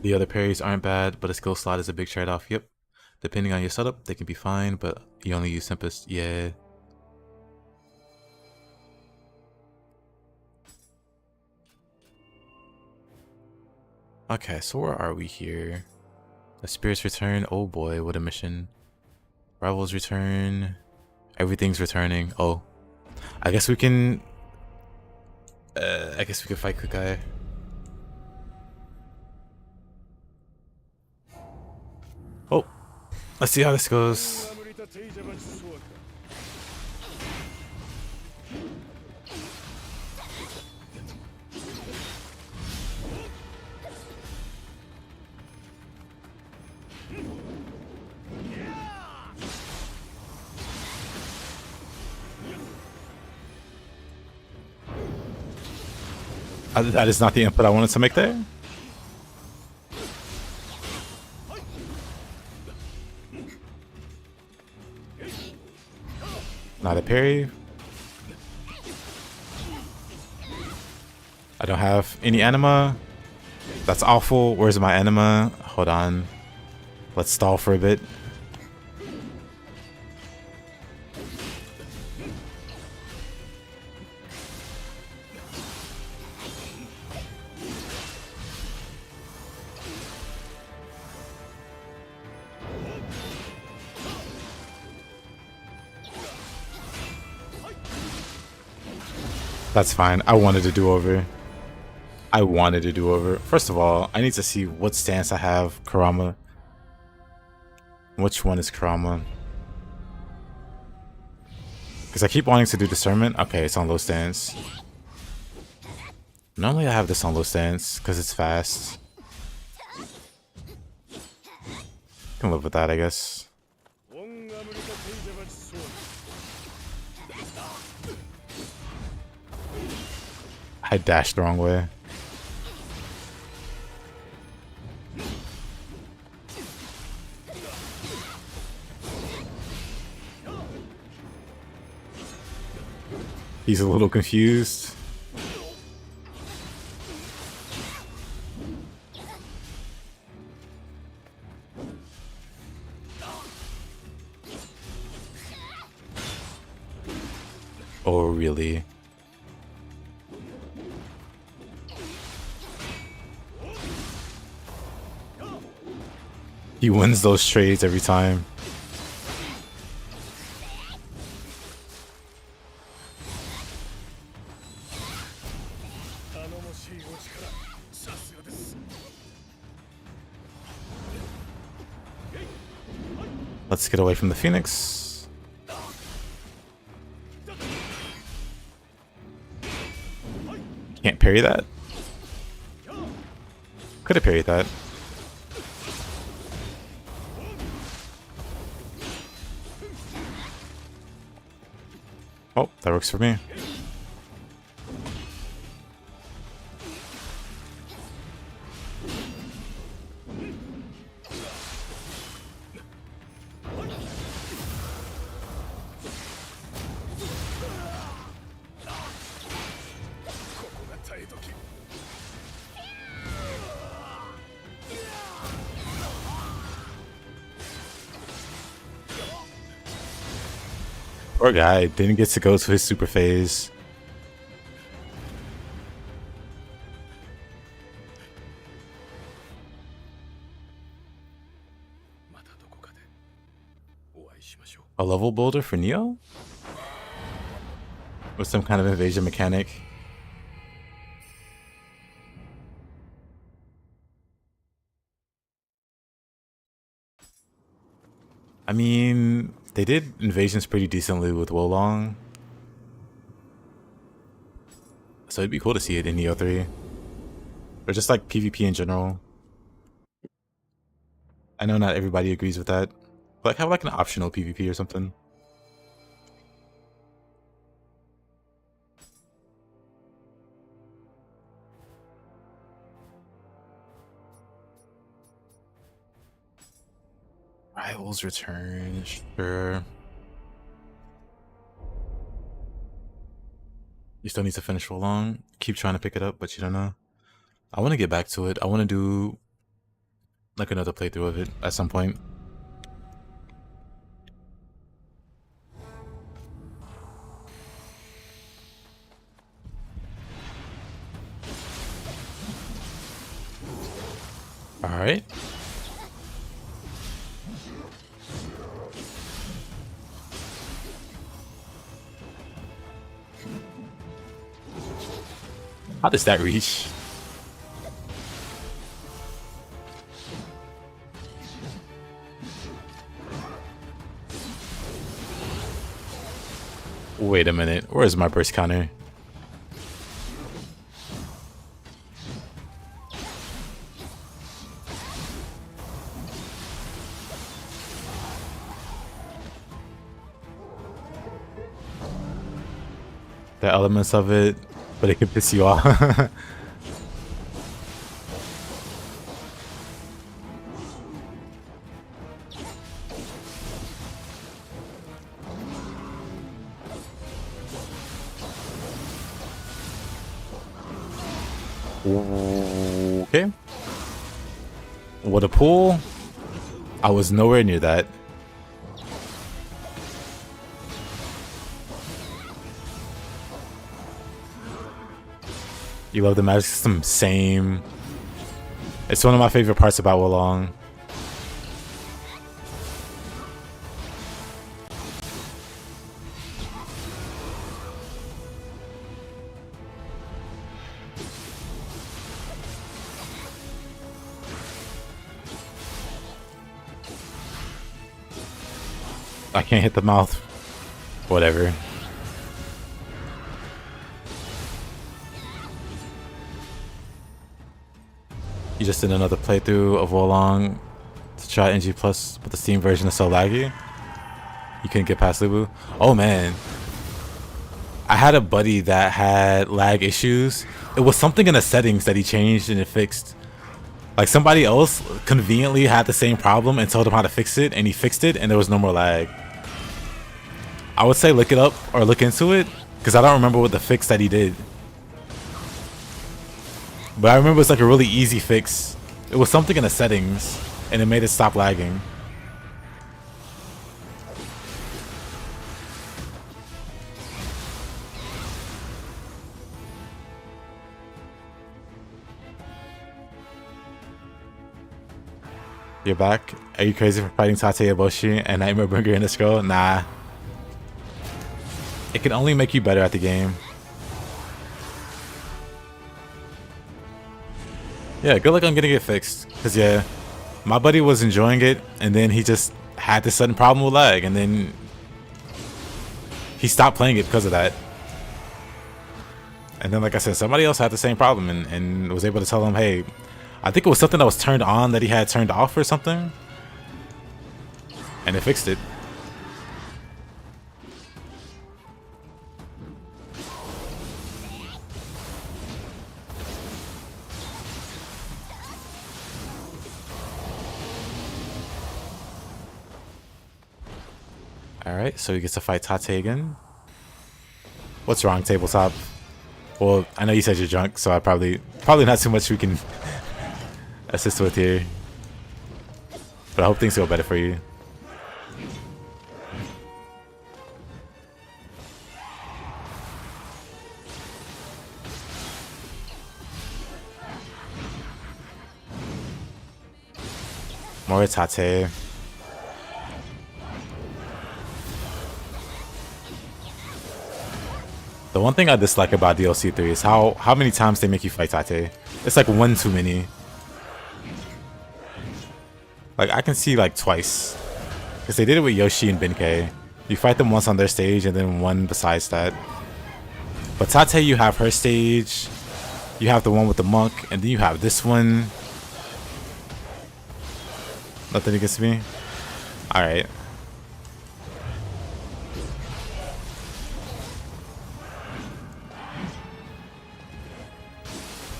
The other parries aren't bad, but a skill slot is a big trade-off. Yep. Depending on your setup, they can be fine, but you only use Tempest. Yeah. Okay, so where are we here? The spirits return. Oh boy, what a mission. Rivals return. Everything's returning. Oh. I guess we can fight Kukai. Oh. Let's see how this goes. That is not the input I wanted to make there. Not a parry. I don't have any anima. That's awful. Where's my anima? Hold on. Let's stall for a bit. That's fine. I wanted to do over. First of all, I need to see what stance I have Kurama. Which one is Kurama? Because I keep wanting to do discernment. Okay, it's on low stance. Normally I have this on low stance because it's fast. Can live with that, I guess. I dashed the wrong way. He's a little confused. Oh, really? He wins those trades every time. Let's get away from the Phoenix. Can't parry that. Could have parried that. Oh, that works for me. Poor guy didn't get to go to his super phase. A level builder for Nioh? With some kind of invasion mechanic. I mean, they did invasions pretty decently with Wolong. So it'd be cool to see it in Nioh 3. Or just like PvP in general. I know not everybody agrees with that. But like have like an optional PvP or something. Rivals return, sure. You still need to finish Wolong. Keep trying to pick it up, but you don't know. I want to get back to it. I want to do like another playthrough of it at some point. All right. How does that reach? Wait a minute. Where's my burst counter? The elements of it, but it can piss you off. Okay. With a pool, I was nowhere near that. You love the magic system? Same. It's one of my favorite parts about Wolong. I can't hit the mouth. Whatever. You just did another playthrough of Wolong to try NG Plus, but the Steam version is so laggy. You couldn't get past Lubu. Oh man. I had a buddy that had lag issues. It was something in the settings that he changed and it fixed. Like somebody else conveniently had the same problem and told him how to fix it, and he fixed it and there was no more lag. I would say look it up or look into it, because I don't remember what the fix that he did. But I remember it's like a really easy fix. It was something in the settings and it made it stop lagging. You're back? Are you crazy for fighting Tate Eboshi and Nightmare Bringer in this scroll? Nah. It can only make you better at the game. Yeah, good luck on getting it fixed. Cause yeah, my buddy was enjoying it and then he just had this sudden problem with lag and then he stopped playing it because of that. And then like I said, somebody else had the same problem and was able to tell him, hey, I think it was something that was turned on that he had turned off or something. And it fixed it. Alright, so he gets to fight Tate again. What's wrong, tabletop? Well, I know you said you're drunk, so I probably not too much we can assist with here. But I hope things go better for you. More Tate. The one thing I dislike about DLC 3 is how many times they make you fight Tate. It's like one too many. Like, I can see like twice. Because they did it with Yoshi and Benkei. You fight them once on their stage and then one besides that. But Tate, you have her stage. You have the one with the monk. And then you have this one. Nothing against me? Alright.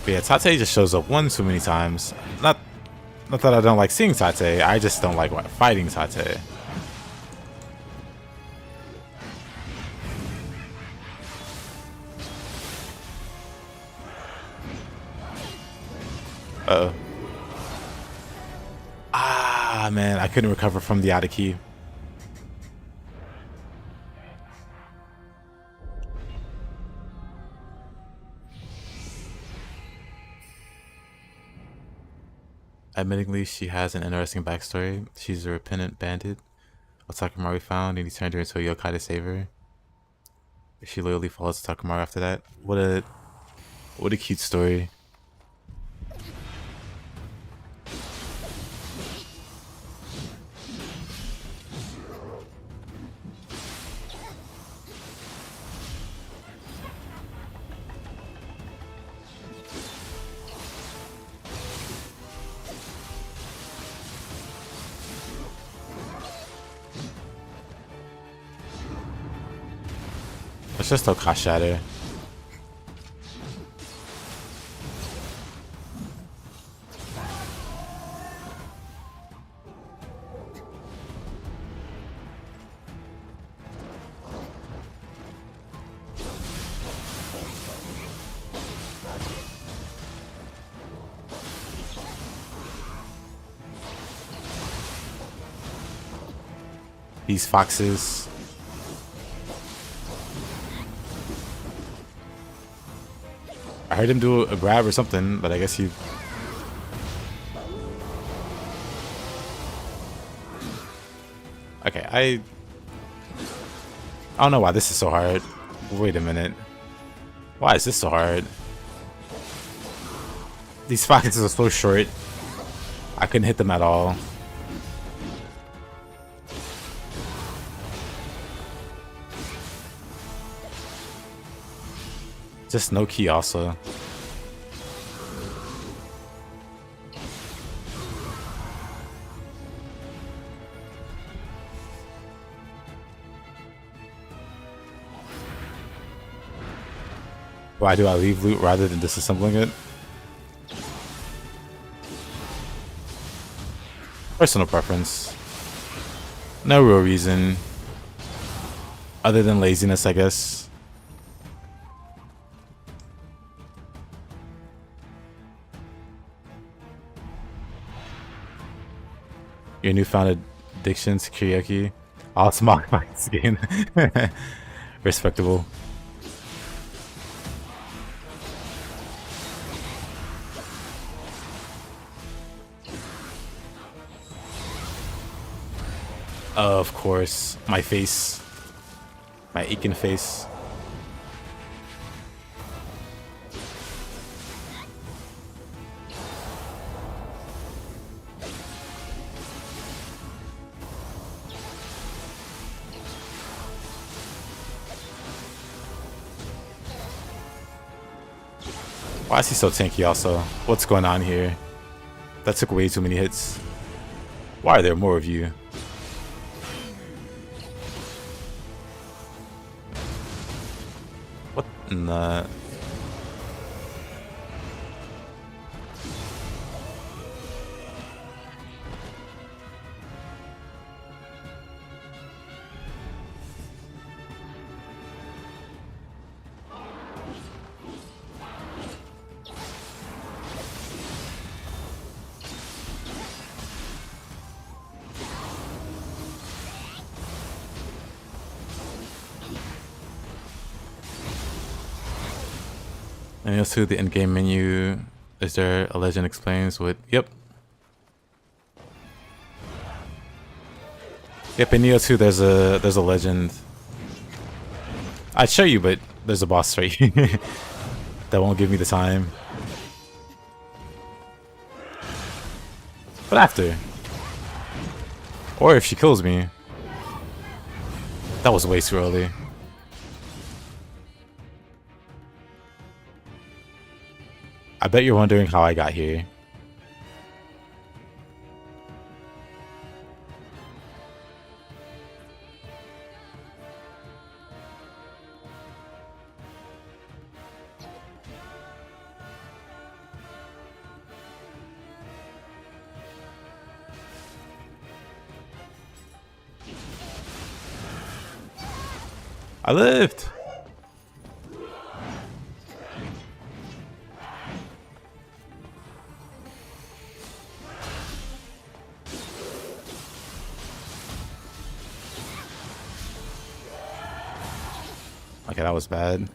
But yeah, Tate just shows up one too many times. Not that I don't like seeing Tate, I just don't like fighting Tate. Uh-oh. Ah, man, I couldn't recover from the out key. Admittingly, she has an interesting backstory. She's a repentant bandit Takamaru found, and he turned her into a yokai to save her. She loyally follows Takamaru after that. What a cute story. Let's just throw Kasha at her. These foxes. I heard him do a grab or something, but I guess he... Okay, I don't know why this is so hard. Wait a minute. Why is this so hard? These foxes are so short. I couldn't hit them at all. Just no key also. Why do I leave loot rather than disassembling it? Personal preference. No real reason. Other than laziness, I guess. Your newfound addiction to karaoke. All small fights again. Respectable. Of course, my face. My aching face. Why is he so tanky also? What's going on here? That took way too many hits. Why are there more of you? What in the... And you'll see the in-game menu. Is there a legend explains what? Yep. Yep, in Nioh 2 there's a legend. I'd show you, but there's a boss right here that won't give me the time. But after. Or if she kills me. That was way too early. I bet you're wondering how I got here. I lived! Okay, that was bad.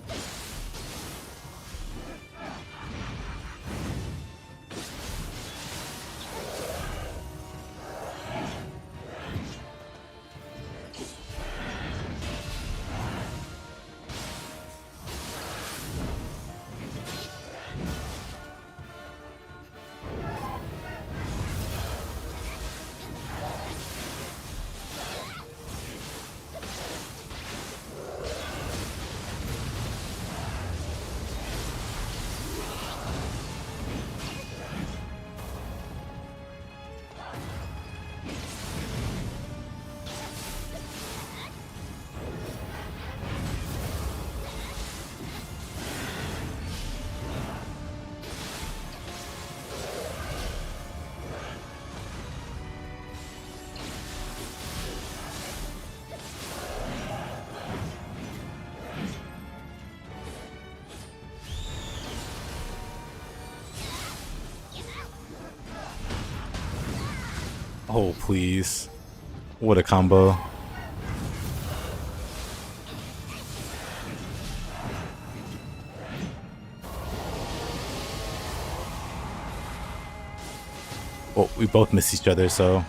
Oh, please. What a combo. Well, we both missed each other, so...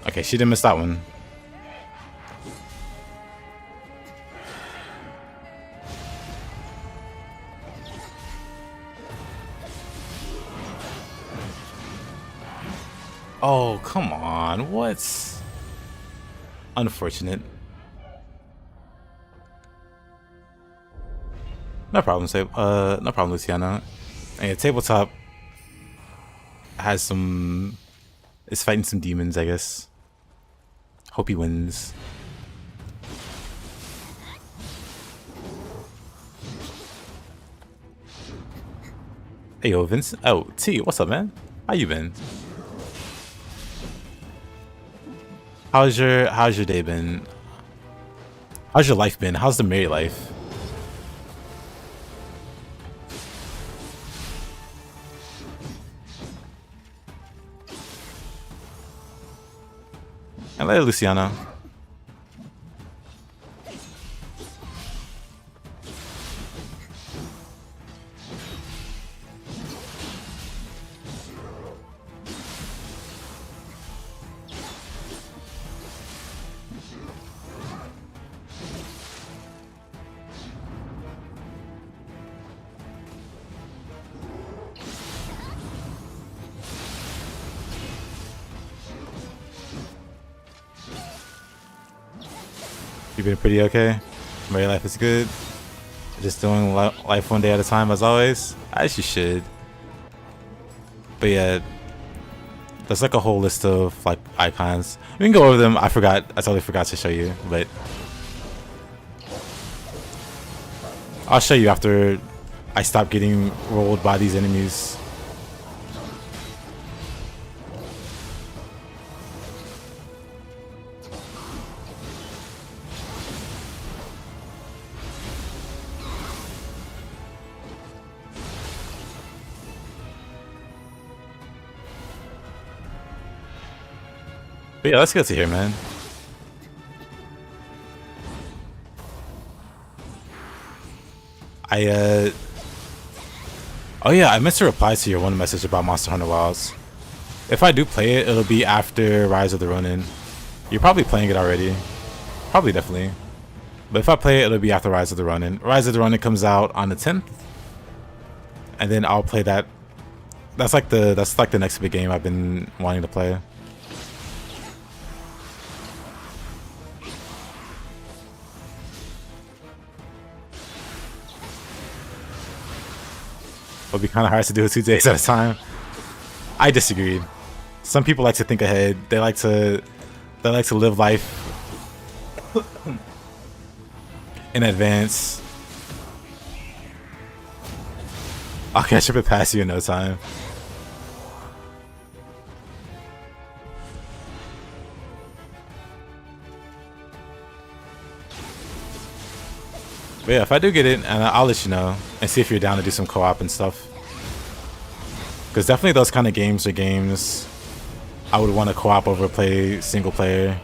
Okay, she didn't miss that one. Oh, come on. What? Unfortunate. No problem, no problem, Luciana. And yeah, tabletop has some... is fighting some demons, I guess. Hope he wins. Hey, yo, Vince. Oh, T, what's up, man? How you been? How's your day been? How's your life been? How's the married life? Hello, Luciana. You been pretty okay? Married life is good. Just doing life one day at a time, as always. As you should. But yeah, there's like a whole list of like icons. We can go over them. I totally forgot to show you, but I'll show you after I stop getting rolled by these enemies. But yeah, let's get to here, man. Oh yeah, I meant to reply to your one message about Monster Hunter Wilds. If I do play it, it'll be after Rise of the Ronin. You're probably playing it already. Probably, definitely. But if I play it, it'll be after Rise of the Ronin. Rise of the Ronin comes out on the 10th. And then I'll play that. That's like the next big game I've been wanting to play. It'll be kind of hard to do it 2 days at a time. I disagreed. Some people like to think ahead. They like to live life in advance. I'll catch up and pass you in no time. But yeah, if I do get it, and I'll let you know and see if you're down to do some co-op and stuff. Because definitely those kind of games are games I would want to co-op over play single player.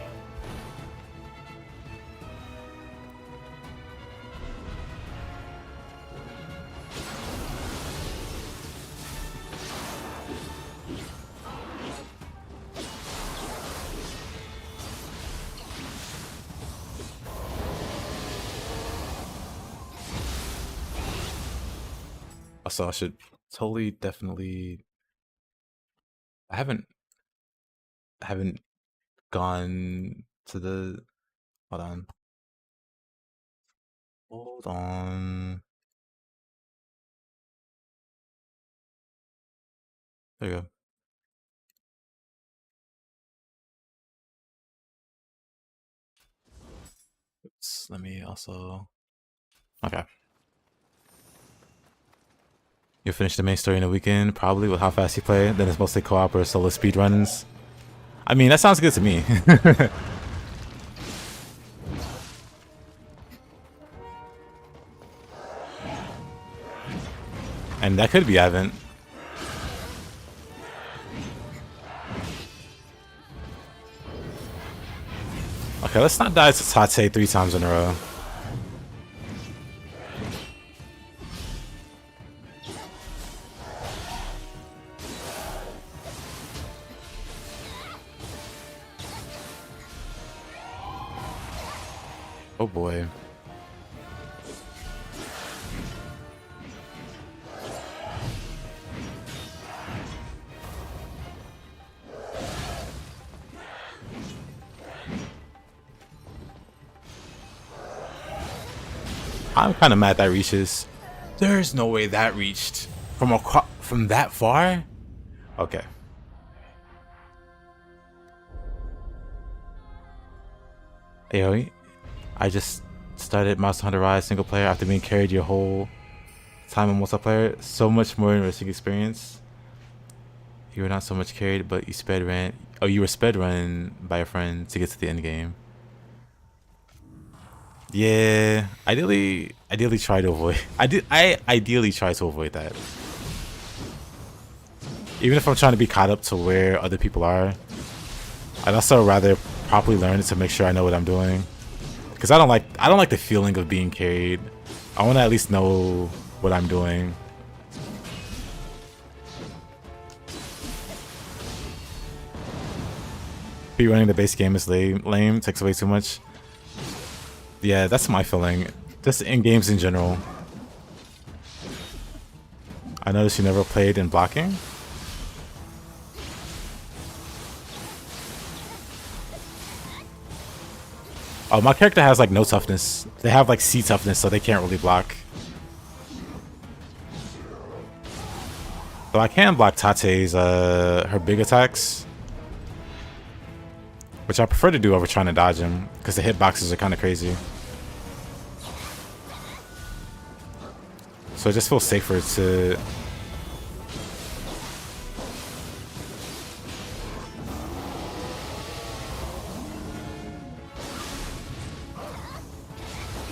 Also, I should totally definitely. I haven't gone to the. Hold on. Hold on. There you go. Oops, let me also. Okay. You'll finish the main story in a weekend, probably with how fast you play. Then it's mostly co-op or solo speedruns. I mean, that sounds good to me. And that could be Advent. Okay, let's not die to Tate 3 times in a row. Oh boy. I'm kind of mad that reaches. There's no way that reached from that far. Okay. Yo, I just started Monster Hunter Rise single player after being carried your whole time in multiplayer. So much more interesting experience. You were not so much carried, but you sped ran. Oh, you were sped run by a friend to get to the end game. Yeah, ideally try to avoid. I ideally try to avoid that. Even if I'm trying to be caught up to where other people are, I'd also rather properly learn it to make sure I know what I'm doing. Because I don't like the feeling of being carried. I want to at least know what I'm doing. Running the base game is lame, takes away too much. Yeah, that's my feeling. Just in games in general. I noticed you never played in blocking. Oh, my character has like no toughness. They have like C toughness, so they can't really block. So I can block Tate's her big attacks, which I prefer to do over trying to dodge him because the hitboxes are kind of crazy. So it just feels safer to.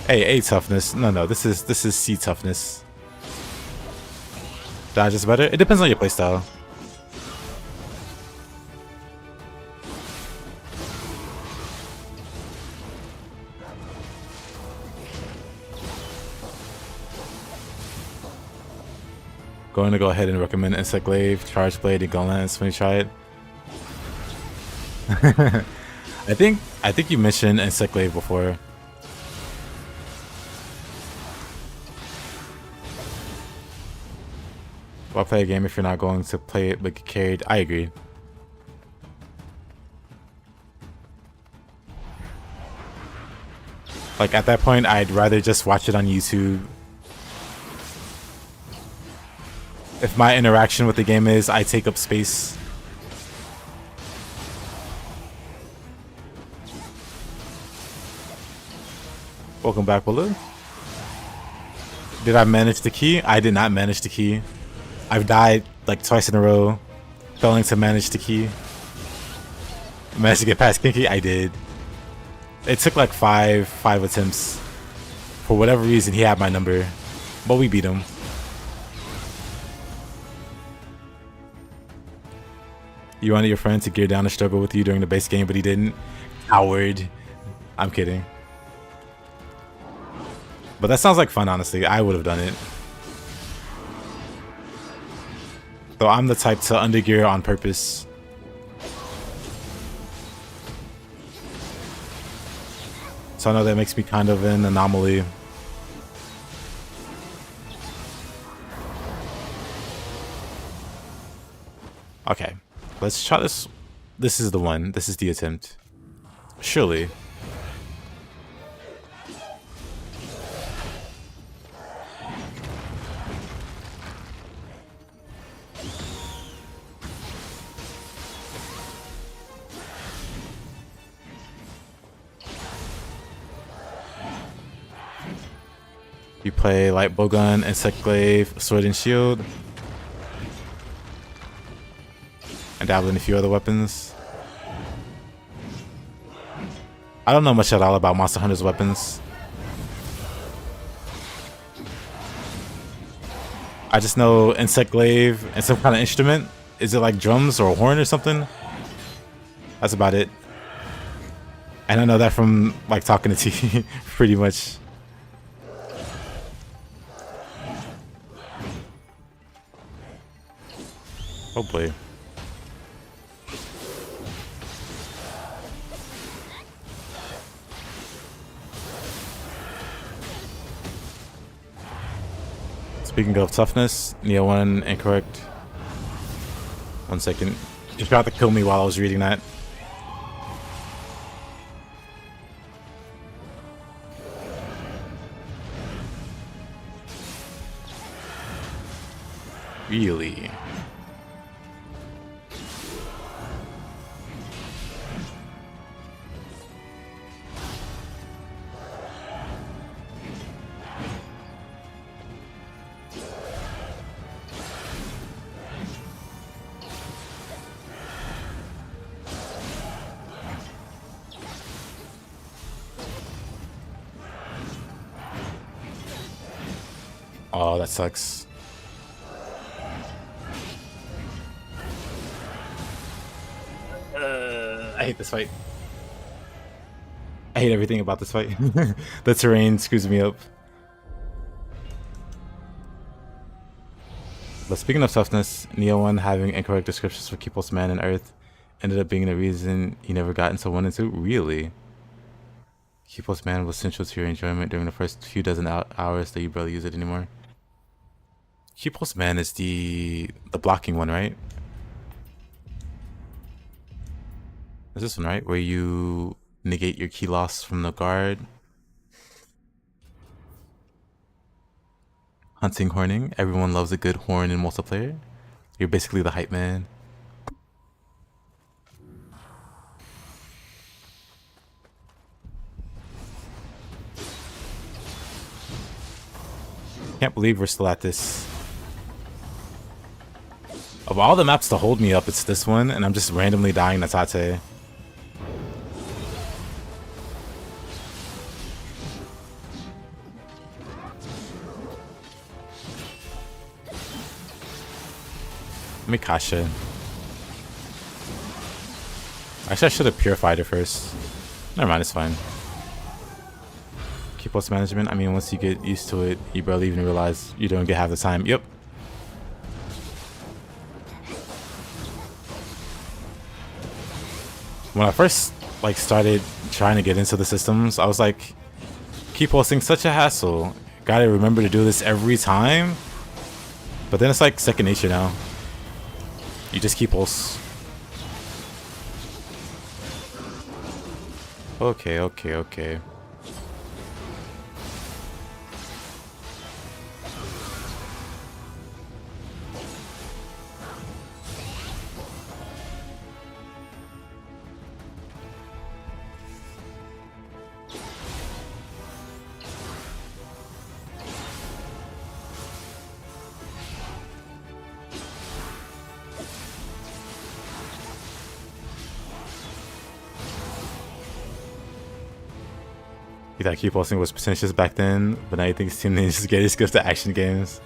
Hey, A toughness. No, this is C toughness. Dodge is better. It depends on your playstyle. Going to go ahead and recommend Insect Glaive, Charge Blade, and Gun Lance when you try it. I think you mentioned Insect Glaive before. Why play a game if you're not going to play it but get carried? I agree. Like at that point, I'd rather just watch it on YouTube. If my interaction with the game is I take up space. Welcome back, Willow. Did I manage the key? I did not manage the key. I've died like twice in a row, failing to manage the key. Managed to get past Kinky? I did. It took like five attempts. For whatever reason, he had my number, but we beat him. You wanted your friend to gear down and struggle with you during the base game, but he didn't. Coward. I'm kidding. But that sounds like fun, honestly. I would have done it. So I'm the type to undergear on purpose. So I know that makes me kind of an anomaly. Okay, let's try this. This is the one. This is the attempt. Surely. You play light bowgun, insect glaive, sword and shield, and dabble in a few other weapons. I don't know much at all about Monster Hunter's weapons. I just know insect glaive and some kind of instrument. Is it like drums or a horn or something? That's about it. And I know that from like talking to T pretty much. Oh boy. Speaking of toughness, Nioh 1 incorrect. 1 second. You tried to kill me while I was reading that. Really? Oh, that sucks. I hate this fight. I hate everything about this fight. The terrain screws me up. But speaking of toughness, Nioh 1 having incorrect descriptions for Kipos Man and Earth ended up being the reason you never got into 1 and 2? Really? Kipos Man was central to your enjoyment during the first few dozen hours that you barely use it anymore. Kipos Man is the blocking one, right? Is this one right? Where you negate your key loss from the guard. Hunting horning. Everyone loves a good horn in multiplayer. You're basically the hype man. Can't believe we're still at this. Of all the maps to hold me up, it's this one, and I'm just randomly dying to Tate. Mikasha. Actually, I should have purified it first. Never mind, it's fine. Keypost management. I mean, once you get used to it, you barely even realize you don't get half the time. Yep. When I first like started trying to get into the systems, I was like, keep posting such a hassle. Gotta remember to do this every time. But then it's like second nature now. You just keep pulse. Okay. You thought keep posting was pretentious back then, but now you think Team Ninja's greatest gift to action games.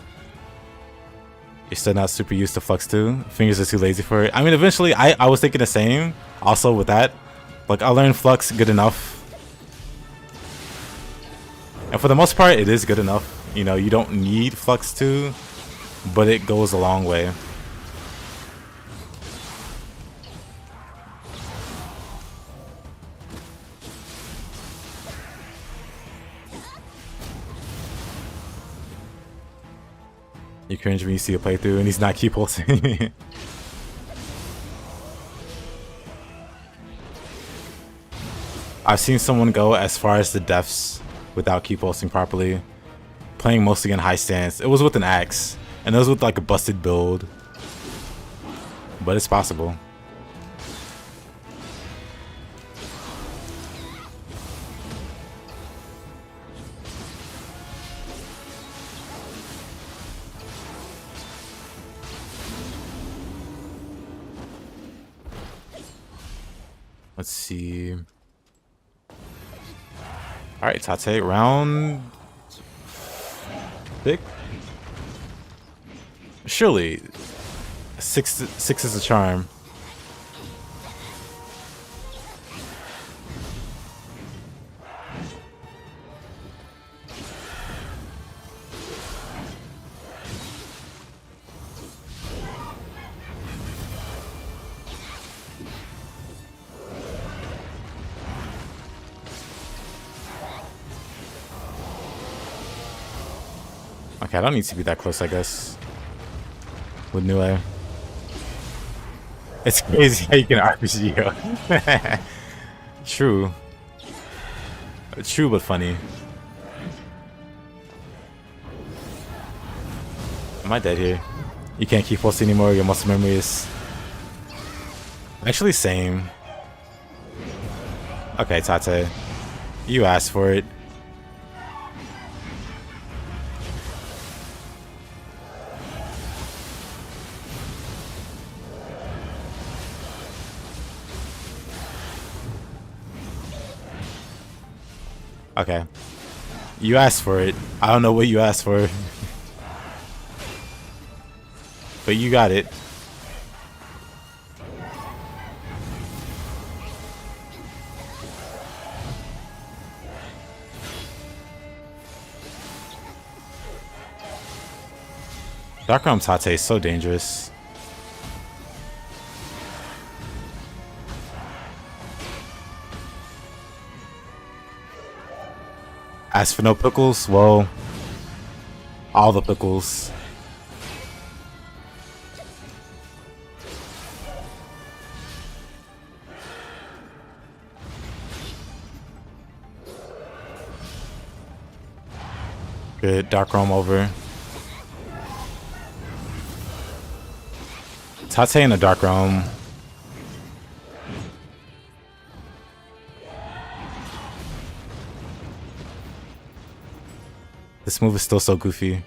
You're still not super used to Flux 2. Fingers are too lazy for it. I mean, eventually, I was thinking the same. Also with that, like I learned Flux good enough, and for the most part, it is good enough. You know, you don't need Flux 2, but it goes a long way. You cringe when you see a playthrough and he's not keep pulsing. I've seen someone go as far as the deaths without keep pulsing properly, playing mostly in high stance. It was with an axe, and it was with like a busted build, but it's possible. Let's see. Alright, Tate, round 6? Surely 6 is a charm. Okay, I don't need to be that close, I guess. With Nioh. It's crazy how you can RPG go. True. True, but funny. Am I dead here? You can't keep pulsing anymore, your muscle memory is... Actually, same. Okay, Tate. You asked for it. Okay. You asked for it. I don't know what you asked for. But you got it. Dark Realm Tate is so dangerous. As for no pickles, well, all the pickles. Good, Dark Realm over. Tate in the Dark Realm. This move is still so goofy.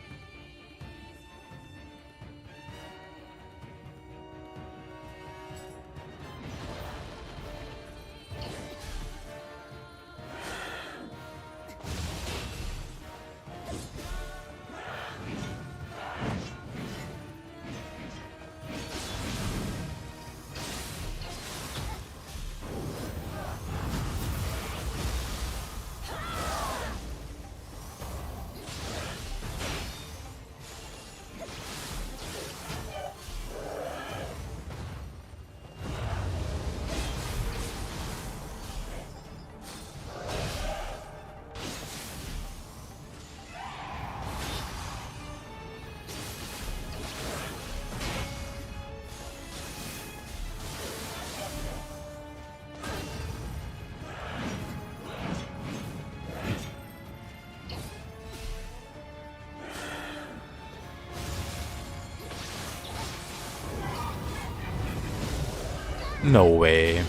No way.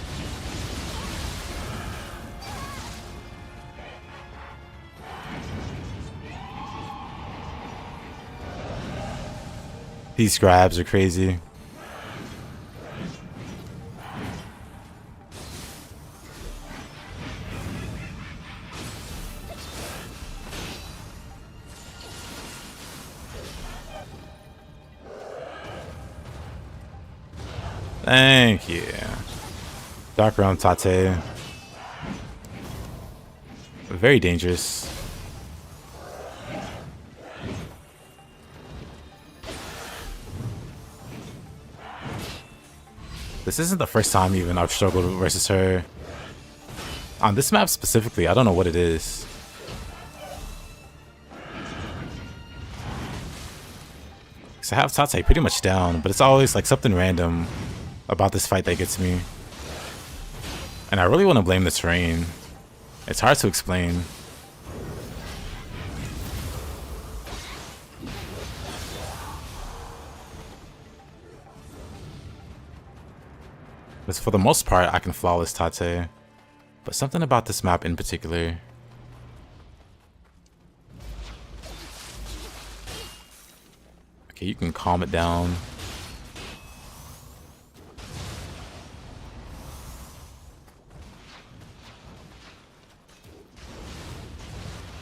These grabs are crazy. Thank you. Dark Realm Tate. Very dangerous. This isn't the first time even I've struggled versus her. On this map specifically, I don't know what it is. Cause I have Tate pretty much down, but it's always like something random about this fight that gets me. And I really want to blame the terrain. It's hard to explain. But for the most part, I can flawless Tate. But something about this map in particular. Okay, you can calm it down.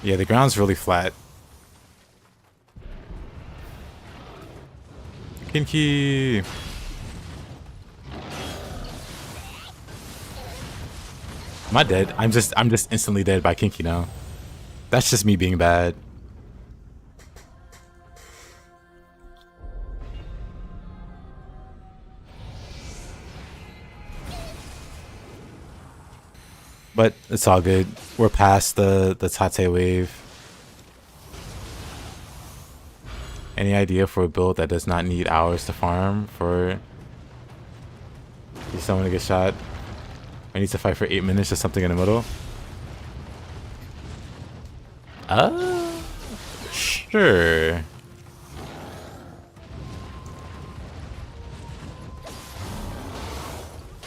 Yeah, the ground's really flat. Kinky! Am I dead? I'm just instantly dead by Kinky now. That's just me being bad. But it's all good. We're past the Tate wave. Any idea for a build that does not need hours to farm for someone to get shot? I need to fight for 8 minutes or something in the middle. Sure.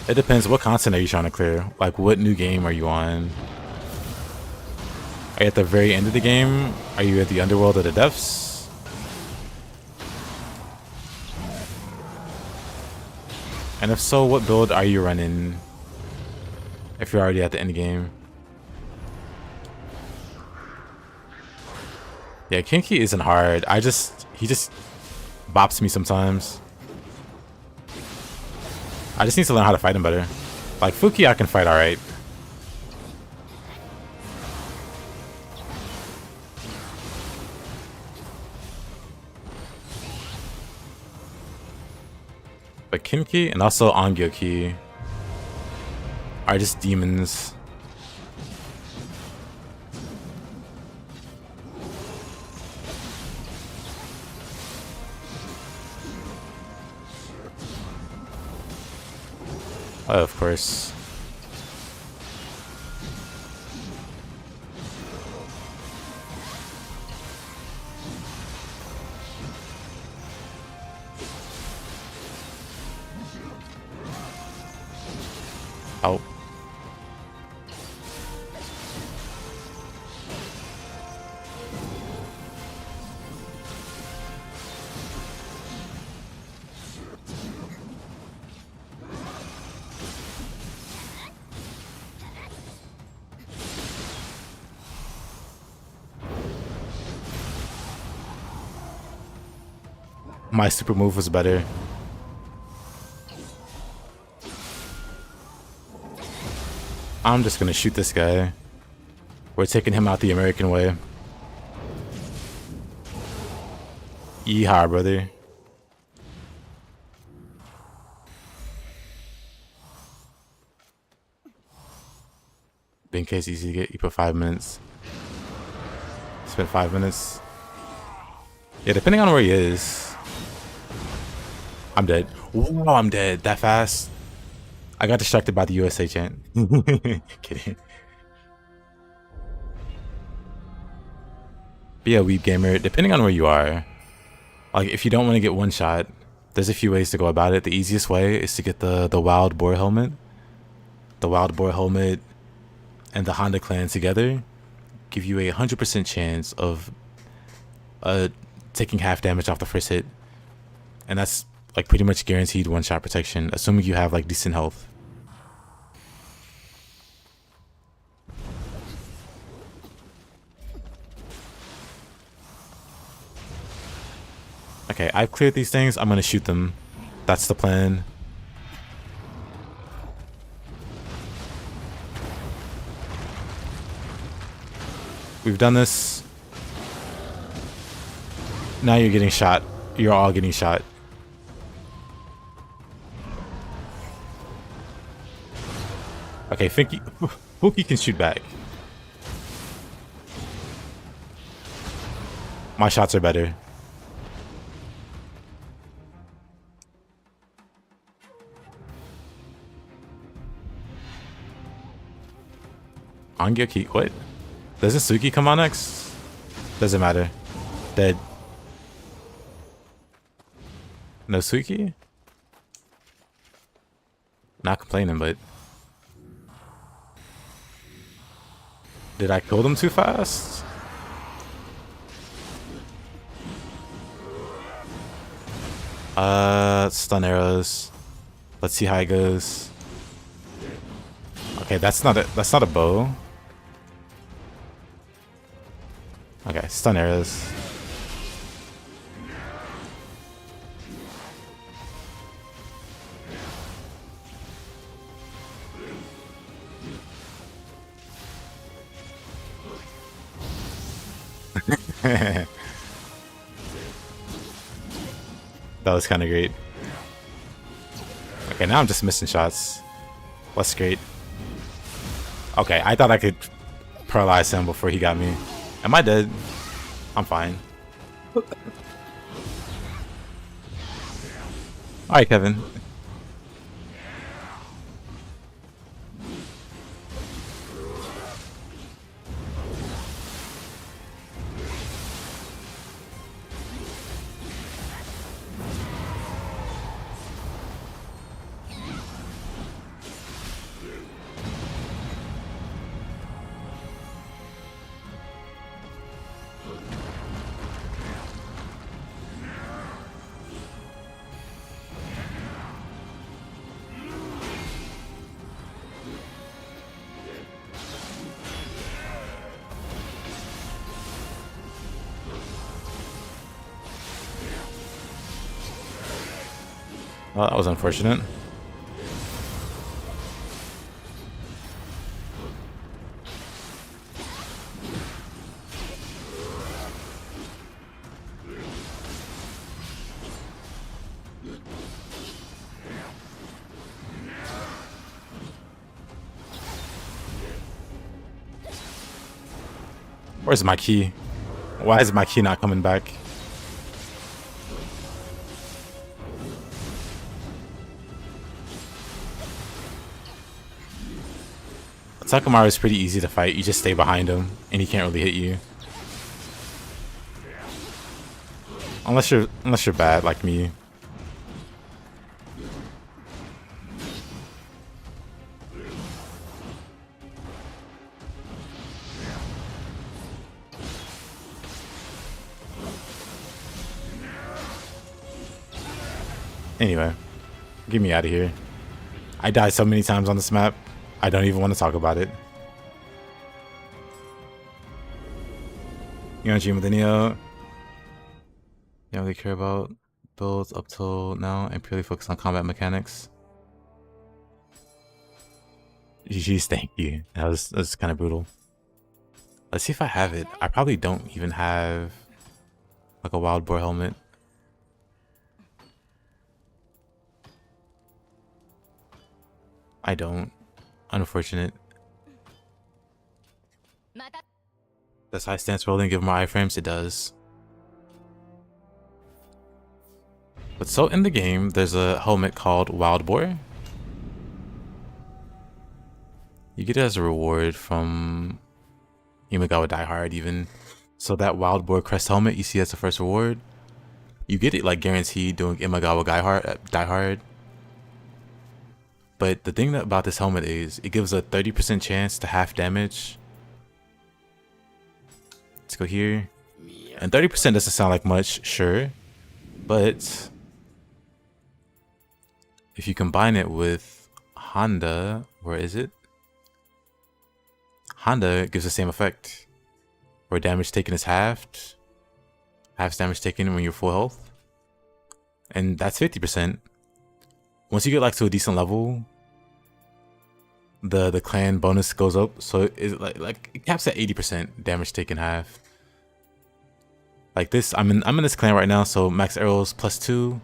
It depends. What content are you trying to clear? Like, what new game are you on? Are you at the very end of the game? Are you at the underworld of the depths? And if so, what build are you running? If you're already at the end game. Yeah, Kinky isn't hard. He just bops me sometimes. I just need to learn how to fight him better. Like Fuki, I can fight alright. But Kinky and also Angyoki are just demons. Oh, of course. Oh. My super move was better. I'm just gonna shoot this guy. We're taking him out the American way. Yeehaw, brother. In case easy to get, you put 5 minutes. Spent 5 minutes. Yeah, depending on where he is. I'm dead. Whoa, I'm dead. That fast. I got distracted by the USA chant. Kidding. But yeah, Weeb Gamer, depending on where you are, like if you don't want to get one shot, There's a few ways to go about it. The easiest way is to get the wild boar helmet. The wild boar helmet and the Honda clan together give you a 100% chance of taking half damage off the first hit, and that's like pretty much guaranteed one-shot protection, assuming you have like decent health. Okay, I've cleared these things. I'm gonna shoot them. That's the plan. We've done this. Now you're getting shot. You're all getting shot. Okay, Fuki can shoot back. My shots are better. Angyoki, what? Doesn't Suki come on next? Doesn't matter. Dead. No Suki? Not complaining, but... Did I kill them too fast? Stun arrows. Let's see how it goes. Okay, that's not a bow. Okay, stun arrows. That was kind of great. Okay, now I'm just missing shots. That's great. Okay, I thought I could paralyze him before he got me. Am I dead? I'm fine. Alright, Kevin. Well, that was unfortunate. Where's my key? Why is my key not coming back? Takamaru is pretty easy to fight. You just stay behind him, and he can't really hit you. Unless you're bad like me. Anyway, get me out of here. I died so many times on this map. I don't even want to talk about it. You on stream with the Nioh? You don't really care about builds up till now and purely focus on combat mechanics. GG's, thank you. That was kind of brutal. Let's see if I have it. I probably don't even have like a wild boar helmet. I don't. Unfortunate. Does high stance rolling give more iframes? It does. But so in the game, there's a helmet called Wild Boar. You get it as a reward from Imagawa Die Hard even. So that Wild Boar crest helmet you see as the first reward, You get it like guaranteed doing Imagawa Die Hard. But the thing about this helmet is it gives a 30% chance to half damage. Let's go here. And 30% doesn't sound like much, sure. But if you combine it with Honda, where is it? Honda gives the same effect, where damage taken is halved. Half damage taken when you're full health. And that's 50%. Once you get like to a decent level, the clan bonus goes up. So it's like it caps at 80% damage taken half. Like this, I'm in this clan right now, so max arrows +2.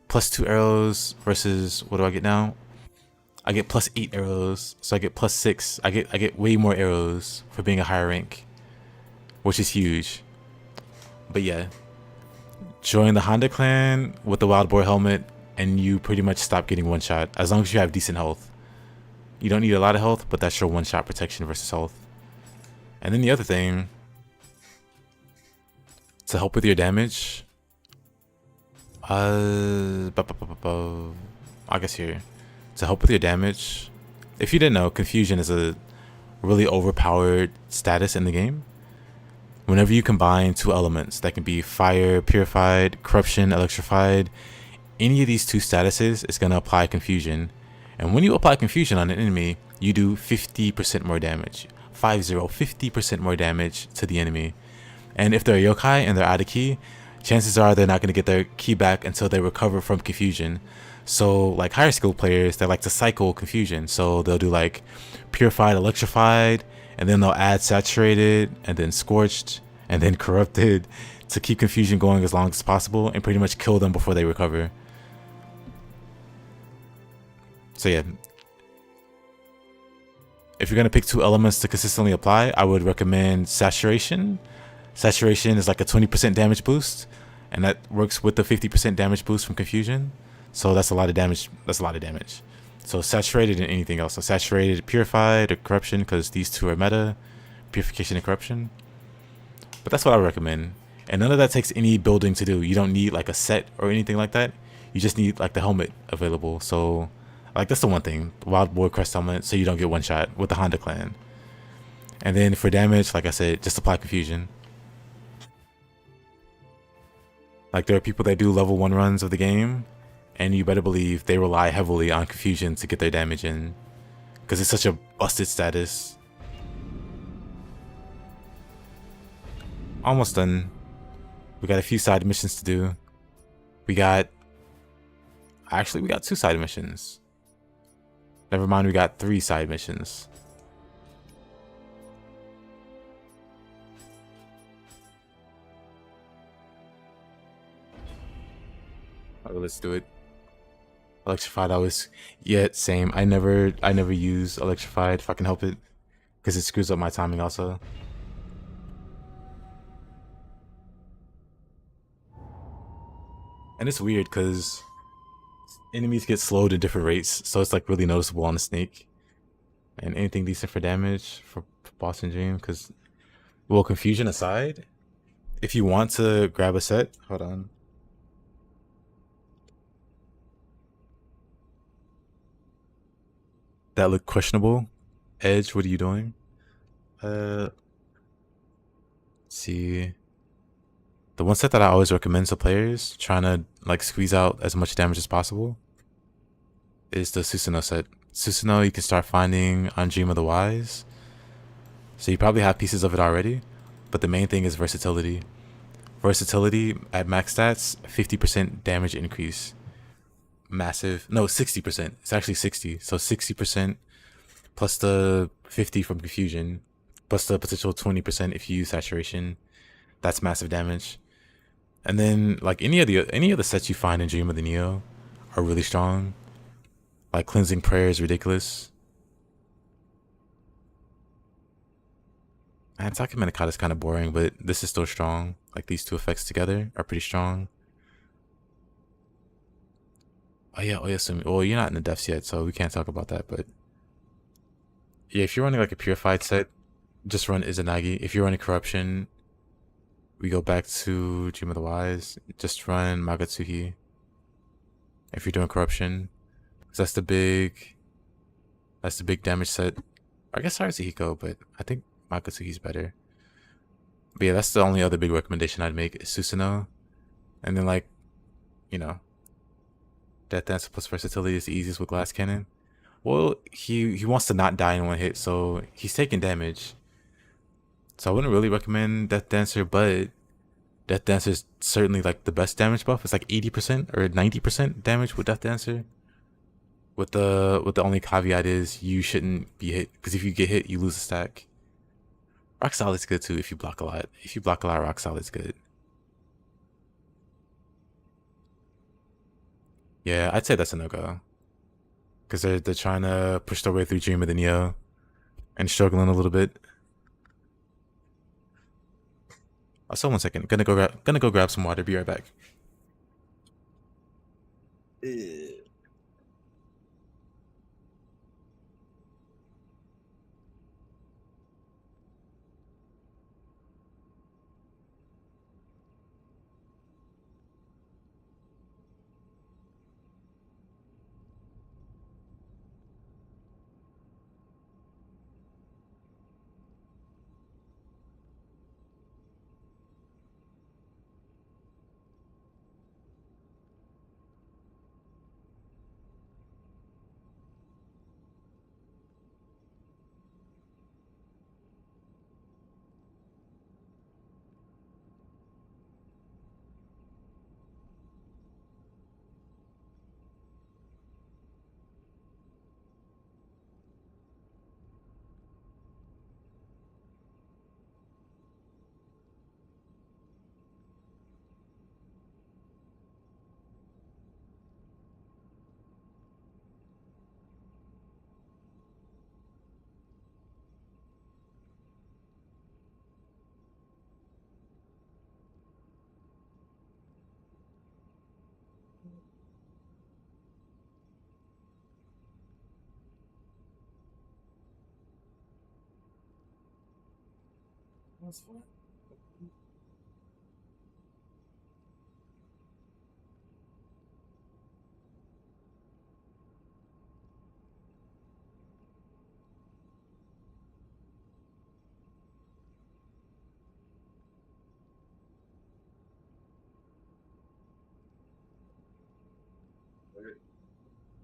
+2 arrows versus what do I get now? I get +8 arrows, so I get +6. I get way more arrows for being a higher rank, which is huge. But yeah, join the Honda clan with the Wild Boar helmet, and you pretty much stop getting one shot as long as you have decent health. You don't need a lot of health, but that's your one shot protection versus health. And then the other thing, to help with your damage, I guess here, to help with your damage, if you didn't know, Confusion is a really overpowered status in the game. Whenever you combine two elements, that can be fire, purified, corruption, electrified, any of these two statuses is going to apply Confusion. And when you apply Confusion on an enemy, you do 50% more damage. 50% more damage to the enemy. And if they're a yokai and they're out of key, chances are they're not going to get their key back until they recover from Confusion. So like higher skill players, they like to cycle Confusion. So they'll do like purified, electrified, and then they'll add saturated, and then scorched, and then corrupted to keep Confusion going as long as possible and pretty much kill them before they recover. So yeah, if you're going to pick two elements to consistently apply, I would recommend saturation. Saturation is like a 20% damage boost, and that works with the 50% damage boost from Confusion. So that's a lot of damage. So saturated and anything else. So saturated, purified, or corruption, because these two are meta, purification and corruption. But that's what I would recommend. And none of that takes any building to do. You don't need like a set or anything like that. You just need like the helmet available. So like that's the one thing, Wild Boar Crest helmet, so you don't get one shot with the Honda clan. And then for damage, like I said, just apply Confusion. Like there are people that do level 1 runs of the game, and you better believe they rely heavily on Confusion to get their damage in, because it's such a busted status. Almost done. We got a few side missions to do. We got 2 side missions. Never mind, we got 3 side missions. Okay, let's do it. Electrified, same. I never use electrified if I can help it, because it screws up my timing also. And it's weird because enemies get slowed at different rates, so it's like really noticeable on the snake. And anything decent for damage for boss and dream, because, well, Confusion aside, if you want to grab a set, hold on. That looked questionable. Edge, what are you doing? Let's see. The one set that I always recommend to players trying to like squeeze out as much damage as possible is the Susanoo set. Susanoo you can start finding on Dream of the Wise. So you probably have pieces of it already, but the main thing is versatility. Versatility at max stats, 50% damage increase. Massive. No, 60%. It's actually 60. So 60% plus the 50 from Confusion, plus the potential 20% if you use saturation. That's massive damage. And then like any of the sets you find in Dream of the Nioh are really strong. Like Cleansing Prayer is ridiculous. And Taki Menakata is kind of boring, but this is still strong. Like these two effects together are pretty strong. Oh yeah, Oyasumi. Well, you're not in the depths yet, so we can't talk about that. But yeah, if you're running like a purified set, just run Izanagi. If you're running corruption, we go back to Dream of the Wise. Just run Magatsuhi if you're doing corruption. 'Cause that's the big damage set. I guess Haruhiko, but I think Magatsuhi's better. But yeah, that's the only other big recommendation I'd make is Susanoo. And then like, you know, Death Dancer plus versatility is the easiest with Glass Cannon. Well, he wants to not die in one hit, so he's taking damage. So I wouldn't really recommend Death Dancer, but Death Dancer is certainly like the best damage buff. It's like 80% or 90% damage with Death Dancer. With the only caveat is you shouldn't be hit, because if you get hit, you lose a stack. Rock Solid's good too if you block a lot. If you block a lot, Rock Solid's good. Yeah, I'd say that's a no-go. Because they're trying to push their way through Dream of the Nioh and struggling a little bit. Also, 1 second. Gonna go grab some water. Be right back.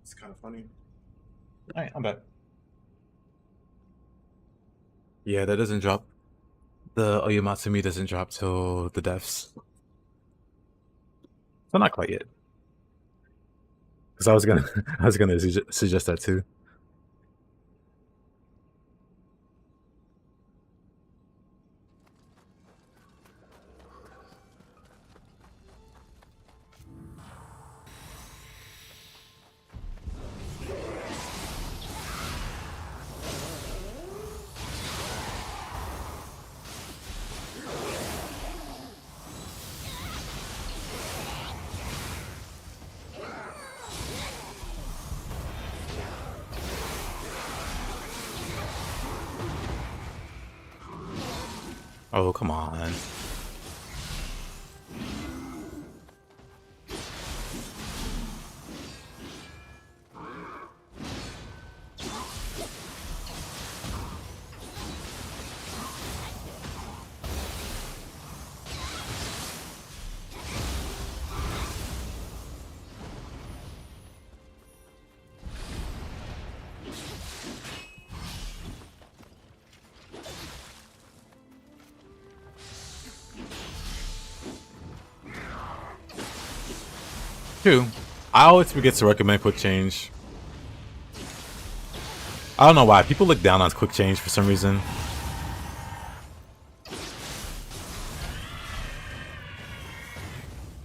It's kind of funny. Alright, I'm back. Yeah, that doesn't drop. The Oyamatsumi doesn't drop till the deaths. So not quite yet. Because I was gonna suggest that too. Oh, come on. True. I always forget to recommend quick change. I don't know why. People look down on quick change for some reason.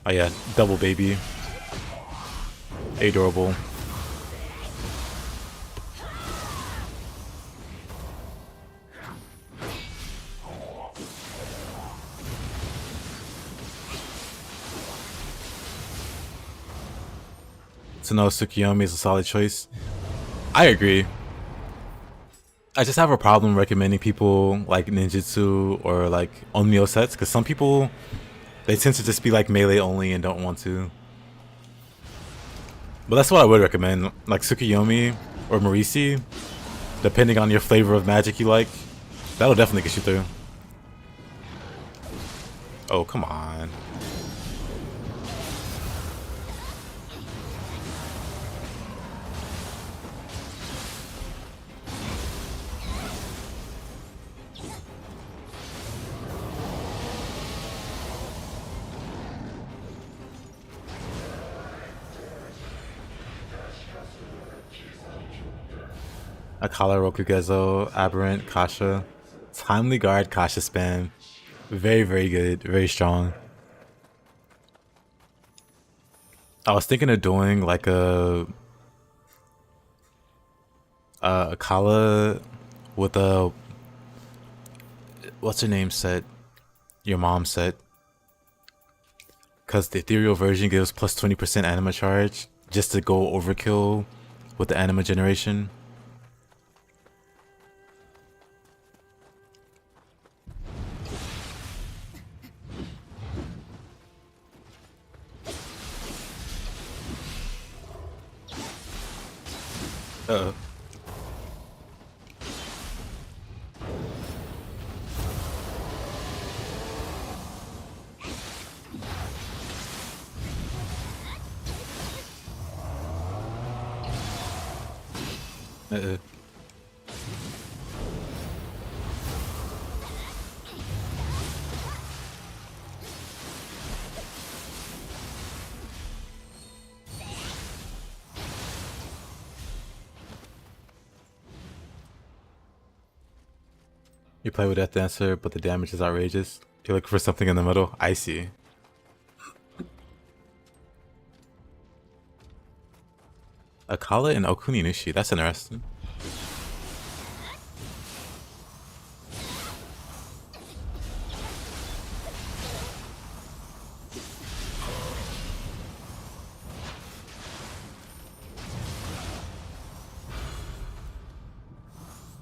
Oh yeah, double baby. Adorable. So no, Tsukiyomi is a solid choice. I agree. I just have a problem recommending people like ninjutsu or like onmyo sets because some people they tend to just be like melee only and don't want to. But that's what I would recommend, like Tsukuyomi or Marisi, depending on your flavor of magic you like. That'll definitely get you through. Oh, come on. Akala Rokugezo, Aberrant, Kasha. Timely Guard, Kasha spam. Very, very good. Very strong. I was thinking of doing like a Akala with a what's her name set? Your mom set. Because the ethereal version gives plus 20% anima charge just to go overkill with the anima generation. Uh-oh. Uh-oh. You play with Death Dancer, but the damage is outrageous. You're looking for something in the middle? I see. Akala and Okuni Nushi, that's interesting.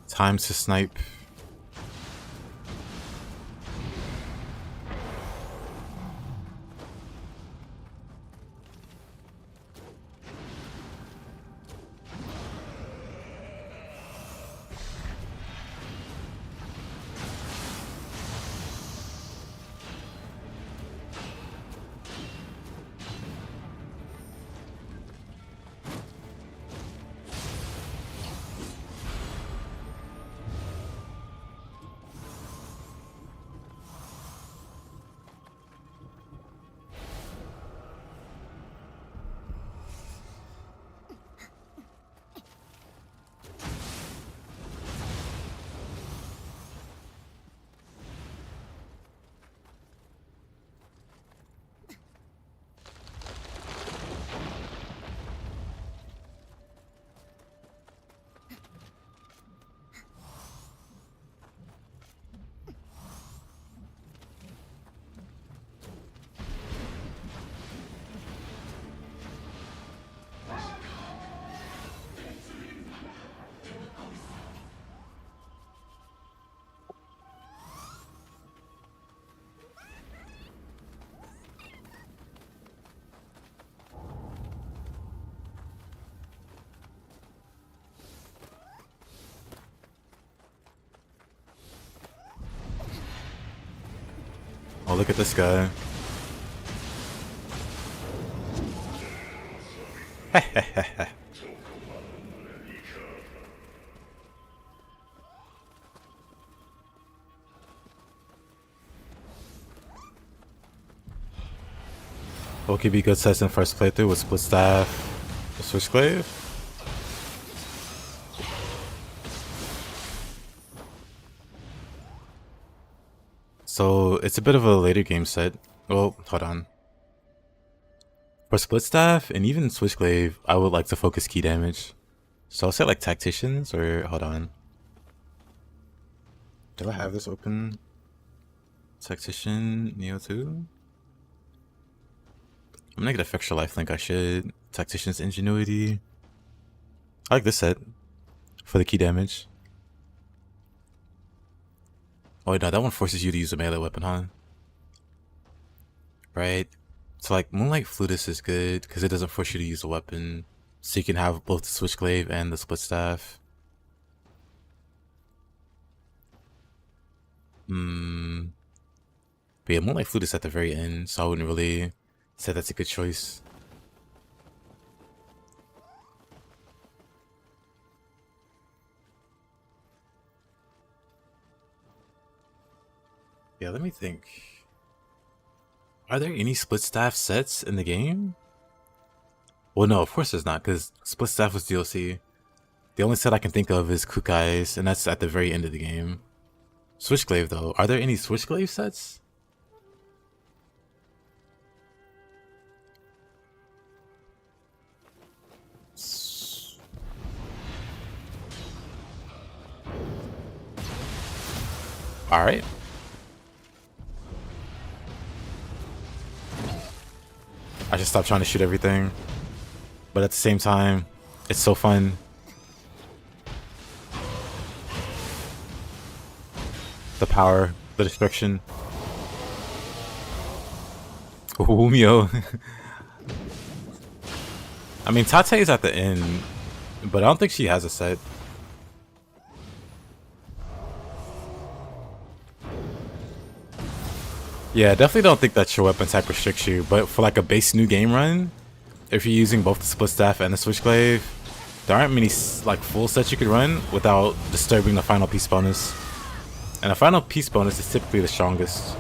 Time to snipe. Oh, look at this guy. What could be good sets in first playthrough with Split Staff, Switchglaive? So it's a bit of a later game set. Well, hold on. For Split Staff and even Switchglaive, I would like to focus key damage. So I'll say like Tacticians or hold on. Do I have this open? Tactician, Nioh 2? I'm gonna get a extra lifelink, I should. Tactician's Ingenuity. I like this set for the key damage. Oh wait, no, that one forces you to use a melee weapon, huh? Right. So like Moonlight Flutist is good because it doesn't force you to use a weapon. So you can have both the Switchglaive and the Split Staff. But yeah, Moonlight Flutist at the very end, so I wouldn't really say that's a good choice. Yeah, let me think. Are there any Split Staff sets in the game? Well, no, of course there's not, because Split Staff was DLC. The only set I can think of is Kukai's, and that's at the very end of the game. Switchglaive, though. Are there any Switchglaive sets? Alright. I should stop trying to shoot everything. But at the same time, it's so fun. The power, the destruction. Ooh, Nioh. I mean, Tate's at the end, but I don't think she has a set. Yeah, I definitely don't think that your weapon type restricts you, but for like a base new game run, if you're using both the Split Staff and the Switchglaive, there aren't many like full sets you could run without disturbing the final piece bonus. And the final piece bonus is typically the strongest.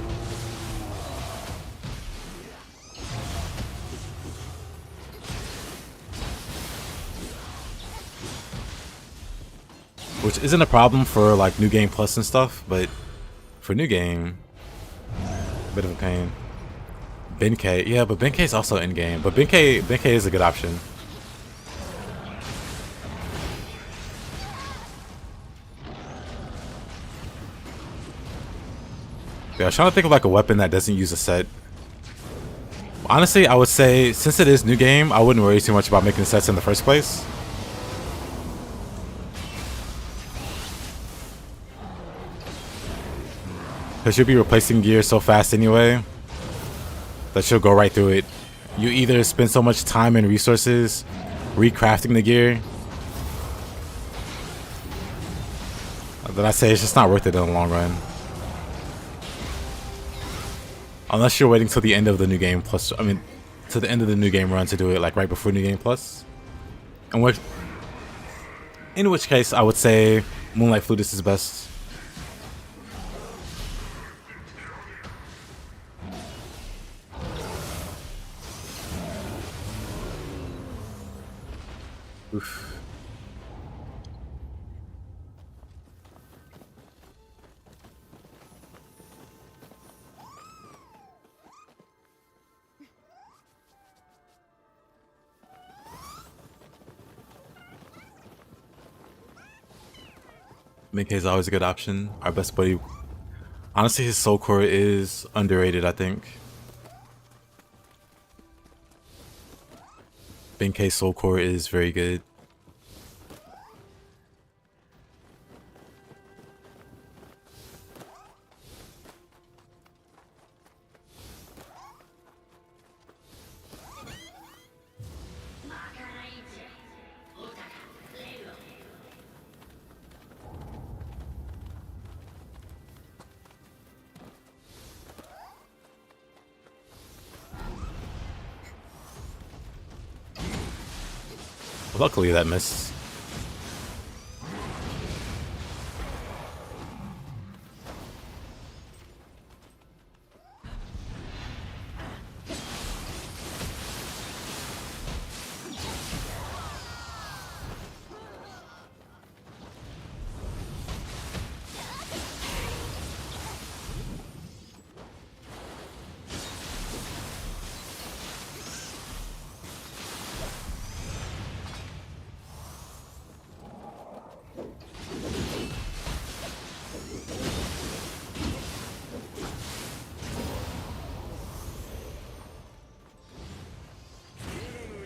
Which isn't a problem for like New Game Plus and stuff, but for New Game, a bit of a pain. Benkei, yeah, but Benkei is also in game. But Benkei is a good option. Yeah, I was trying to think of like a weapon that doesn't use a set. Honestly, I would say since it is New Game, I wouldn't worry too much about making sets in the first place. Because you'll be replacing gear so fast anyway that you'll go right through it. You either spend so much time and resources recrafting the gear that I say it's just not worth it in the long run. Unless you're waiting till the end of the New Game Plus, I mean, to the end of the New Game run to do it, like right before New Game Plus. In which case, I would say Moonlight Flutist is best. Oof. Mickey is always a good option. Our best buddy. Honestly, his soul core is underrated, I think. Benkei's soul core is very good. Luckily that missed.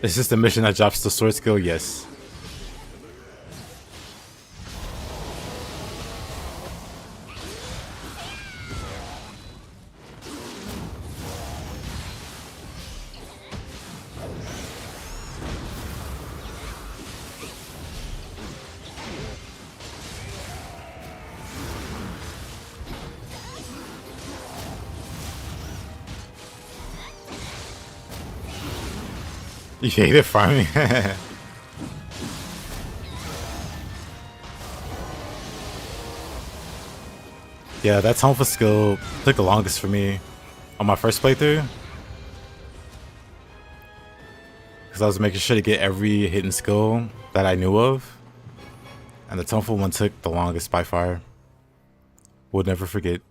Is this the mission that drops the sword skill? Yes. You hate it farming? Yeah, that Tonfa skill took the longest for me on my first playthrough. Because I was making sure to get every hidden skill that I knew of. And the Tonfa one took the longest by far. Would never forget.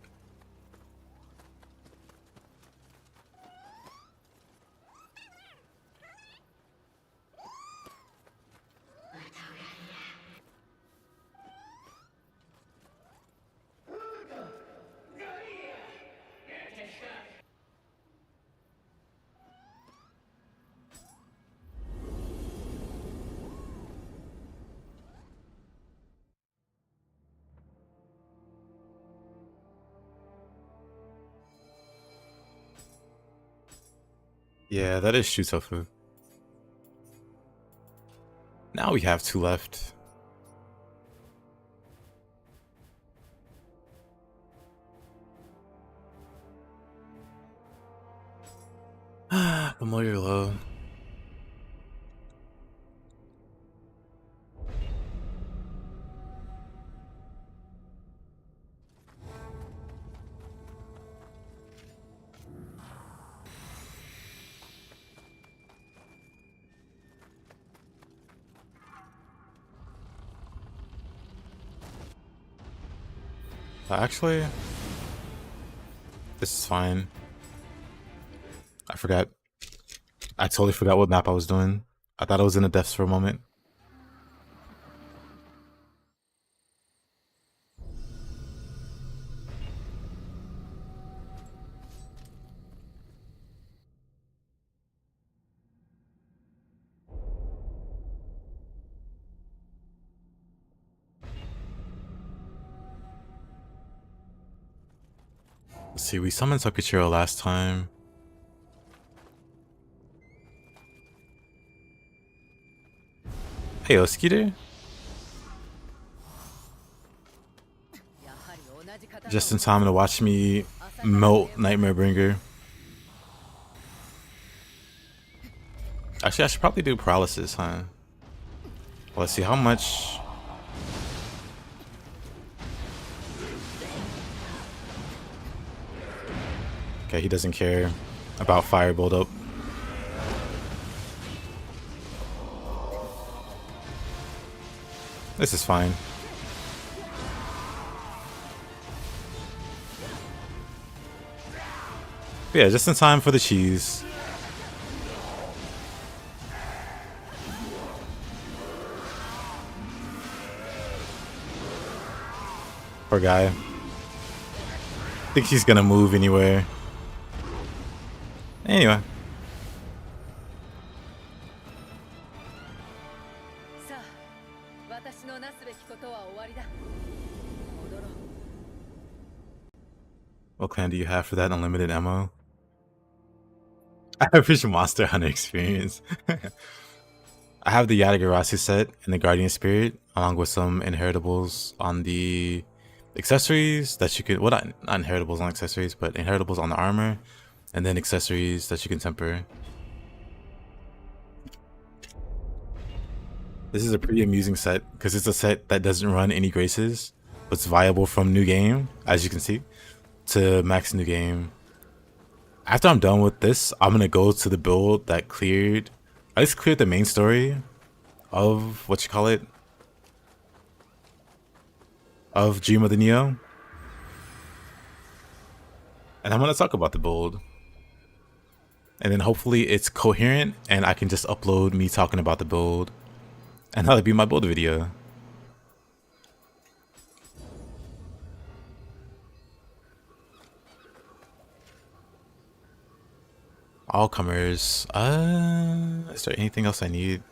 Yeah, that is Shutofu. Now we have 2 left. Familiar low. Actually, this is fine. I forgot. I totally forgot what map I was doing. I thought I was in the depths for a moment. Let's see, we summoned Tokichiro last time. Hey, Osquitter? Just in time to watch me melt Nightmare Bringer. Actually, I should probably do paralysis, huh? Let's see how much. Okay, he doesn't care about fire buildup. This is fine. But yeah, just in time for the cheese. Poor guy. Think he's gonna move anywhere. Anyway. What clan do you have for that unlimited ammo? Average Monster Hunter experience. I have the Yatagarasu set and the Guardian Spirit, along with some inheritables on the accessories that you could, well, not inheritables on accessories, but inheritables on the armor, and then accessories that you can temper. This is a pretty amusing set, because it's a set that doesn't run any graces, but it's viable from new game, as you can see, to max new game. After I'm done with this, I'm gonna go to the build that cleared, I just cleared the main story of, what you call it, of Dream of the Nioh. And I'm gonna talk about the build. And then hopefully it's coherent and I can just upload me talking about the build. And that'll be my build video. All comers. Is there anything else I need?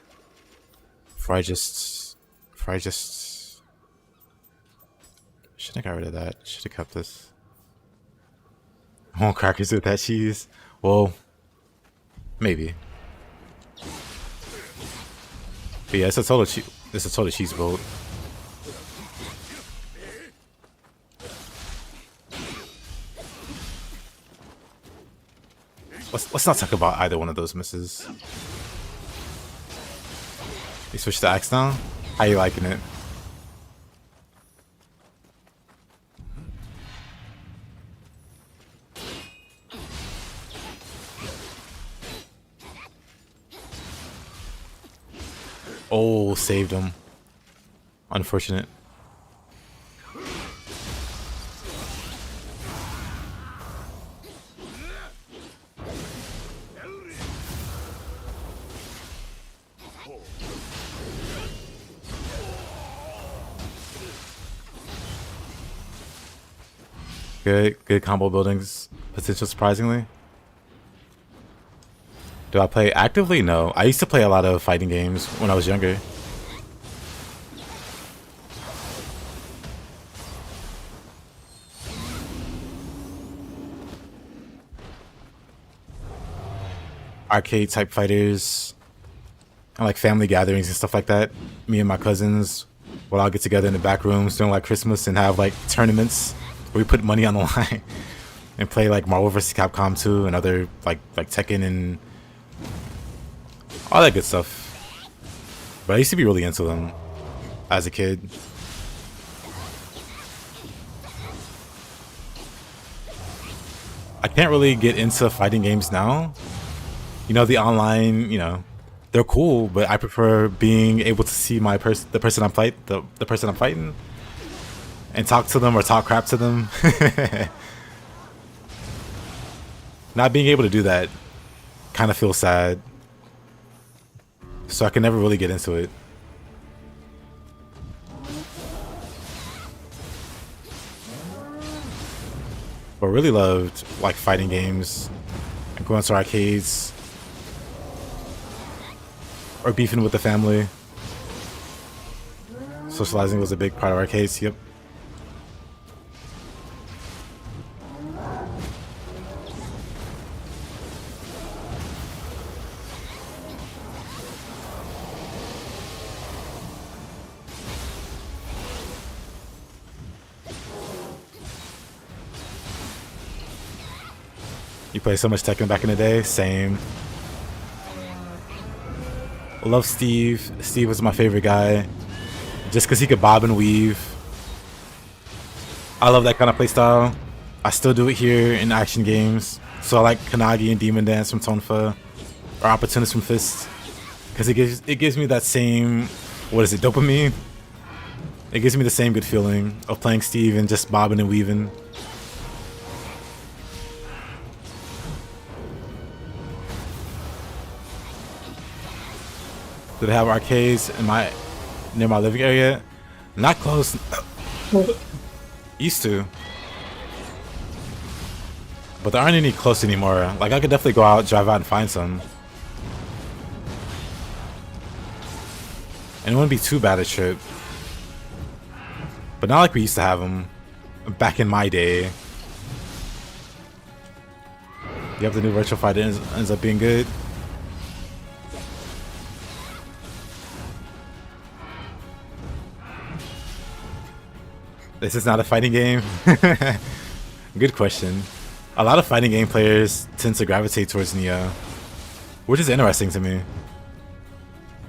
Before I just should have got rid of that. Should have kept this. I want crackers with that cheese. Well, maybe. But yeah, it's a total cheese build. Let's not talk about either one of those misses. You switched to axe now? How you liking it? Oh, saved him. Unfortunate. Good combo buildings. Potential surprisingly. Do I play actively? No. I used to play a lot of fighting games when I was younger. Arcade type fighters. And like family gatherings and stuff like that. Me and my cousins will all get together in the back rooms during like Christmas and have like tournaments where we put money on the line and play like Marvel vs. Capcom 2 and other like Tekken and all that good stuff. But I used to be really into them as a kid. I can't really get into fighting games now. You know, the online, you know, they're cool, but I prefer being able to see the person I'm fighting, and talk to them or talk crap to them. Not being able to do that kind of feels sad. So I can never really get into it. But really loved like fighting games and going to arcades or beefing with the family. Socializing was a big part of arcades. Yep. You play so much Tekken back in the day? Same. Love Steve. Steve was my favorite guy. Just because he could bob and weave. I love that kind of playstyle. I still do it here in action games. So I like Kanagi and Demon Dance from Tonfa. Or Opportunist from Fist. Because it gives me that same, what is it, dopamine? It gives me the same good feeling of playing Steve and just bobbing and weaving. Do they have arcades near my living area? Not close. Used to. But there aren't any close anymore. Like, I could definitely go out, drive out, and find some. And it wouldn't be too bad a trip. But not like we used to have them back in my day. You have the new virtual fighter ends up being good. This is not a fighting game? Good question. A lot of fighting game players tend to gravitate towards Nioh, which is interesting to me.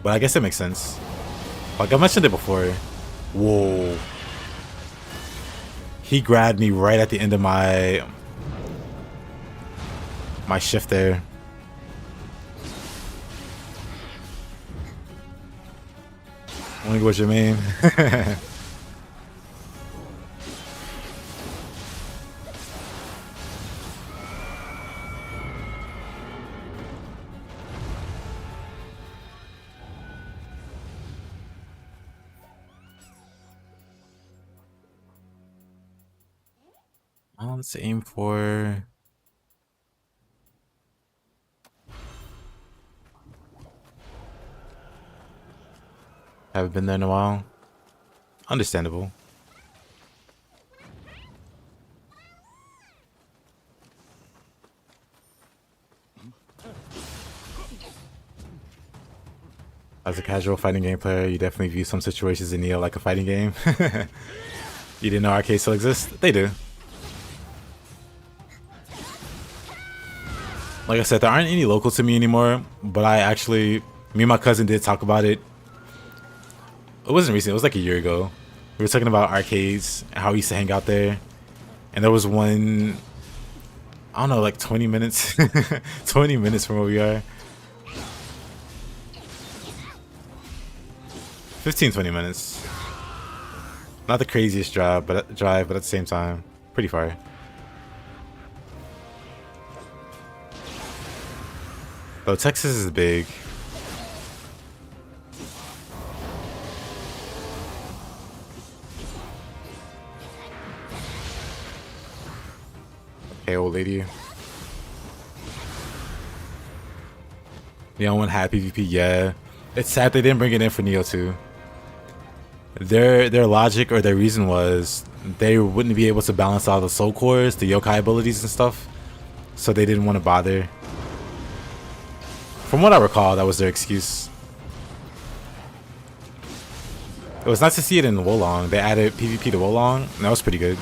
But I guess it makes sense. Like I mentioned it before. Whoa. He grabbed me right at the end of my shift there. Only what's your main? Let's aim for... Haven't been there in a while. Understandable. As a casual fighting game player, you definitely view some situations in Nioh like a fighting game. You didn't know arcades still exist? They do. Like I said, there aren't any local to me anymore, but me and my cousin did talk about it it wasn't recent. It was like a year ago. We were talking about arcades and how we used to hang out there. And there was one, I don't know, like 20 minutes, 20 minutes from where we are. 15, 20 minutes. Not the craziest drive, but at the same time, pretty far. Though Texas is big. Hey, old lady. Nioh 1 had PvP, yeah. It's sad they didn't bring it in for Nioh 2. Their logic or their reason was they wouldn't be able to balance all the soul cores, the yokai abilities and stuff, so they didn't want to bother. From what I recall, that was their excuse. It was nice to see it in Wolong. They added PvP to Wolong, and that was pretty good.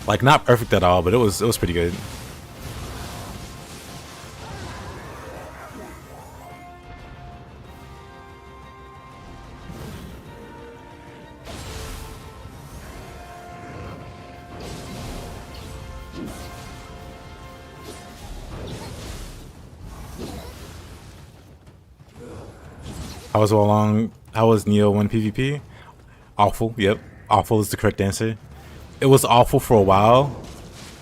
Like, not perfect at all, but it was pretty good. How was Wolong? How was Nioh 1 PvP? Awful. Yep, awful is the correct answer. It was awful for a while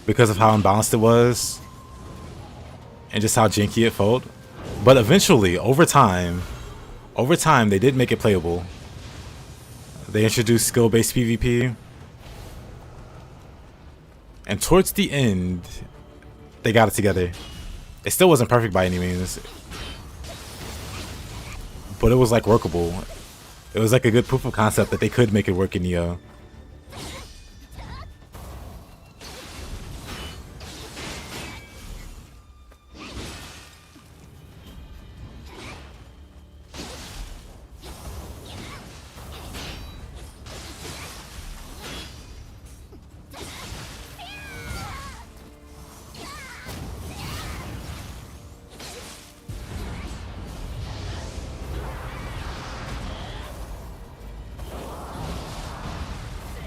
because of how unbalanced it was and just how janky it felt. But eventually, over time, they did make it playable. They introduced skill-based PvP, and towards the end, they got it together. It still wasn't perfect by any means, but it was like workable. It was like a good proof of concept that they could make it work in Nioh.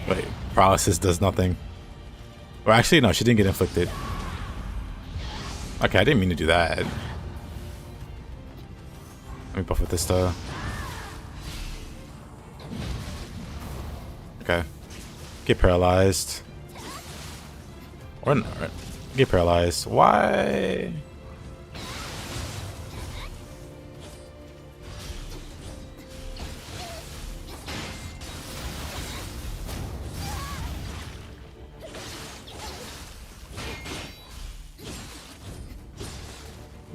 Wait, paralysis does nothing. Or actually, no, she didn't get inflicted. Okay, I didn't mean to do that. Let me buff with this though. Okay. Get paralyzed. Or get paralyzed. Why?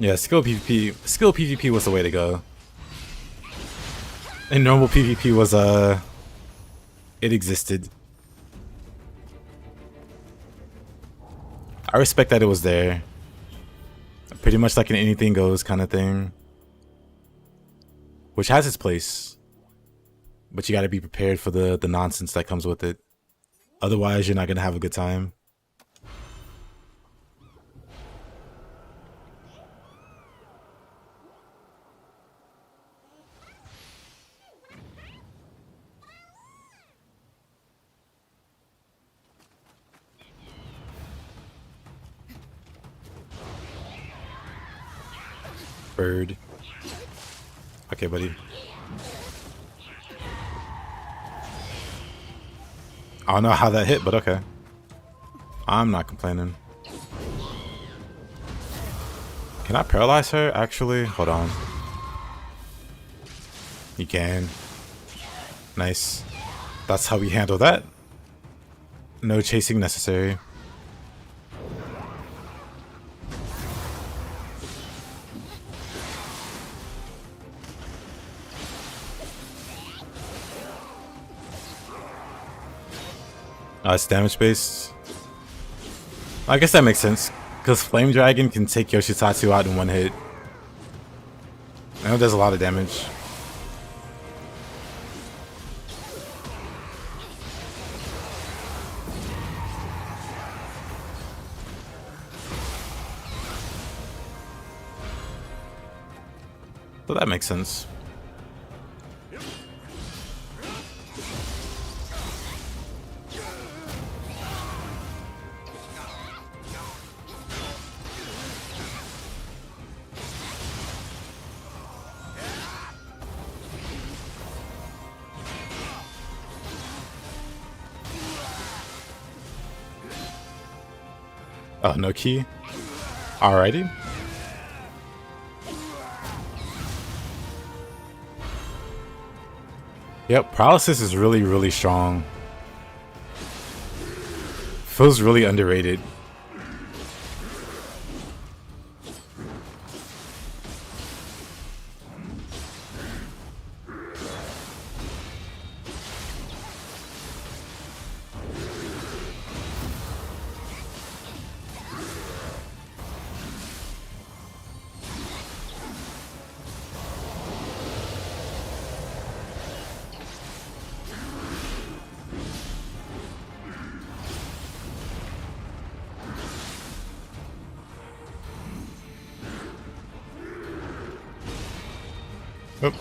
Yeah, skill PvP was the way to go. And normal PvP was it existed. I respect that it was there. Pretty much like an anything goes kind of thing. Which has its place. But you gotta be prepared for the nonsense that comes with it. Otherwise you're not gonna have a good time. Bird. Okay, buddy. I don't know how that hit, but okay. I'm not complaining. Can I paralyze her, actually? Hold on. You can. Nice. That's how we handle that. No chasing necessary. It's damage based. I guess that makes sense, because Flame Dragon can take Yoshitatsu out in one hit. I know it does a lot of damage. So that makes sense. Oh, no key? Alrighty. Yep, paralysis is really, really strong. Feels really underrated. Oop.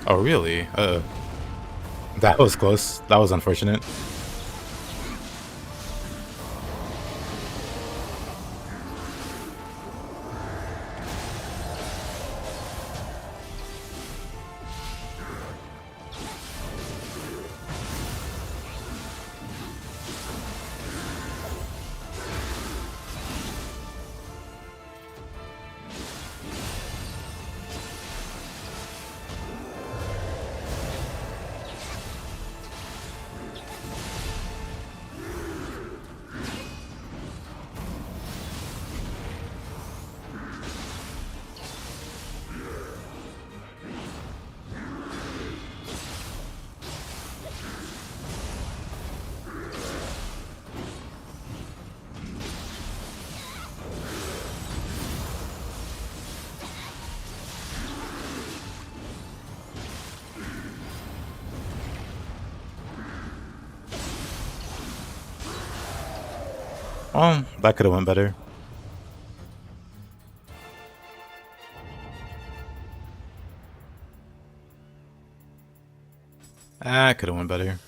Oh, really? That was close. That was unfortunate. That could have went better. Could have went better.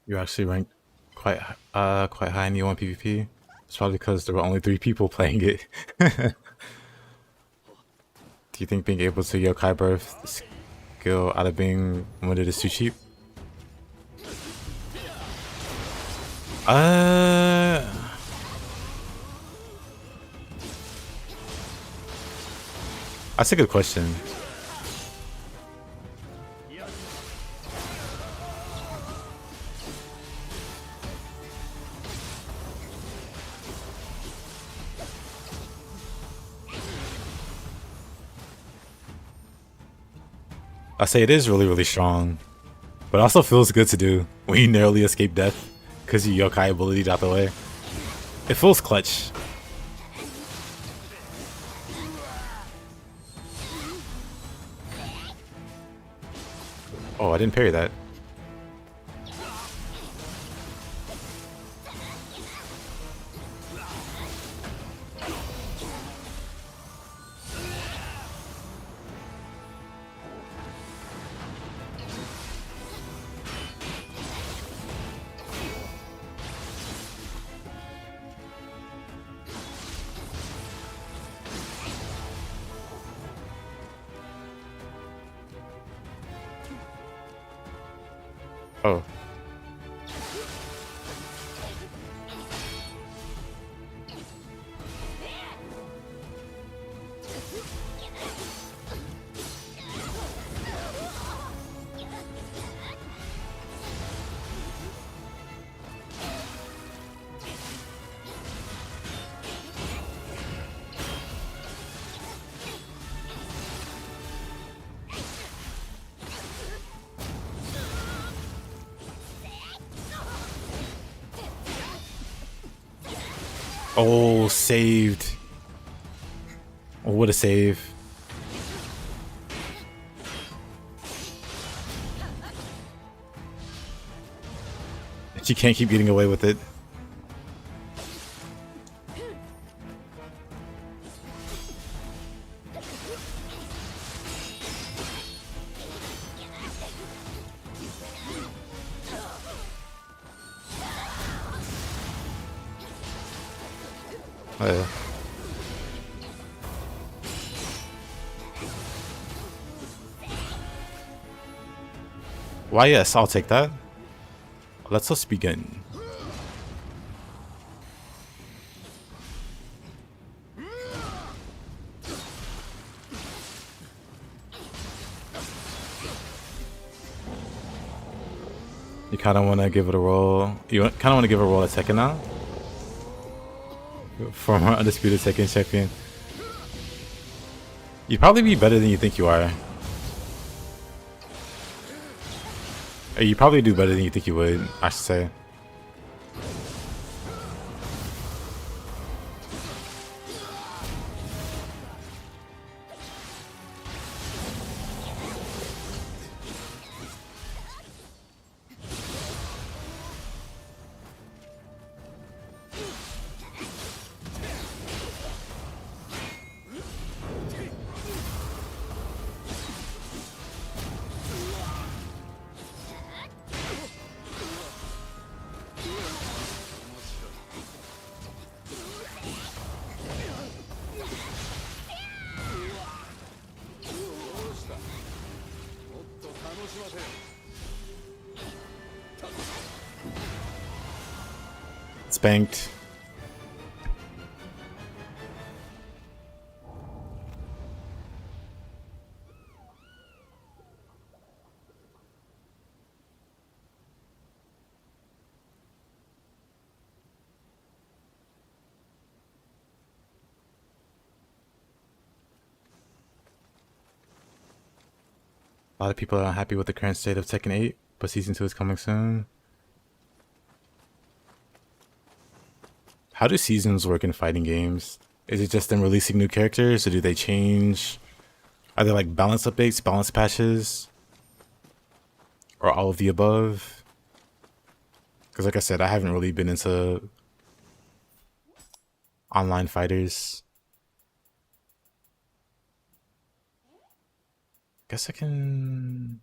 You actually ranked quite high in Nioh PvP. It's probably because there were only 3 people playing it. Do you think being able to yokai birth skill out of being limited is too cheap? That's a good question. I say it is really, really strong, but it also feels good to do when you narrowly escape death because your yokai ability out the way. It feels clutch. Oh, I didn't parry that. Oh. Oh, saved. Oh, what a save. She can't keep getting away with it. Oh, yeah. Why, yes, I'll take that. Let's just begin. You kind of want to give it a roll. You kind of want to give it a roll at second now? Former undisputed second champion. You'd probably be better than you think you are. Or you probably do better than you think you would, I should say. Spanked. A lot of people are unhappy with the current state of Tekken 8, but Season 2 is coming soon. How do seasons work in fighting games? Is it just them releasing new characters, or do they change? Are there like balance updates, balance patches? Or all of the above? Because like I said, I haven't really been into online fighters. Guess I can...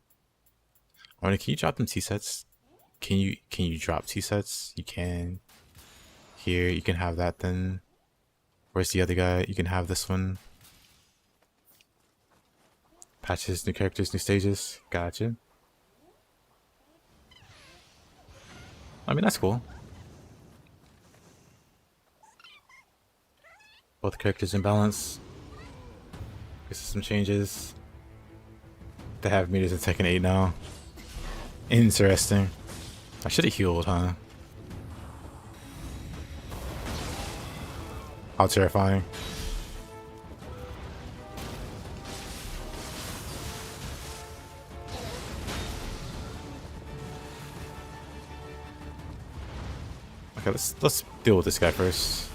Can you drop them T-sets? Can you drop T-sets? You can. Here, you can have that then. Where's the other guy? You can have this one. Patches, new characters, new stages. Gotcha. I mean, that's cool. Both characters in balance. Guess some changes. They have meters in Tekken 8 now. Interesting. I should have healed, huh? How terrifying. Okay, let's deal with this guy first.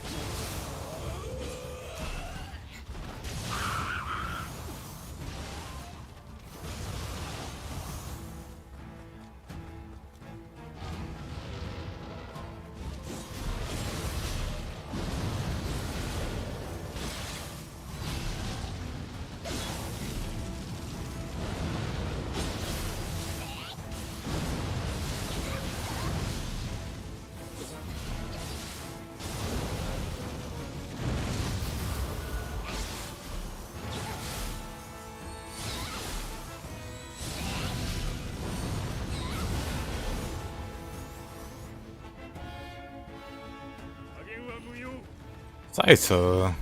Saito.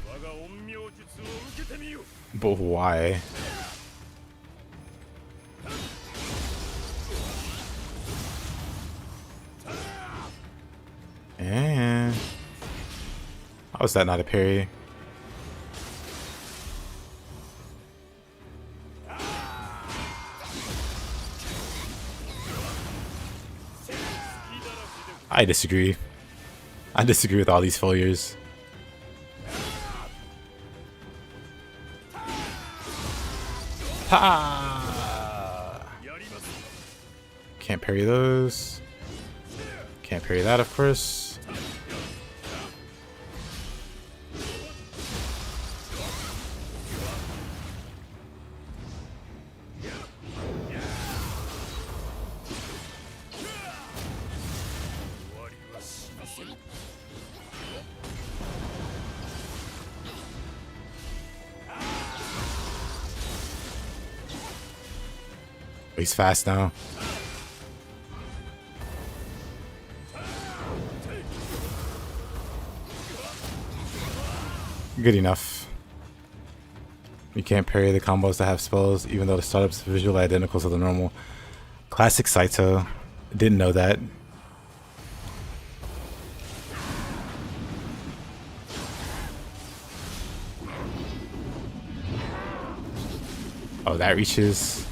But why? And how was that not a parry? I disagree. I disagree with all these failures. Ha! Can't parry those. Can't parry that, of course. He's fast now. Good enough. You can't parry the combos that have spells, even though the startups are visually identical to the normal. Classic Saito. Didn't know that. Oh, that reaches.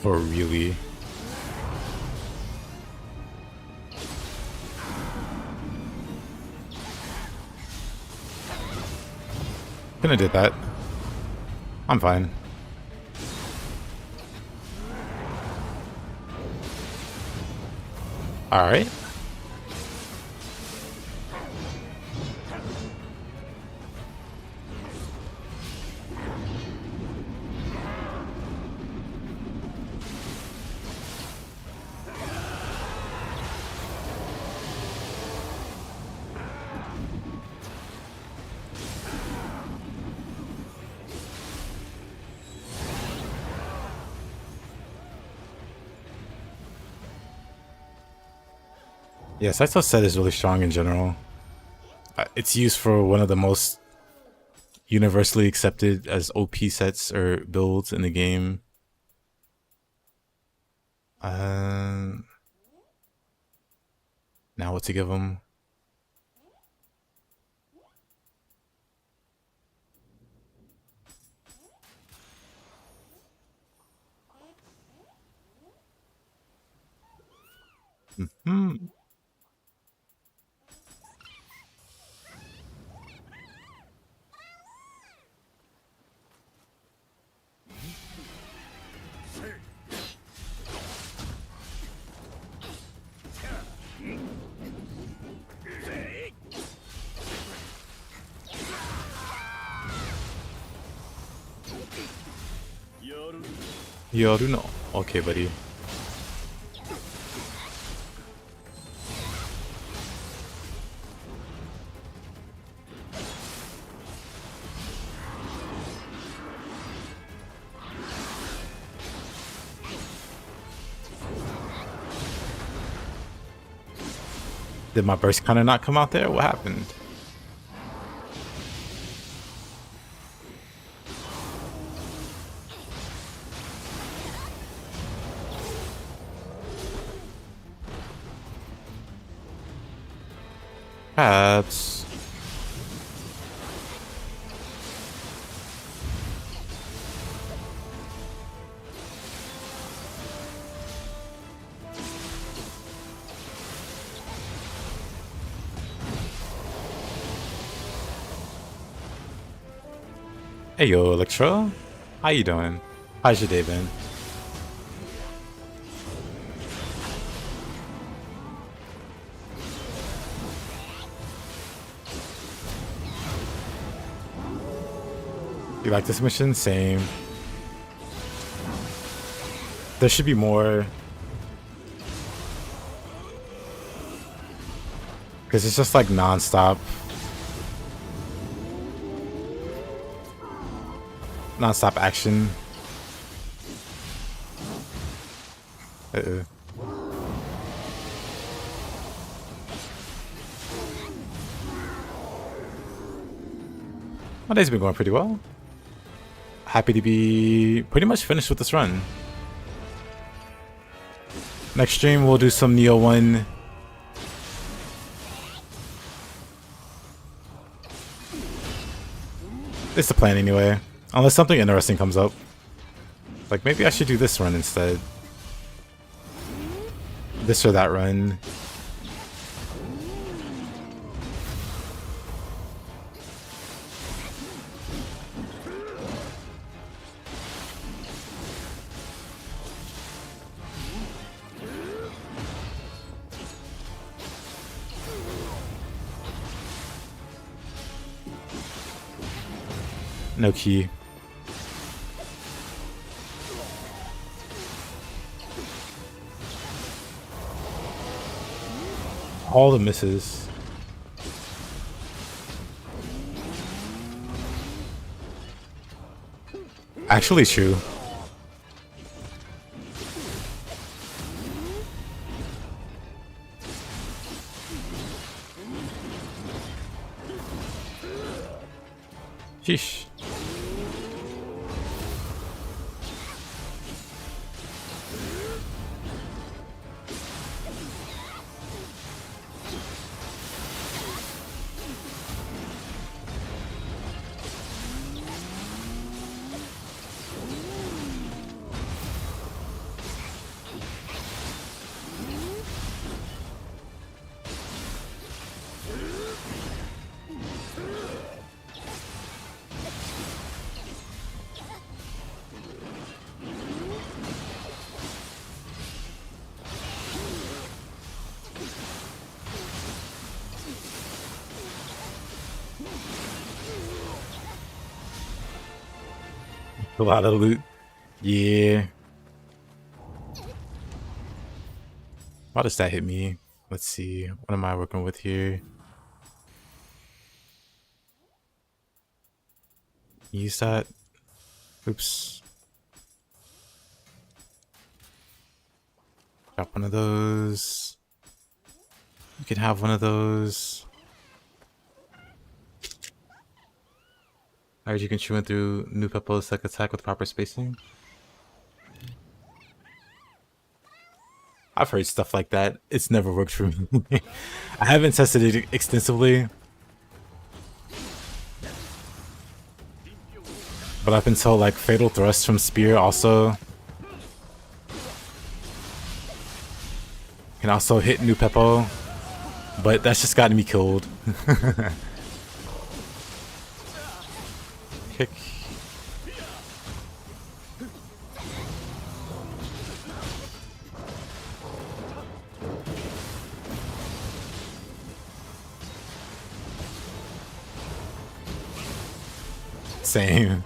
Or really? Couldn't have did that. I'm fine. Alright. Yeah, Saito's set is really strong in general. It's used for one of the most universally accepted as OP sets or builds in the game. Now what to give him? Hmm. Yoruno. Okay, buddy. Did my burst kind of not come out there? What happened? Perhaps. Hey yo, Electro. How you doing? How's your day been? You like this mission? Same. There should be more. Because it's just like non-stop. Non-stop action. My day's been going pretty well. Happy to be pretty much finished with this run. Next stream we'll do some Nioh 1. It's the plan anyway. Unless something interesting comes up. Like maybe I should do this run instead. This or that run. No key. All the misses. Actually true. Sheesh. A lot of loot. Yeah. Why does that hit me? Let's see. What am I working with here? Use that. Oops. Drop one of those. You can have one of those. I heard you can chew in through new Peppo's like attack with proper spacing. I've heard stuff like that. It's never worked for me. I haven't tested it extensively. But I've been told like Fatal Thrust from Spear also can also hit new Peppo. But that's just gotten me killed. Kick. Same.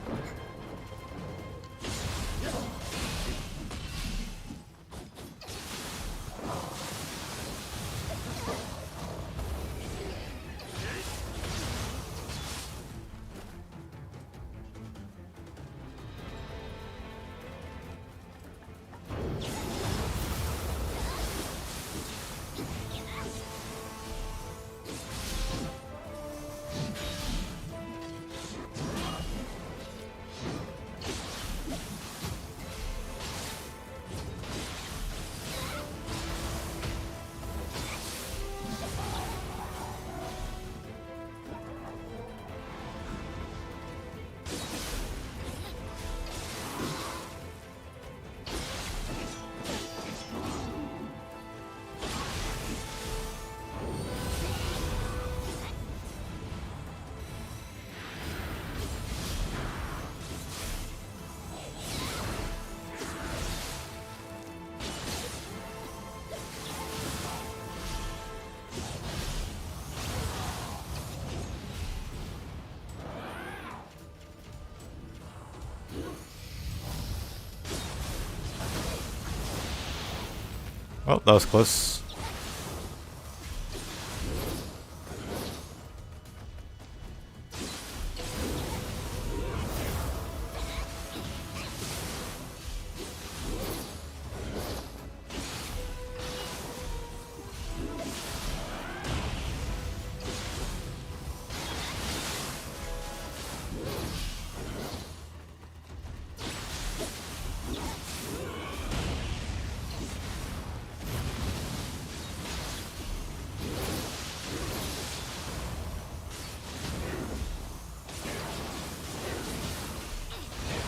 Well, that was close.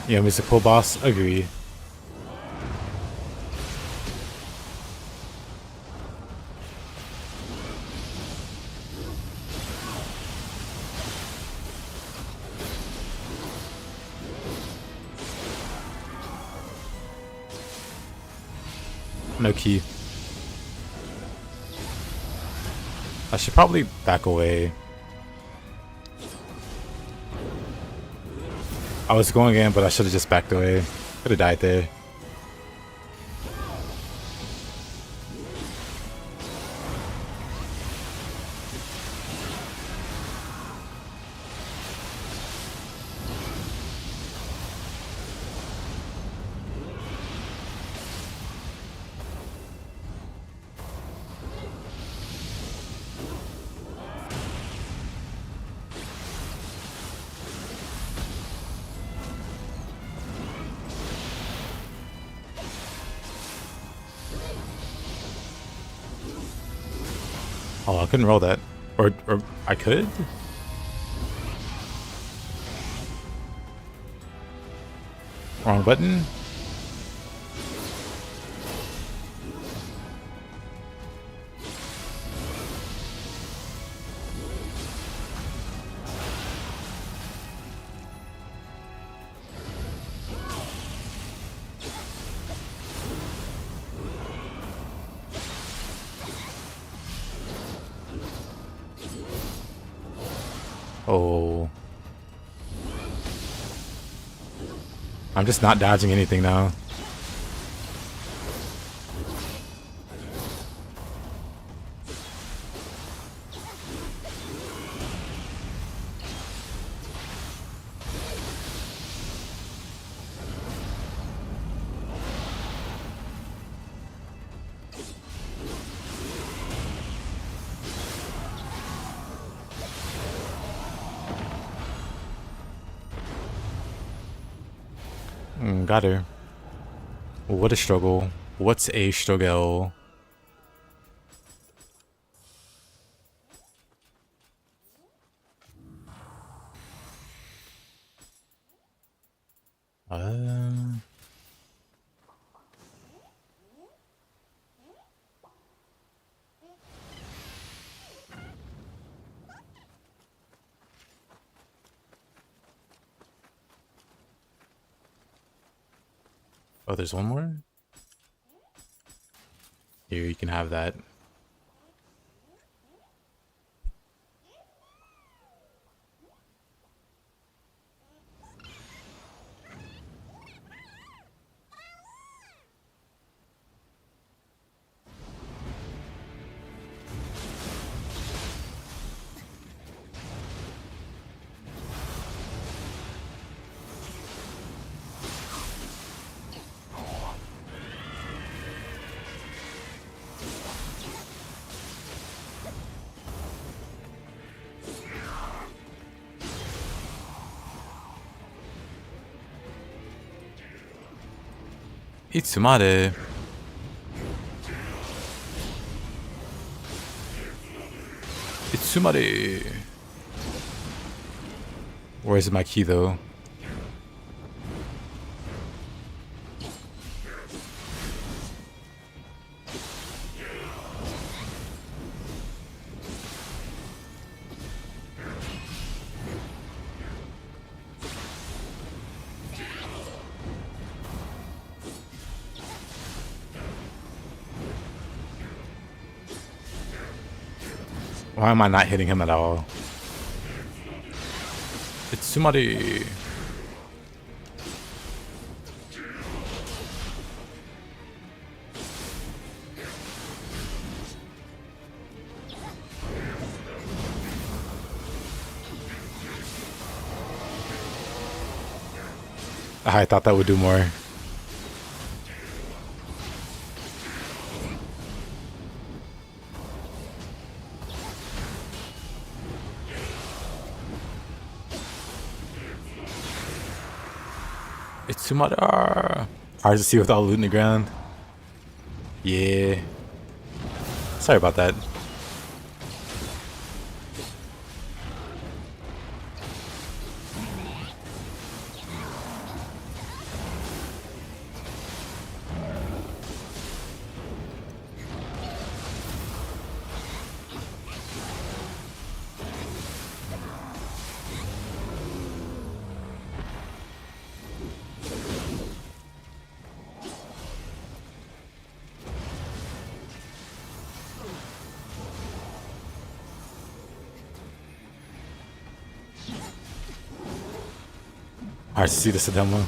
Yeah, Mr. Full Boss, agree. No key. I should probably back away. I was going in, but I should have just backed away. Could have died there. Oh, I couldn't roll that. Or I could? Wrong button? Oh. I'm just not dodging anything now. Got her. What a struggle. What's a struggle? Oh, there's one more? Here, you can have that. Itsumade. Itsumade. Where's my key though? Why am I not hitting him at all? It's somebody. I thought that would do more. It's too much. Hard to see with all the loot in the ground. Yeah. Sorry about that. Hard to see the Sadama.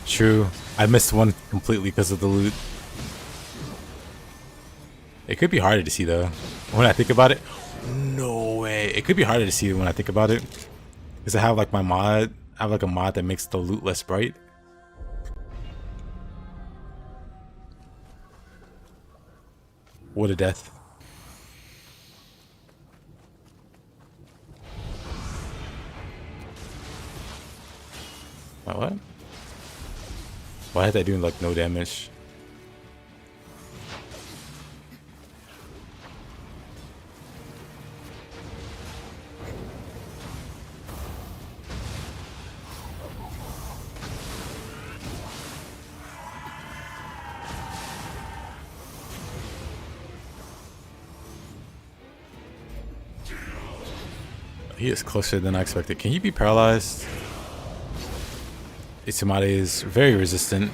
True. I missed one completely because of the loot. It could be harder to see though. When I think about it. No way. It could be harder to see when I think about it. Because I have like my mod. I have like a mod that makes the loot less bright. What a death. Oh, what? Why is that doing like no damage? He is closer than I expected. Can he be paralyzed? Itsumade is very resistant.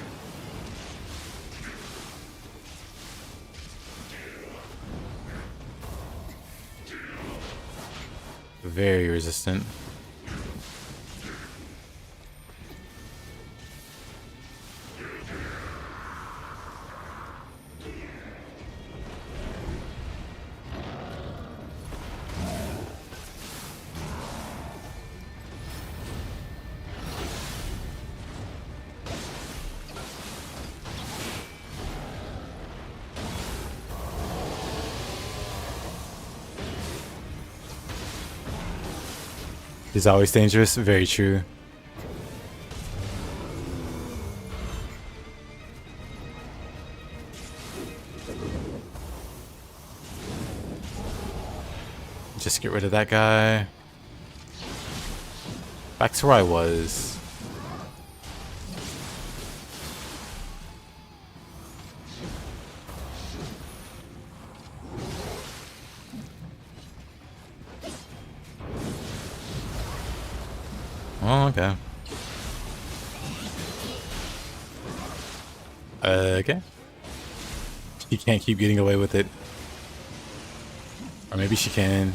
Very resistant. He's always dangerous. Very true. Just get rid of that guy. Back to where I was. Oh, okay. Okay. She can't keep getting away with it. Or maybe she can.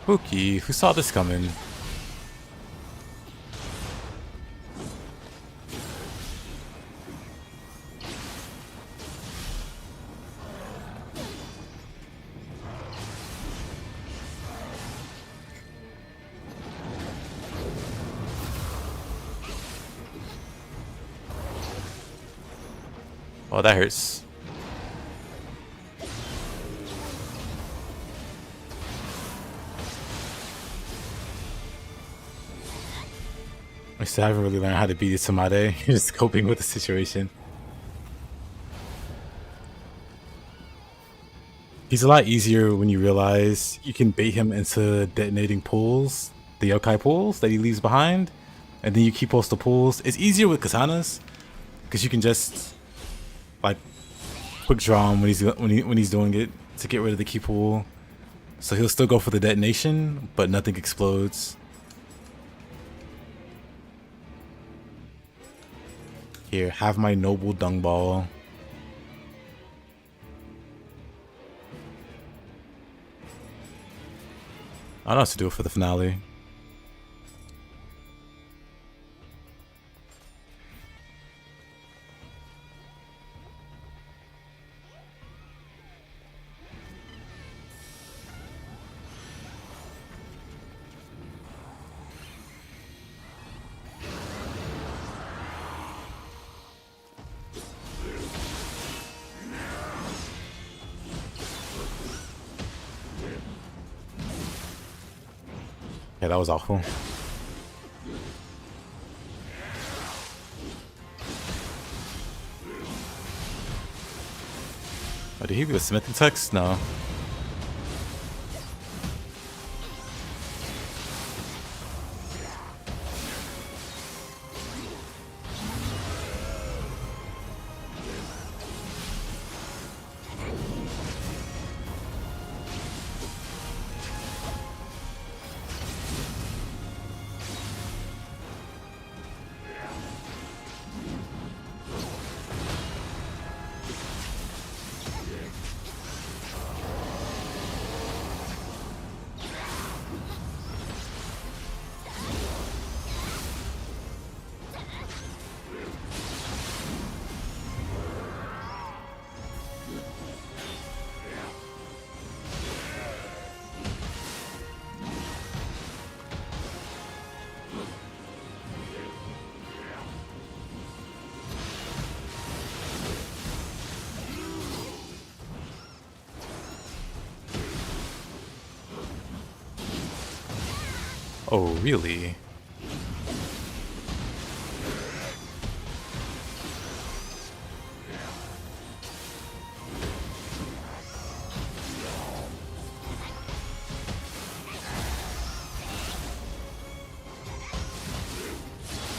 Spooky, who saw this coming? Oh, that hurts. I still haven't really learned how to beat Itsumade. Just coping with the situation. He's a lot easier when you realize you can bait him into detonating pools, the yokai pools that he leaves behind, and then you keep post the pools. It's easier with katanas because you can just like quick draw him when he's doing it to get rid of the key pool. So he'll still go for the detonation, but nothing explodes. Here, have my noble dung ball. I don't know what to do for the finale. Yeah, that was awful. Oh, did he do a smithing text? No. Oh, really?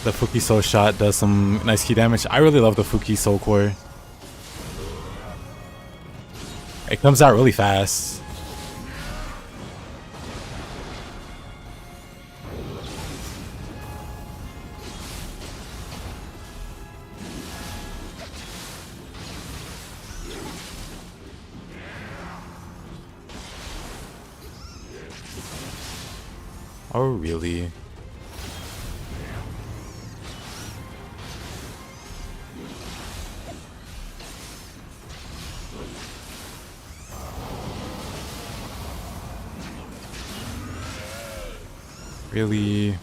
The Fuki Soul shot does some nice key damage. I really love the Fuki Soul Core. It comes out really fast. Oh, really? Really?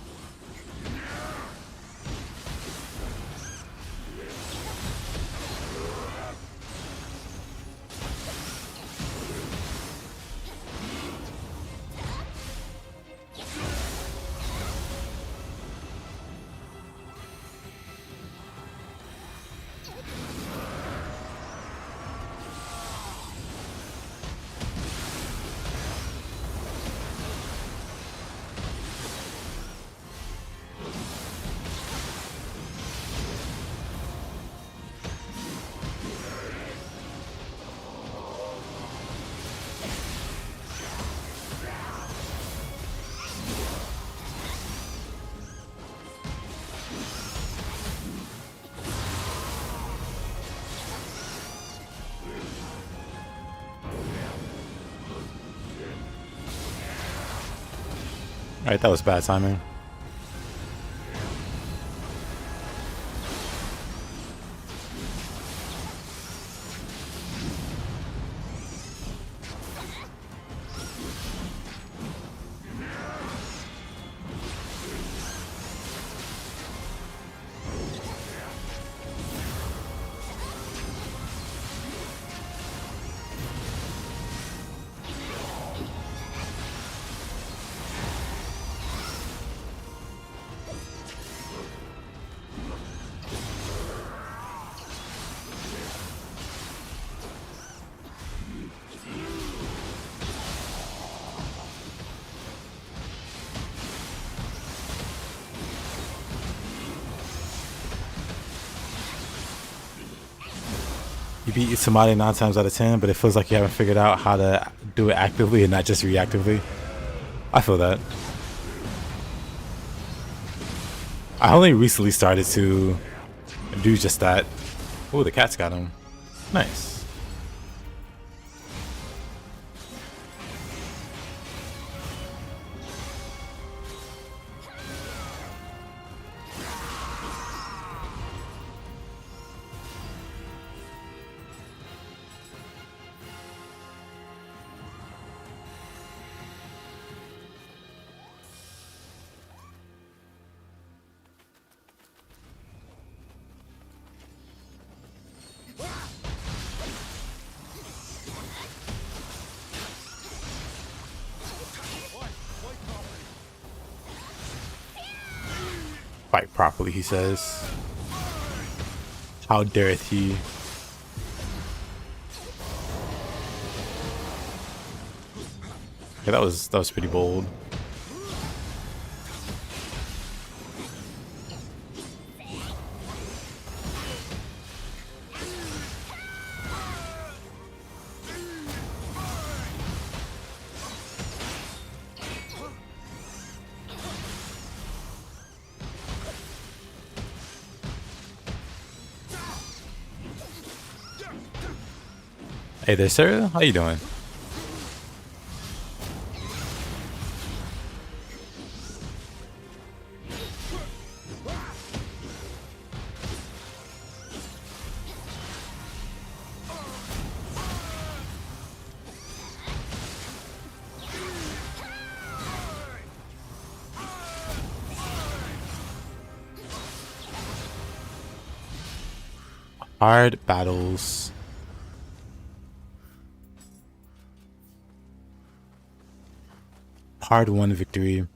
Alright, that was bad timing. You beat Isamade 9 times out of 10, but it feels like you haven't figured out how to do it actively and not just reactively. I feel that. I only recently started to do just that. Oh, the cat's got him. Nice. Fight properly, he says. How dareth he? Okay, that was pretty bold. Hey there, Sarah. How you doing? Hard battles. Hard won victory.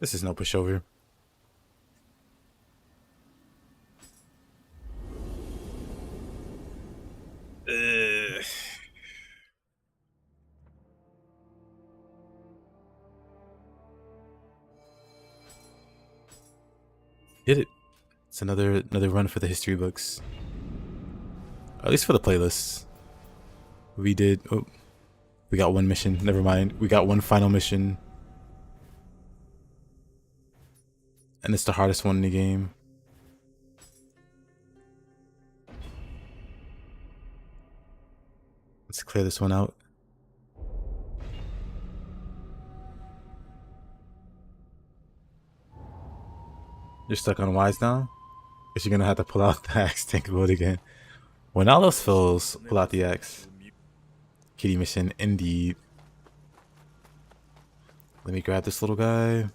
This is no pushover. Did it. It's another run for the history books. At least for the playlists. We did. Oh, we got one mission. Never mind. We got one final mission. And it's the hardest one in the game. Let's clear this one out. You're stuck on Wise now? Guess you're gonna have to pull out the axe tank mode again. When all else fails, pull out the axe. Kitty mission, indeed. Let me grab this little guy.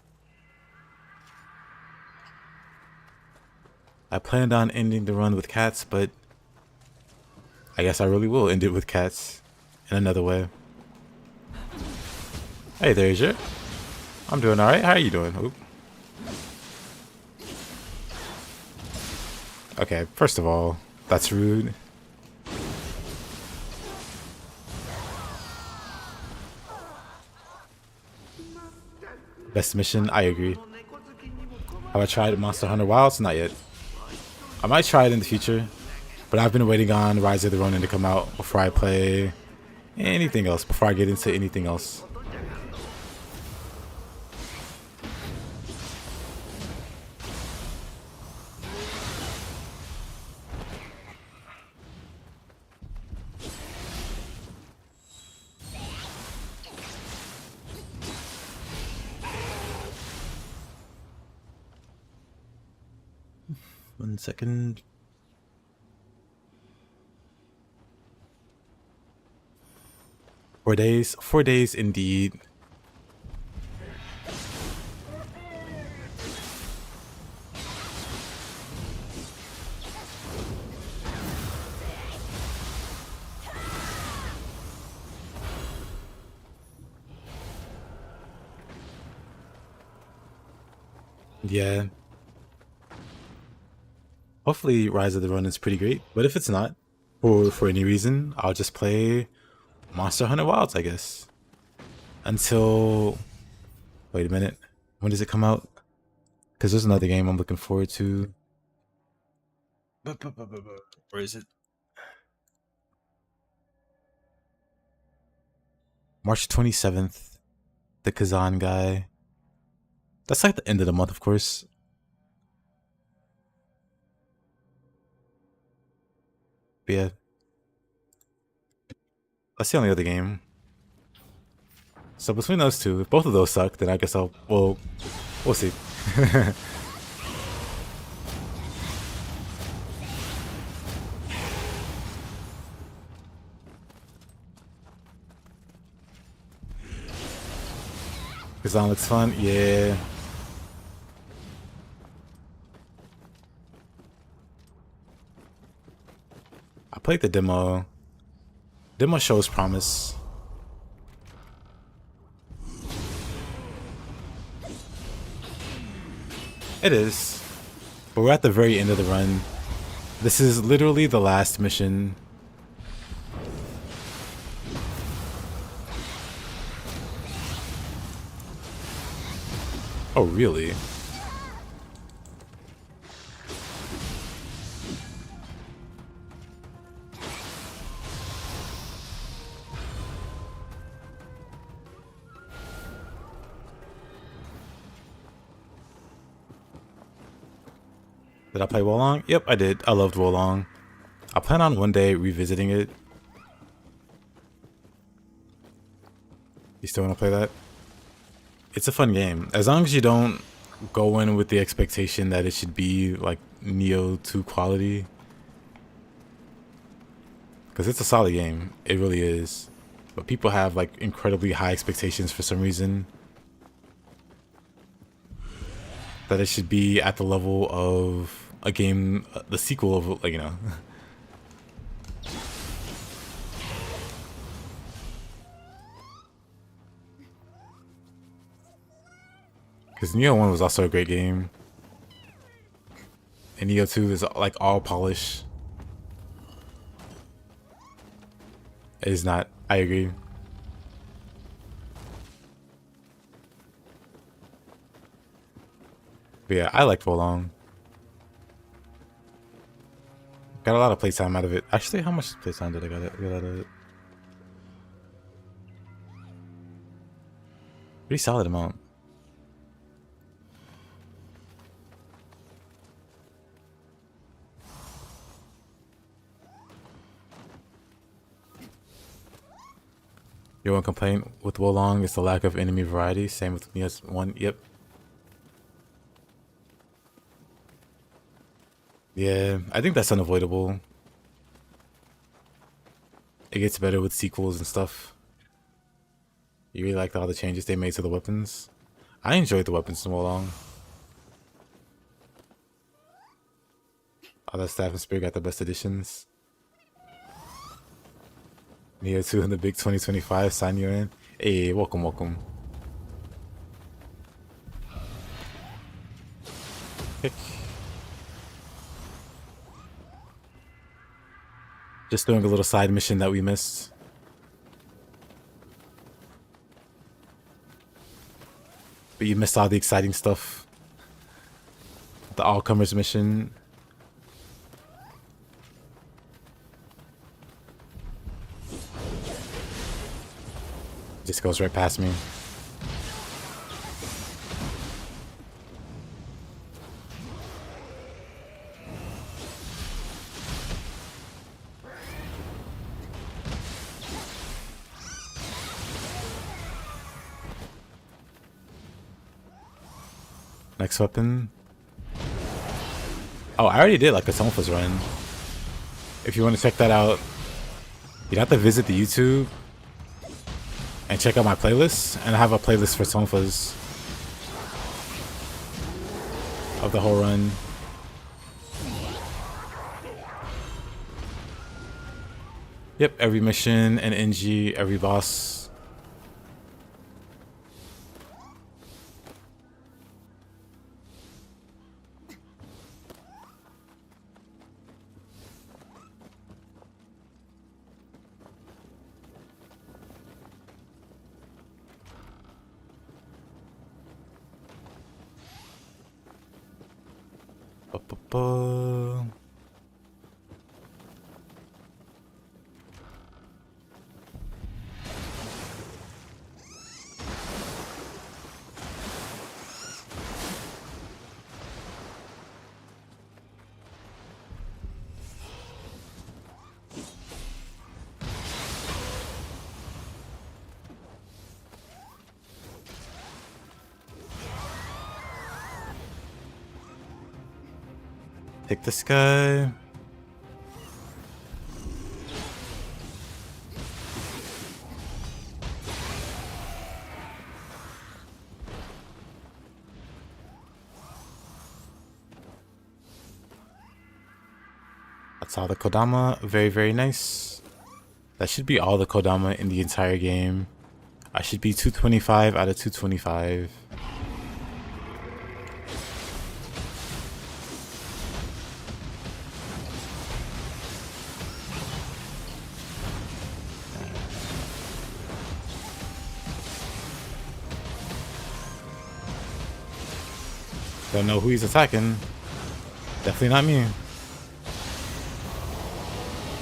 I planned on ending the run with cats, but I guess I really will end it with cats in another way. Hey, there's you. I'm doing alright. How are you doing? Oop. Okay, first of all, that's rude. Best mission, I agree. Have I tried Monster Hunter Wilds? Not yet. I might try it in the future, but I've been waiting on Rise of the Ronin to come out before I play anything else, before I get into anything else. One second. Four days indeed. Yeah. Hopefully Rise of the Ronin is pretty great, but if it's not, for any reason, I'll just play Monster Hunter Wilds, I guess. Until... Wait a minute. When does it come out? Because there's another game I'm looking forward to. Where is it? March 27th. The Kazan guy. That's like the end of the month, of course. But yeah. That's the only other game. So between those two, if both of those suck, then I guess we'll see. Kazan looks fun, yeah. I played the demo. Demo shows promise. It is. But we're at the very end of the run. This is literally the last mission. Oh, really? Did I play Wolong? Yep, I did. I loved Wolong. I plan on one day revisiting it. You still want to play that? It's a fun game. As long as you don't go in with the expectation that it should be like Nioh 2 quality. Because it's a solid game. It really is. But people have like incredibly high expectations for some reason. That it should be at the level of a game, the sequel of, like, you know. Because Nioh 1 was also a great game. And Nioh 2 is like all polish. It is not. I agree. But yeah, I like Wolong. Got a lot of playtime out of it. Actually, how much playtime did I get out of it? Pretty solid amount. Your one complaint with Wolong is the lack of enemy variety. Same with Nioh 1. Yep. Yeah, I think that's unavoidable. It gets better with sequels and stuff. You really like all the changes they made to the weapons? I enjoyed the weapons in Wolong. All that staff and spear got the best additions. Nioh 2 in the big 2025, sign you in. Hey, welcome, welcome. Pick. Just doing a little side mission that we missed. But you missed all the exciting stuff. The all-comers mission. Just goes right past me. Next weapon. Oh, I already did like a Tonfa's run. If you want to check that out, you'd have to visit the YouTube and check out my playlist. And I have a playlist for Tonfa's of the whole run. Yep, every mission and NG, every boss. Ba-ba-ba. Take this guy. That's all the Kodama. Very, very nice. That should be all the Kodama in the entire game. I should be 225 out of 225. Don't know who he's attacking. Definitely not me.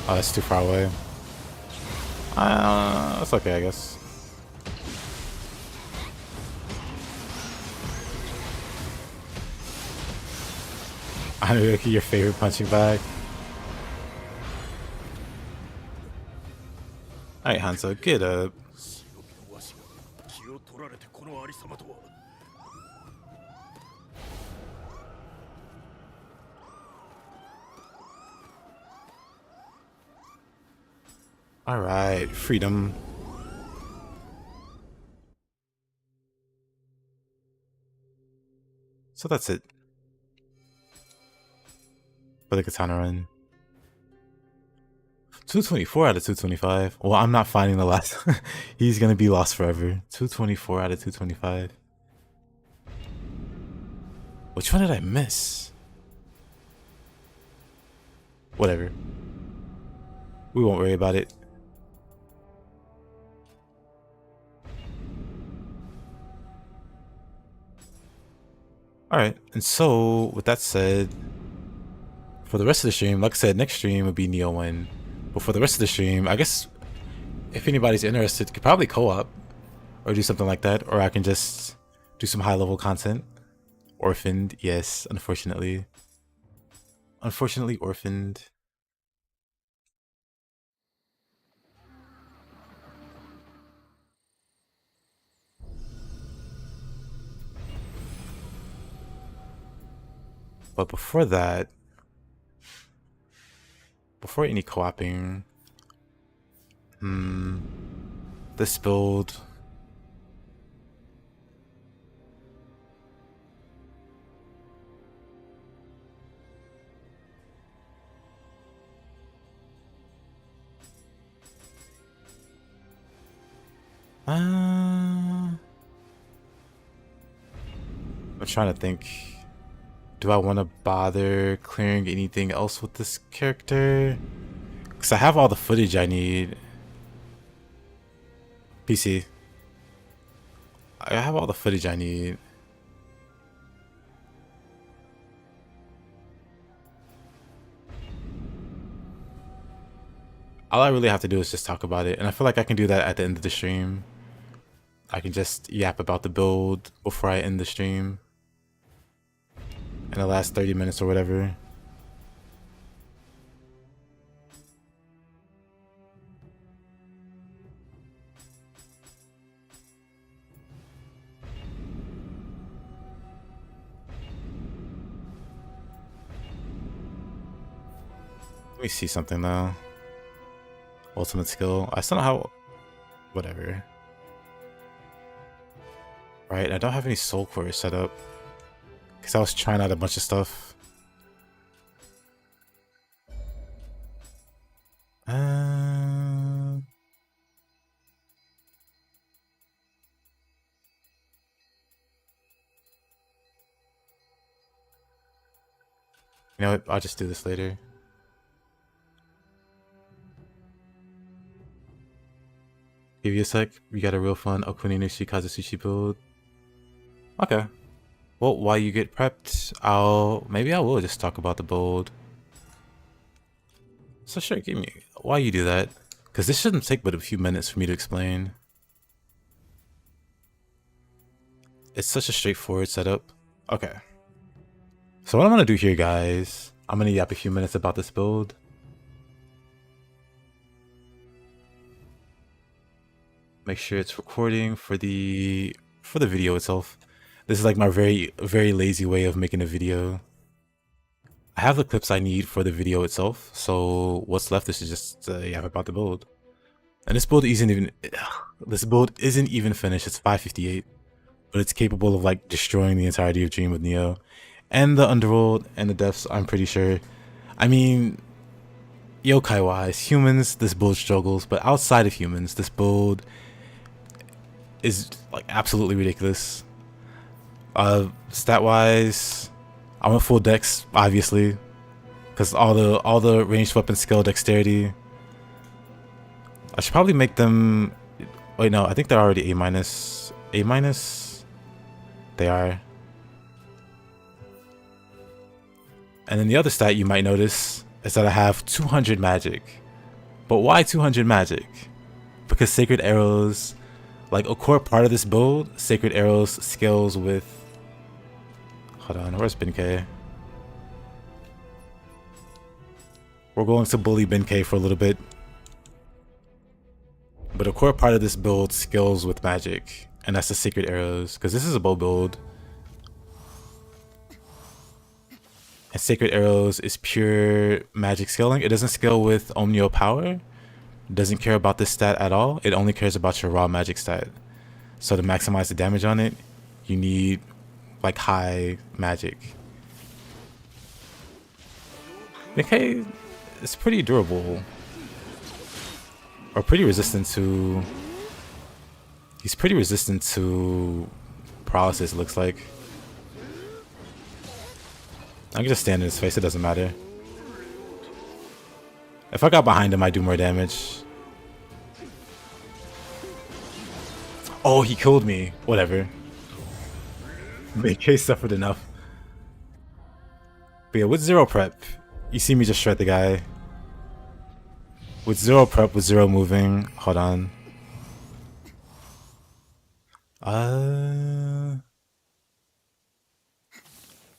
Oh, that's too far away. That's okay, I guess. I know your favorite punching bag. Alright, Hanzo, get up. Alright, freedom. So that's it. For the katana run. 224 out of 225. Well, I'm not finding the last. He's gonna be lost forever. 224 out of 225. Which one did I miss? Whatever. We won't worry about it. Alright, and so with that said, for the rest of the stream, like I said, next stream would be Nioh 1. But for the rest of the stream, I guess if anybody's interested, could probably co-op or do something like that, or I can just do some high-level content. Orphaned, yes, unfortunately. Unfortunately orphaned. But before that, before any co-oping, this build, I'm trying to think. Do I want to bother clearing anything else with this character? Because I have all the footage I need. PC. I have all the footage I need. All I really have to do is just talk about it. And I feel like I can do that at the end of the stream. I can just yap about the build before I end the stream. In the last 30 minutes or whatever. Let me see something though. Ultimate skill. I still don't have... Whatever. Right, I don't have any soul cores set up. Because I was trying out a bunch of stuff. You know what? I'll just do this later. Give you a sec. We got a real fun Okuni no Shikaze Sushi build. Okay. Well, while you get prepped, maybe I will just talk about the build. So sure, give me while you do that, because this shouldn't take but a few minutes for me to explain. It's such a straightforward setup. Okay. So what I'm gonna do here, guys, I'm gonna yap a few minutes about this build. Make sure it's recording for the video itself. This is like my very lazy way of making a video. I have the clips I need for the video itself, so what's left is just yap about the build. And this build isn't even finished. It's 5:58, but it's capable of like destroying the entirety of Dream with Nioh and the underworld and the depths. I'm pretty sure. I mean, yokai wise, humans, this build struggles, but outside of humans, this build is like absolutely ridiculous. Stat wise, I went full dex, obviously, because all the ranged weapon skill dexterity. I should probably make them. Wait, no, I think they're already A minus. A minus. They are. And then the other stat you might notice is that I have 200 magic. But why 200 magic? Because sacred arrows, like a core part of this build, sacred arrows scales with. Hold on, where's Benkei? We're going to bully Benkei for a little bit. But a core part of this build scales with magic, and that's the sacred arrows, because this is a bow build. And sacred arrows is pure magic scaling. It doesn't scale with Omnio power. It doesn't care about this stat at all. It only cares about your raw magic stat. So to maximize the damage on it, you need like high magic. Benkei is pretty durable. Or pretty resistant to... He's pretty resistant to paralysis, it looks like. I can just stand in his face, it doesn't matter. If I got behind him, I'd do more damage. Oh, he killed me. Whatever. BK suffered enough. But yeah, with 0 prep, you see me just shred the guy. With 0 prep, with 0 moving. Hold on.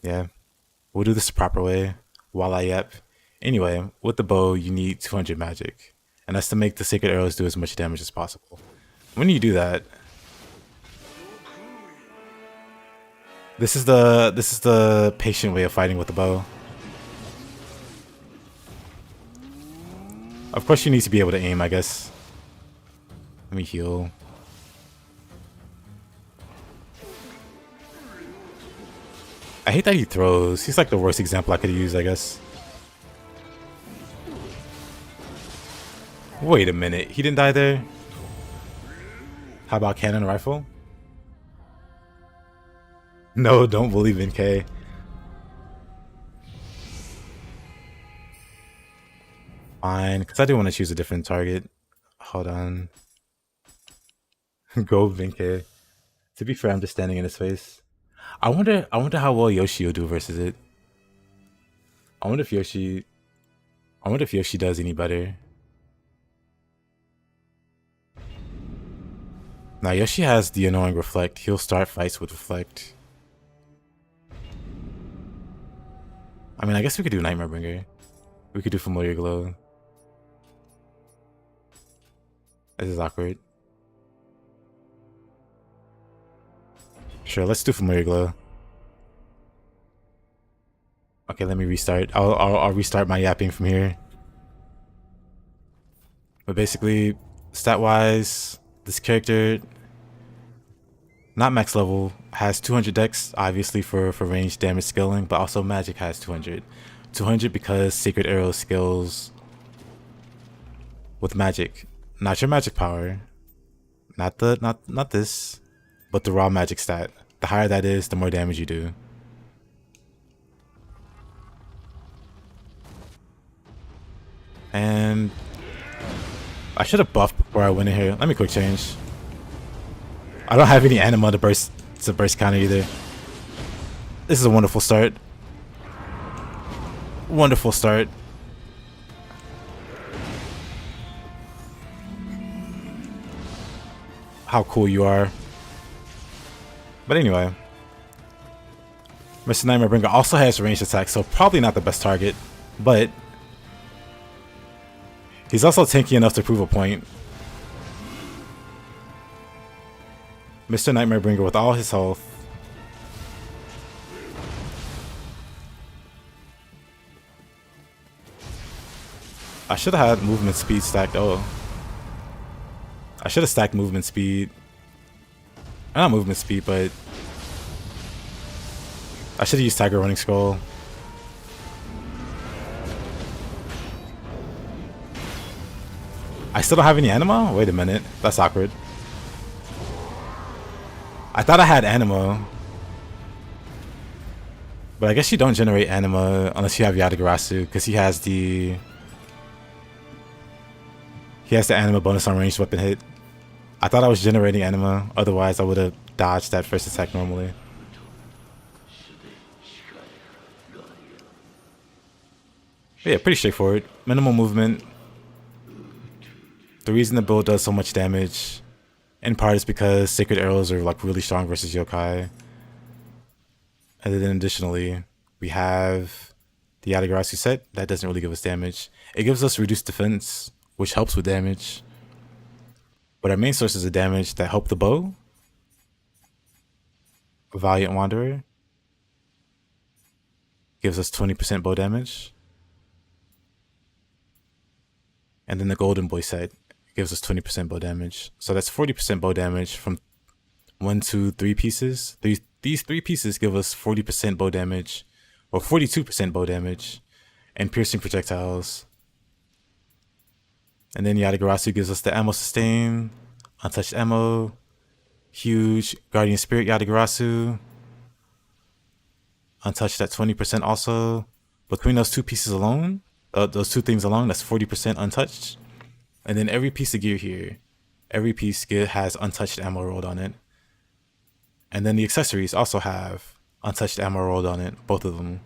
Yeah. We'll do this the proper way. While I yep. Anyway, with the bow, you need 200 magic. And that's to make the sacred arrows do as much damage as possible. When you do that, this is the patient way of fighting with the bow. Of course you need to be able to aim, I guess. Let me heal. I hate that he throws. He's like the worst example I could use, I guess. Wait a minute. He didn't die there? How about cannon rifle? No, don't believe in K. Fine, because I do want to choose a different target. Hold on. Go Vinke. To be fair, I'm just standing in his face. I wonder how well Yoshi will do versus it. I wonder if Yoshi does any better. Now Yoshi has the annoying reflect. He'll start fights with reflect. I mean, I guess we could do Nightmare Bringer. We could do Familiar Glow. This is awkward. Sure, let's do Familiar Glow. Okay, let me restart. I'll restart my yapping from here. But basically, stat-wise, this character, not max level, has 200 dex, obviously for range damage scaling, but also magic has 200. 200 because Sacred Arrow scales with magic. Not your magic power. Not this, but the raw magic stat. The higher that is, the more damage you do. And I should have buffed before I went in here. Let me quick change. I don't have any anima to burst counter either. This is a wonderful start. Wonderful start. How cool you are. But anyway, Mr. Nightmare Bringer also has ranged attack, so probably not the best target, but he's also tanky enough to prove a point. Mr. Nightmare Bringer with all his health. I should have had movement speed stacked. Oh. I should have stacked movement speed. Not movement speed, but I should have used Tiger Running Scroll. I still don't have any anima? Wait a minute. That's awkward. I thought I had anima. But I guess you don't generate anima unless you have Yatagarasu, because he has the anima bonus on ranged weapon hit. I thought I was generating anima, otherwise I would have dodged that first attack normally. But yeah, pretty straightforward. Minimal movement. The reason the build does so much damage, in part, is because Sacred Arrows are like really strong versus Yokai. And then additionally, we have the Yatagarasu set. That doesn't really give us damage. It gives us reduced defense, which helps with damage. But our main sources of damage that help the bow, Valiant Wanderer, gives us 20% bow damage. And then the Golden Boy set gives us 20% bow damage. So that's 40% bow damage from 1, 2, 3 pieces. These 3 pieces give us 40% bow damage, or 42% bow damage, and piercing projectiles. And then Yatagarasu gives us the ammo sustain, untouched ammo, huge Guardian Spirit Yatagarasu, untouched at 20% also. Between those two pieces alone, those two things alone, that's 40% untouched. And then every piece of gear here, every piece has untouched ammo rolled on it. And then the accessories also have untouched ammo rolled on it, both of them.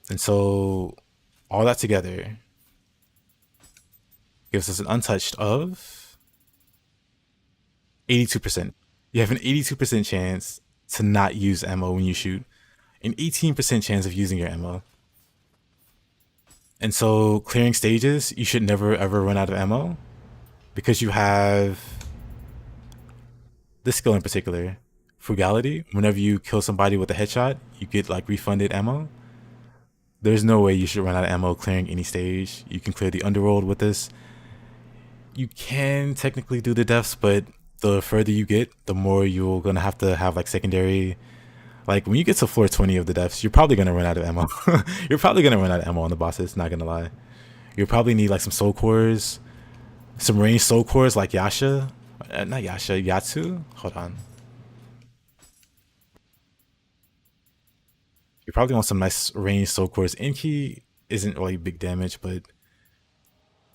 And so all that together gives us an untouched of 82%. You have an 82% chance to not use ammo when you shoot, an 18% chance of using your ammo. And so clearing stages, you should never ever run out of ammo because you have this skill in particular, frugality. Whenever you kill somebody with a headshot, you get like refunded ammo. There's no way you should run out of ammo clearing any stage. You can clear the underworld with this. You can technically do the deaths, but the further you get, the more you're gonna have to have like secondary. Like when you get to floor 20 of the deaths, you're probably gonna run out of ammo. You're probably gonna run out of ammo on the bosses, not gonna lie. You'll probably need like some soul cores, some ranged soul cores like Yasha. Not Yasha, Yatsu? Hold on. You probably want some nice ranged soul cores. Inki isn't really big damage, but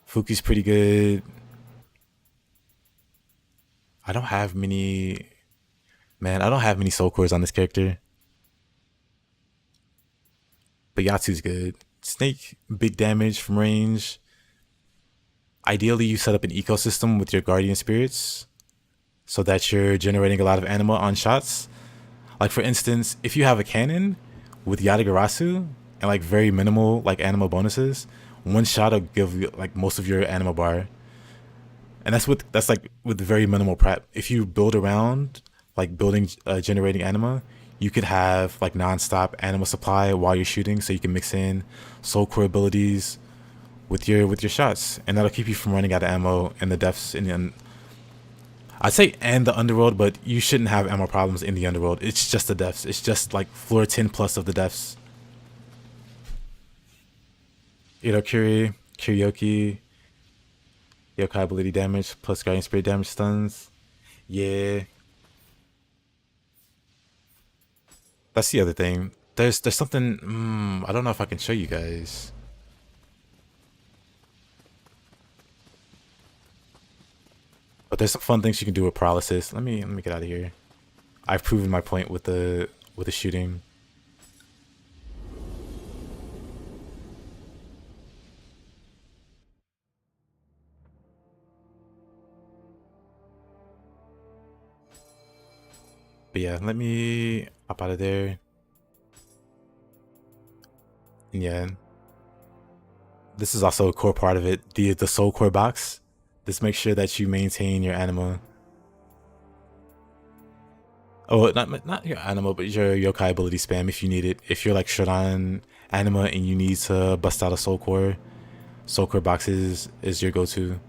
Fuki's pretty good. I don't have many soul cores on this character. But Yatsu's good. Snake, big damage from range. Ideally, you set up an ecosystem with your guardian spirits so that you're generating a lot of anima on shots. Like for instance, if you have a cannon with Yatagarasu and like very minimal like anima bonuses, one shot will give you like most of your anima bar. And that's like with very minimal prep. If you build around like building generating anima, you could have like non-stop anima supply while you're shooting, so you can mix in soul core abilities with your shots, and that'll keep you from running out of ammo in the depths I'd say and the underworld, but you shouldn't have ammo problems in the underworld. It's just the depths. It's just like floor 10 plus of the depths. Irokuri, Karaoke, Yokai ability damage plus guardian spirit damage stuns. Yeah. That's the other thing. There's something I don't know if I can show you guys. But there's some fun things you can do with paralysis. Let me get out of here. I've proven my point with the shooting. But yeah, let me hop out of there. And yeah, this is also a core part of it. The soul core box. Just make sure that you maintain your anima. Oh, not your anima, but your yokai ability spam if you need it. If you're like short on anima and you need to bust out a soul core boxes is your go-to.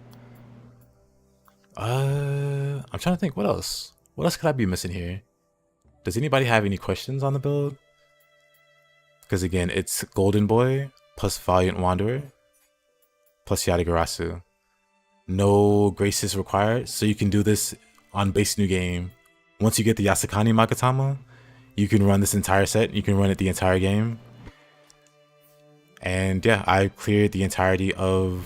I'm trying to think what else. What else could I be missing here? Does anybody have any questions on the build? Because again, it's Golden Boy plus Valiant Wanderer plus Yatagarasu. No graces required, so you can do this on base new game. Once you get the Yasakani Magatama, you can run this entire set. You can run it the entire game. And yeah, I cleared the entirety of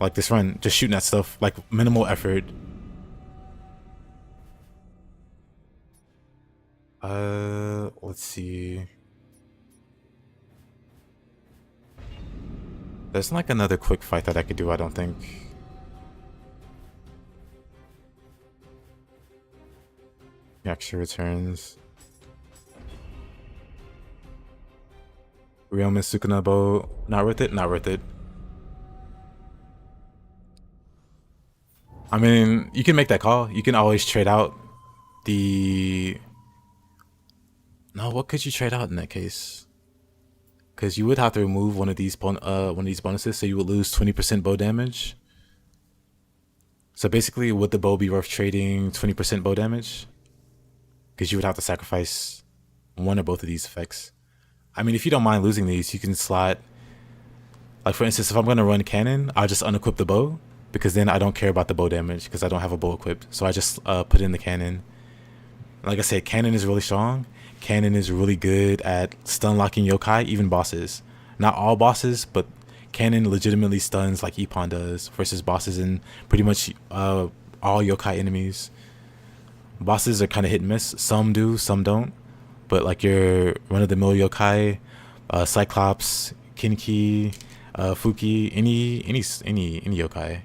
like this run, just shooting at stuff, like minimal effort. Let's see. There's like another quick fight that I could do, I don't think. Yaksha returns. Ryomen Sukunabo, not worth it, not worth it. I mean, you can make that call. You can always trade out the... No, what could you trade out in that case? Because you would have to remove one of these bonuses, so you would lose 20% bow damage. So basically, would the bow be worth trading 20% bow damage? Because you would have to sacrifice one or both of these effects. I mean, if you don't mind losing these, you can slot... Like for instance, if I'm going to run cannon, I'll just unequip the bow, because then I don't care about the bow damage, because I don't have a bow equipped. So I just put in the cannon. Like I said, cannon is really strong. Cannon is really good at stun locking yokai, even bosses. Not all bosses, but Cannon legitimately stuns like Ippon does versus bosses and pretty much all yokai enemies. Bosses are kind of hit and miss. Some do, some don't. But like your run-of-the-mill yokai, Cyclops, Kinki, Fuki, any yokai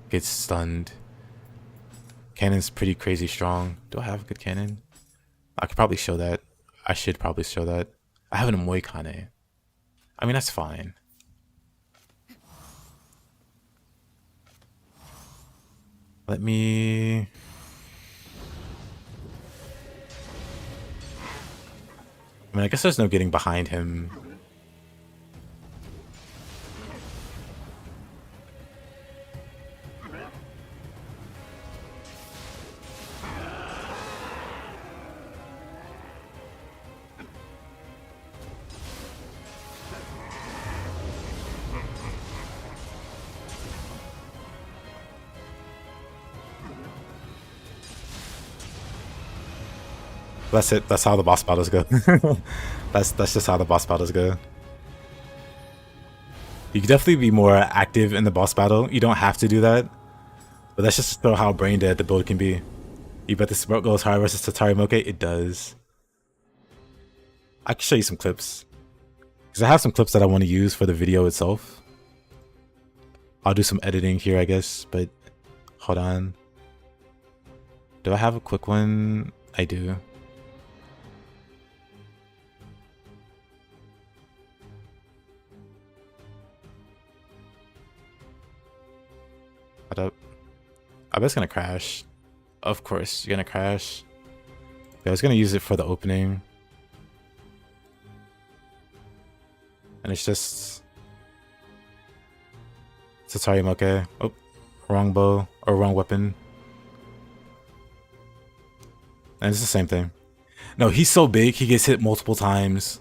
gets stunned. Cannon's pretty crazy strong. Do I have a good cannon? I could probably show that. I should probably show that. I have an Moikane. I mean, that's fine. Let me... I mean, I guess there's no getting behind him. That's it. That's how the boss battles go. That's just how the boss battles go. You can definitely be more active in the boss battle. You don't have to do that, but that's just to show how brain dead the build can be. You bet this goes hard versus Tatari Moke? It does. I can show you some clips because I have some clips that I want to use for the video itself. I'll do some editing here, I guess, but hold on. Do I have a quick one? I do. What up? I bet it's gonna crash. Of course, you're gonna crash. Yeah, I was gonna use it for the opening. And it's just... Tatari Moke. Oh, wrong bow. Or wrong weapon. And it's the same thing. No, he's so big, he gets hit multiple times.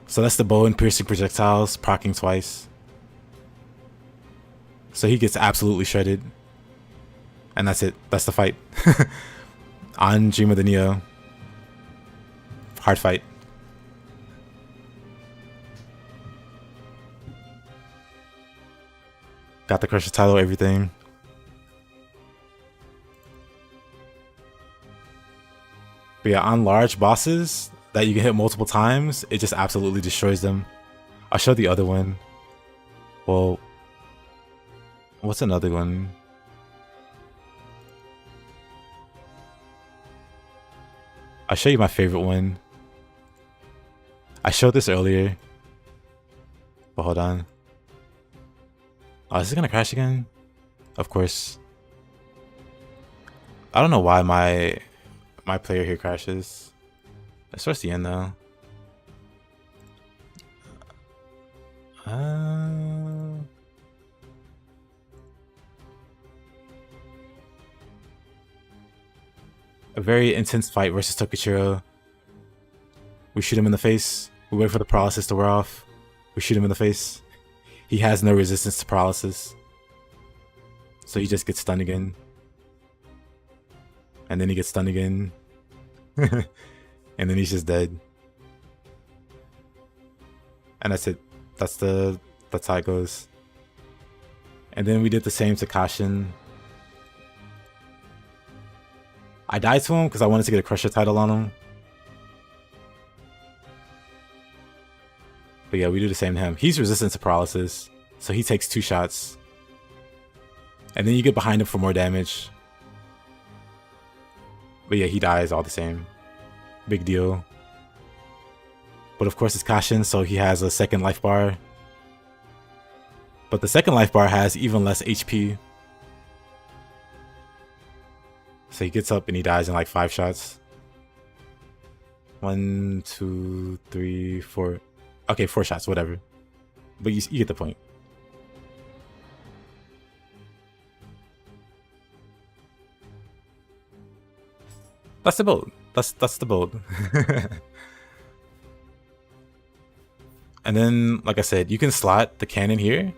So that's the bow and piercing projectiles, proccing twice. So he gets absolutely shredded. And that's it. That's the fight. On Dream of the Nioh. Hard fight. Got the Crusher title, everything. But yeah, on large bosses that you can hit multiple times, it just absolutely destroys them. I'll show the other one. Well... What's another one? I'll show you my favorite one. I showed this earlier. But hold on. Oh, is it gonna crash again? Of course. I don't know why my player here crashes. It's towards the end though. A very intense fight versus Tokichiro. We shoot him in the face. We wait for the paralysis to wear off. We shoot him in the face. He has no resistance to paralysis. So he just gets stunned again. And then he gets stunned again. And then he's just dead. And that's it. That's how it goes. And then we did the same to Kashin. I died to him because I wanted to get a Crusher title on him. But yeah, we do the same to him. He's resistant to paralysis, so he takes 2 shots. And then you get behind him for more damage. But yeah, he dies all the same. Big deal. But of course it's Kashin, so he has a second life bar. But the second life bar has even less HP. So he gets up and he dies in like 5 shots. 1, 2, 3, 4. Okay, 4 shots, whatever. But you get the point. That's the build. That's the build. And then, like I said, you can slot the cannon here.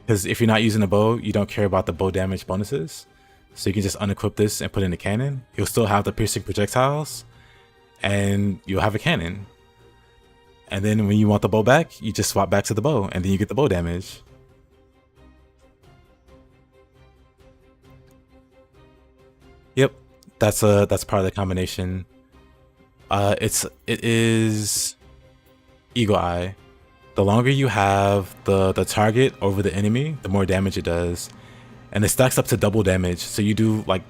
Because if you're not using a bow, you don't care about the bow damage bonuses. So you can just unequip this and put in the cannon. You'll still have the piercing projectiles. and you'll have a cannon. And then when you want the bow back, you just swap back to the bow, and then you get the bow damage. Yep, that's part of the combination. It is Eagle Eye. The longer you have the target over the enemy, the more damage it does, and it stacks up to double damage. So you do like,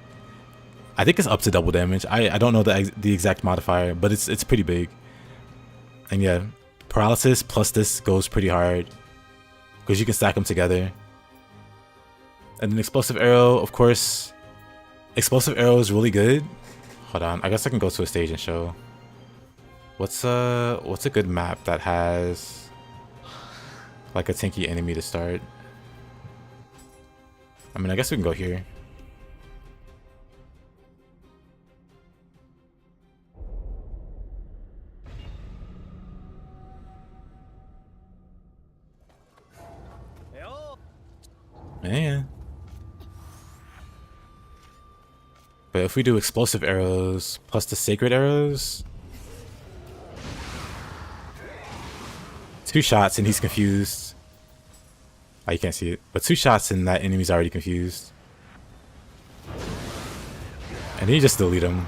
I think it's up to double damage. I don't know the exact modifier, but it's pretty big. And yeah, paralysis plus this goes pretty hard because you can stack them together. And then explosive arrow, of course. Explosive arrow is really good. Hold on, I guess I can go to a stage and show. What's a good map that has like a tanky enemy to start? I mean, I guess we can go here. Yeah. But if we do explosive arrows plus the sacred arrows, 2 shots and he's confused. Oh, you can't see it, but 2 shots and that enemy's already confused. And then you just delete him.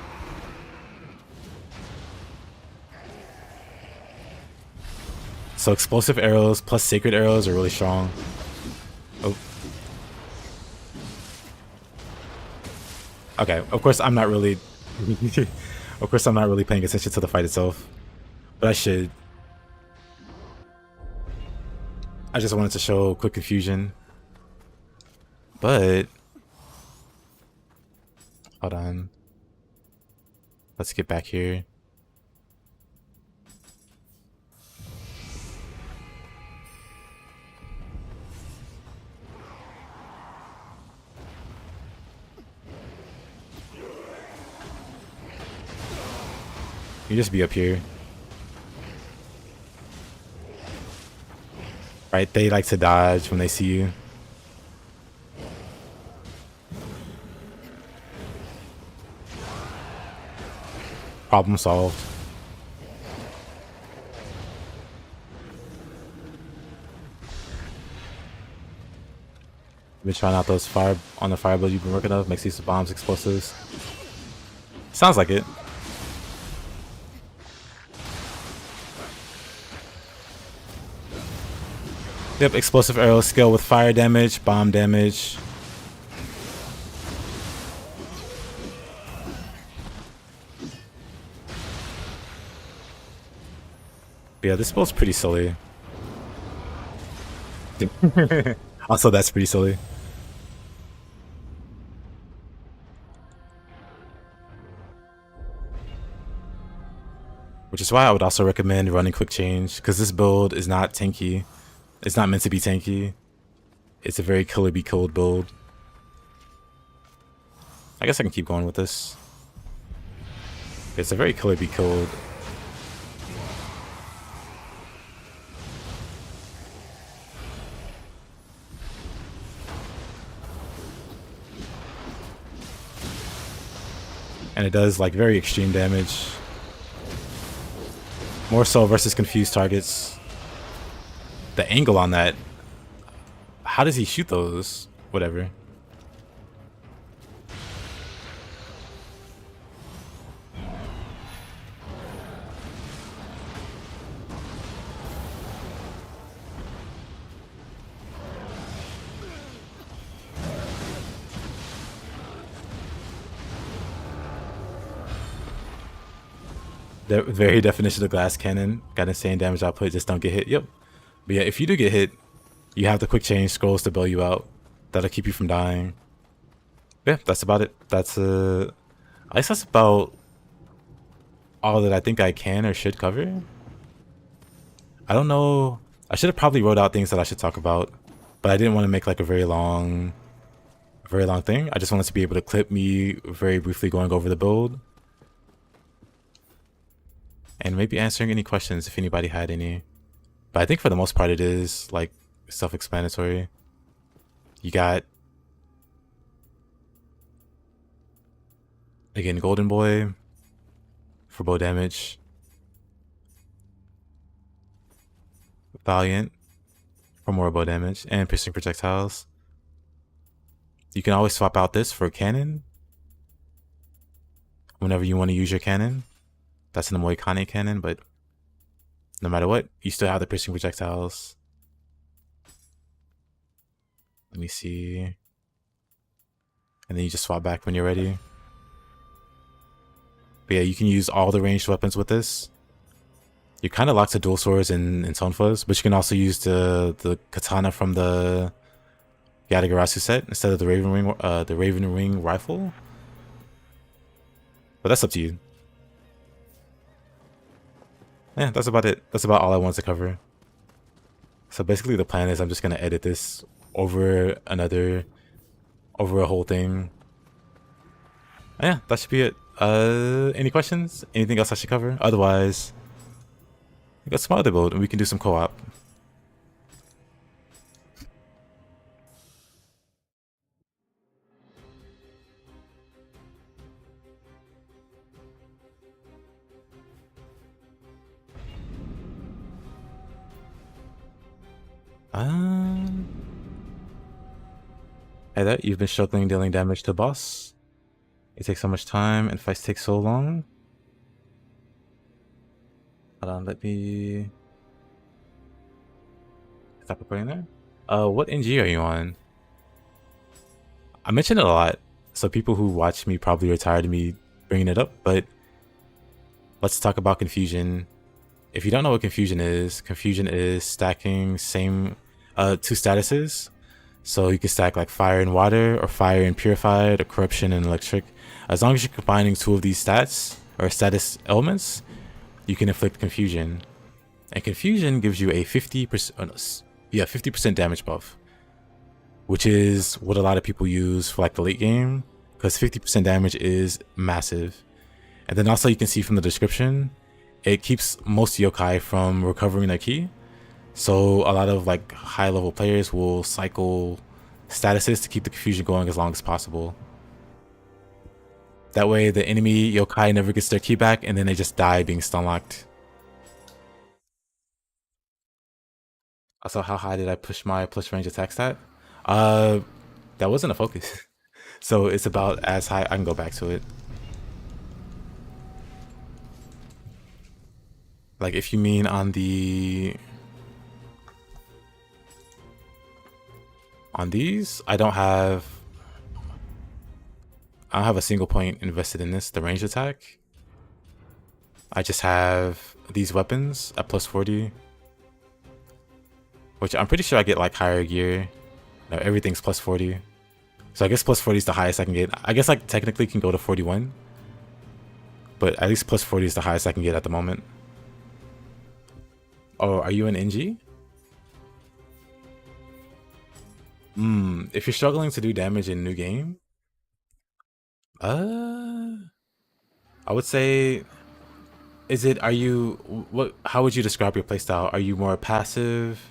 So explosive arrows plus sacred arrows are really strong. Oh. Okay, of course I'm not really paying attention to the fight itself. But I should. I just wanted to show quick confusion. But hold on. Let's get back here. You just be up here. Right, they like to dodge when they see you. Problem solved. Been trying out those fire on the fire build you've been working on. Makes use of bombs, explosives. Sounds like it. Yep, explosive arrow skill with fire damage, bomb damage. But yeah, this build's pretty silly. Also, that's pretty silly. Which is why I would also recommend running quick change, because this build is not tanky. It's not meant to be tanky. It's a very kill or be killed build. I guess I can keep going with this. It's a very kill or be killed. And it does like very extreme damage. More so versus confused targets. The angle on that. How does he shoot those? Whatever. The very definition of glass cannon. Got insane damage output, just don't get hit. Yep. But yeah, if you do get hit, you have the quick change scrolls to bail you out. That'll keep you from dying. Yeah, that's about it. That's I guess that's about all that I think I can or should cover. I don't know. I should have probably wrote out things that I should talk about, but I didn't want to make like a very long thing. I just wanted to be able to clip me very briefly going over the build. And maybe answering any questions if anybody had any. But I think for the most part it is like self-explanatory. You got, again, Golden Boy, for bow damage. Valiant for more bow damage and piercing projectiles. You can always swap out this for cannon whenever you want to use your cannon. That's an Moikane cannon, but no matter what, you still have the piercing projectiles. Let me see. And then you just swap back when you're ready. But yeah, you can use all the ranged weapons with this. You're kind of locked to dual swords and tonfas, but you can also use the katana from the Yatagarasu set instead of the Raven Wing rifle. But that's up to you. Yeah, that's about it. That's about all I wanted to cover. So basically the plan is I'm just going to edit this over a whole thing. And yeah, that should be it. Any questions? Anything else I should cover? Otherwise, let's mod the build and we can do some co-op. Hey there, you've been struggling dealing damage to boss. It takes so much time and fights take so long. Hold on, let me stop recording there. What NG are you on? I mention it a lot, so people who watch me probably are tired of me bringing it up, but let's talk about confusion. If you don't know what confusion is stacking two statuses. So you can stack like fire and water, or fire and purified, or corruption and electric. As long as you're combining two of these stats or status elements, you can inflict confusion. And confusion gives you a 50% damage buff, which is what a lot of people use for like the late game, because 50% damage is massive. And then also you can see from the description, it keeps most yokai from recovering their ki. So a lot of like high level players will cycle statuses to keep the confusion going as long as possible. That way the enemy yokai never gets their ki back and then they just die being stun locked. Also, how high did I push my plus range attack stat? That wasn't a focus. So it's about as high. I can go back to it. Like if you mean on these, I don't have a single point invested in this, the range attack. I just have these weapons at plus 40, which I'm pretty sure I get like higher gear. No, everything's plus 40. So I guess plus 40 is the highest I can get. I guess like technically can go to 41, but at least plus 40 is the highest I can get at the moment. Oh, are you an NG? If you're struggling to do damage in new game, I would say, how would you describe your playstyle? Are you more passive?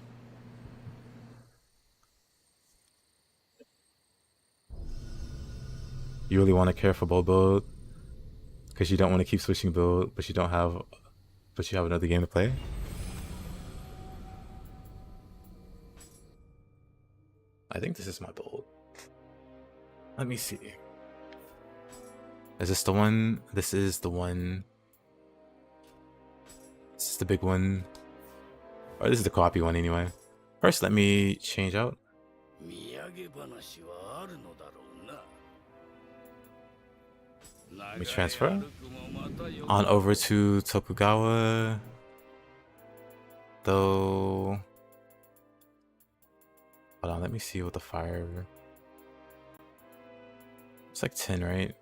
You really want to care for bow build because you don't want to keep switching build, but you have another game to play. I think this is my build. Let me see. Is this the one? This is the one. This is the big one. Or this is the copy one anyway. First, let me change out. Let me transfer on over to Tokugawa. Though, hold on, let me see what the fire. It's like 10, right?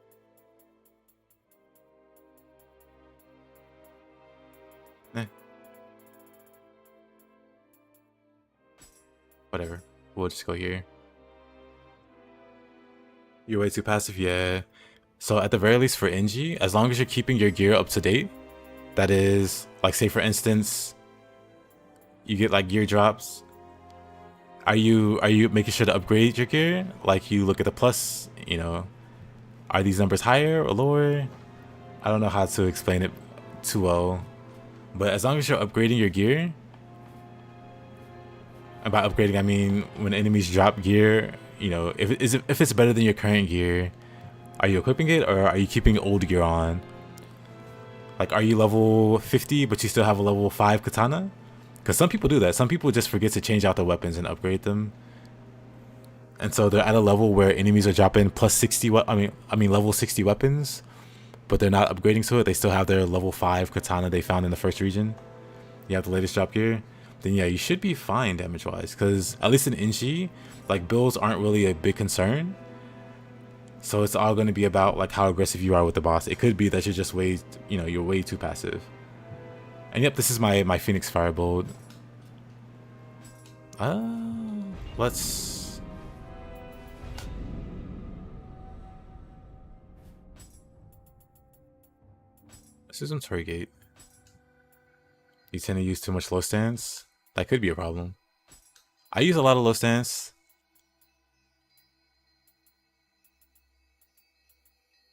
Whatever. We'll just go here. You're way too passive? Yeah. So at the very least for NG, as long as you're keeping your gear up to date, that is, like say for instance, you get like gear drops. Are you making sure to upgrade your gear? Like you look at the plus, you know, are these numbers higher or lower? I don't know how to explain it too well. But as long as you're upgrading your gear, and by upgrading I mean when enemies drop gear, you know, if it's better than your current gear, are you equipping it or are you keeping old gear on? Like, are you level 50 but you still have a level 5 katana? Because some people do that. Some people just forget to change out their weapons and upgrade them. And so they're at a level where enemies are dropping plus 60 I mean level 60 weapons, but they're not upgrading to it. They still have their level 5 katana they found in the first region. You have the latest drop gear. Then yeah, you should be fine damage wise, because at least in Inchi, like builds aren't really a big concern. So it's all going to be about like how aggressive you are with the boss. It could be that you're just way, you know, you're way too passive. And yep, this is my Phoenix Fire build. Let's do some Torrygate. You tend to use too much low stance. That could be a problem. I use a lot of low stance.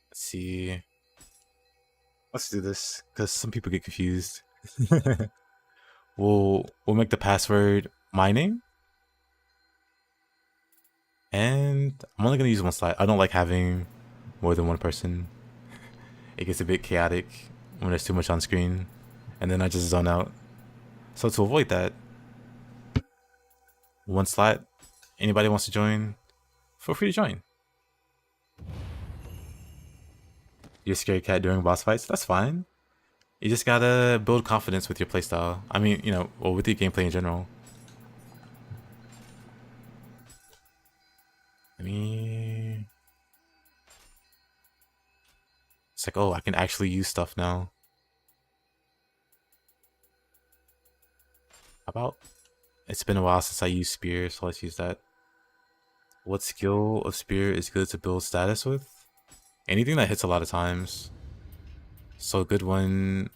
Let's see. Let's do this because some people get confused. we'll make the password my name. And I'm only gonna use one slide. I don't like having more than one person. It gets a bit chaotic when there's too much on screen, and then I just zone out. So to avoid that, one slot. Anybody wants to join, feel free to join. You're a scared cat during boss fights? That's fine. You just gotta build confidence with your playstyle. I mean, you know, well, with your gameplay in general. It's like, oh, I can actually use stuff now. How about, it's been a while since I used spear, so let's use that. What skill of spear is good to build status with? Anything that hits a lot of times. So a good one,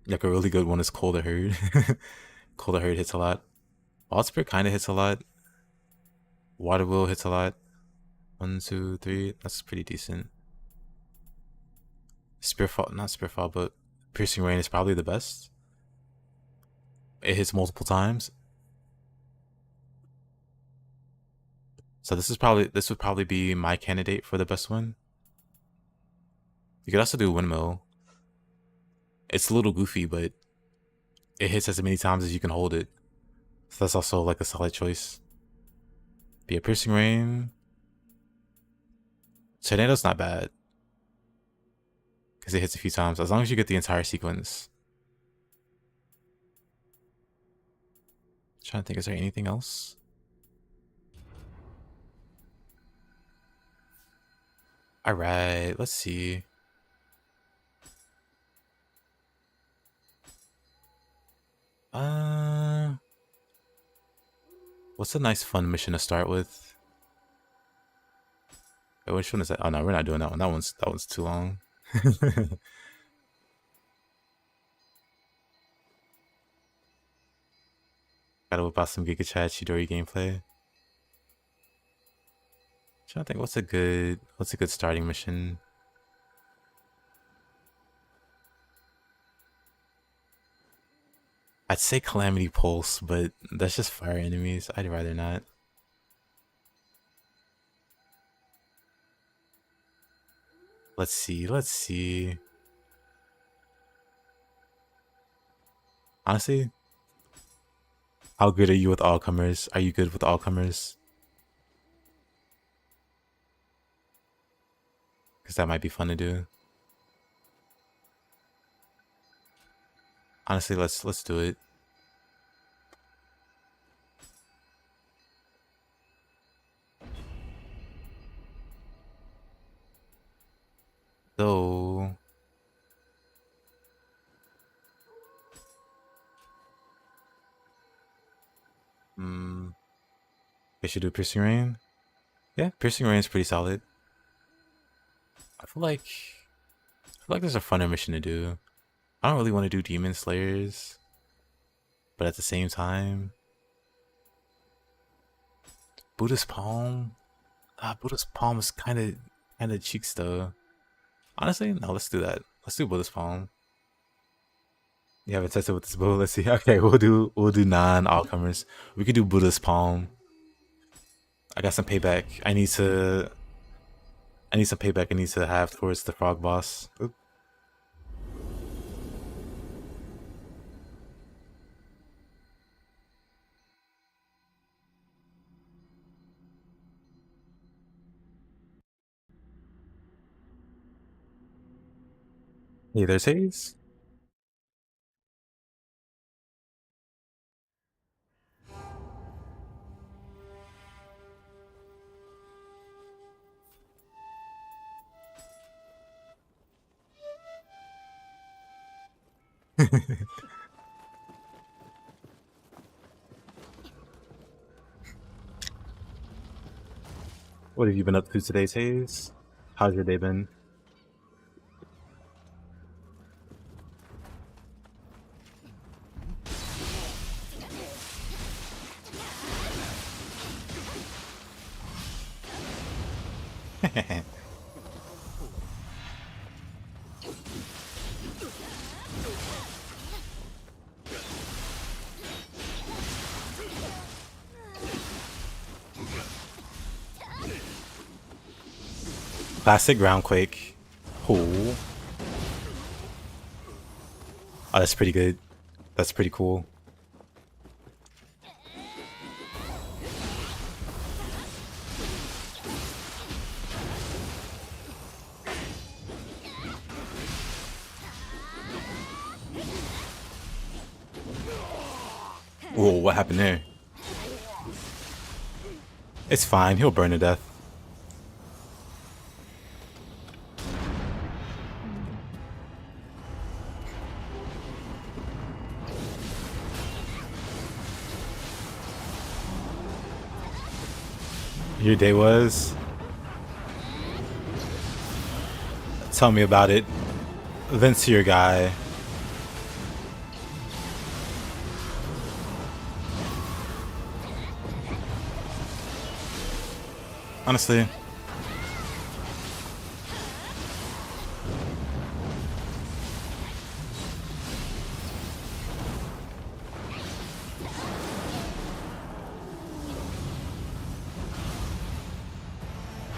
like a really good one is Cold Herd. Cold Herd hits a lot. Wild Spear kind of hits a lot. Water Wheel hits a lot. 1, 2, 3. That's pretty decent. Spearfall, not Spearfall, but Piercing Rain is probably the best. It hits multiple times. So this would probably be my candidate for the best one. You could also do Windmill. It's a little goofy, but it hits as many times as you can hold it. So that's also like a solid choice. Be a Piercing Rain. Tornado's not bad, because it hits a few times, as long as you get the entire sequence. Trying to think, is there anything else? Alright, let's see. What's a nice fun mission to start with? Wait, which one is that? Oh no, we're not doing that one. That one's too long. Gotta whip out some Giga Chat Chidori gameplay. Trying to think, what's a good starting mission? I'd say Calamity Pulse, but that's just fire enemies. I'd rather not. Let's see. Honestly, how good are you with all comers? Are you good with all comers? Because that might be fun to do. Honestly, let's do it. Though, they should do Piercing Rain. Yeah, Piercing Rain is pretty solid. I feel like there's a funner mission to do. I don't really want to do Demon Slayers, but at the same time, Buddha's Palm. Buddha's Palm is kind of And the cheeks though. Honestly, no, let's do that. Let's do Buddhist palm. You haven't tested with this bow. Let's see. Okay, we'll do non all comers. We could do Buddhist palm. I got some payback. I need some payback I need to have towards the frog boss. Oop. Hey, there's Hayes. What have you been up to today, Hayes? How's your day been? Classic groundquake. Oh. Oh, that's pretty good. That's pretty cool. Whoa, what happened there? It's fine, he'll burn to death. Your day was? Tell me about it. Vince, your guy. Honestly.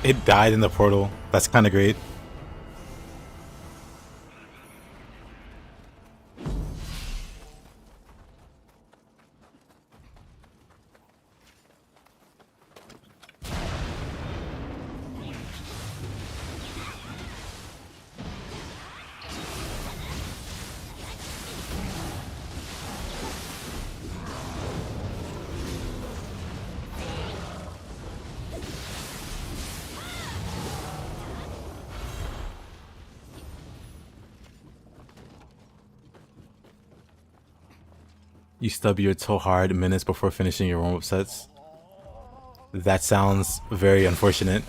It died in the portal. That's kind of great. You stub your toe hard minutes before finishing your warm-up sets. That sounds very unfortunate.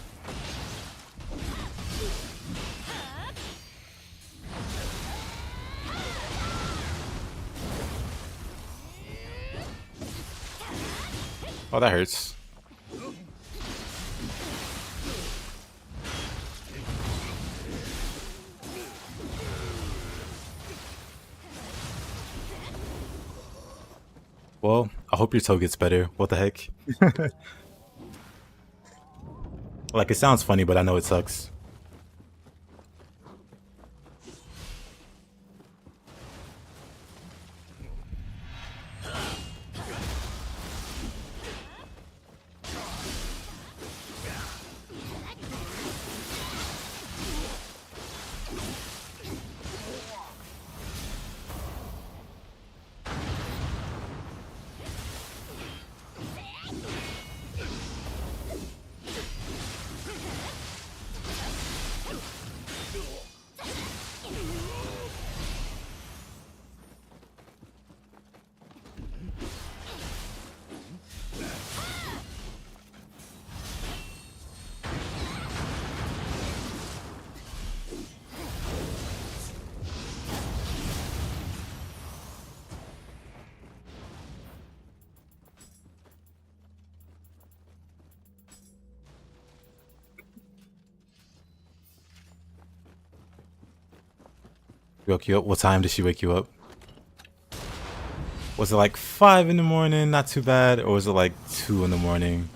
Oh, that hurts. Well, I hope your toe gets better. What the heck? Like, it sounds funny, but I know it sucks. Woke you up? What time did she wake you up? Was it like 5 in the morning? Not too bad. Or was it like 2 in the morning?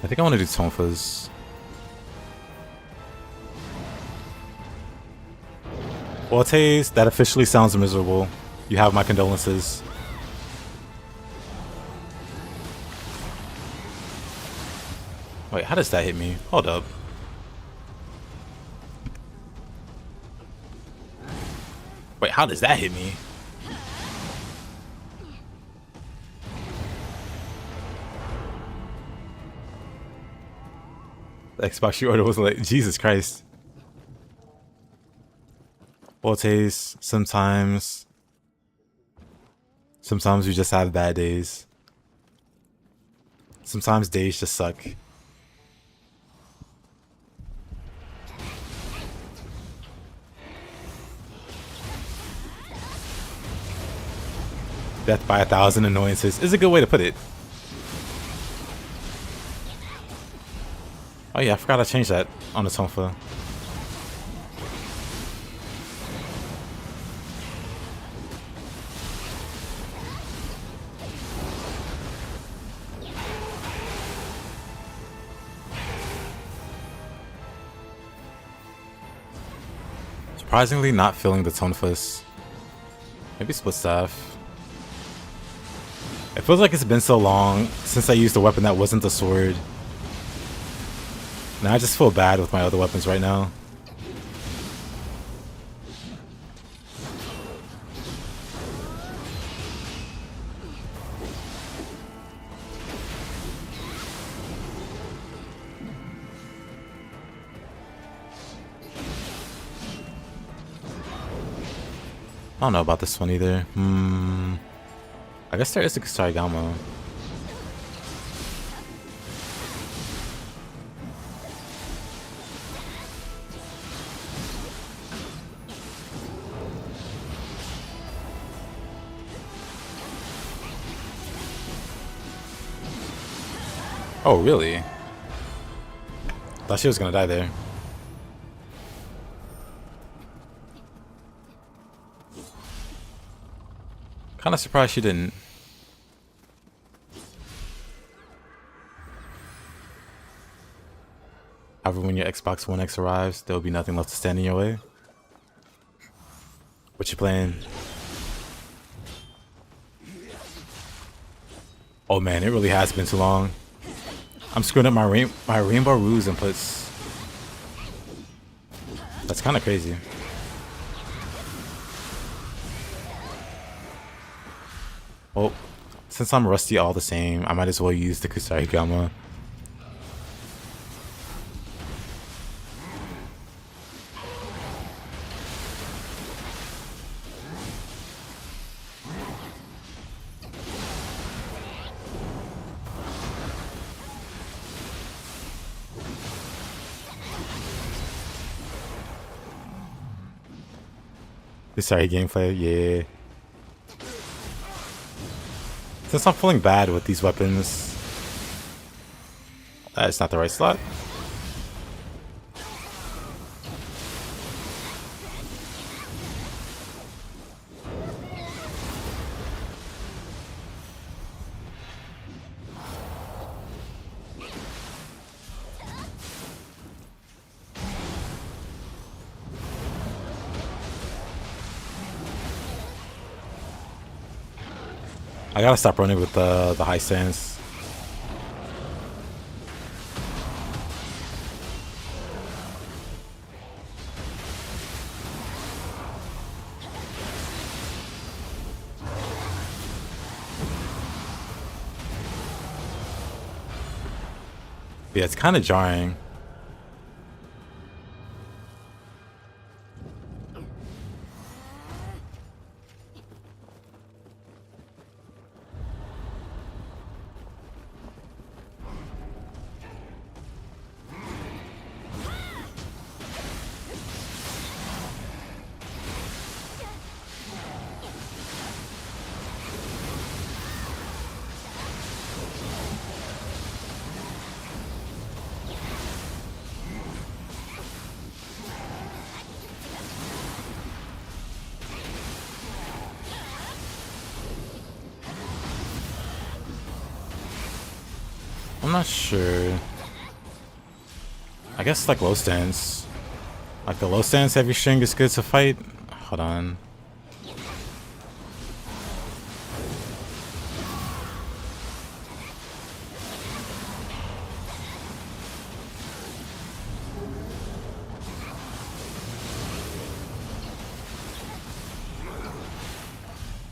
I think I want to do tonfas. Well, Taze, that officially sounds miserable. You have my condolences. Wait, how does that hit me? Hold up. Wait, how does that hit me? The Xbox you ordered was like, Jesus Christ. Well, Taze, sometimes we just have bad days. Sometimes days just suck. Death by 1,000 annoyances is a good way to put it. Oh yeah, I forgot I changed that on the tonfa. Surprisingly not feeling the tonfas. Maybe split staff. It feels like it's been so long since I used a weapon that wasn't the sword. Now I just feel bad with my other weapons right now. I don't know about this one either. I guess there is a Kusarigama. Oh, really? Thought she was gonna die there. Kinda surprised she didn't. However, when your Xbox One X arrives, there will be nothing left to stand in your way. What you playing? Oh man, it really has been too long. I'm screwing up my Rainbow Ruse inputs. That's kind of crazy. Well, since I'm rusty all the same, I might as well use the Kusarigama. Sorry, gameplay, yeah. Since I'm feeling bad with these weapons, that's not the right slot. I gotta stop running with the high stance. Yeah, it's kind of jarring. I'm not sure. I guess like low stance. Like the low stance heavy string is good to fight. Hold on.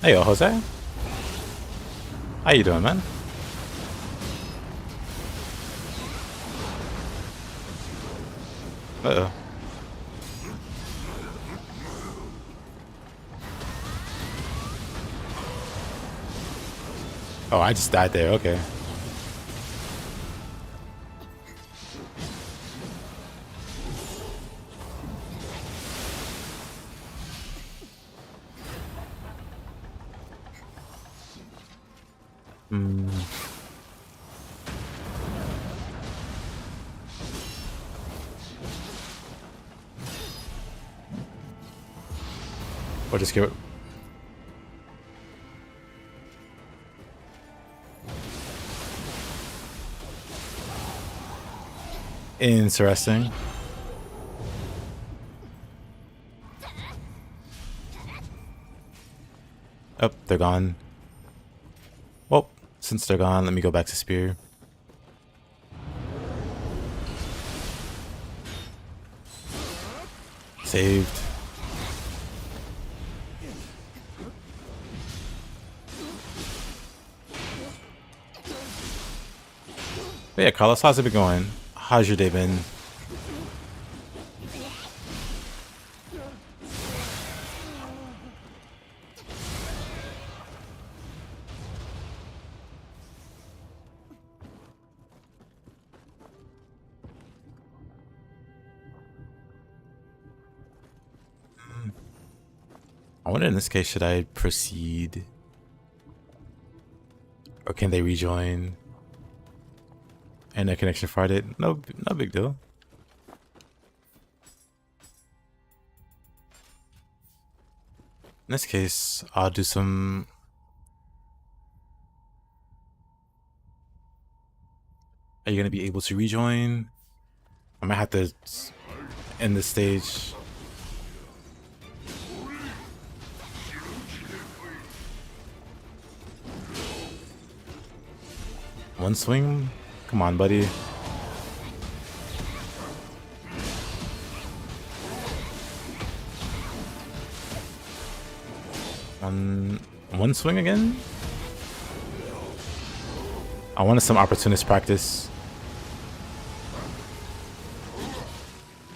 Hey yo, Jose. How you doing, man? Uh-oh. Oh, I just died there. Okay. Hmm. Or just give it. Interesting. Oh, they're gone. Well, since they're gone, let me go back to spear. Saved. But yeah, Carlos, how's it been going? How's your day been? I wonder in this case, should I proceed? Or can they rejoin? And a connection farted? No, no big deal. In this case, I'll do some... Are you going to be able to rejoin? I might have to end the stage. One swing? Come on, buddy. One swing again? I wanted some opportunist practice.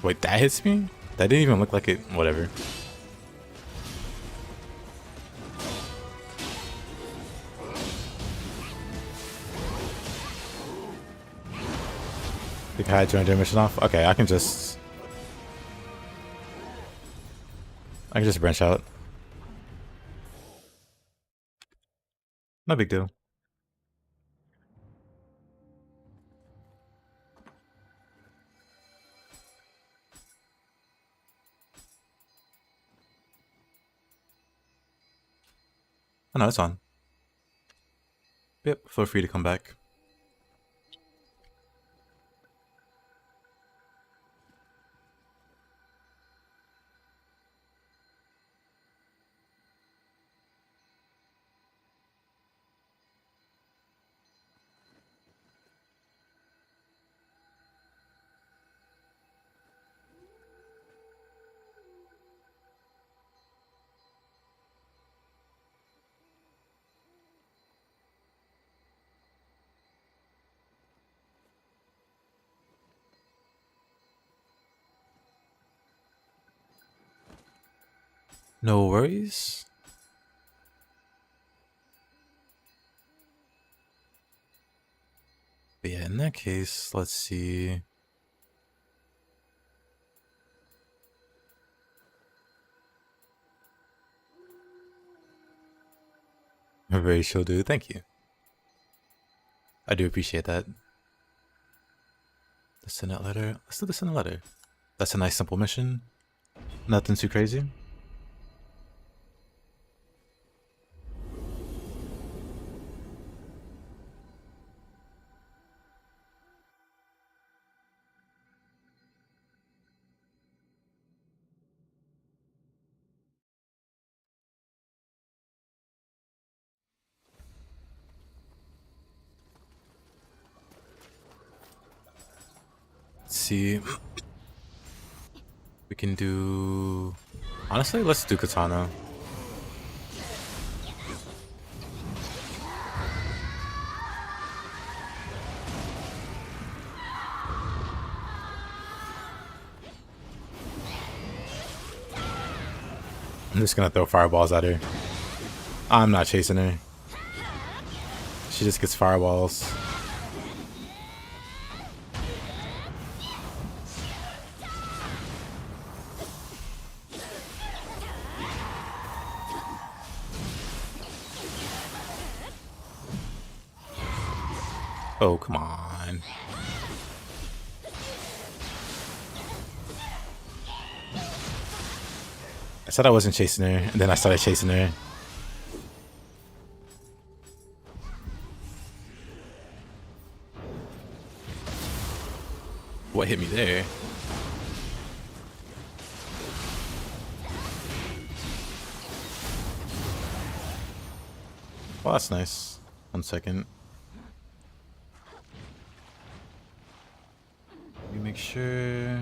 Wait, that hits me? That didn't even look like it. Whatever. Think I had your mission off? Okay, I can just branch out. No big deal. Oh no, it's on. Yep, feel free to come back. No worries. But yeah, in that case, let's see. Very chill, dude. Thank you. I do appreciate that. The send out letter. Let's do the send out letter. That's a nice simple mission. Nothing too crazy. Let's see. We can do... Honestly, let's do katana. I'm just gonna throw fireballs at her. I'm not chasing her. She just gets fireballs. Oh, come on. I said I wasn't chasing her, and then I started chasing her. What hit me there? Well, that's nice. 1 second. Let me make sure.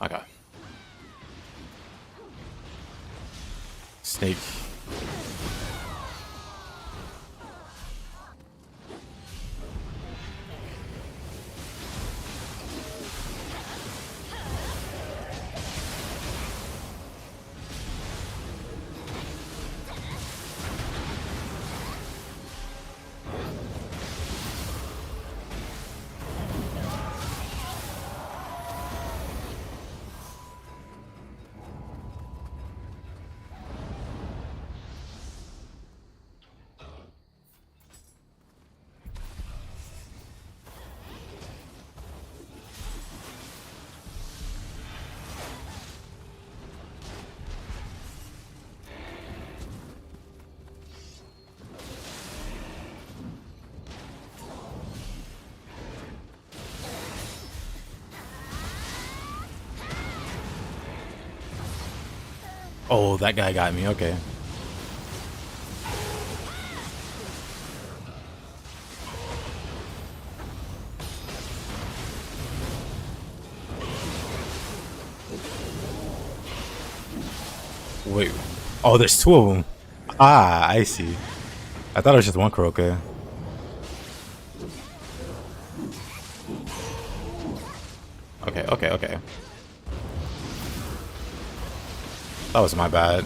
Okay. Snake. Oh, that guy got me. Okay. Wait. Oh, there's two of them. Ah, I see. I thought it was just one Kuroka. Okay, okay, okay. That was my bad.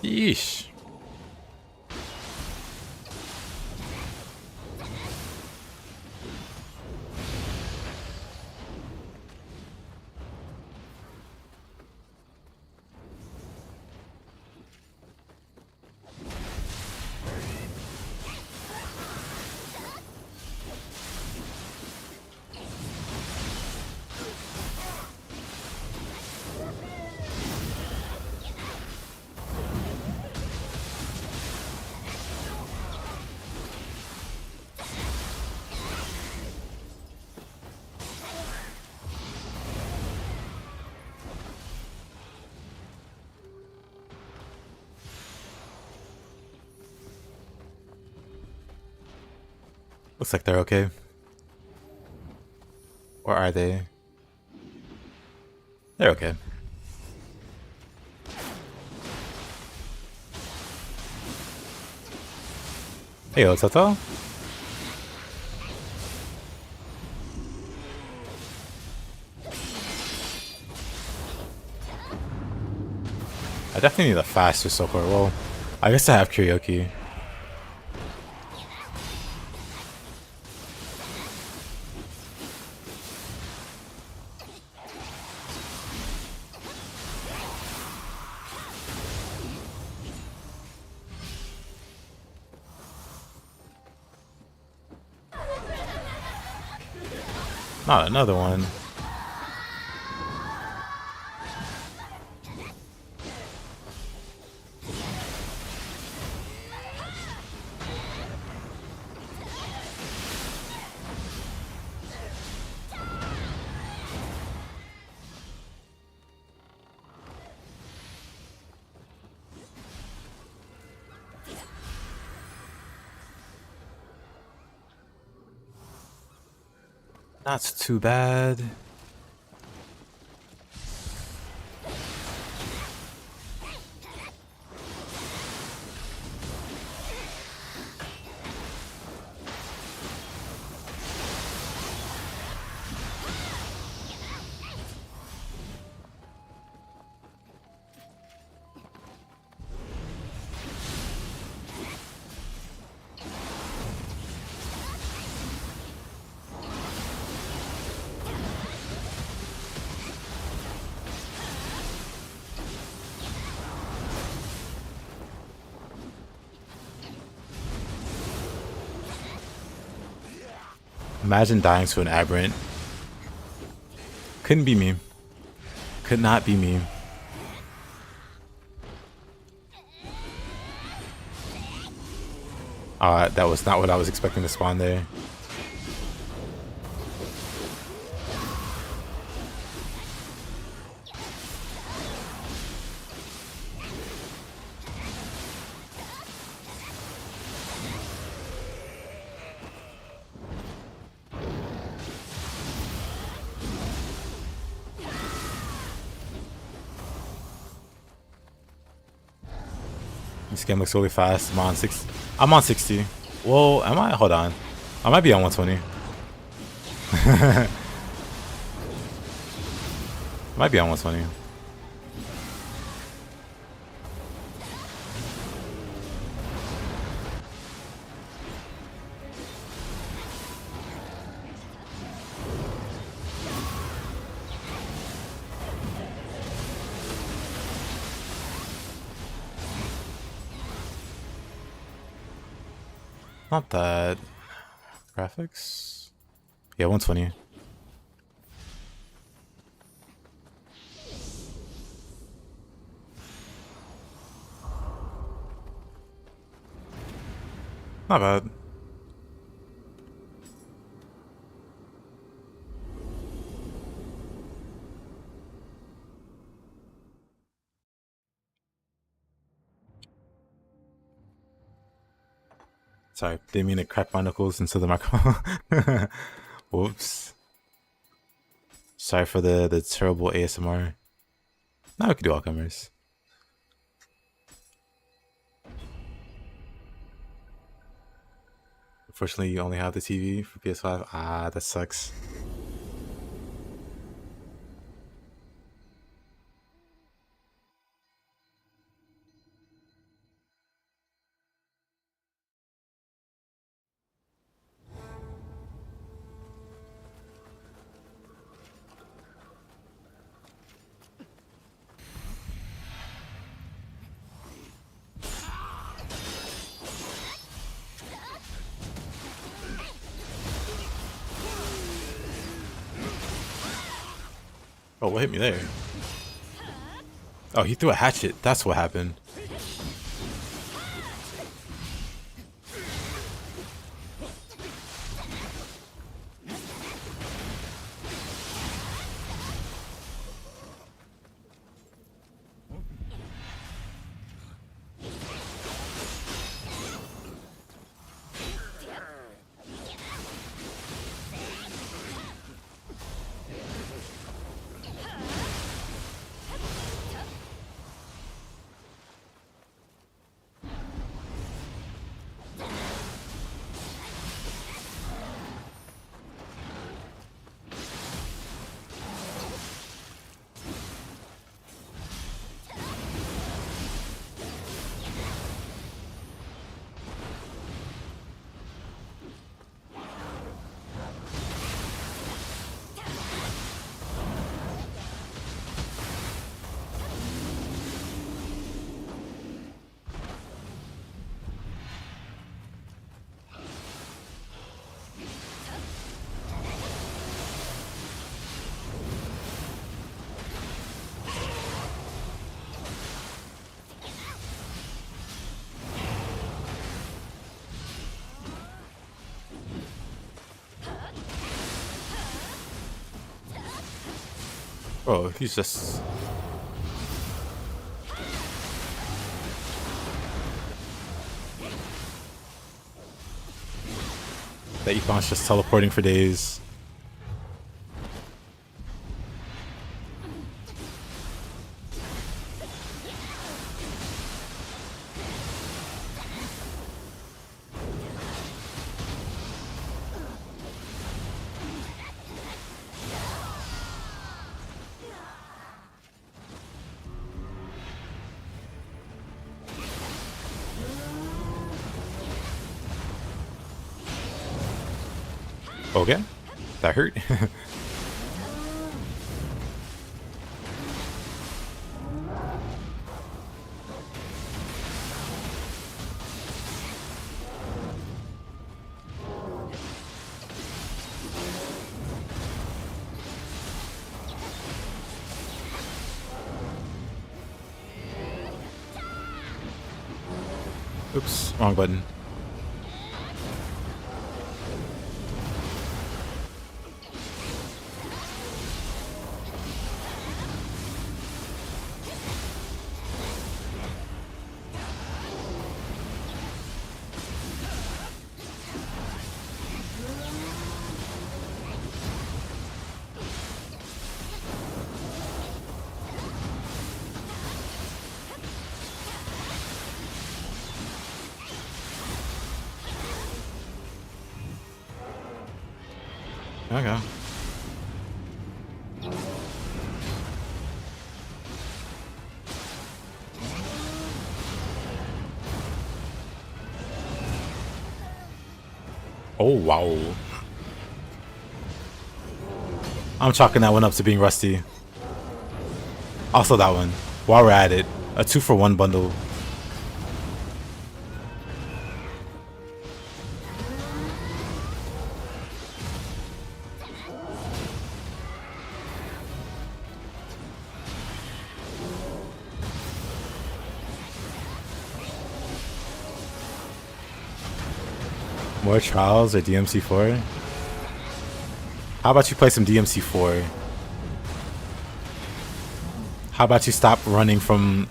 Yeesh. Looks like they're okay. Or are they? They're okay. Hey, yo, Toto. I definitely need a faster support. Well, I guess I have karaoke. Not another one. Not too bad. Imagine dying to an aberrant. Couldn't be me. Could not be me. That was not what I was expecting to spawn there. This game looks really fast. I'm on 60. I'm on 60. Whoa, am I? Hold on. I might be on 120. Might be on 120. Not that. Graphics? Yeah, 120. Not bad. Sorry, didn't mean to crack my knuckles into the microphone. Whoops. Sorry for the terrible ASMR. Now we can do all comers. Unfortunately, you only have the TV for PS5. Ah, that sucks. Oh, what hit me there? Oh, he threw a hatchet. That's what happened. Oh, he's just... That Epon's just teleporting for days. Okay. That hurt. Oops, wrong button. Okay. Oh, wow. I'm chalking that one up to being rusty. Also that one. While we're at it, a 2-for-1 bundle. More trials or DMC4? How about you play some DMC4? How about you stop running from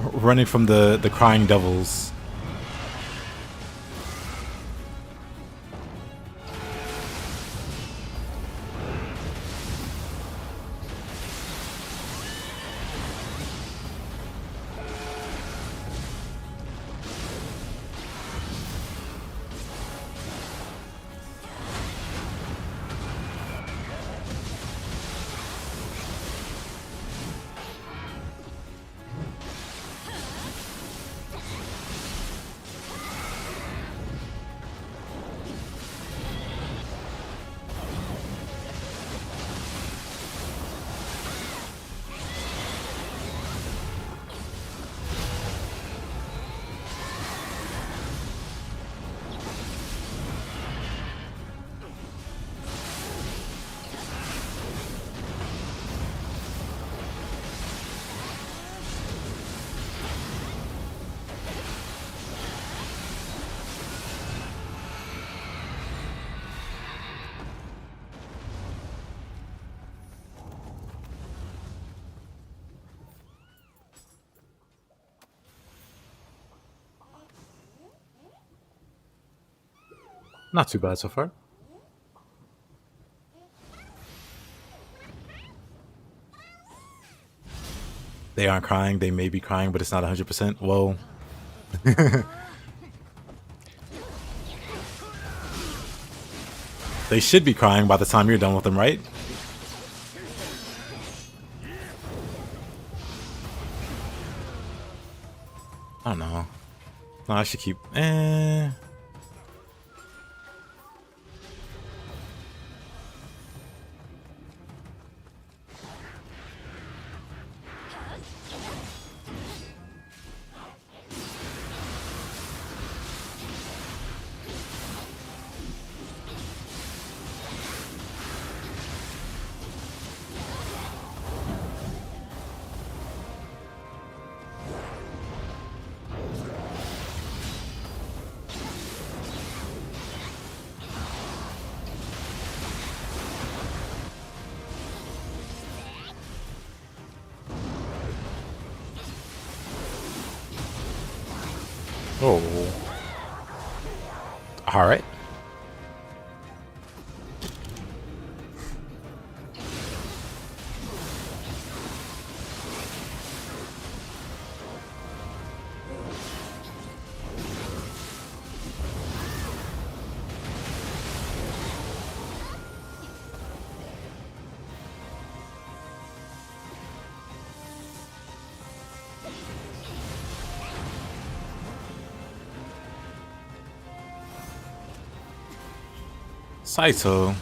the crying devils? Not too bad so far. They aren't crying. They may be crying, but it's not 100%. Whoa. They should be crying by the time you're done with them, right? I don't know. No, I should keep... Oh. Alright. Saito.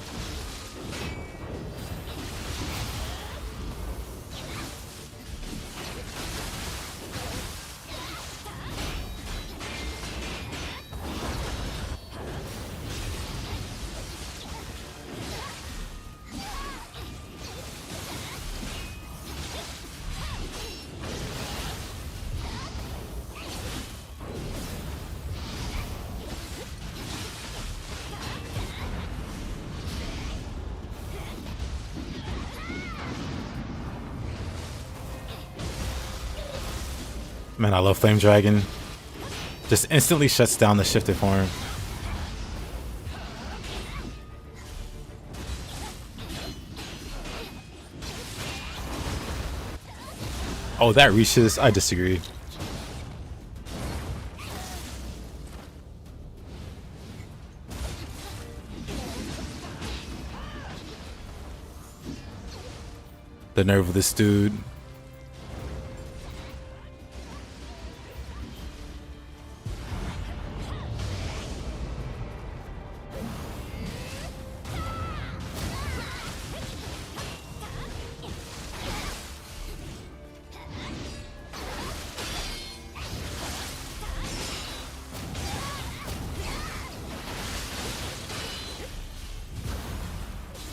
Man, I love Flame Dragon. Just instantly shuts down the shifted form. Oh, that reaches? I disagree. The nerve of this dude.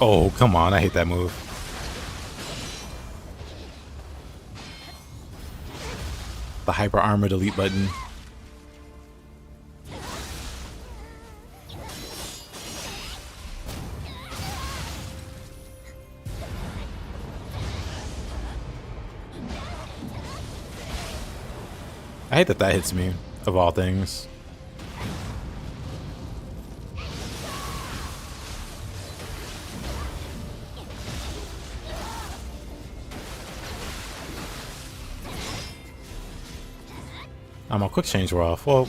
Oh, come on. I hate that move. The hyper armor delete button. I hate that that hits me, of all things. My quick change were off. Well,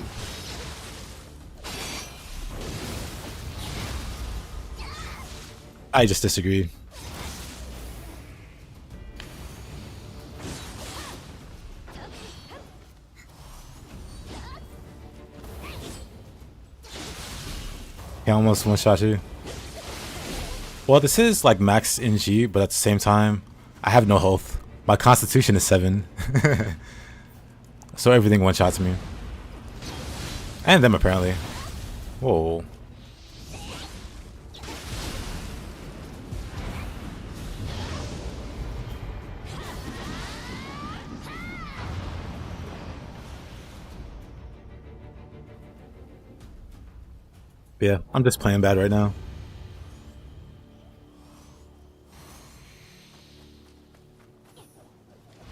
I just disagree. He almost one-shot you. Well, this is like max NG, but at the same time, I have no health. My constitution is 7. So everything one-shots me. And them, apparently. Whoa. Yeah, I'm just playing bad right now.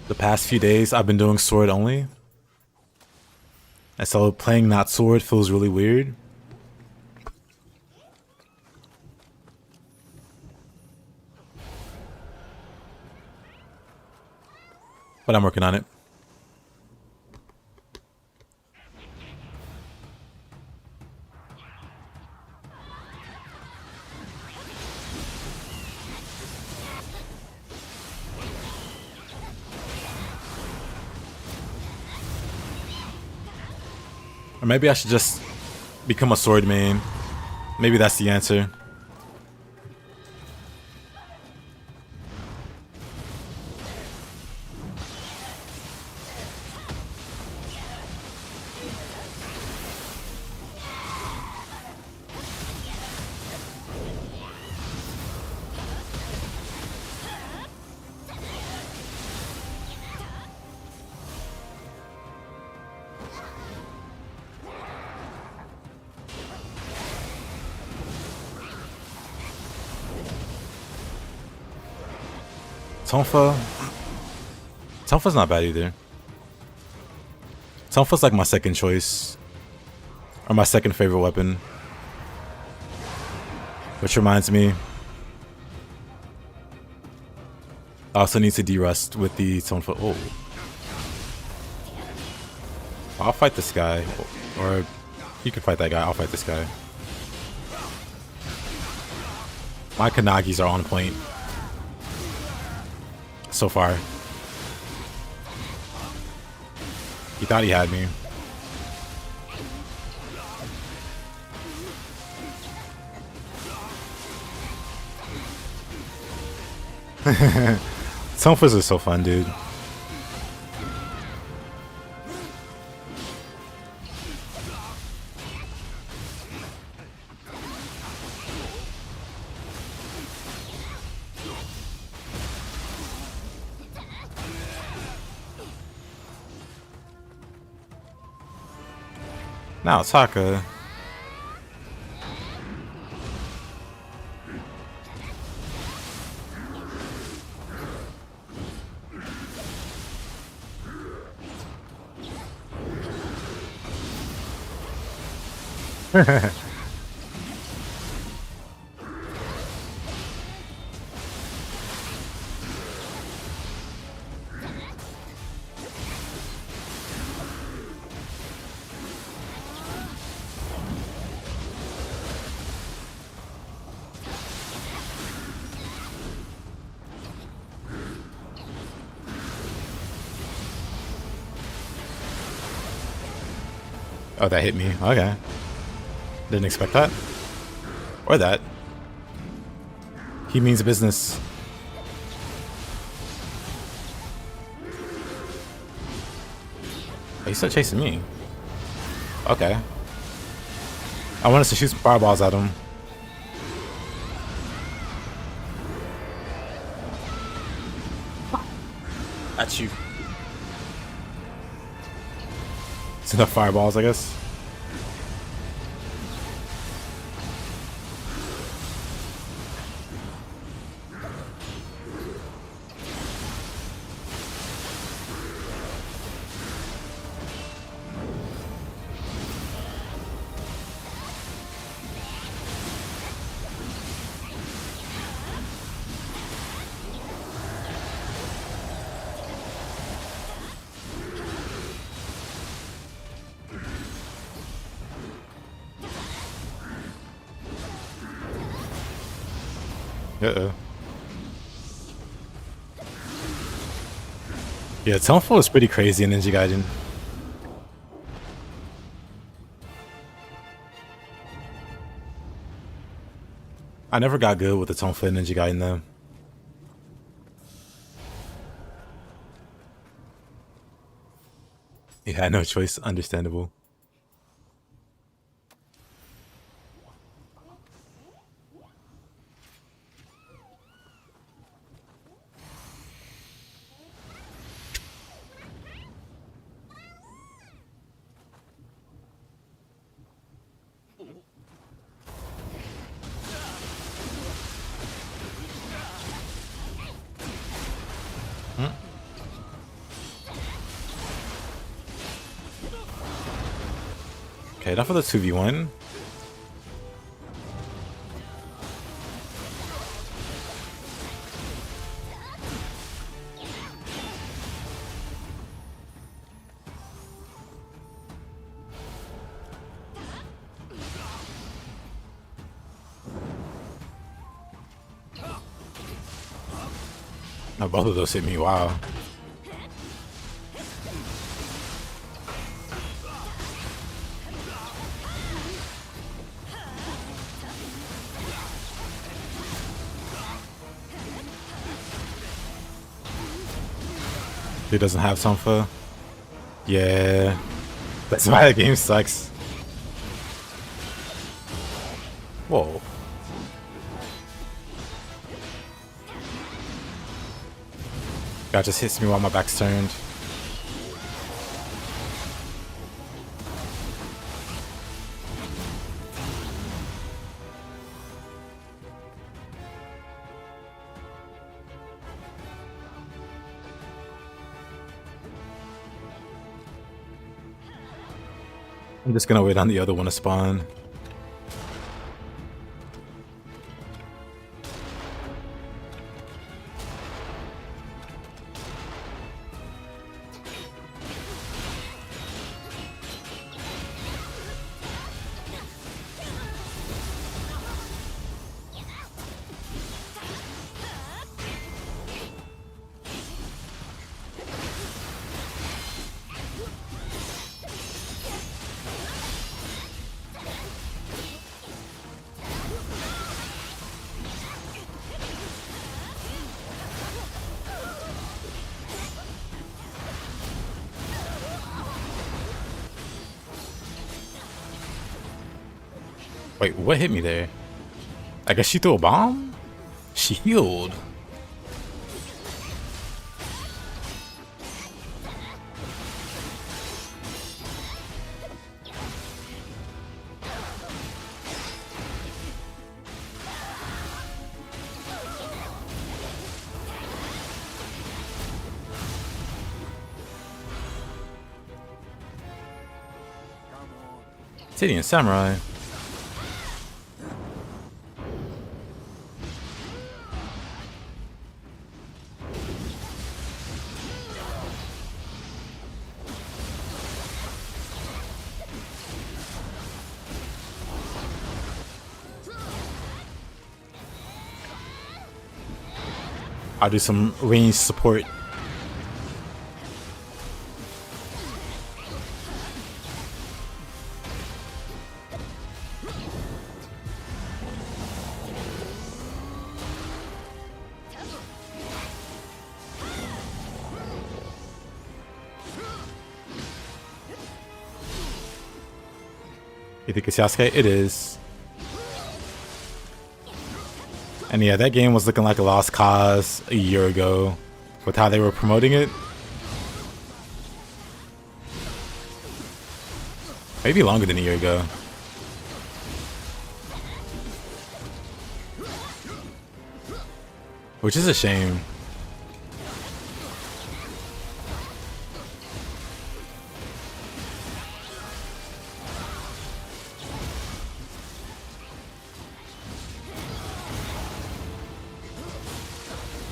The past few days, I've been doing sword only. And so playing not sword feels really weird. But I'm working on it. Or maybe I should just become a sword main. Maybe that's the answer. Tonfa's not bad either. Tonfa's like my second choice. Or my second favorite weapon. Which reminds me, I also need to de-rust with the Tonfa. Oh. I'll fight this guy. Or you can fight that guy. I'll fight this guy. My Kanagis are on point. So far. He thought he had me. Tonfas are so fun, dude. Now Taka. Oh, that hit me. Okay. Didn't expect that. Or that. He means business. Oh, he's still chasing me. Okay. I want us to shoot some fireballs at him. At you. It's enough fireballs, I guess. Uh-oh. Yeah, Tonfo is pretty crazy in Ninja Gaiden. I never got good with the Tonfo in Ninja Gaiden though. Yeah, no choice. Understandable. Okay, enough of the 2v1. Oh, both of those hit me, wow. He doesn't have Tonfa. Yeah. That's why the game sucks. Whoa. Guy just hits me while my back's turned. I'm just gonna wait on the other one to spawn. Wait, what hit me there? I guess she threw a bomb? She healed. Titty and Samurai. I'll do some range support. You think it's Yasuke? It is. And yeah, that game was looking like a lost cause a year ago with how they were promoting it. Maybe longer than a year ago. Which is a shame.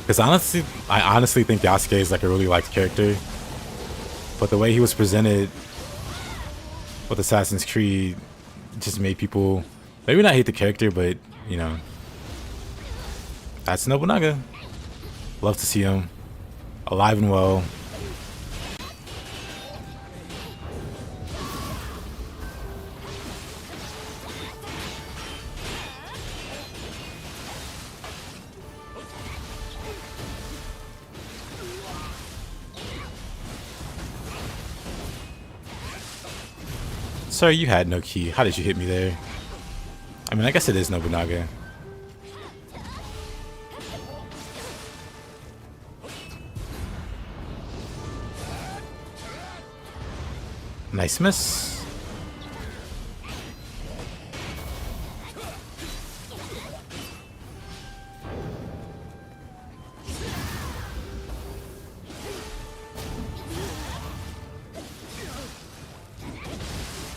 Because I honestly think Yasuke is like a really liked character. But the way he was presented with Assassin's Creed just made people maybe not hate the character, but you know, that's Nobunaga. Love to see him alive and well. Sir, you had no key. How did you hit me there? I mean, I guess it is Nobunaga. Nice miss.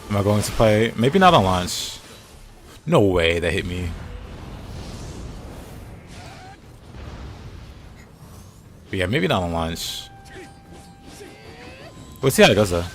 Am I going to play? Maybe not on launch. No way that hit me. But yeah, maybe not on launch. We'll see how it goes though.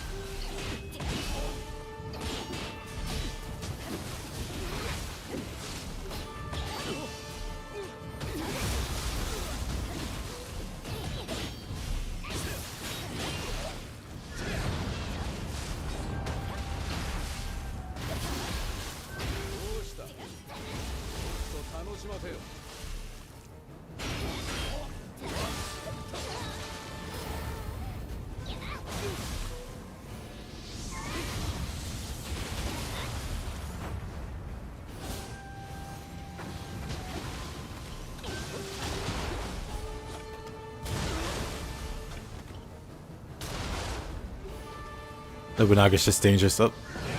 Nobunaga's just dangerous. Oh,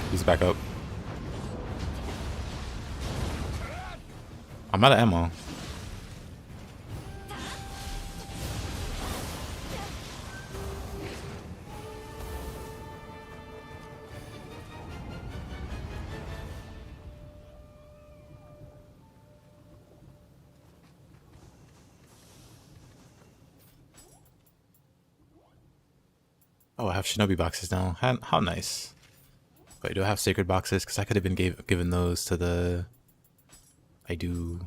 he's back up. I'm out of ammo. Oh, I have shinobi boxes now. How nice. Wait, do I have sacred boxes? Because I could have been given those to the... I do.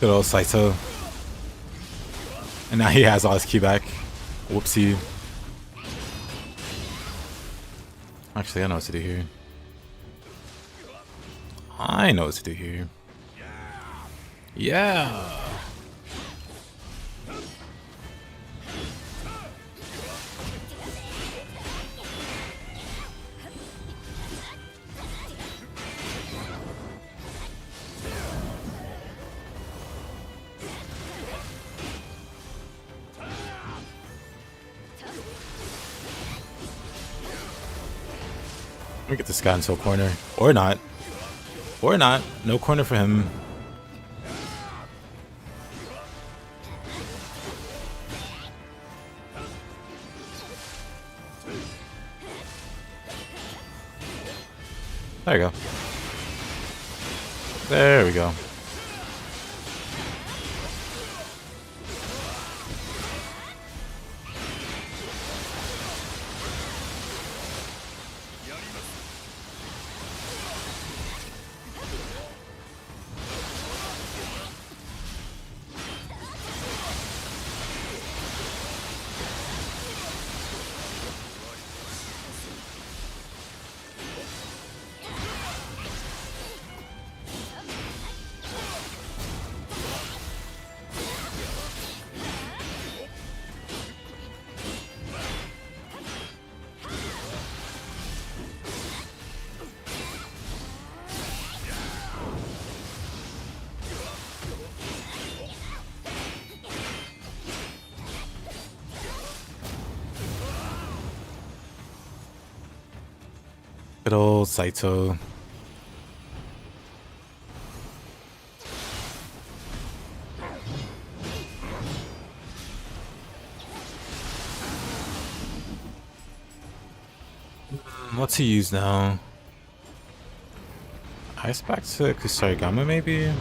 Good old Saito. And now he has all his ki back. Whoopsie. Actually, I know what to do here. I know what to do here. Yeah. Let me get this guy into a corner. Or not. Or not. No corner for him. There you go. There we go. Good old Saito. What's he use now? Ice back to Kusarigama maybe?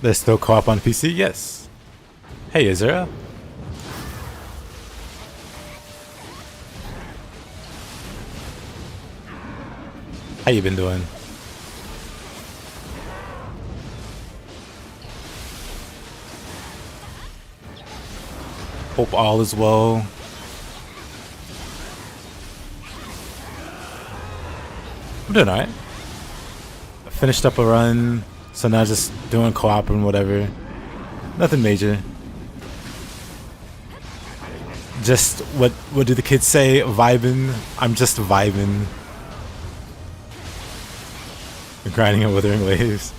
There's still co-op on PC? Yes. Hey, Israel. How you been doing? Hope all is well. I'm doing alright. I finished up a run, so now just doing co-op and whatever. Nothing major. Just what do the kids say? Vibing. I'm just vibing. Grinding and withering waves.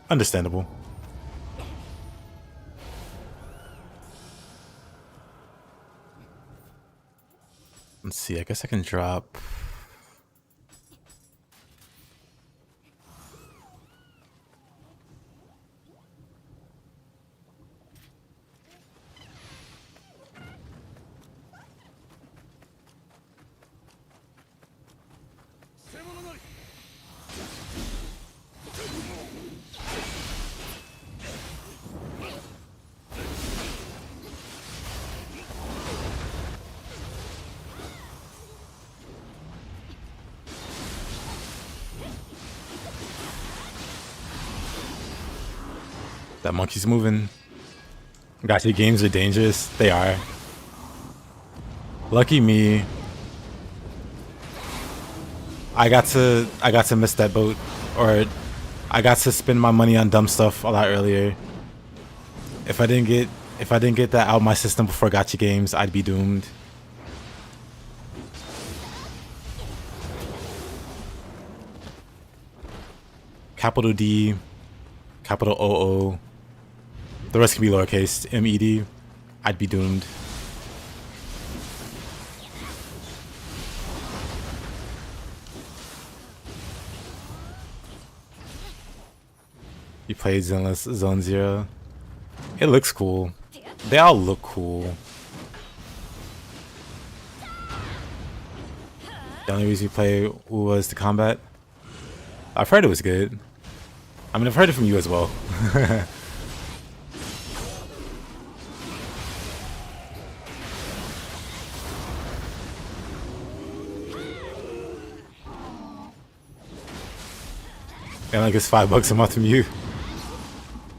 Understandable. Let's see, I guess I can drop. That monkey's moving. Gotcha, games are dangerous. They are. Lucky me. I got to miss that boat, or I got to spend my money on dumb stuff a lot earlier. If I didn't get that out of my system before Gotcha games, I'd be doomed. Capital D, capital OO. The rest can be lowercase. MED. I'd be doomed. You played Zone Zero. It looks cool. They all look cool. The only reason you play was the combat. I've heard it was good. I mean, I've heard it from you as well. And like it's $5 a month from you.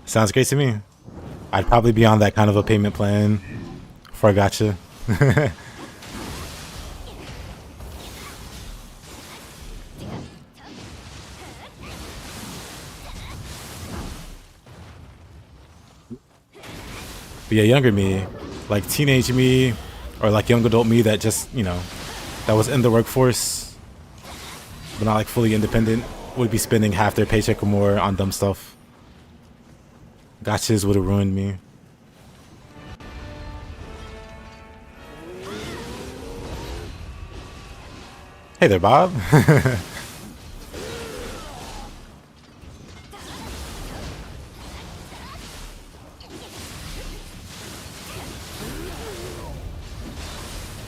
Sounds great to me. I'd probably be on that kind of a payment plan for a Gotcha. But yeah, younger me, like teenage me, or like young adult me that just, you know, that was in the workforce, but not like fully independent, would be spending half their paycheck or more on dumb stuff. Gotchas would have ruined me. Hey there, Bob.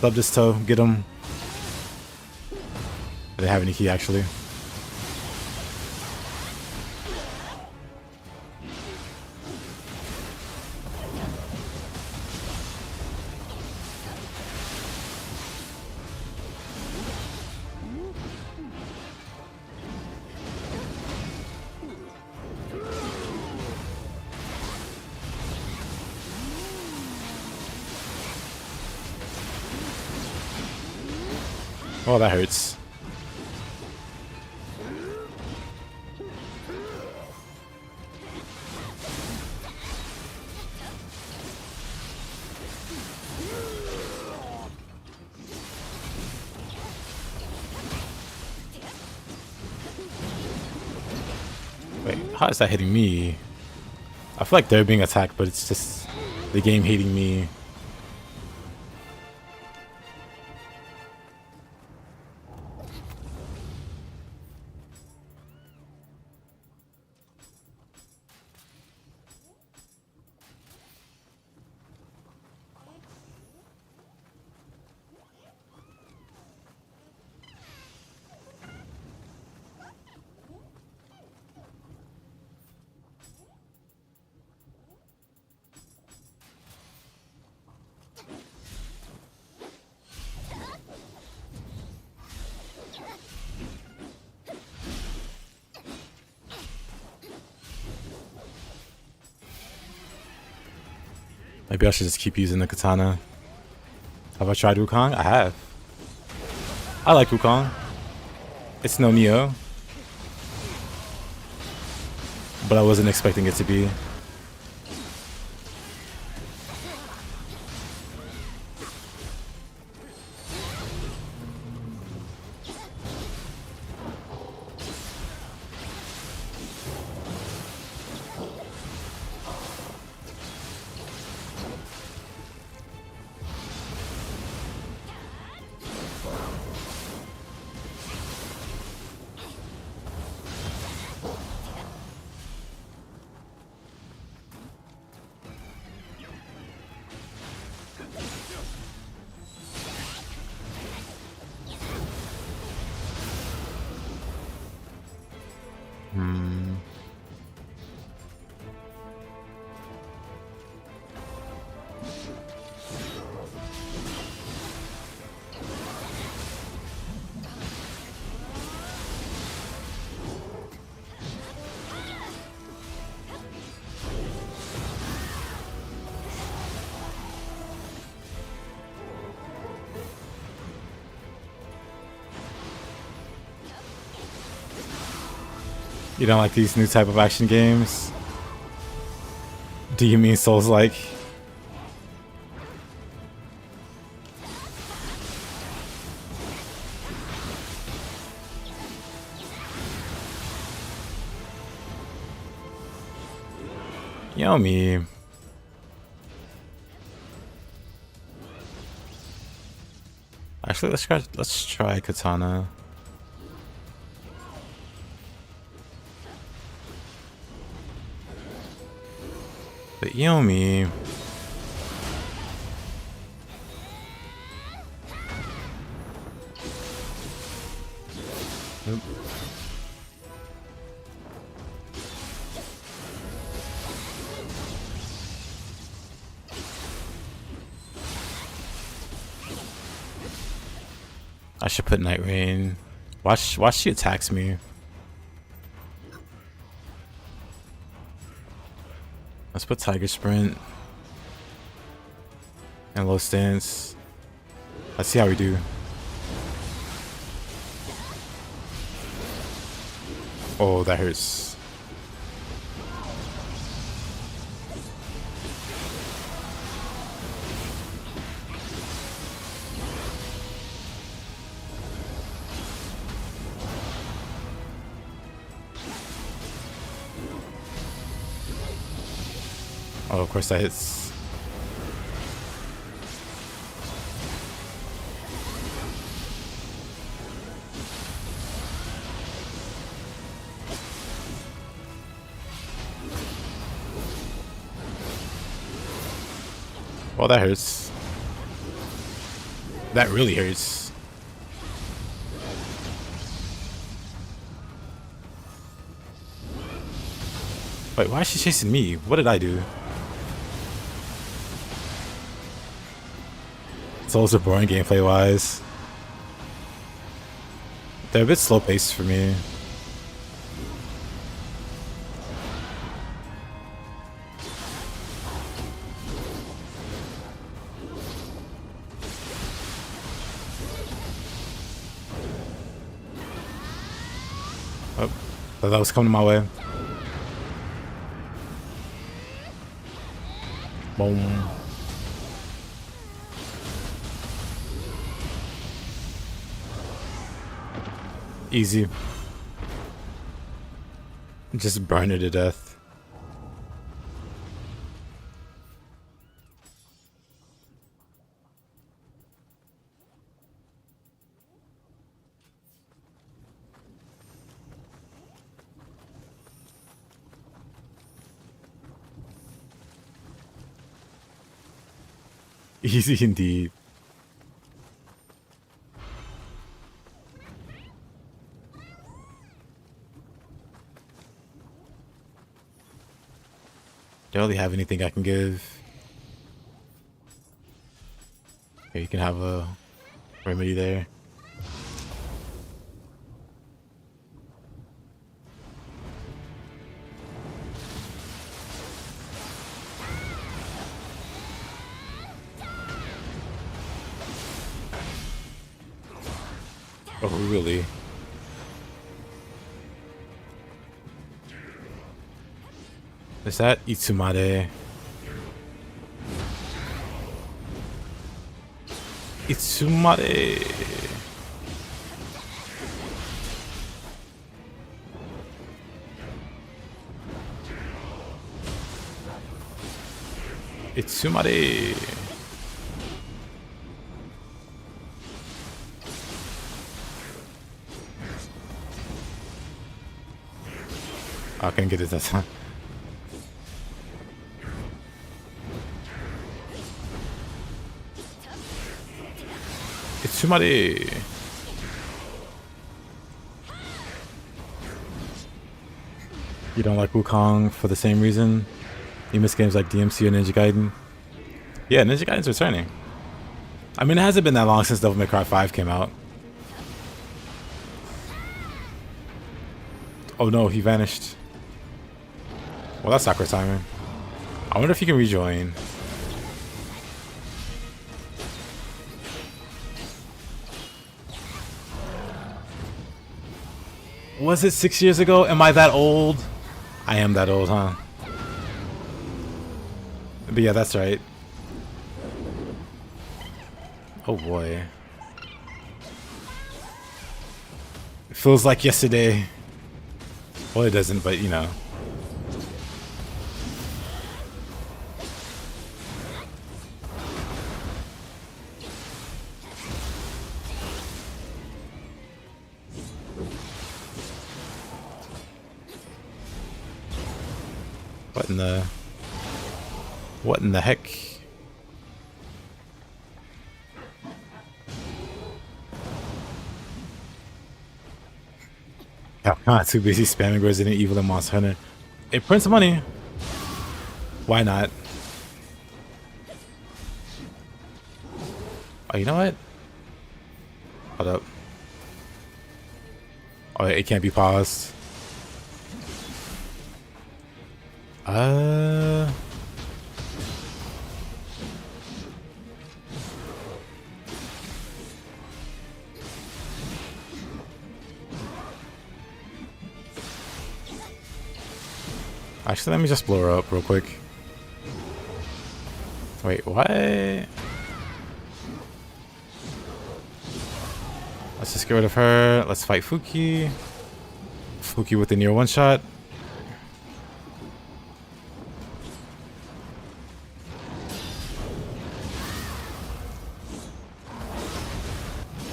Love this toe. Get him. I didn't have any key actually. Oh, that hurts. Wait, how is that hitting me? I feel like they're being attacked, but it's just the game hating me. Maybe I should just keep using the katana. Have I tried Wukong? I have. I like Wukong. It's no Nioh, but I wasn't expecting it to be. You don't like these new type of action games? Do you mean Souls-like? Yummy. Actually, let's try katana. But yummy. Nope. I should put Night Rain. Watch she attacks me. Let's put Tiger Sprint and Low Stance. Let's see how we do. Oh, that hurts. Oh, of course that hits. Well, that hurts. That really hurts. Wait, why is she chasing me? What did I do? Souls are boring gameplay wise. They're a bit slow paced for me. Oh, thought that was coming my way. Boom. Easy. Just burn her to death. Easy indeed. Don't really have anything I can give. Here, you can have a remedy there. Oh, really? Is that Itsumade? Itsumade! Itsumade! I couldn't get it that time. Itsumade! You don't like Wukong for the same reason? You miss games like DMC or Ninja Gaiden? Yeah, Ninja Gaiden's returning. I mean, it hasn't been that long since Devil May Cry 5 came out. Oh no, he vanished. Well, that's Sakura timing. I wonder if he can rejoin. Was it 6 years ago? Am I that old? I am that old, huh? But yeah, that's right. Oh boy. It feels like yesterday. Well, it doesn't, but you know. What in the... What in the heck? I'm not too busy spamming Resident Evil and Monster Hunter. It prints money. Why not? Oh, you know what? Hold up. Oh, it can't be paused. Actually, let me just blow her up real quick. Wait, what? Let's just get rid of her. Let's fight Fuki. Fuki with the near one shot.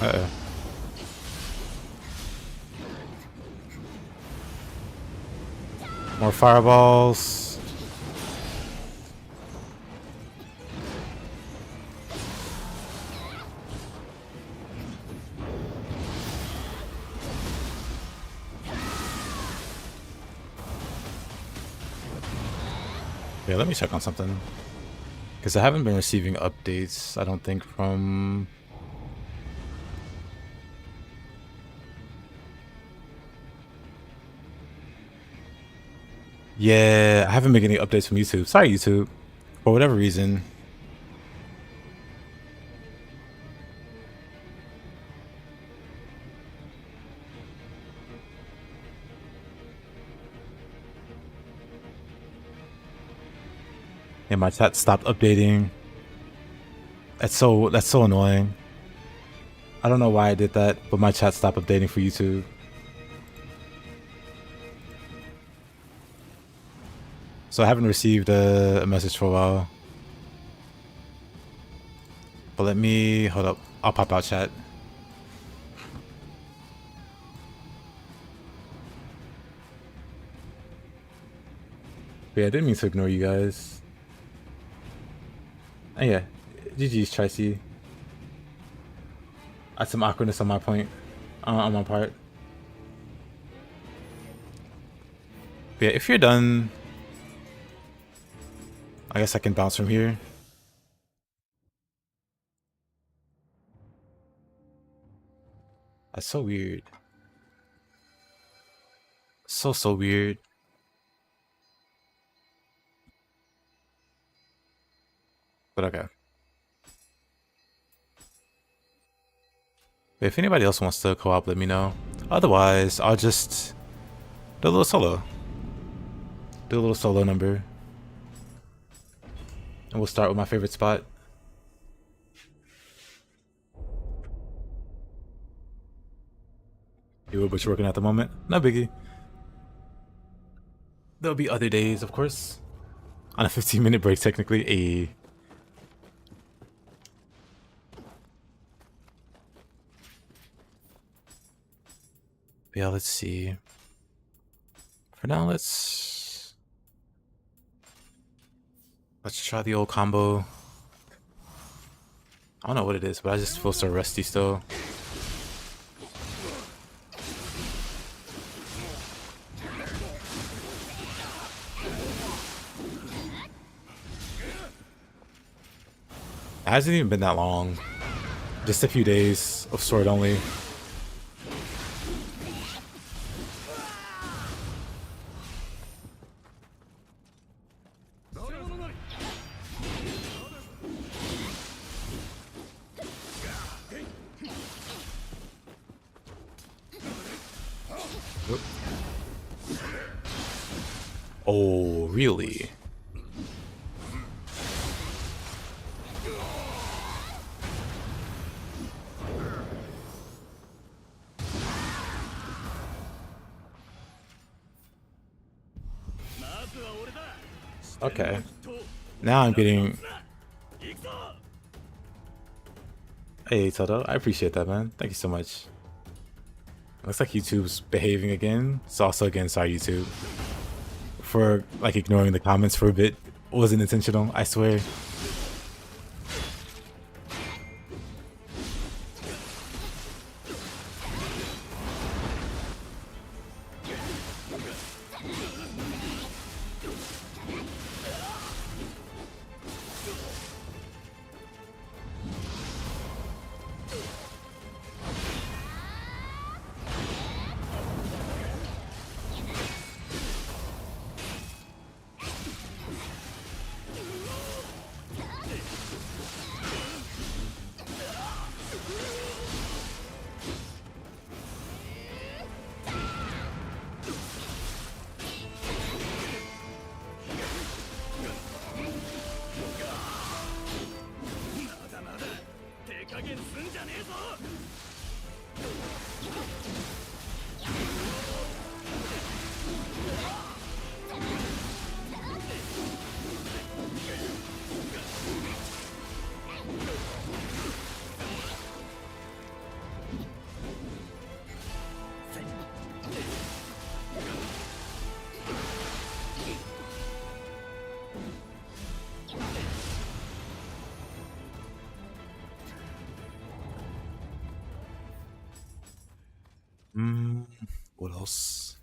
Uh-oh. More fireballs. Yeah, let me check on something. Because I haven't been receiving updates, I don't think, from... Yeah, I haven't been getting updates from YouTube. Sorry, YouTube. For whatever reason. And my chat stopped updating. That's so annoying. I don't know why I did that, but my chat stopped updating for YouTube. So I haven't received a message for a while. But let me... Hold up. I'll pop out chat. But yeah, I didn't mean to ignore you guys. And yeah, GG's Tracy. That's some awkwardness on my point. On my part. But yeah, if you're done... I guess I can bounce from here. That's so weird. So weird. But okay. But if anybody else wants to co-op, let me know. Otherwise, I'll just do a little solo. Do a little solo number. And we'll start with my favorite spot. Do what you're working at the moment. No biggie. There'll be other days, of course. On a 15-minute break, technically. Yeah, let's see. For now, let's try the old combo. I don't know what it is, but I just feel so rusty still. It hasn't even been that long. Just a few days of sword only. Oh, really? Okay. Now I'm getting... Hey, Toto, I appreciate that, man. Thank you so much. Looks like YouTube's behaving again. So also again, sorry YouTube for like ignoring the comments for a bit. It wasn't intentional, I swear. What else?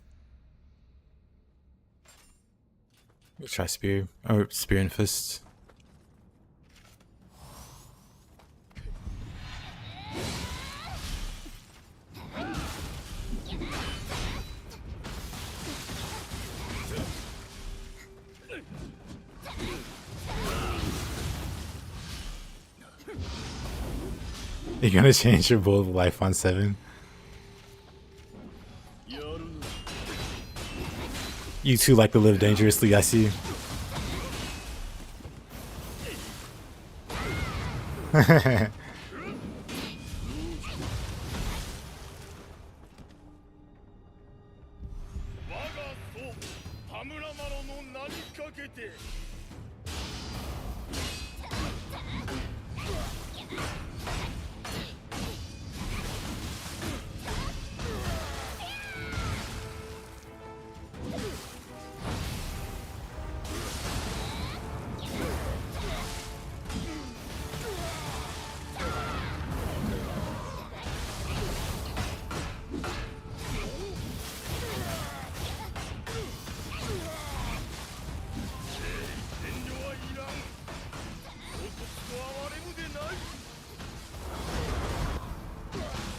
Let's try spear or spear and fist. You're gonna change your bull of life on 7? You two like to live dangerously, I see.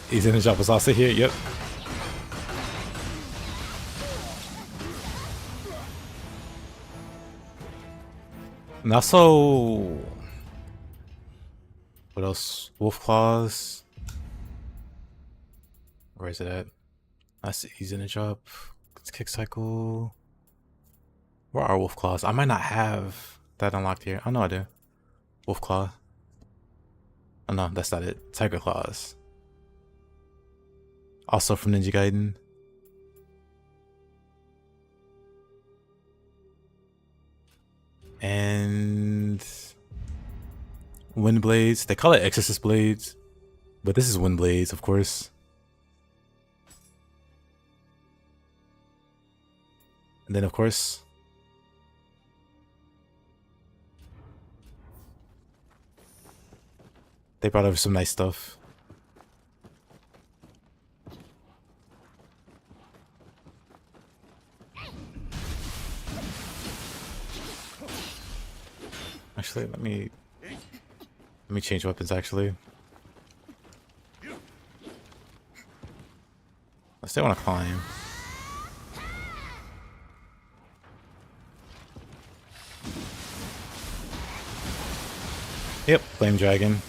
He's in the job was also here, yep. And also, what else? Wolf claws. Where is it at? That's easy to drop. It's kick cycle. Where are wolf claws? I might not have that unlocked here. Oh no, I do. Wolf claw. Oh no, that's not it. Tiger claws. Also from Ninja Gaiden. And wind blades. They call it exorcist blades, but this is wind blades, of course. And then, of course, they brought over some nice stuff. Actually, let me change weapons. Actually, I still want to climb. Yep, flame dragon.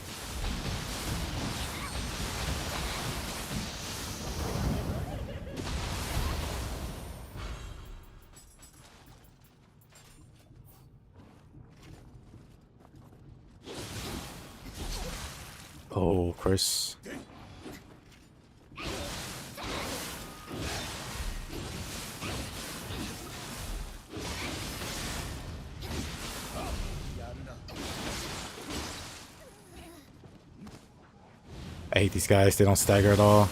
Oh, of course. I hate these guys. They don't stagger at all.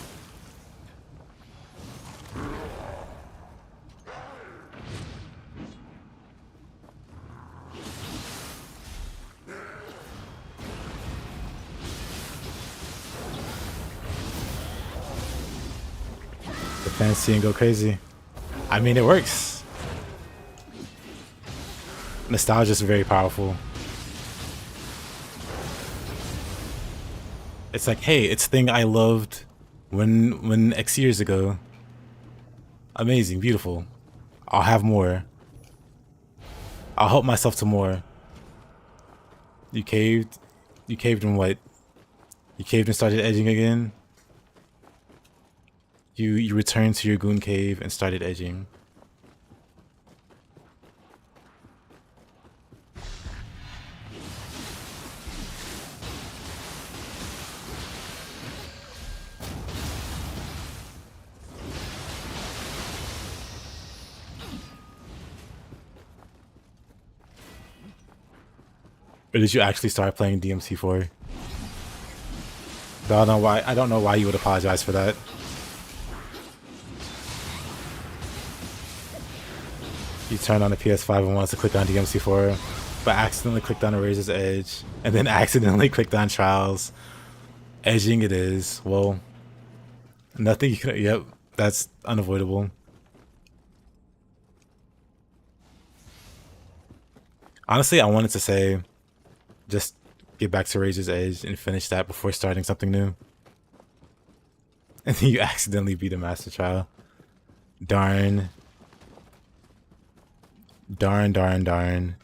Fancy and go crazy. I mean, it works. Nostalgia is very powerful. It's like, hey, it's a thing I loved when X years ago. Amazing, beautiful. I'll have more. I'll help myself to more. You caved? You caved and what? You caved and started edging again? You returned to your goon cave and started edging. Or did you actually start playing DMC4? I don't know why you would apologize for that. You turned on the PS5 and wanted to click on DMC4, but accidentally clicked on Eraser's Edge, and then accidentally clicked on Trials. Edging it is. Well, nothing you can... Yep, that's unavoidable. Honestly, I wanted to say, just get back to Razor's Edge and finish that before starting something new. And then you accidentally beat a Master Trial. Darn. Darn, darn, darn.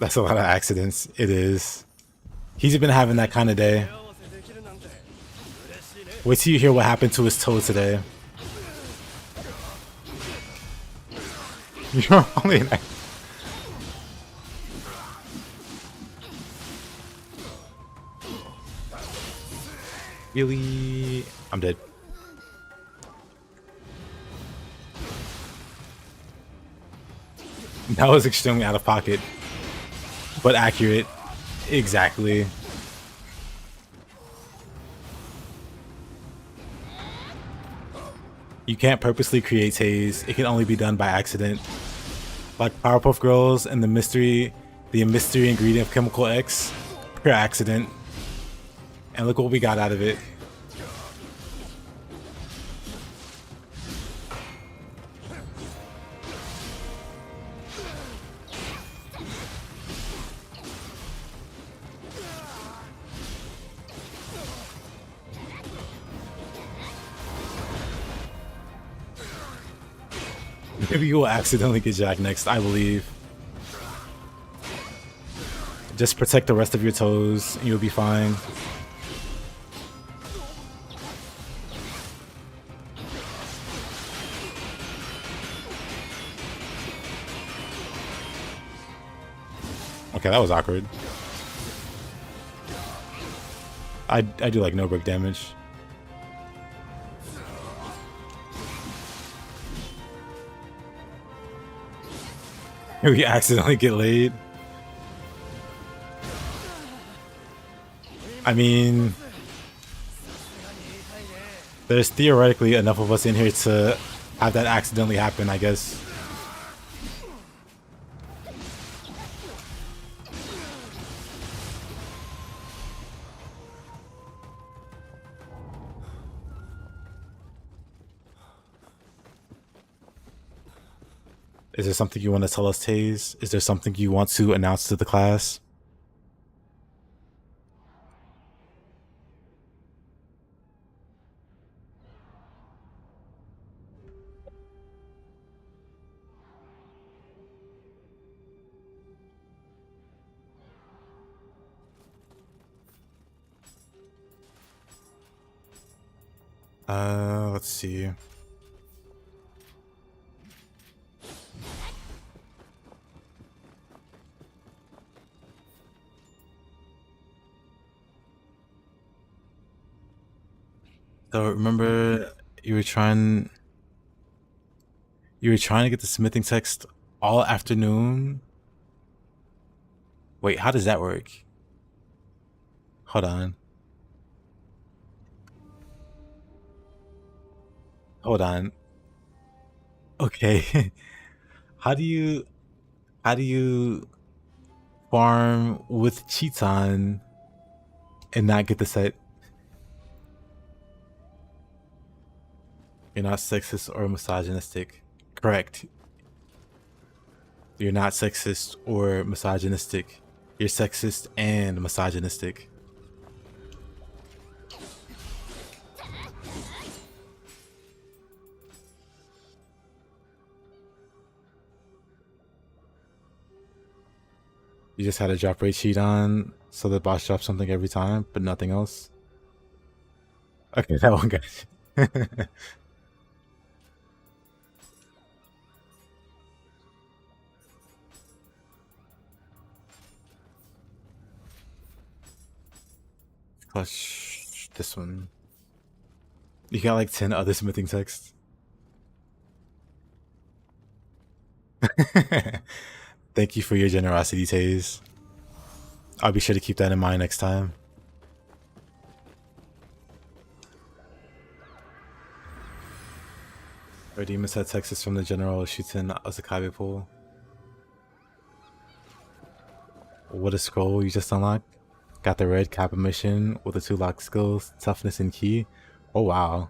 That's a lot of accidents. It is. He's been having that kind of day. Wait till you hear what happened to his toe today. You're only an... Really? I'm dead. That was extremely out of pocket, but accurate. Exactly. You can't purposely create haze. It can only be done by accident. Like Powerpuff Girls and the mystery ingredient of Chemical X, pure accident. And look what we got out of it. Maybe you will accidentally get Jack next, I believe. Just protect the rest of your toes and you'll be fine. Okay, that was awkward. I do like no brick damage. We accidentally get laid. I mean, there's theoretically enough of us in here to have that accidentally happen, I guess. Is there something you want to tell us, Taze? Is there something you want to announce to the class? Let's see. So remember you were trying to get the smithing text all afternoon? Wait, how does that work? Hold on. Hold on. Okay. How do you farm with Cheaton and not get the set? You're not sexist or misogynistic. Correct. You're not sexist or misogynistic. You're sexist and misogynistic. You just had a drop rate cheat on so the boss drops something every time, but nothing else. Okay, that one got you. Plus this one. You got like 10 other smithing texts. Thank you for your generosity, Taze. I'll be sure to keep that in mind next time. Our demon set Texas from the general shoots in Osakabe pool. What a scroll you just unlocked. Got the red Kappa mission with the 2 locked skills, toughness and key. Oh wow.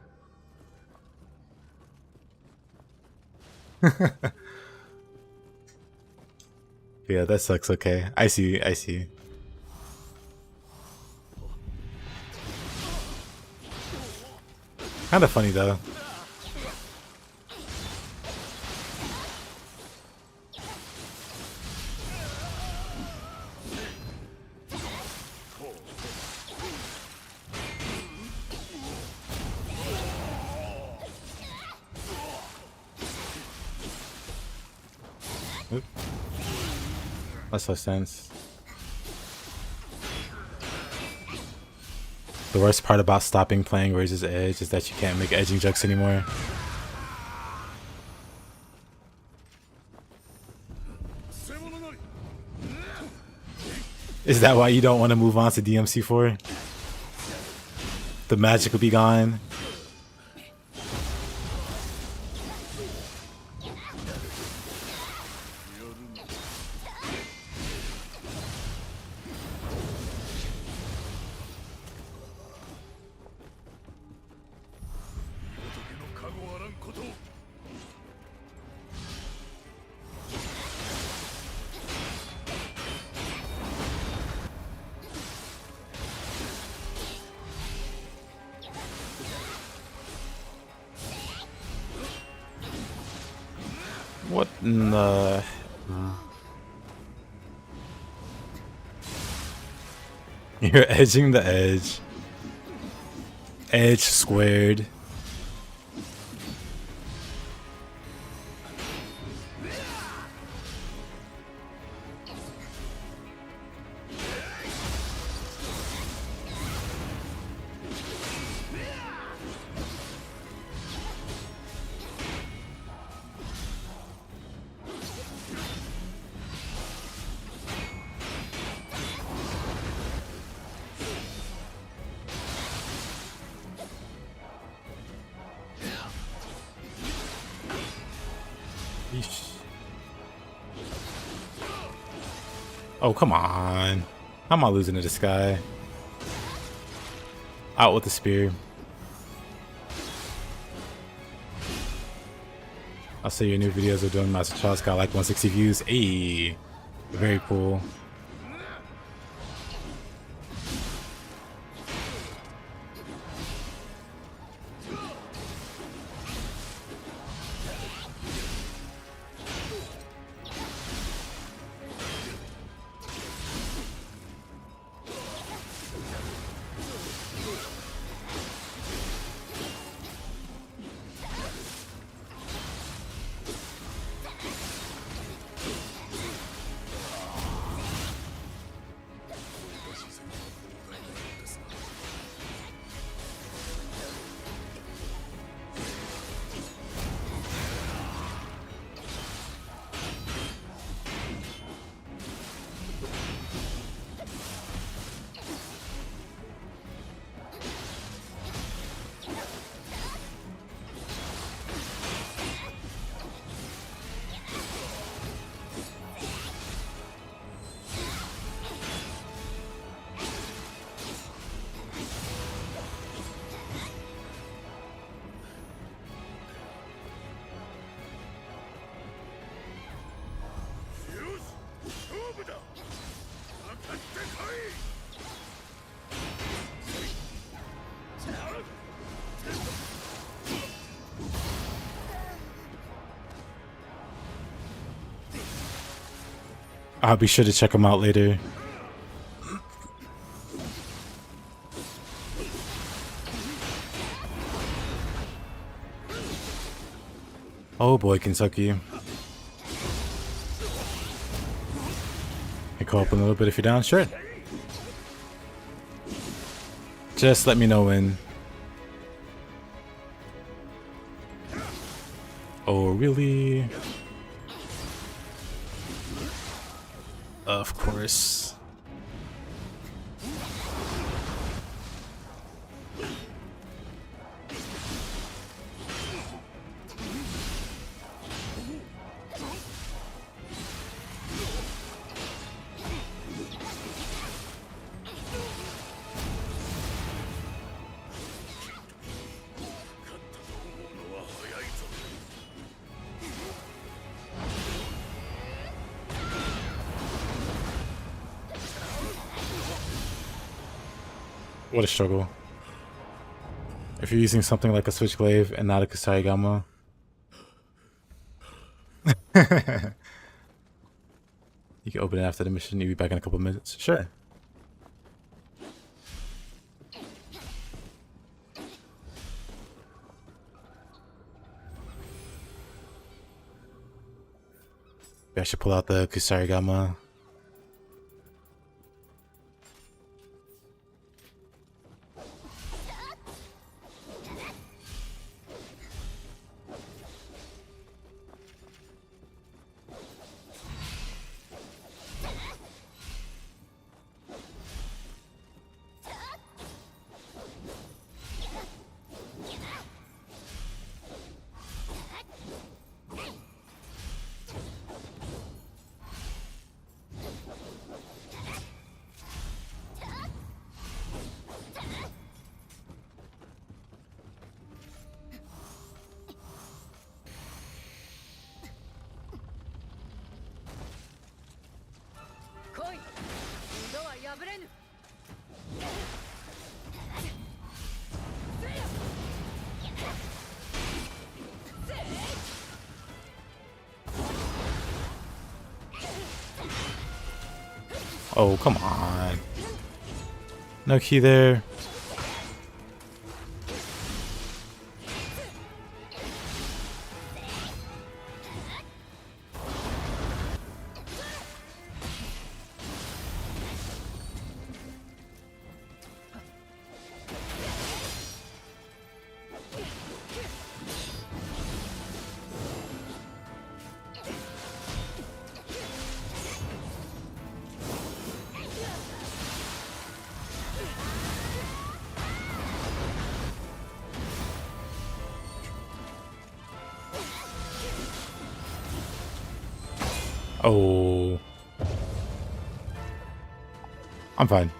Yeah, that sucks. Okay, I see. I see. Kind of funny though. Oop. That's no sense. The worst part about stopping playing Razor's Edge is that you can't make edging jokes anymore. Is that why you don't want to move on to DMC4? The magic will be gone. What in the... You're edging the edge. Edge squared. Yeesh. Oh, come on. How am I losing to this guy? Out with the spear. I'll say your new videos are doing Master Charles got like 160 views. Ayy. Very cool. I'll be sure to check them out later. Oh boy, Kentucky. I call up in a little bit if you're down, sure. Just let me know when. Oh, really? Of course. What a struggle. If you're using something like a Switchglaive and not a Kusarigama. You can open it after the mission. You'll be back in a couple minutes. Sure. Maybe I should pull out the Kusarigama. Oh, come on. No key there. Oh. I'm fine.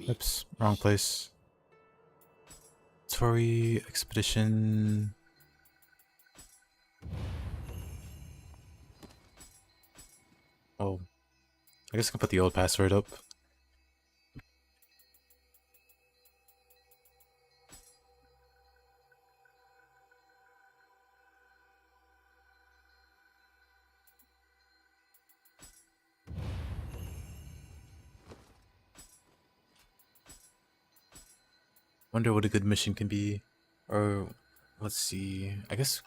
Oops, wrong place. Tory Expedition. Oh, I guess I can put the old password up. Wonder what a good mission can be. Or, let's see. I guess.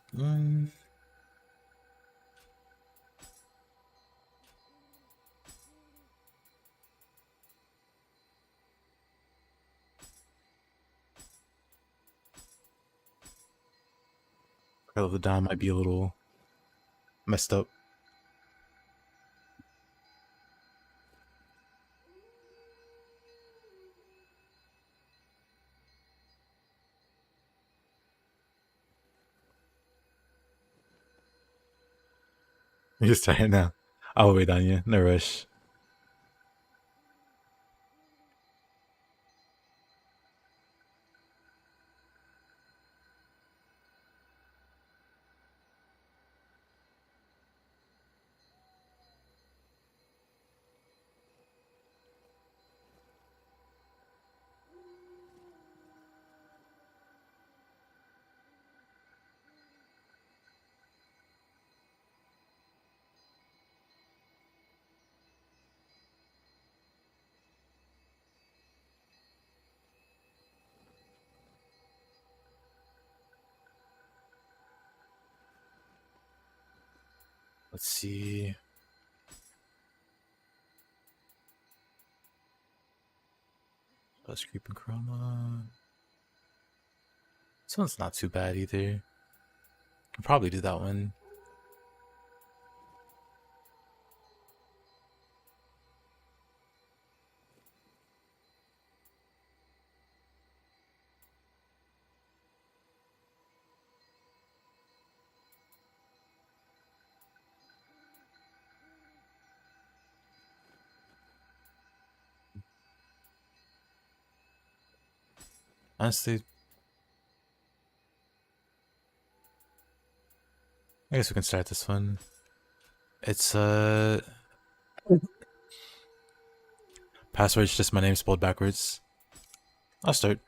Call of the Dawn might be a little messed up. Just try it now. I'll wait on you. No rush. Let's see. Plus creep and chroma. This one's not too bad either. Can probably do that one. Honestly, I guess we can start this one. It's Password's just my name spelled backwards. I'll start.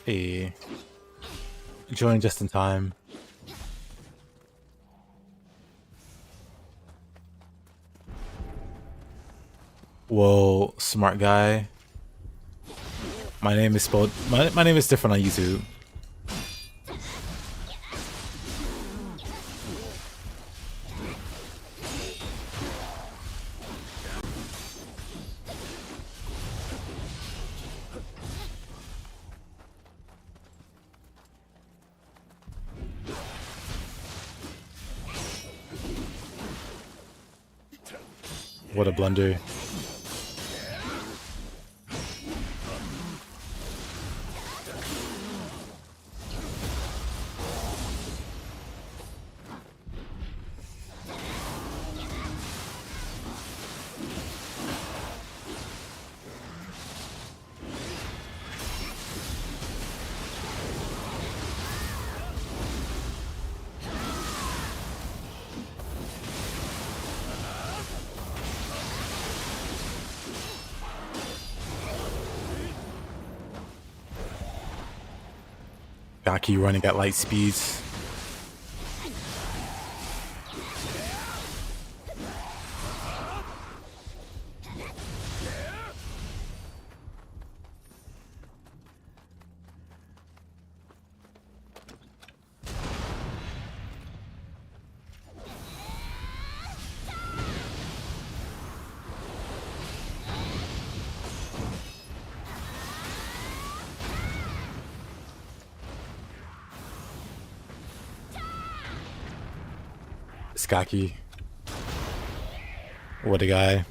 Hey. Join just in time. Whoa, smart guy. My name is spelled. My name is different on YouTube. What a blunder. Gaki running at light speeds. Skaki. What a guy.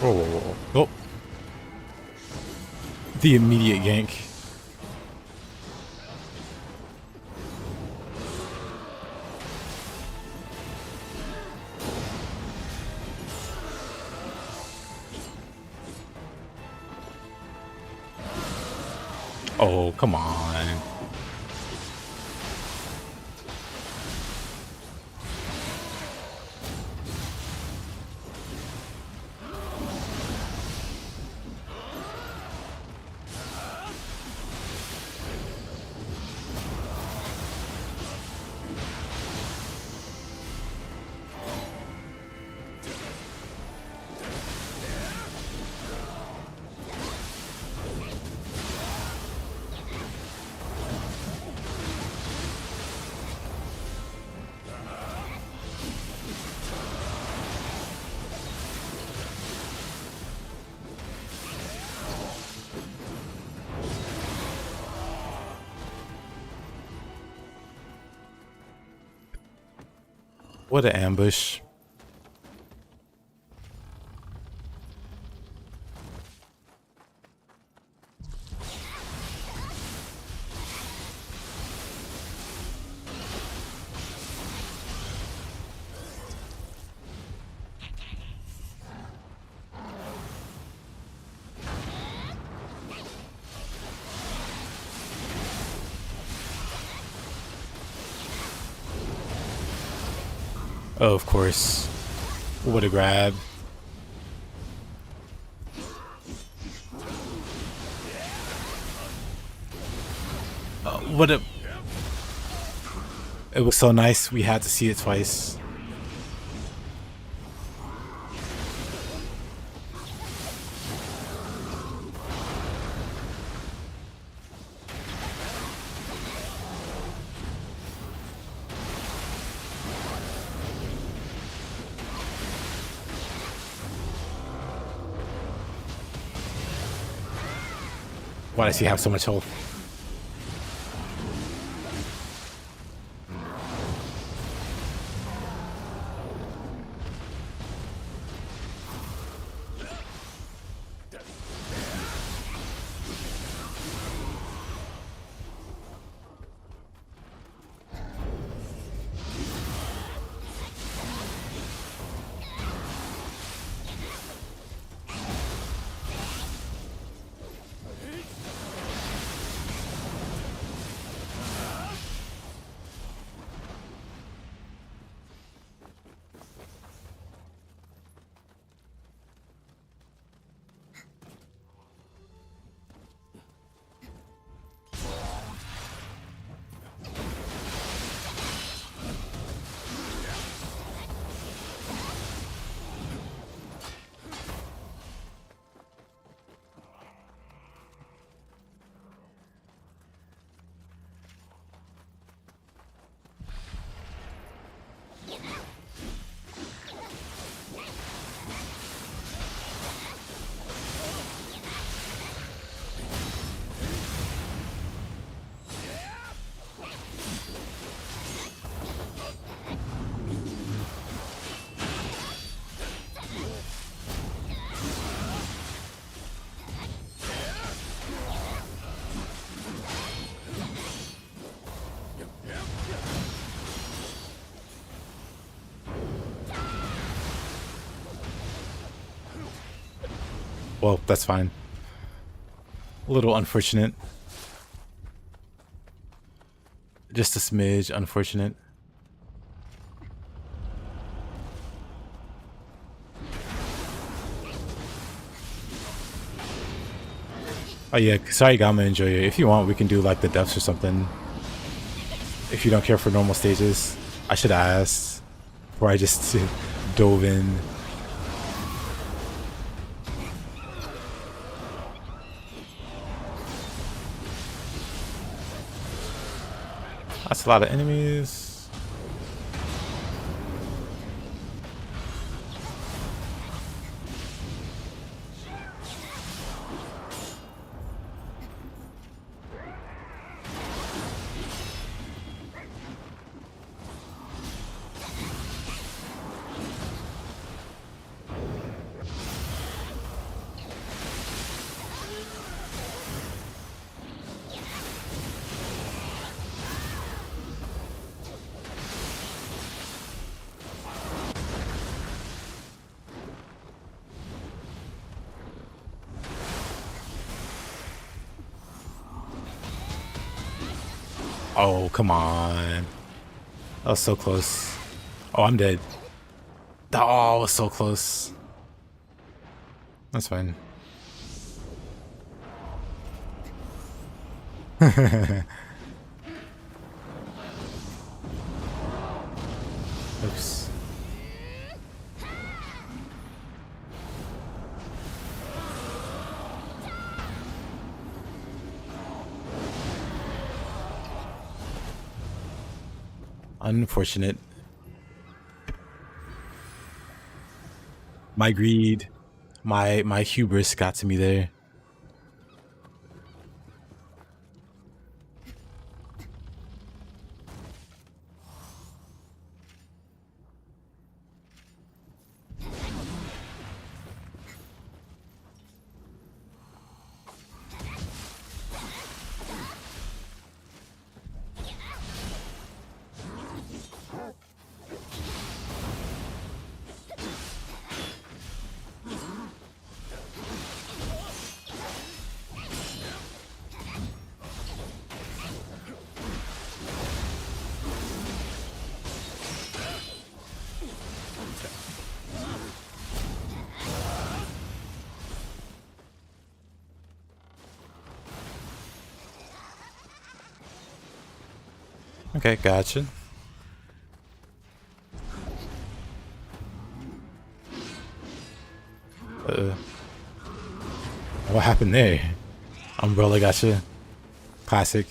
Whoa, whoa, whoa. Oh. The immediate gank. Oh, come on. What an ambush. Oh, of course. What a grab. What a... It was so nice, we had to see it twice. Why does he have so much health? Well, that's fine. A little unfortunate. Just a smidge unfortunate. Oh yeah, sorry Gama, enjoy it. If you want, we can do like the depths or something. If you don't care for normal stages. I should have asked before I just dove in. That's a lot of enemies. Oh, come on. That was so close. Oh, I'm dead. Oh, it was so close. That's fine. Oops. Unfortunate. My greed, my hubris got to me there. Okay, gotcha. What happened there? Umbrella gotcha. Classic.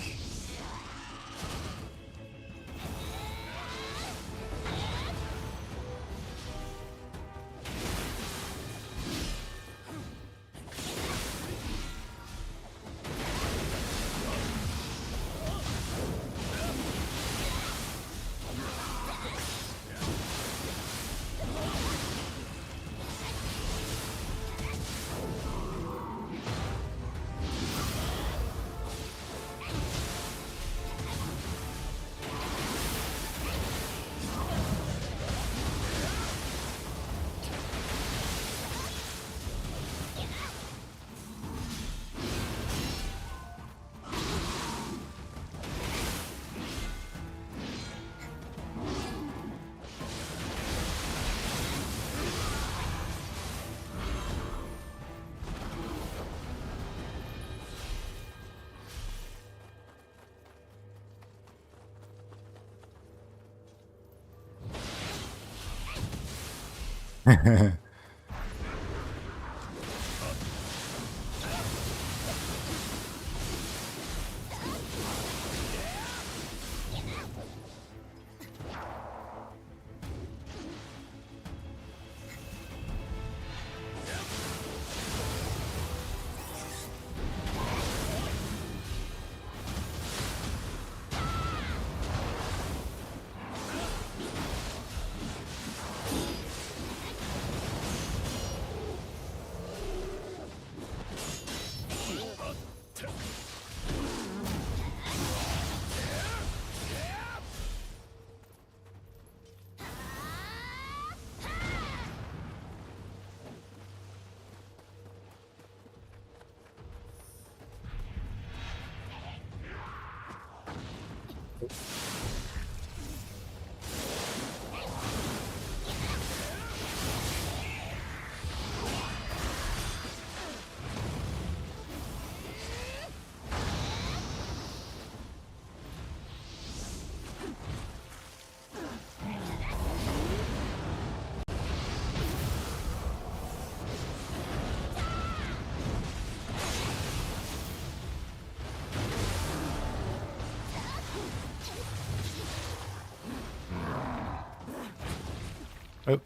Oh.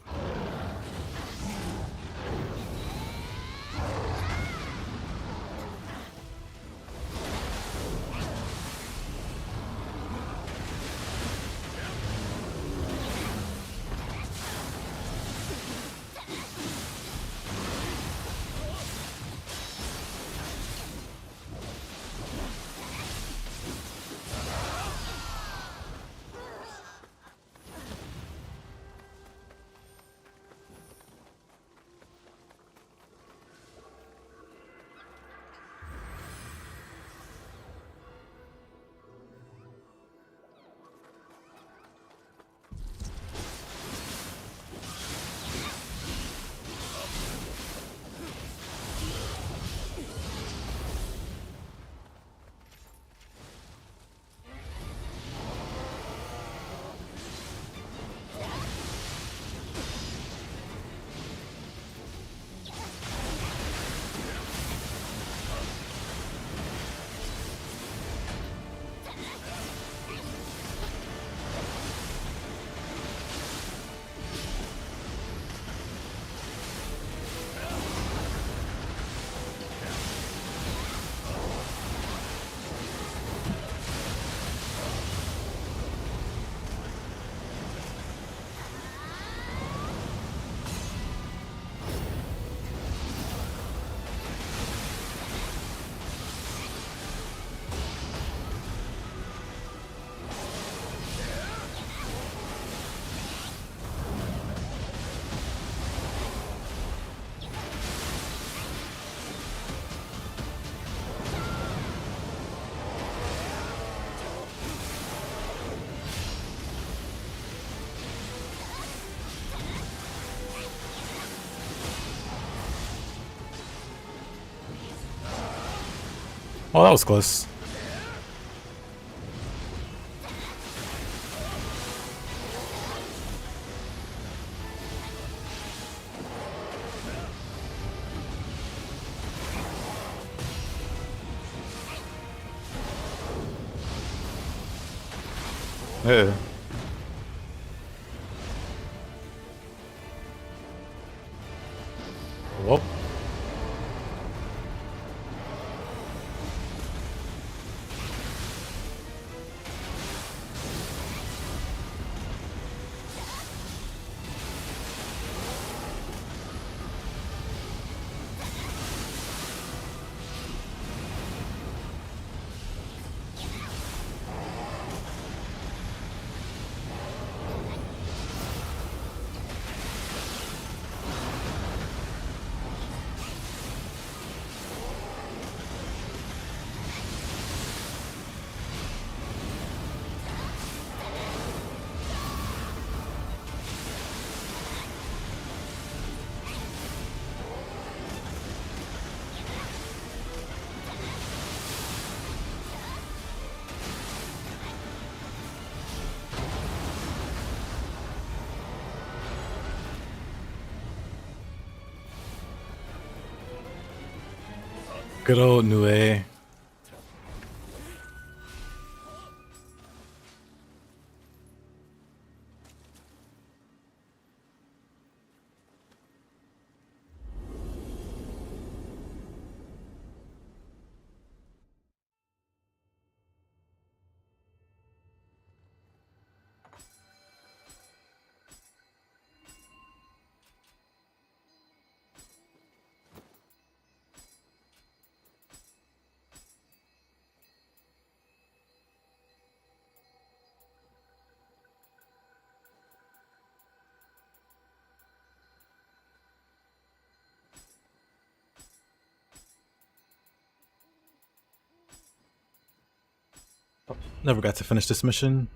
Oh, that was close. Yeah. Whoop. Good old Nioh. Never got to finish this mission.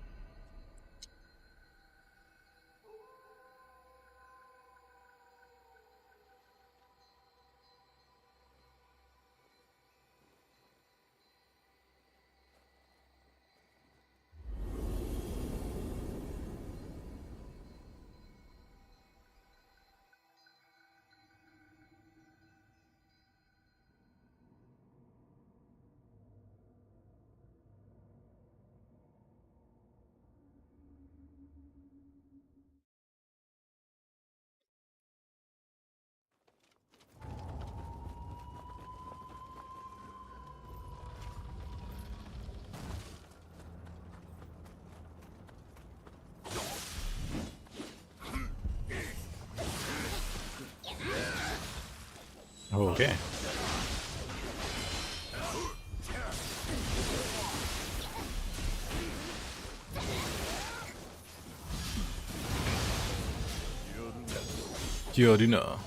Okay. Yoruna.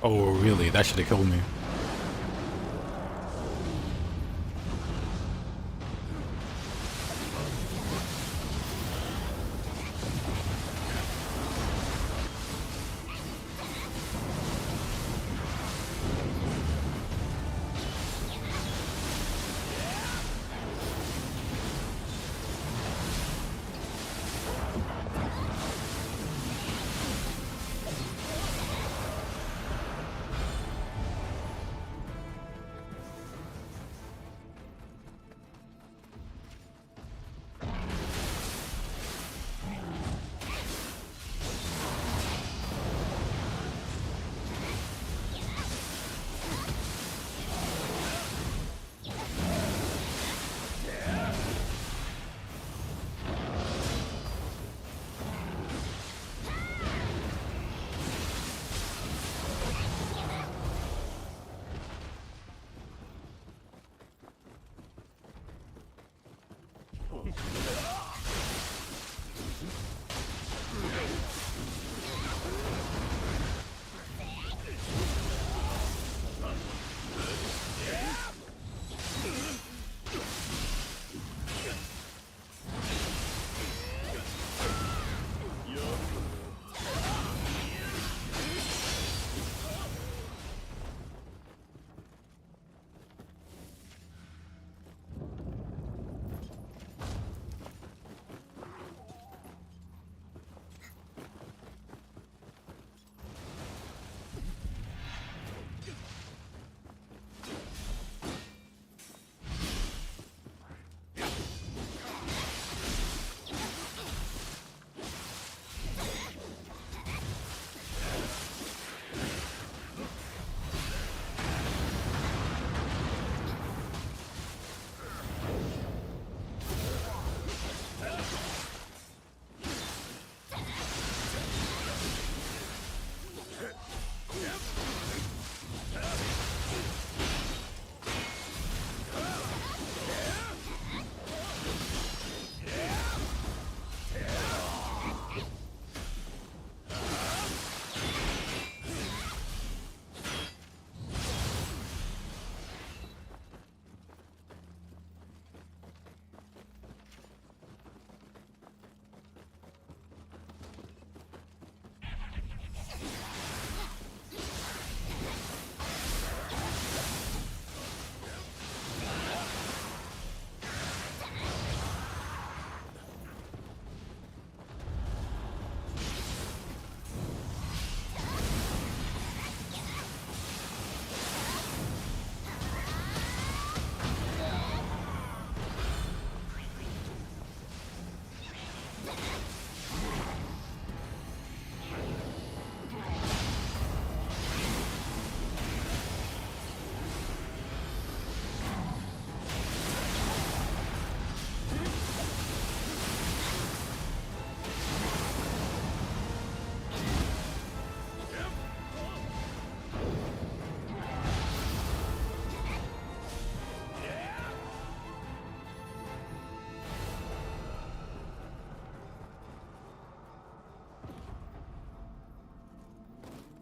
Oh, really? That should have killed me.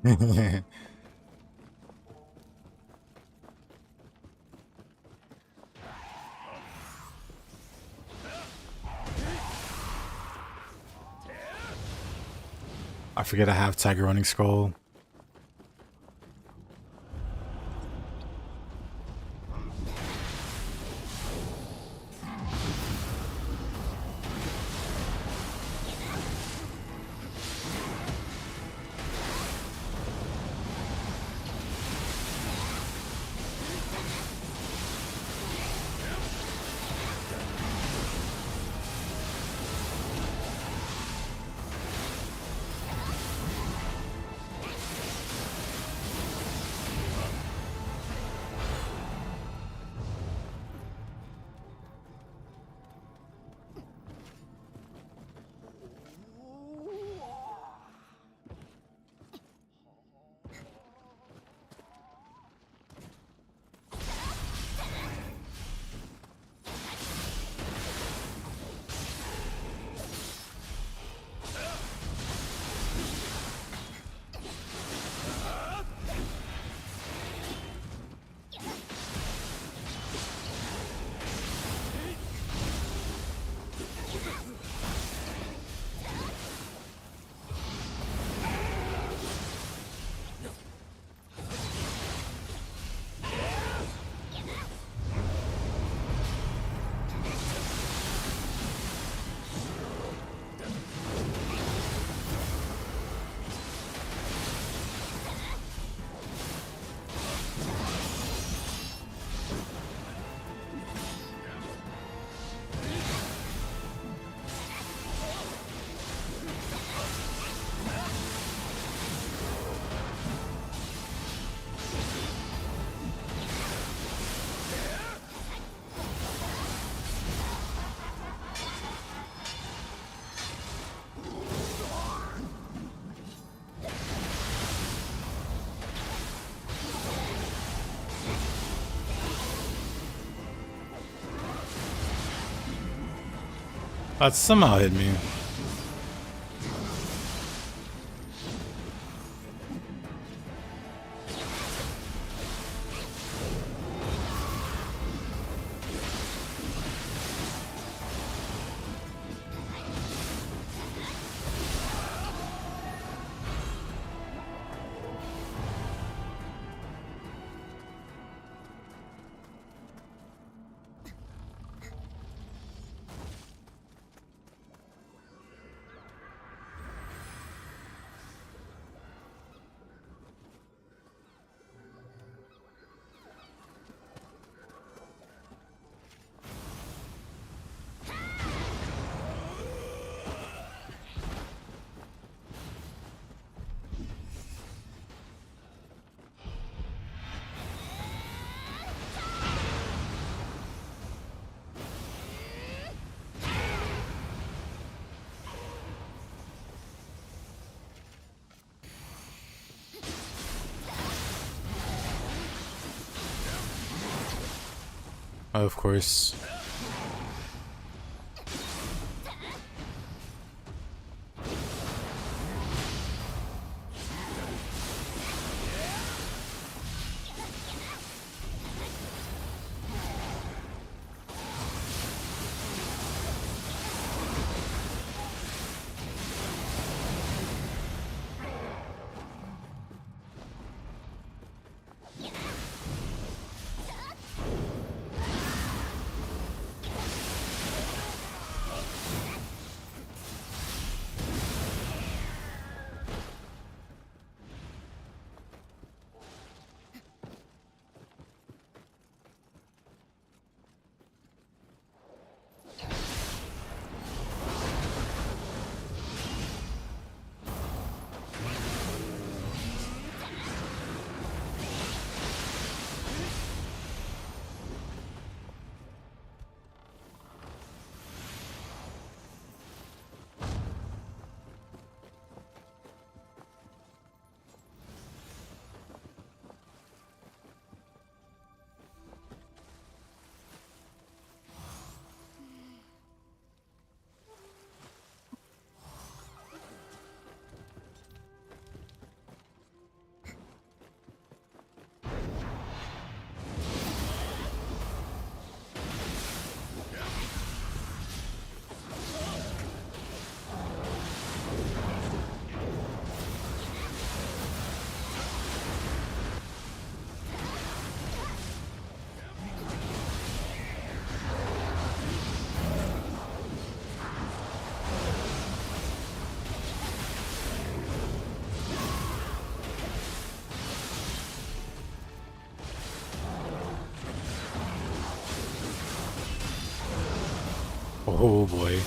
I forget I have Tiger Running Scroll. That somehow hit me. Of course. Oh boy.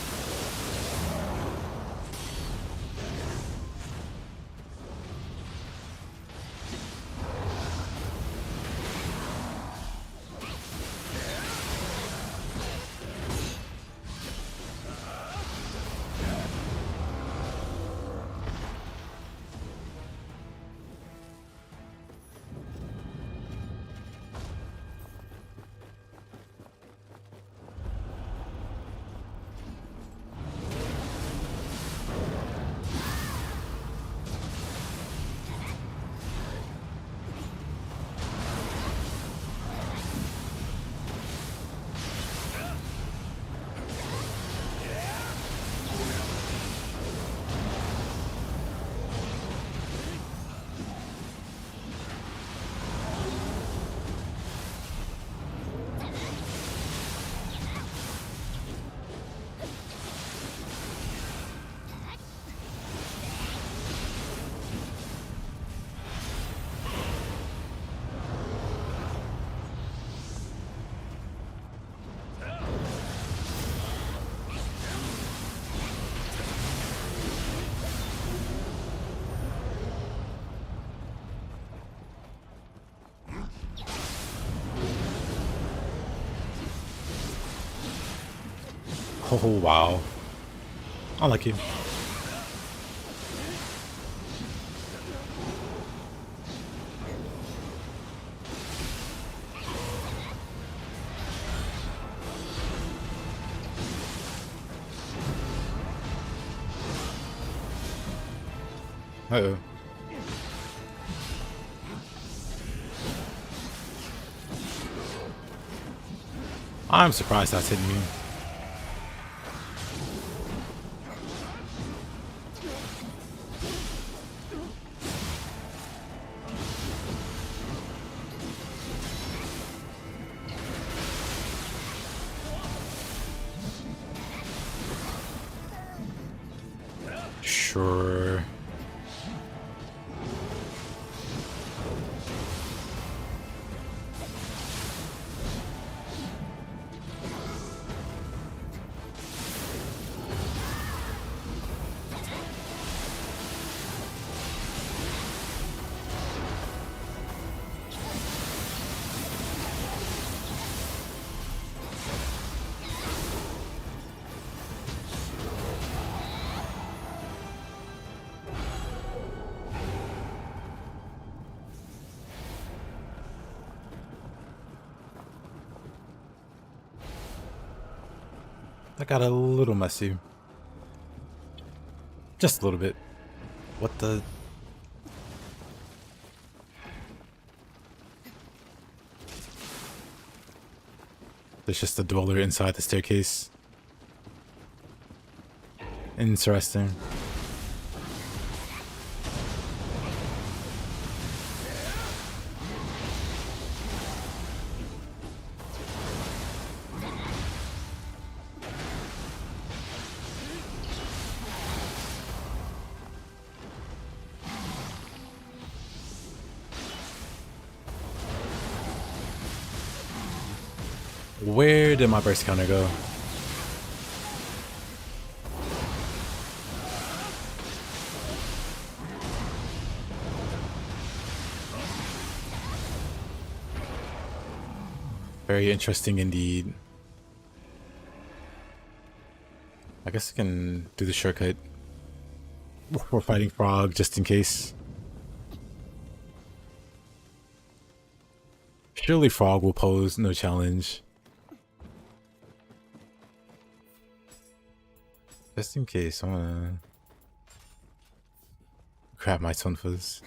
Oh wow. Unlucky. Uh-oh. I'm surprised that's hitting you. Sure. That got a little messy. Just a little bit. What the? There's just a dweller inside the staircase. Interesting. Where did my burst counter go? Very interesting indeed. I guess I can do the shortcut. We're fighting Frog just in case. Surely Frog will pose no challenge. Just in case, I'm gonna grab my tonfas.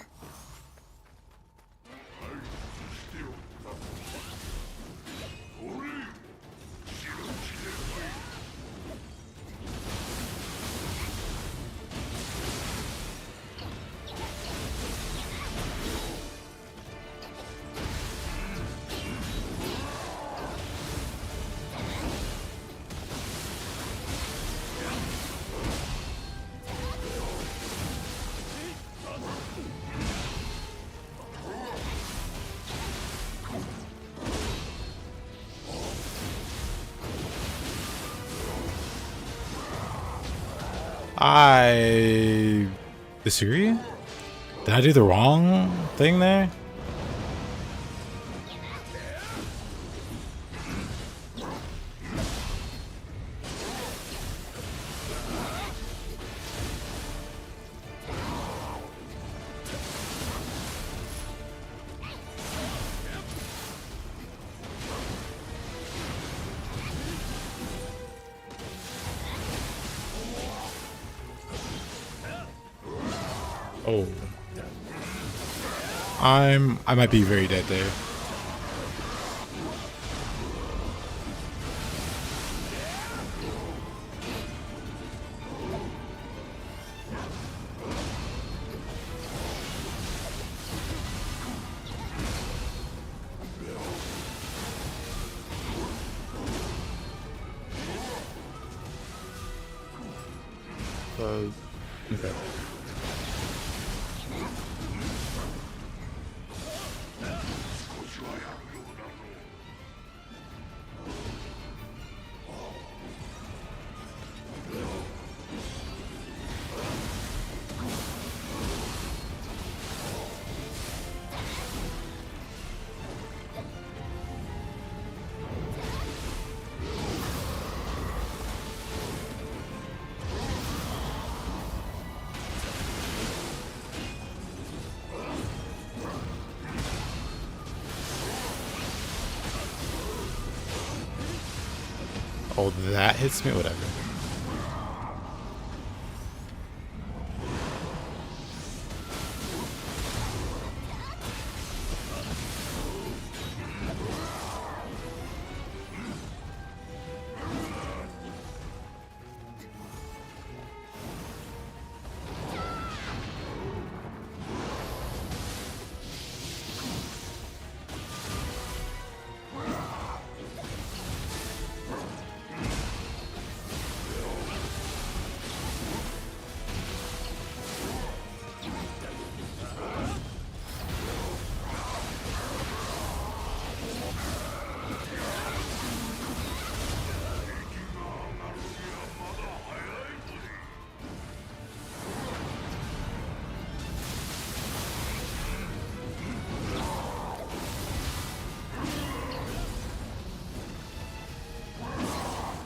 I disagree. Did I do the wrong thing there? Oh. I might be very dead there. Okay. Oh, that hits me? Whatever.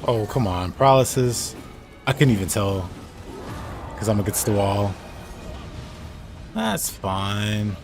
Oh, come on. Paralysis. I couldn't even tell. Because I'm against the wall. That's fine.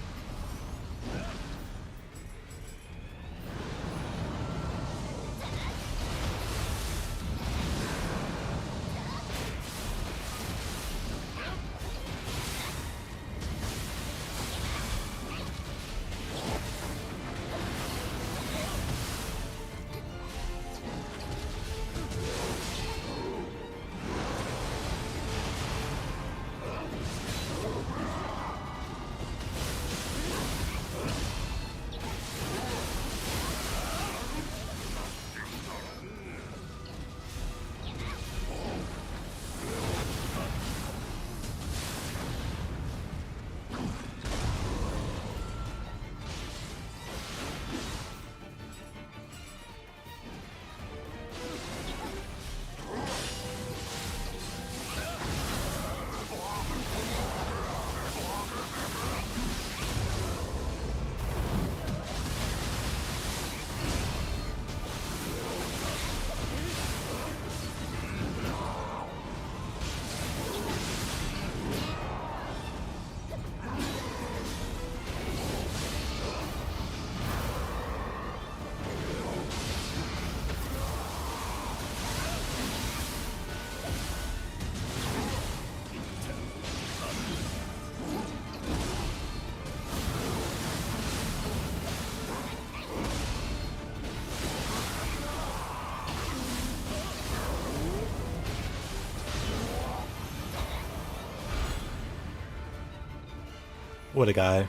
What a guy.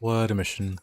What a mission.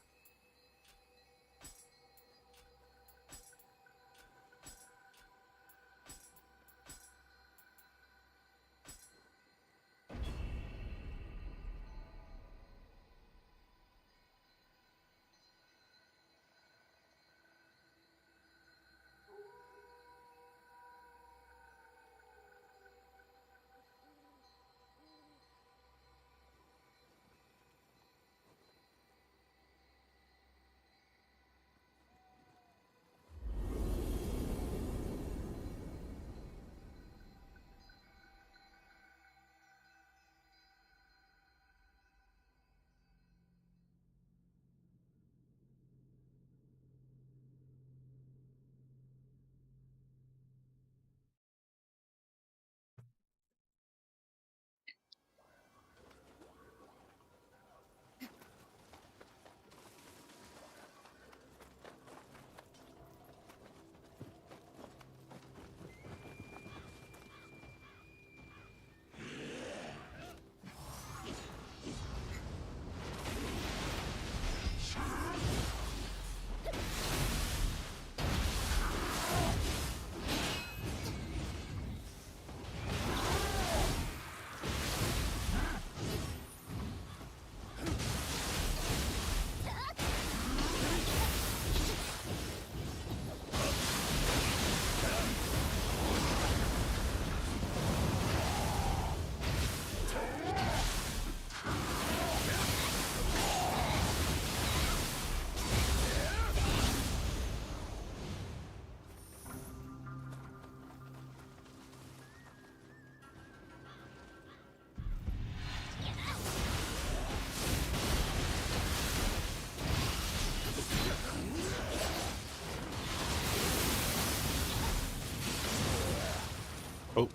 Oh.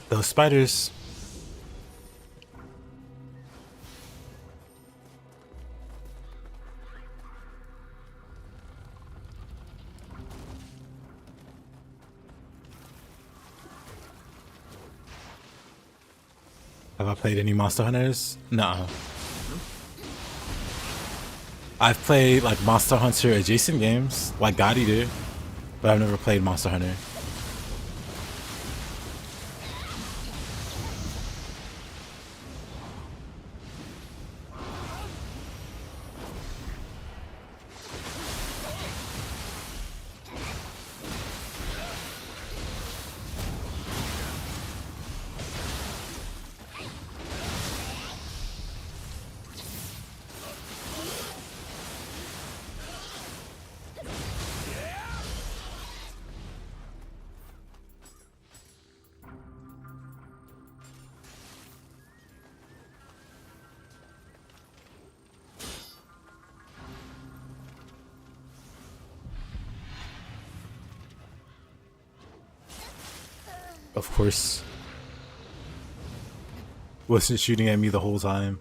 Those spiders. Have I played any Monster Hunters? No. I've played like Monster Hunter adjacent games, like God Eater, but I've never played Monster Hunter. Of course. Wasn't shooting at me the whole time.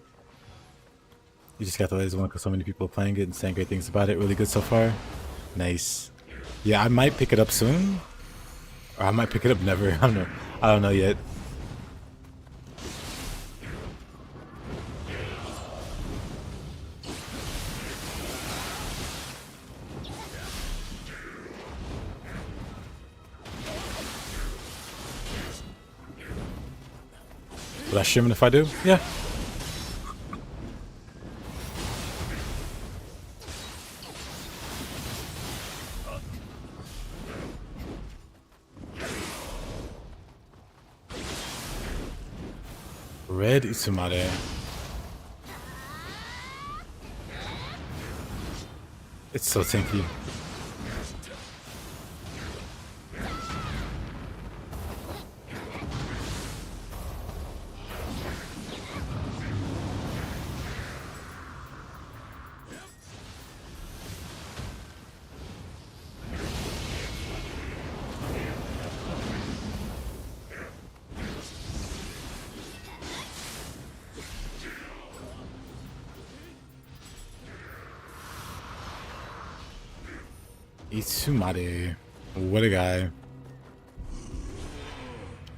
You just got the latest one because so many people are playing it and saying great things about it. Really good so far. Nice. Yeah, I might pick it up soon. Or I might pick it up never. I don't know. I don't know yet. Will I stream it if I do? Yeah. Red Itsumare. It's so tanky. Itsumare. What a guy.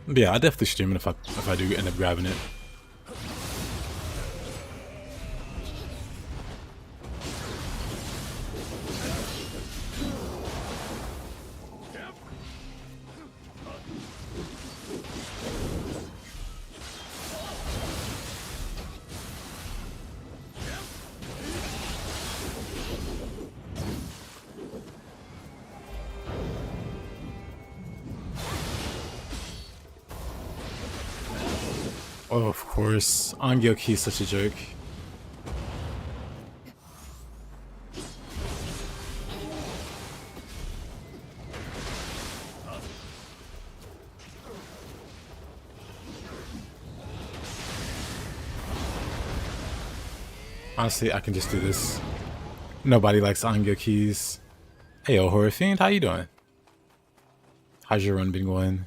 But yeah, I'll definitely stream it if I do end up grabbing it. Oh, of course. Angyoki is such a joke. Honestly, I can just do this. Nobody likes Angyokis. Hey, yo, Horror Fiend, how you doing? How's your run been going?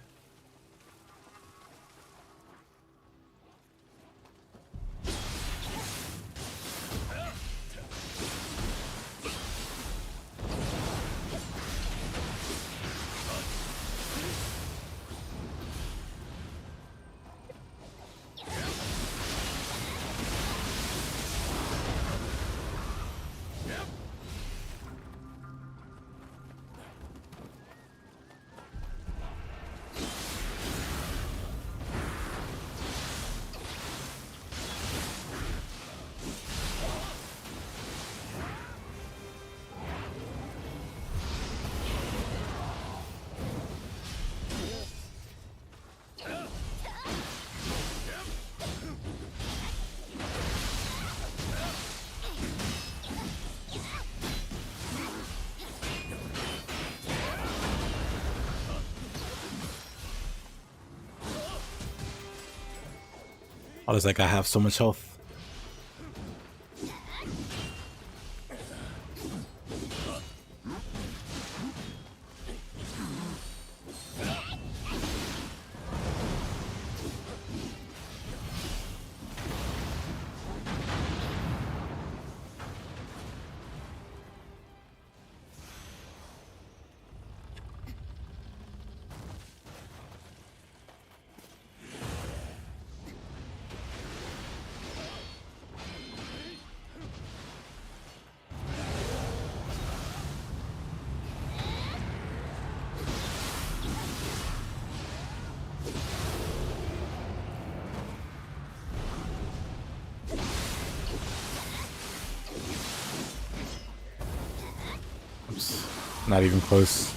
I was like, I have so much health. Oops. Not even close.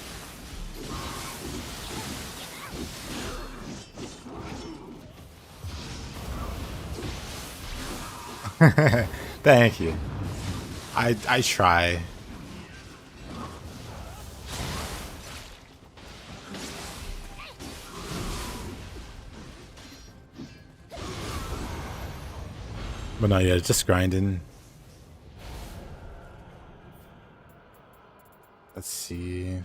Thank you. I try. But no, yeah, just grinding. Let's see.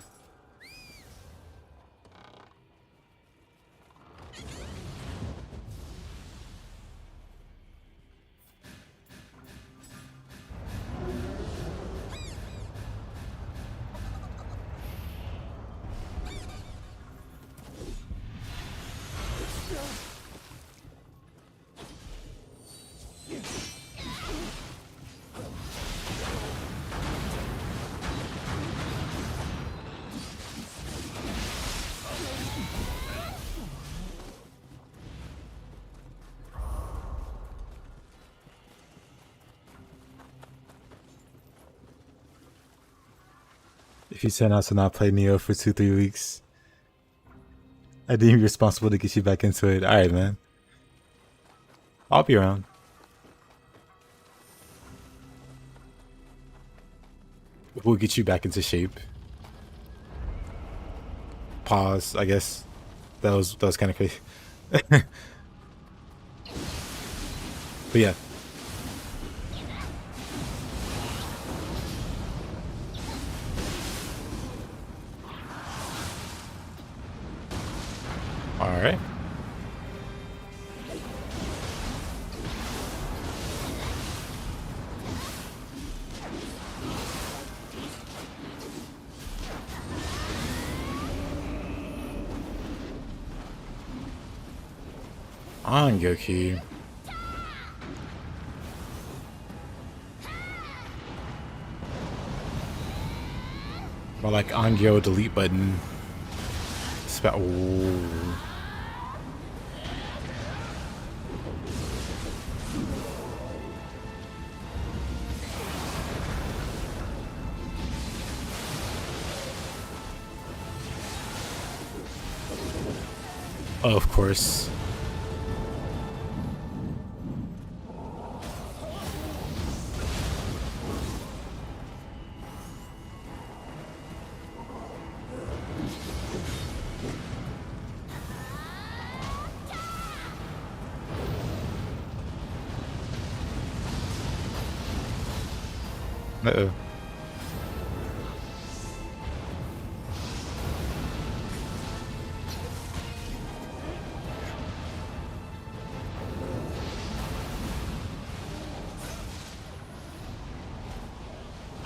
If you turn out to not play Nioh for 2-3 weeks, I deem you responsible to get you back into it. Alright, man. I'll be around. We'll get you back into shape. Pause, I guess. That was kind of crazy. But yeah. All right. Angyoki. Or like Angyo delete button. Ooh. Oh, of course. Uh-oh.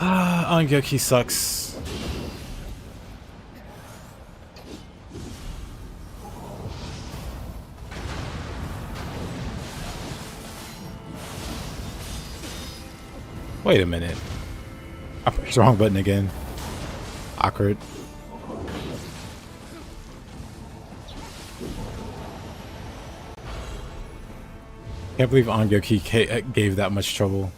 Ah, Angyoki sucks. Wait a minute. I pressed the wrong button again. Awkward. Can't believe Angyoki gave that much trouble.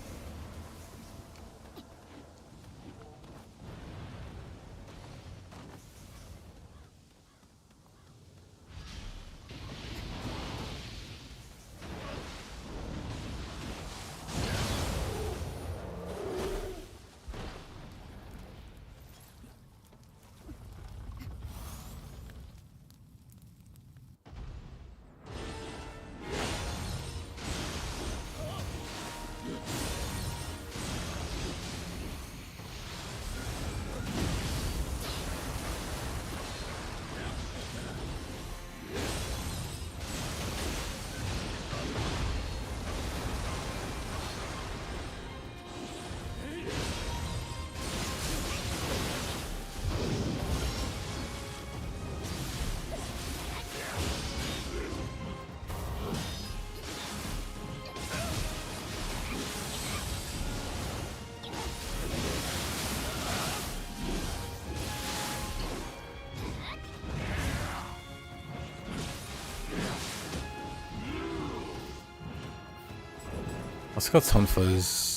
Let's go Tonfuzz.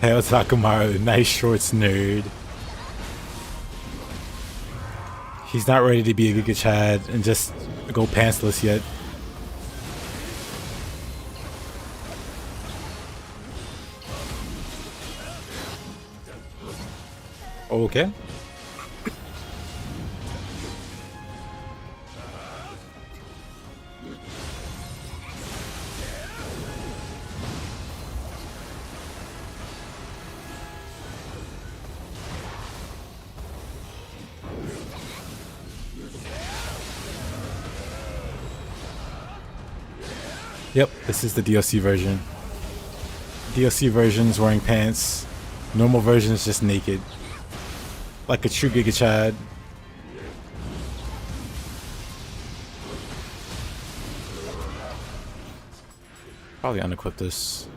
Hail Takamaru, nice shorts nerd. He's not ready to be a Giga Chad and just go pantsless yet. Okay. Yep, this is the DLC version. DLC version is wearing pants. Normal version is just naked. Like a true Giga Chad. Probably unequip this.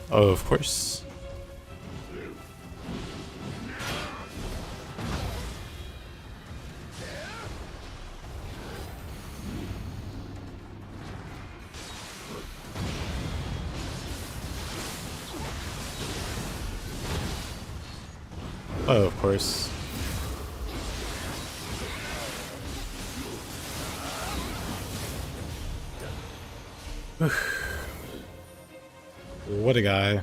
Oh, of course. Oh, of course. What a guy.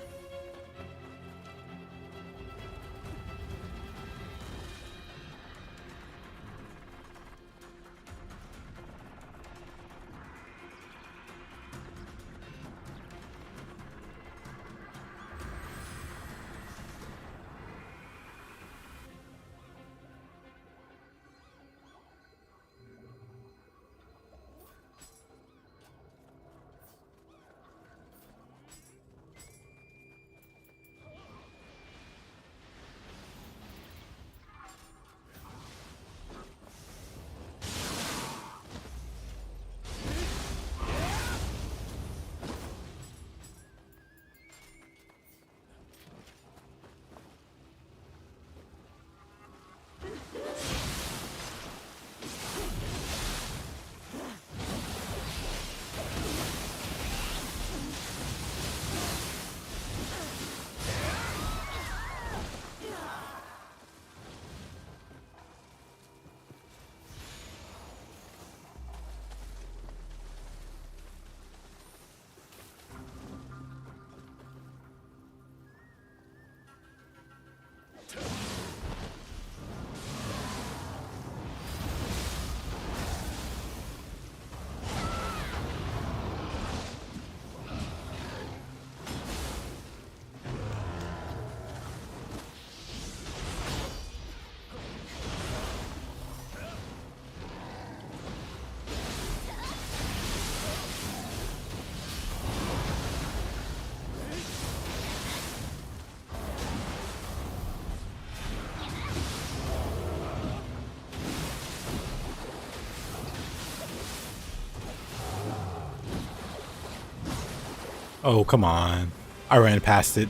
Oh, come on. I ran past it.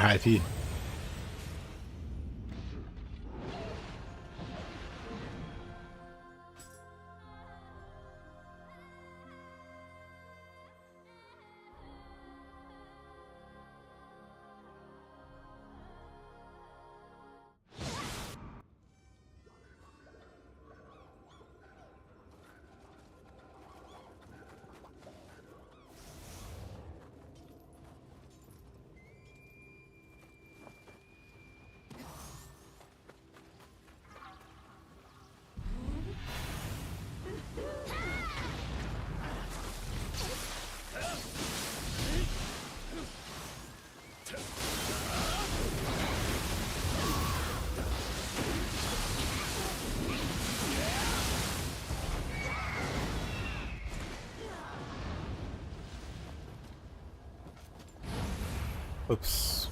RIP. Oops.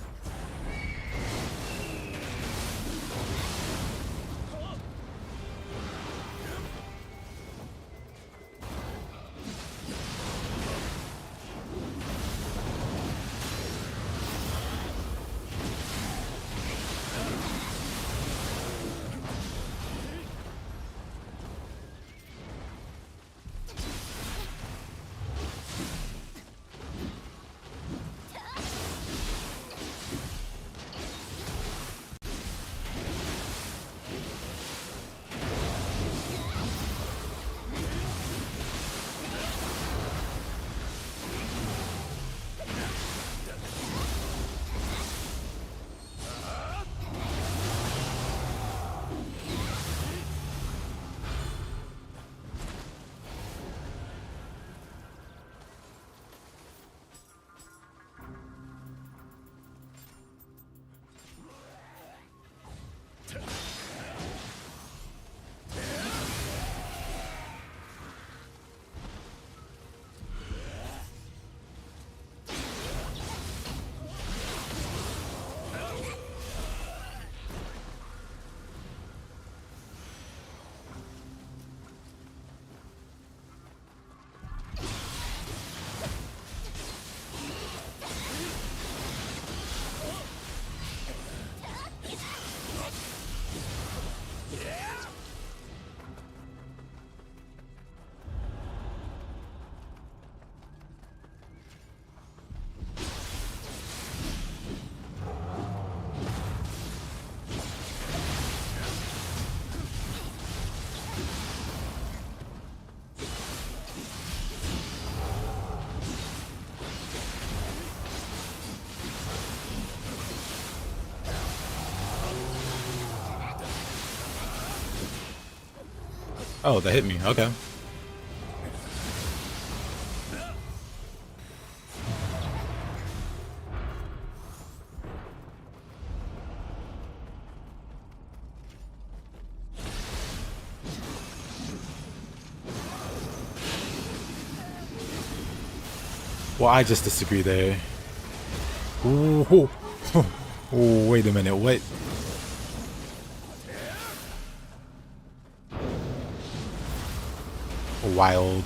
Oh, that hit me. Okay. Well, I just disagree there. Ooh. Oh, wait a minute. What? Wild.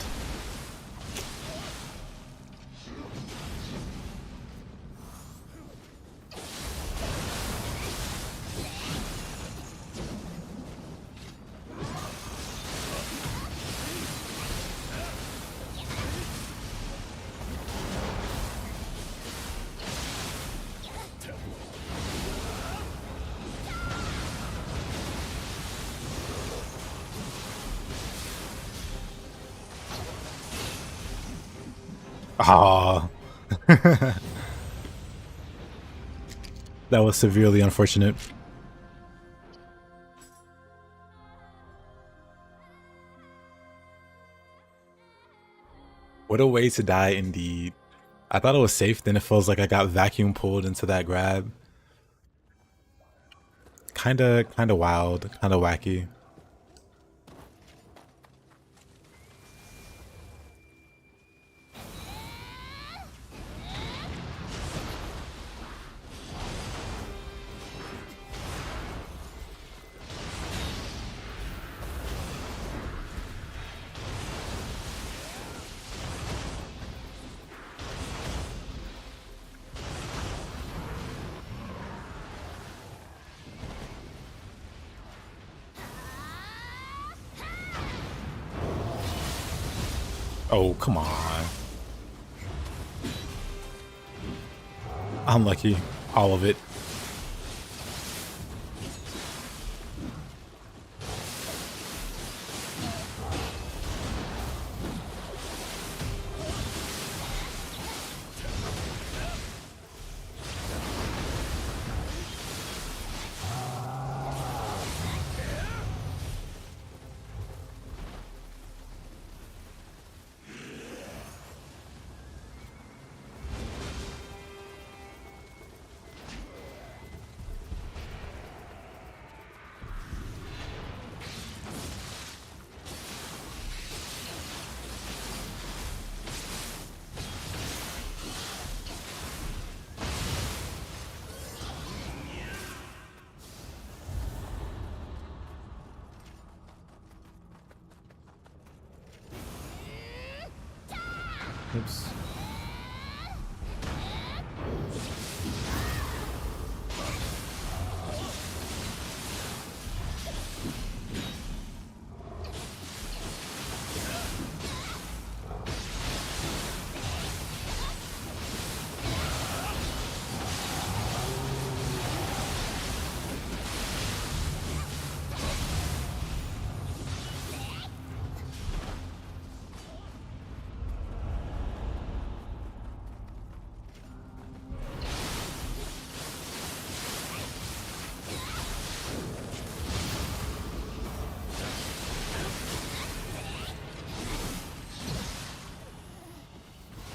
Ah. That was severely unfortunate. What a way to die indeed. I thought it was safe, then it feels like I got vacuum pulled into that grab. Kinda wild, kinda wacky. Oh, come on. Unlucky. All of it. Oops.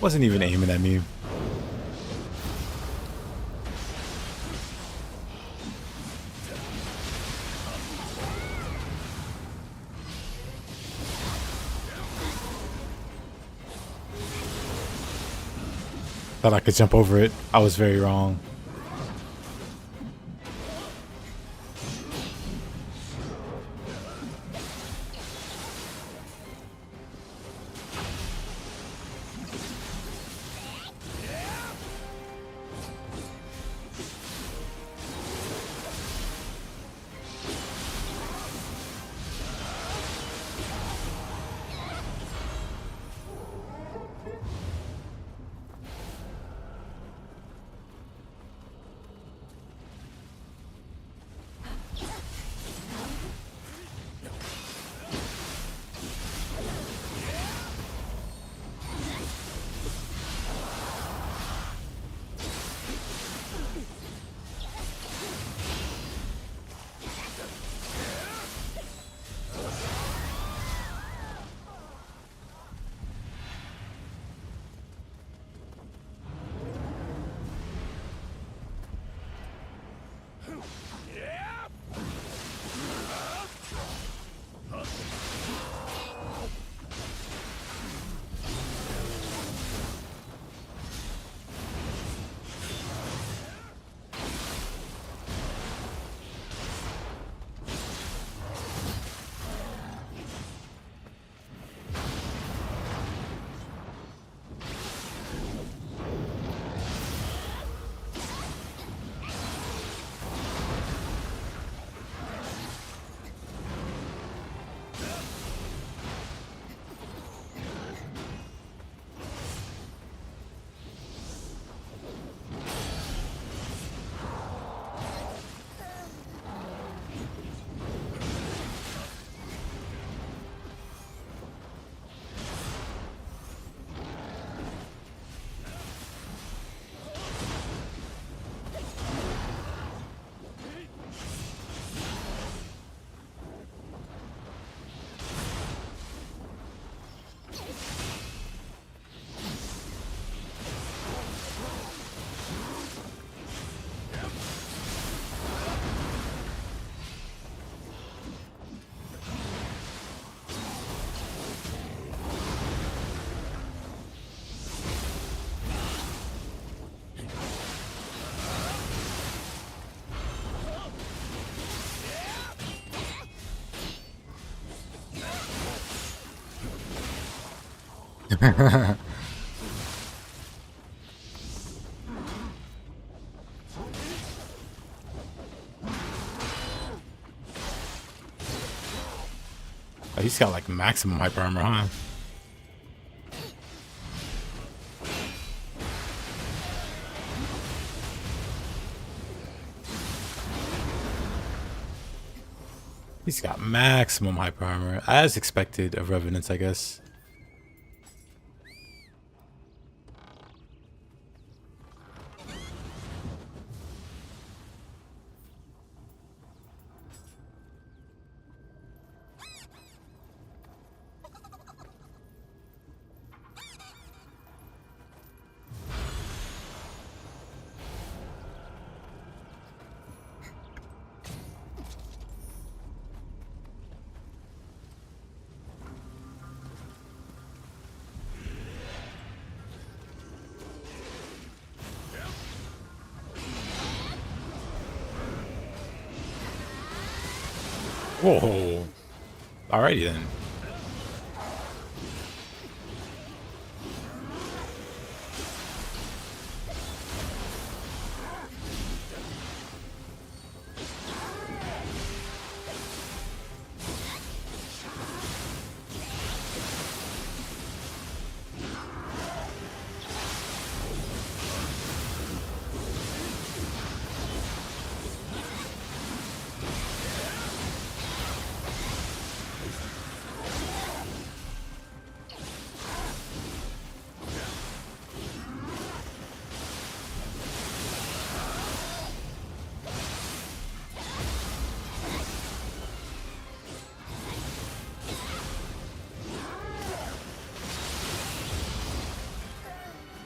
Wasn't even aiming at me. Thought I could jump over it. I was very wrong. Oh, he's got like maximum hyper armor, huh? He's got maximum hyper armor, as expected of Revenants, I guess. Whoa. Alrighty then.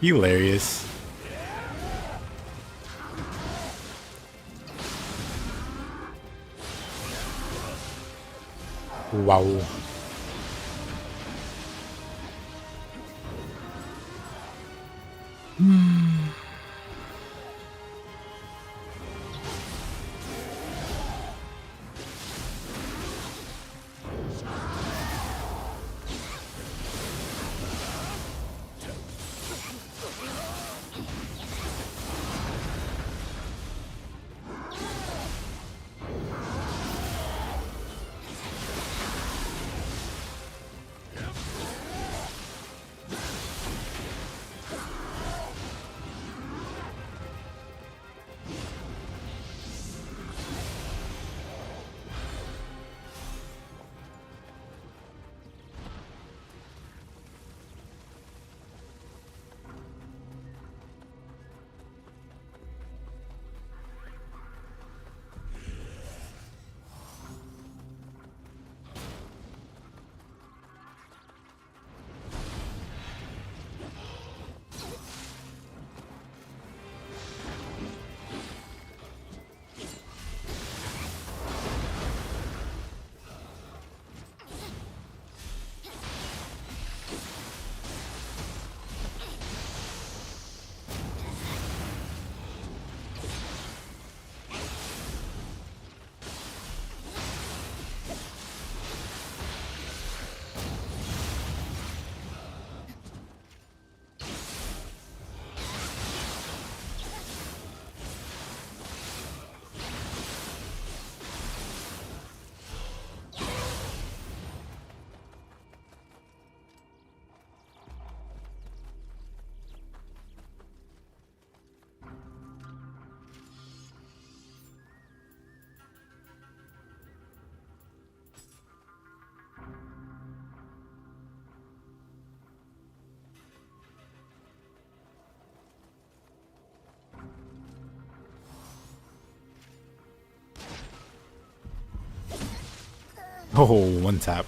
Hilarious. Wow. Oh, one tap.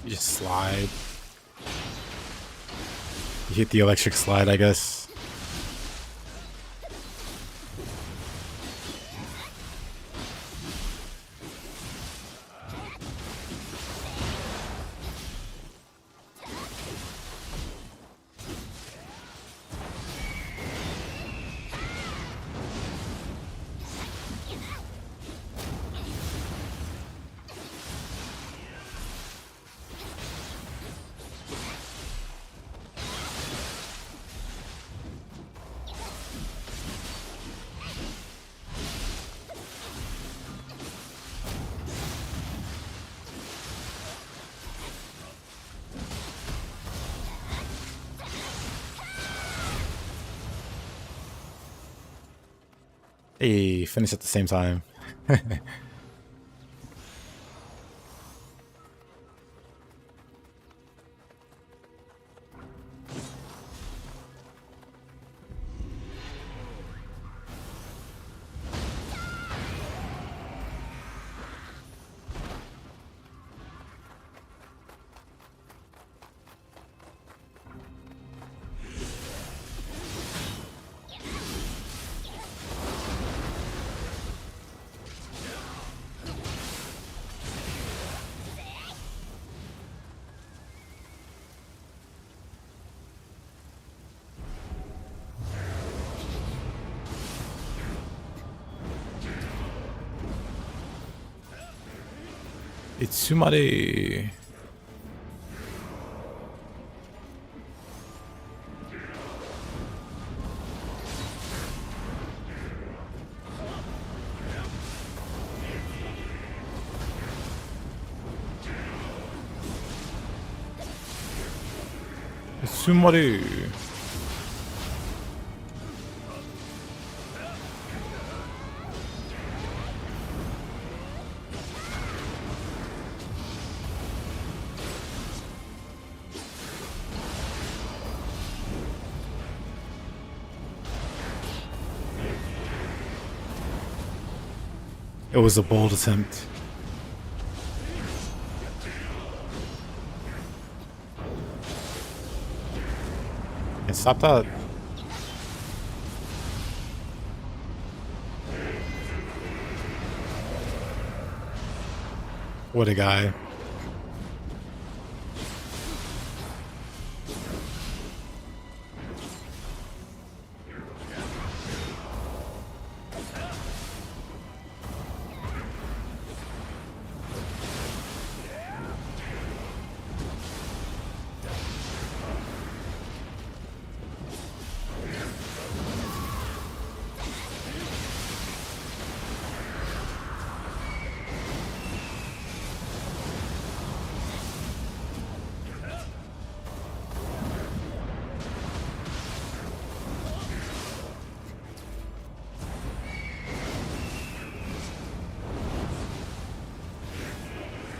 You just slide. You hit the electric slide, I guess. Hey, finish at the same time. Itsumare. Itsumare. It was a bold attempt. And stop that. What a guy.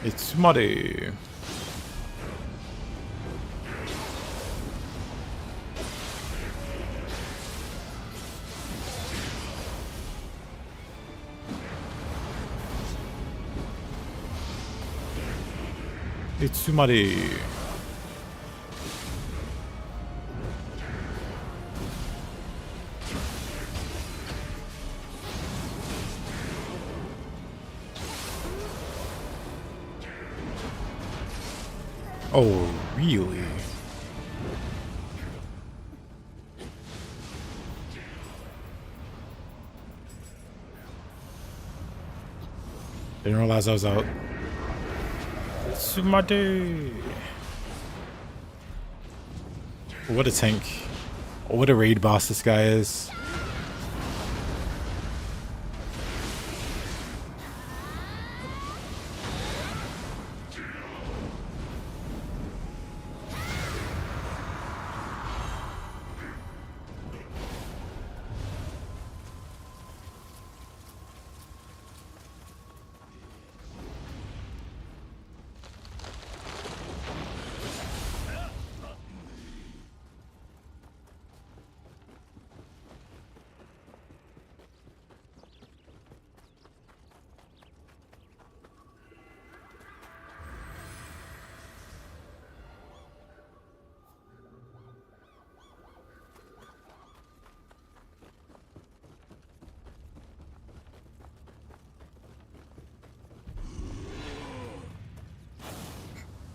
Itsumare. Itsumare. Oh, really? Didn't realize I was out. Sumade. What a tank. What a raid boss this guy is.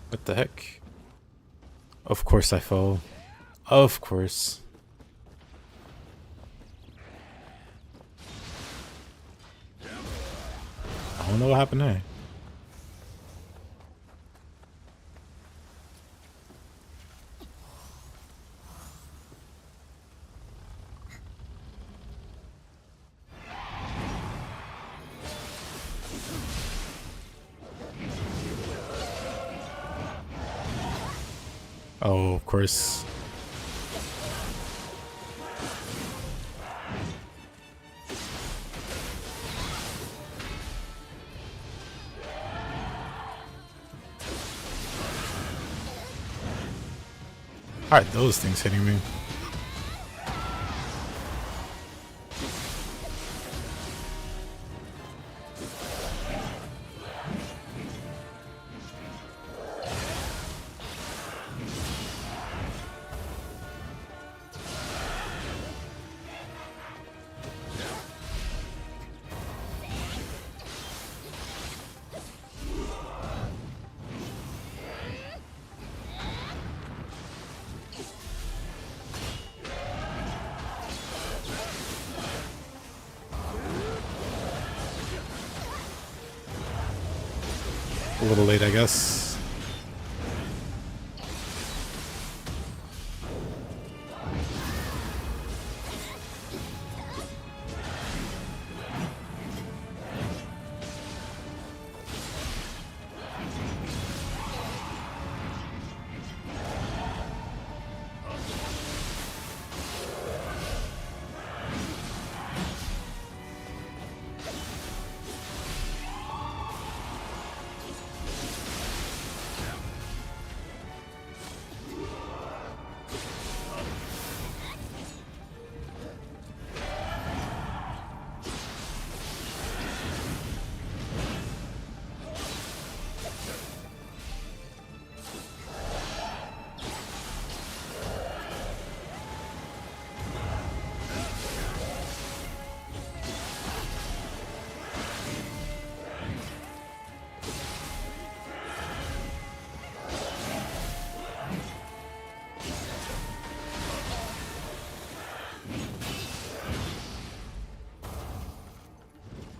What the heck? Of course I fell. Of course. I don't know what happened there. Oh, of course. How are those things hitting me? A little late, I guess.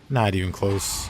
Not even close.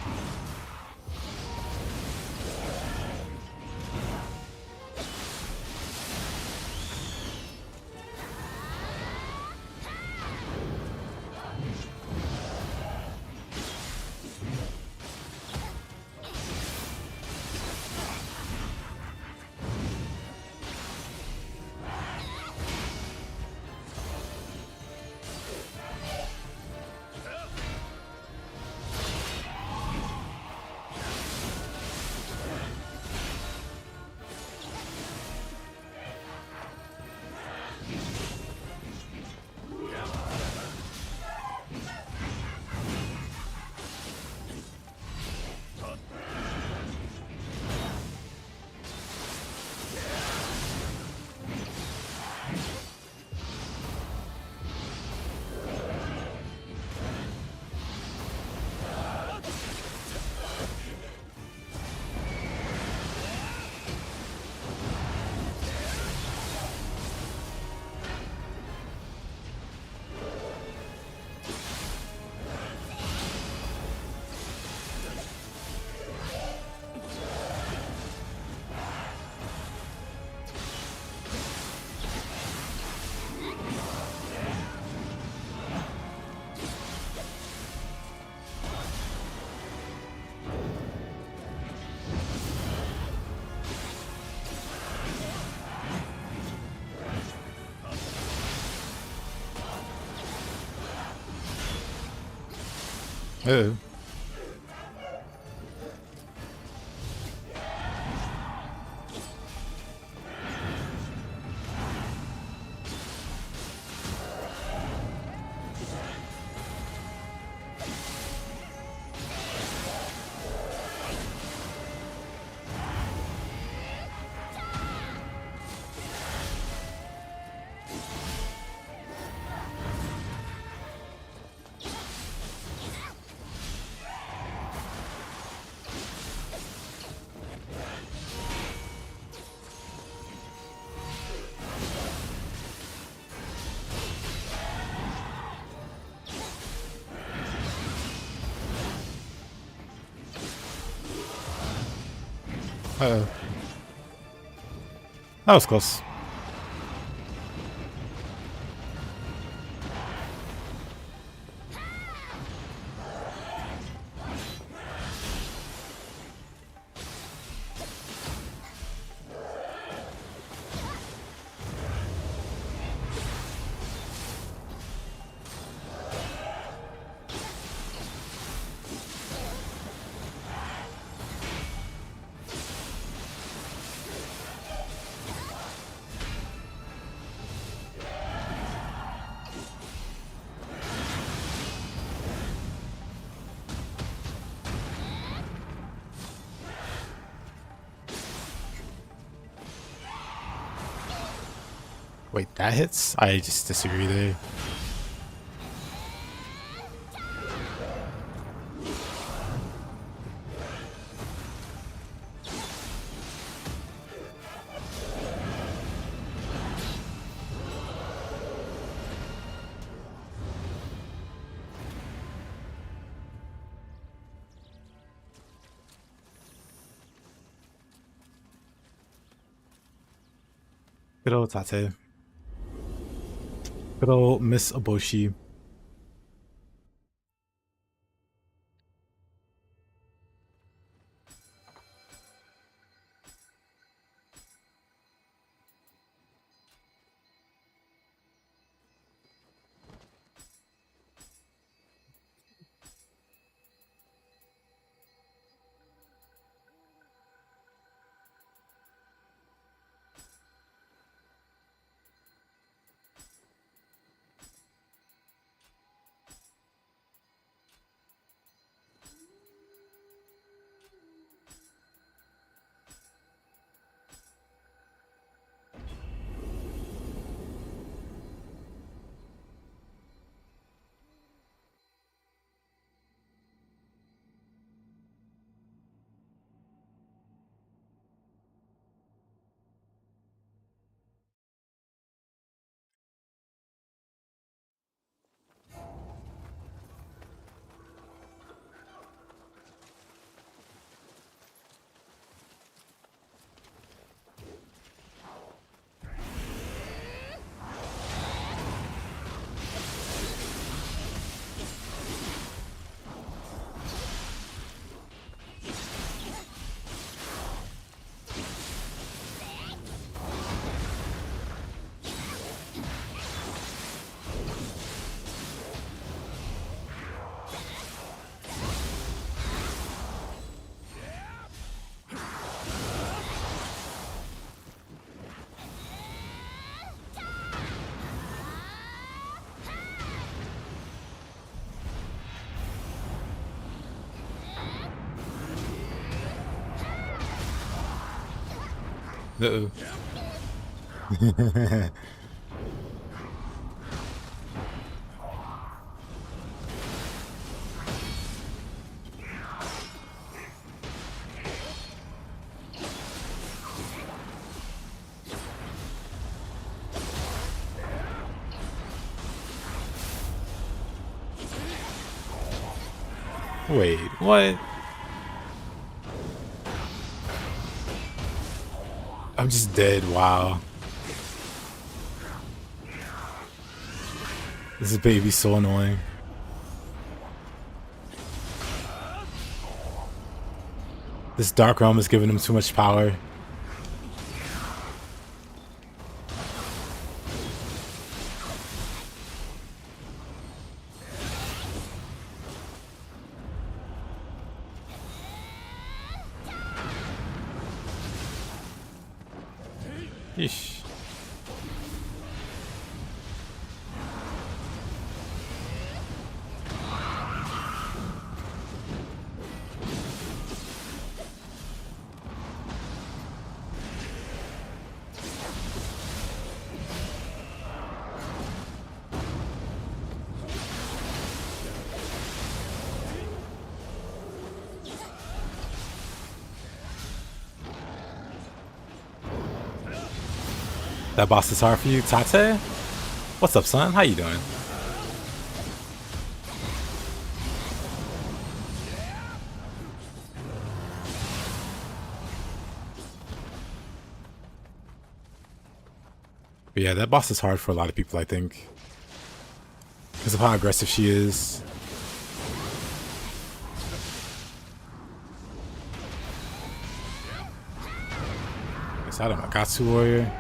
Oh. Uh-oh. That was close. Wait, that hits? I just disagree there. Good old Tate. Good old Miss Oboshi. Uh-oh. Wait, what? I'm just dead, wow. This baby's so annoying. This Dark Realm is giving him too much power. Yeesh. That boss is hard for you, Tate? What's up, son? How you doing? But yeah, that boss is hard for a lot of people, I think. Because of how aggressive she is. Is that a Magatsu warrior?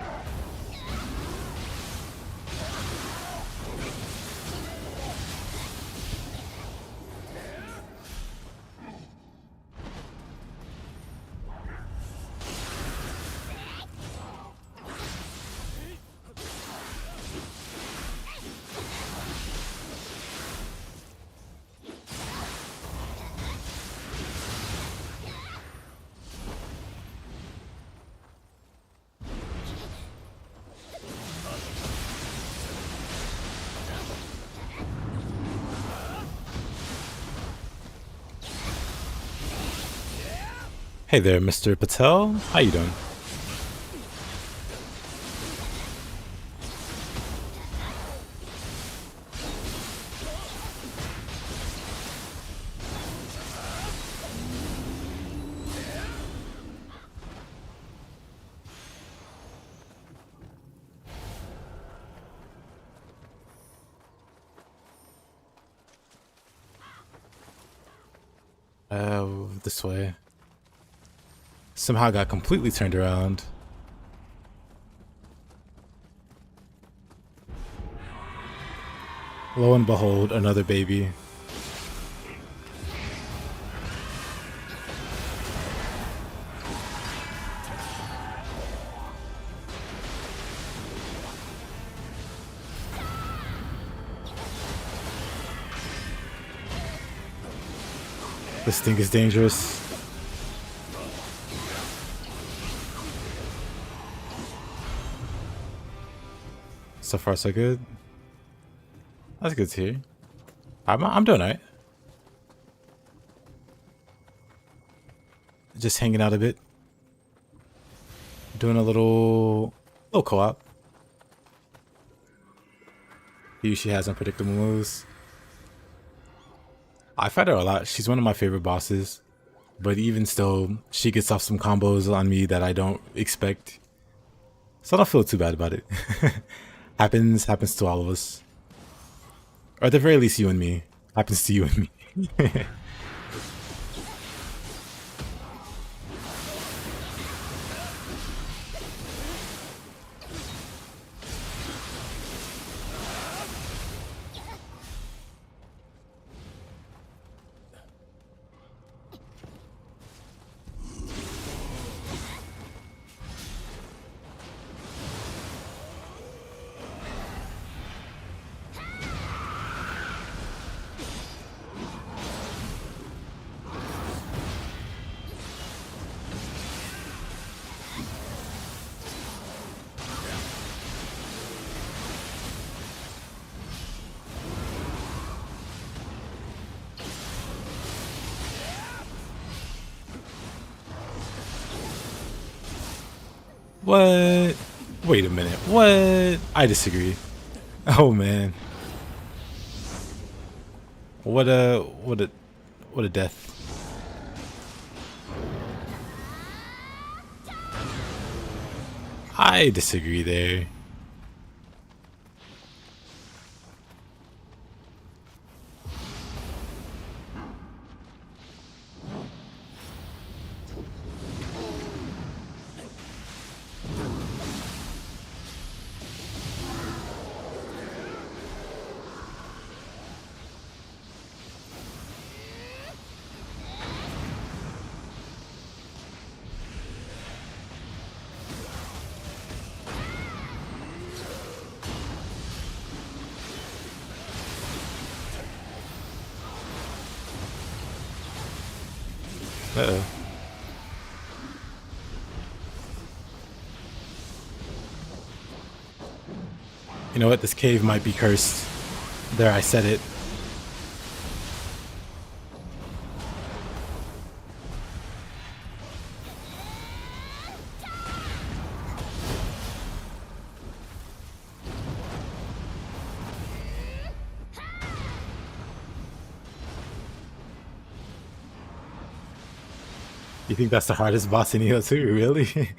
Hey there, Mr. Patel. How you doing? This way. Somehow got completely turned around. Lo and behold, another baby. This thing is dangerous. So far, so good. That's good to hear. I'm doing alright. Just hanging out a bit. Doing a little co-op. He usually has unpredictable moves. I fight her a lot. She's one of my favorite bosses. But even still, she gets off some combos on me that I don't expect. So I don't feel too bad about it. Happens to all of us. Or at the very least, you and me. Happens to you and me. What? Wait a minute. What? I disagree. Oh man. What a death. I disagree there. Uh-oh. You know what? This cave might be cursed. There, I said it. You think that's the hardest boss in Nioh too, really?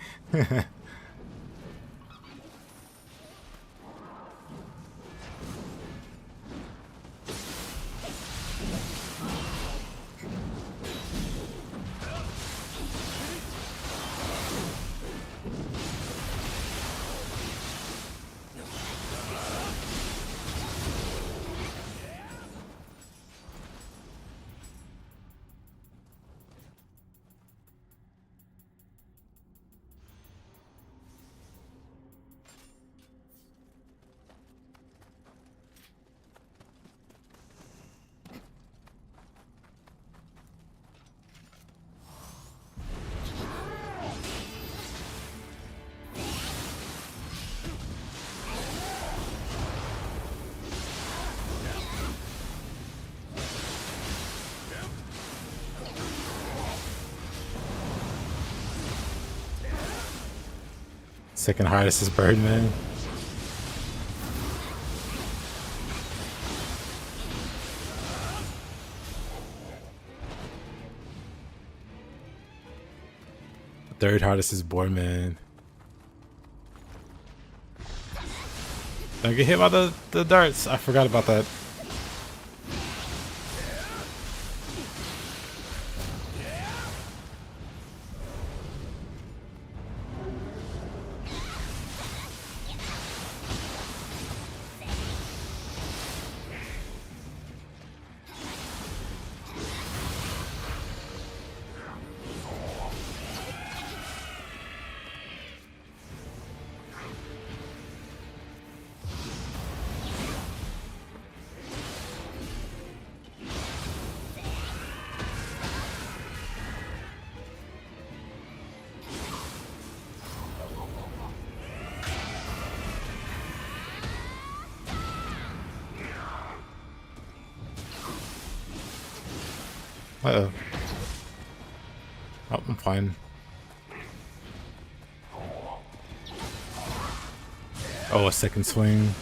Second hardest is Birdman. Third hardest is Boardman. Don't get hit by the darts. I forgot about that. Uh-oh. Oh, I'm fine. Oh, a second swing.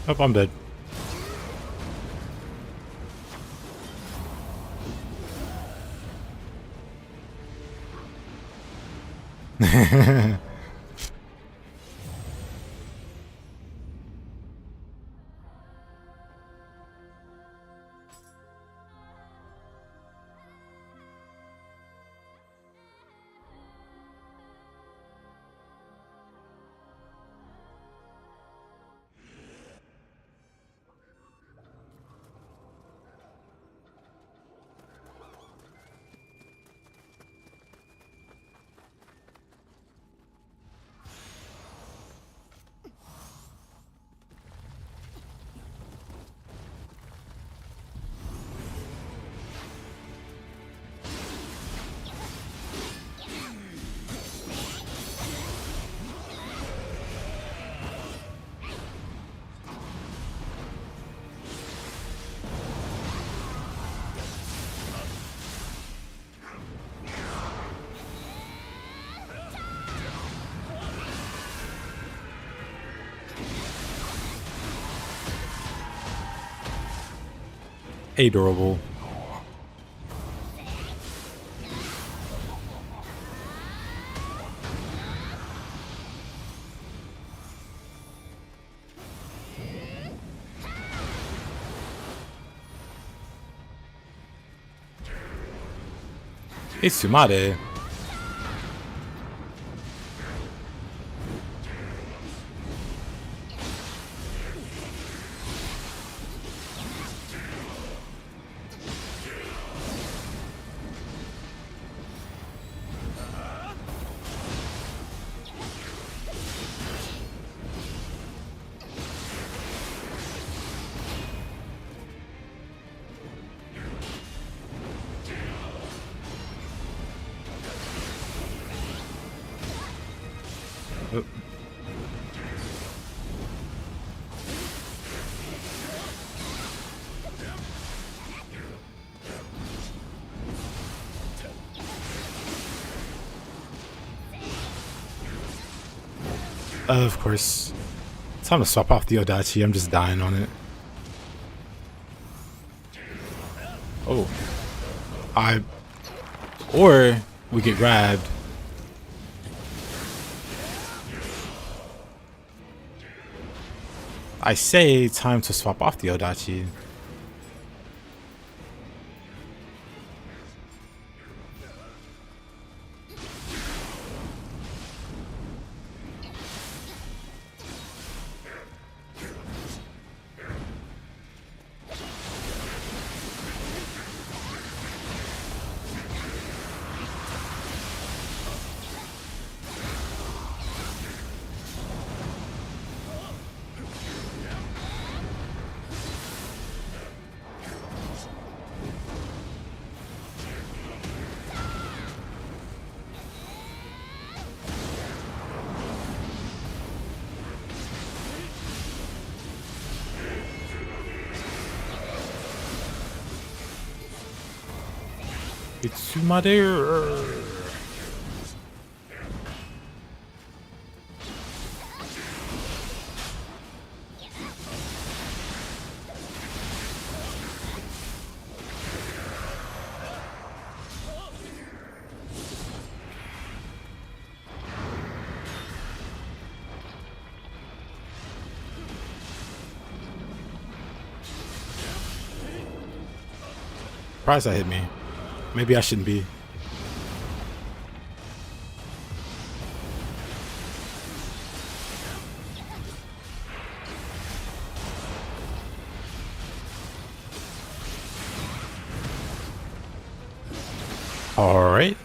Oh, I'm dead. Adorable. It's Sumade. Of course. Time to swap off the Odachi. I'm just dying on it. Oh. Or we get grabbed. I say time to swap off the Odachi. It's Sumade. Surprised that hit me. Maybe I shouldn't be. All right.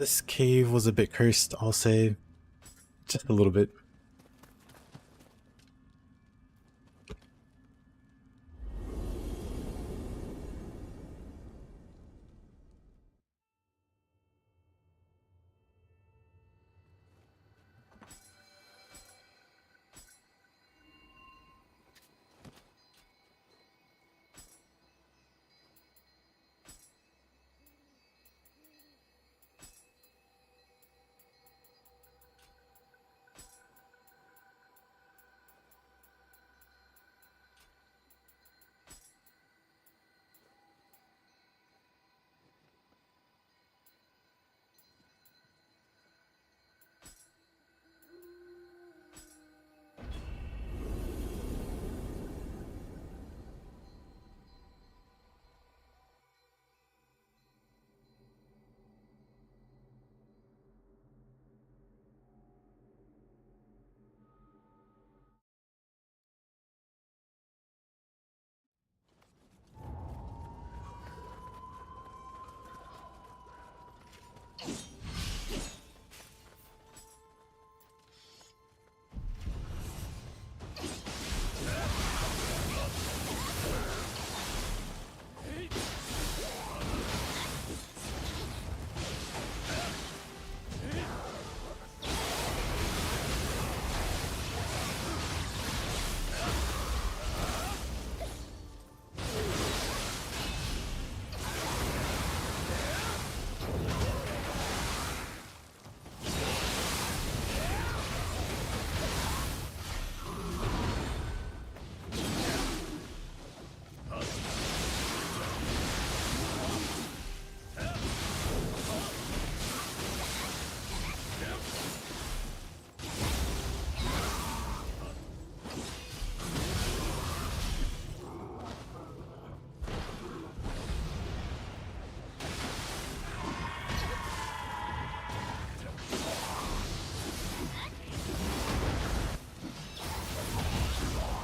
This cave was a bit cursed, I'll say. Just a little bit.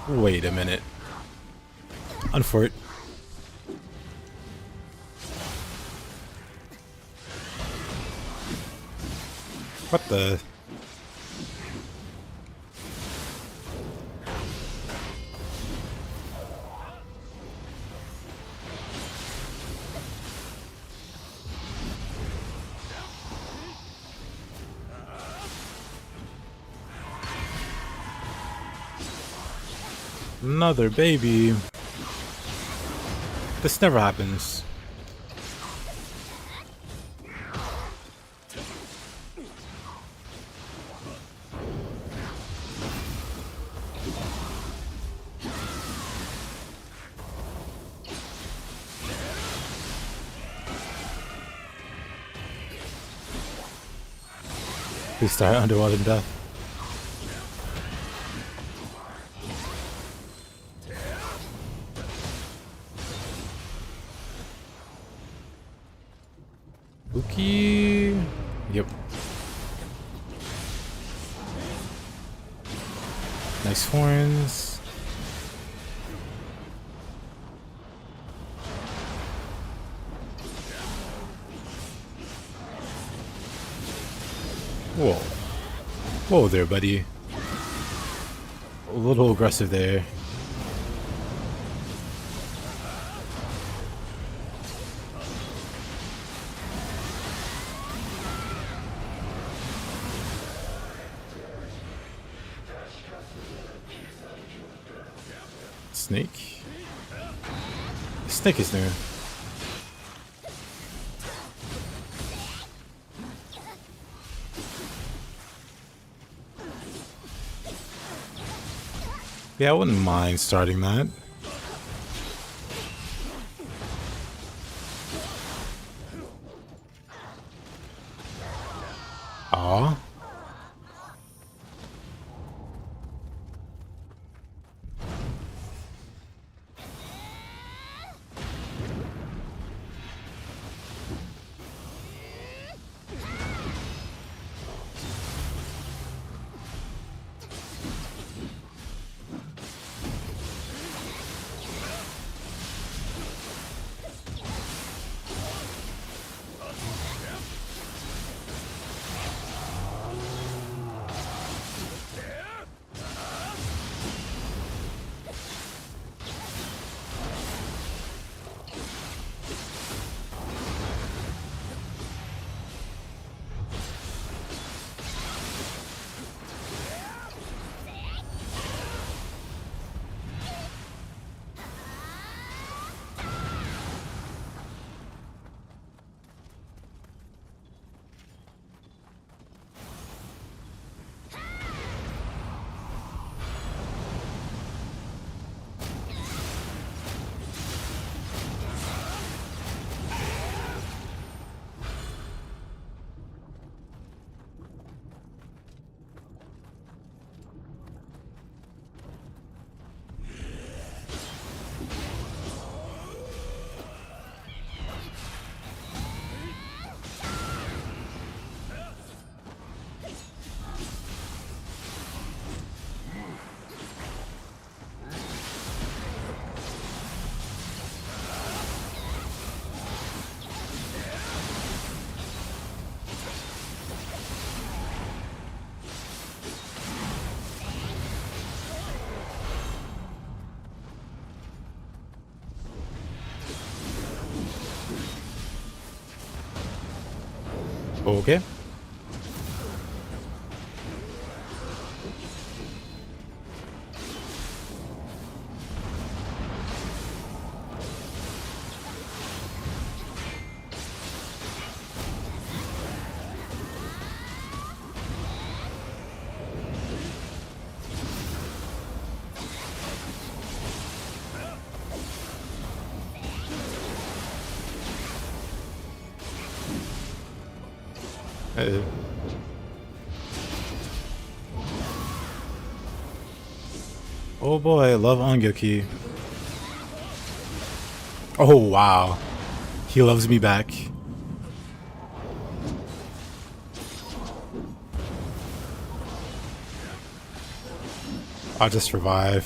Wait a minute. Unfort. What the? Another baby. This never happens. Please start underwater death. Spooky. Yep. Nice horns. Whoa. Whoa there, buddy. A little aggressive there. Snake? Snake is new. Yeah, I wouldn't mind starting that. Aw. Okay. Uh, oh boy, I love Angyoki. Oh wow. He loves me back. I'll just survive.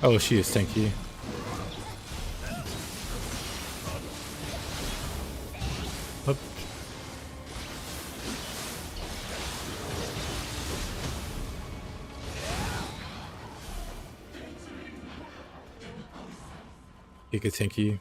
Oh, she is tanky. Up. He gets tanky.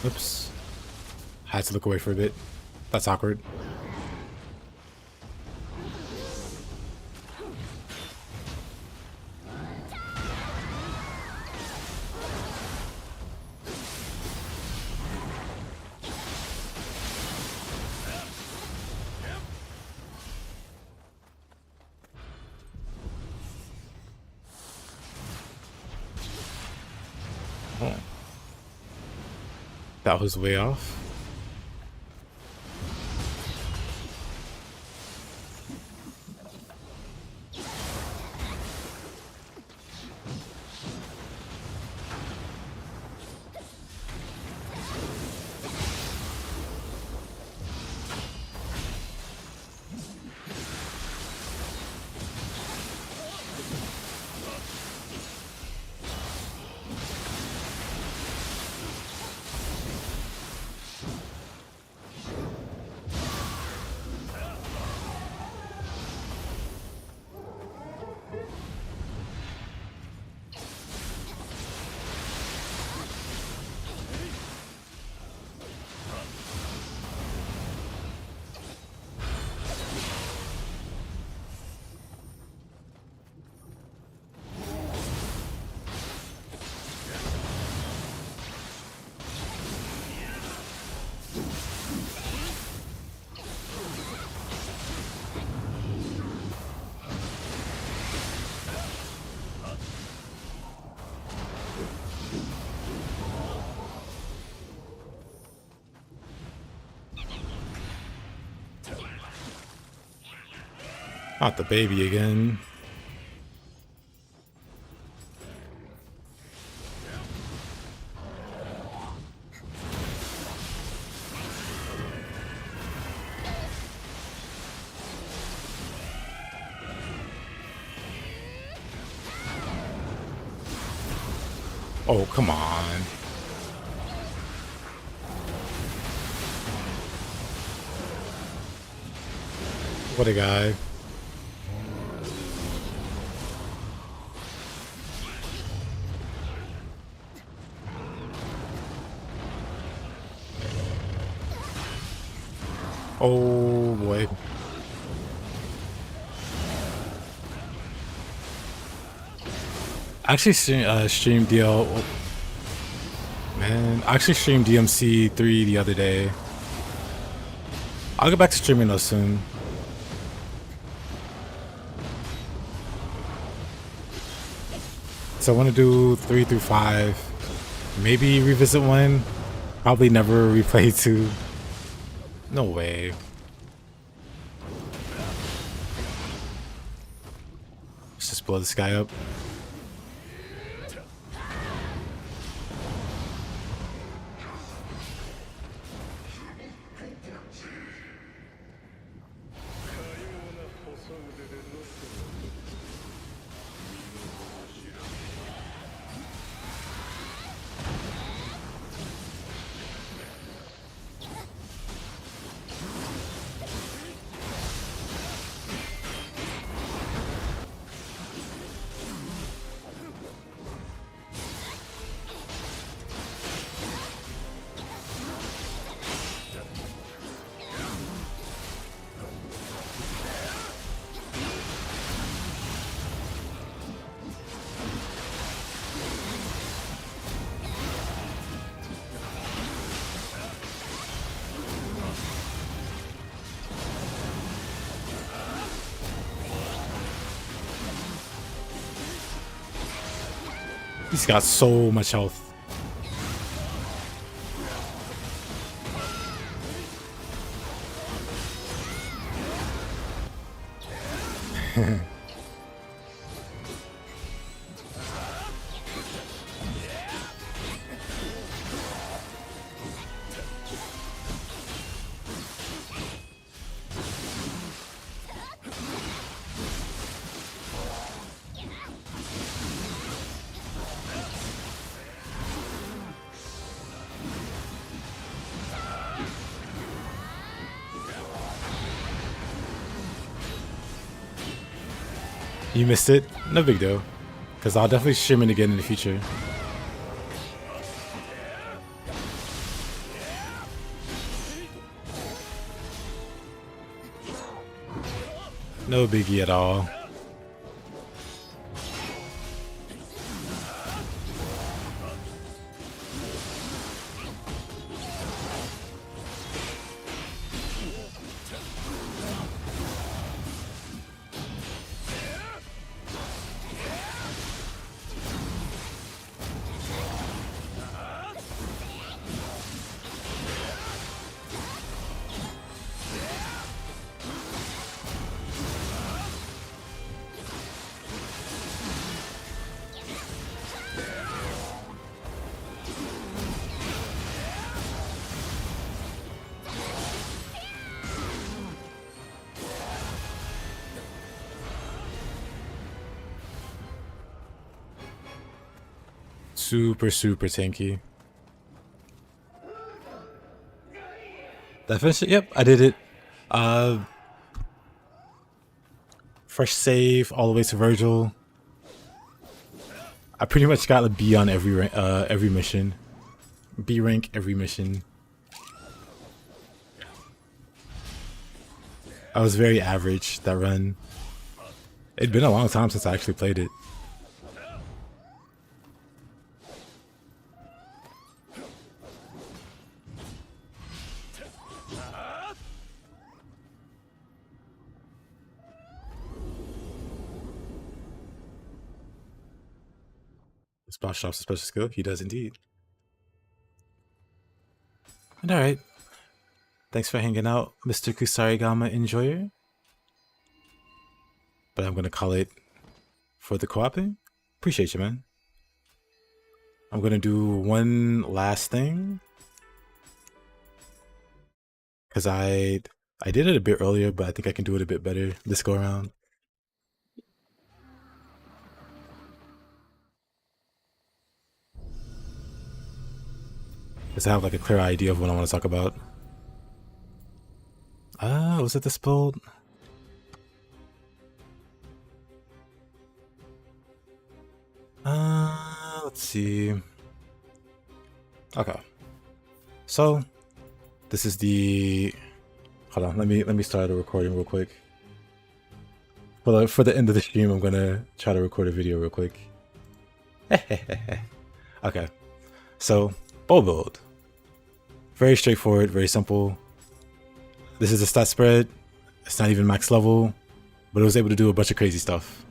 Oops. Had to look away for a bit. That's awkward. Oh. That was way off. Not the baby again. Oh, come on. What a guy. Oh boy. I actually streamed I actually streamed DMC 3 the other day. I'll get back to streaming those soon. So I want to do 3 through 5. Maybe revisit 1. Probably never replay 2. No way. Let's just blow this guy up. He's got so much health. You missed it? No big deal. Because I'll definitely stream it again in the future. No biggie at all. Super, super tanky. Did I finish it? Yep, I did it. Fresh save all the way to Virgil. I pretty much got a B on every mission. B rank every mission. I was very average that run. It'd been a long time since I actually played it. This boss shops a special skill. He does indeed. And alright. Thanks for hanging out, Mr. Kusarigama Enjoyer. But I'm gonna call it for the co-oping. Appreciate you, man. I'm gonna do one last thing. Cause I did it a bit earlier, but I think I can do it a bit better this go around. Just to have like a clear idea of what I want to talk about. Was it this build? Let's see. Okay. So this is the, hold on, let me start a recording real quick. For the end of the stream, I'm gonna try to record a video real quick. Okay. So bow build. Very straightforward, very simple. This is a stat spread. It's not even max level, but it was able to do a bunch of crazy stuff.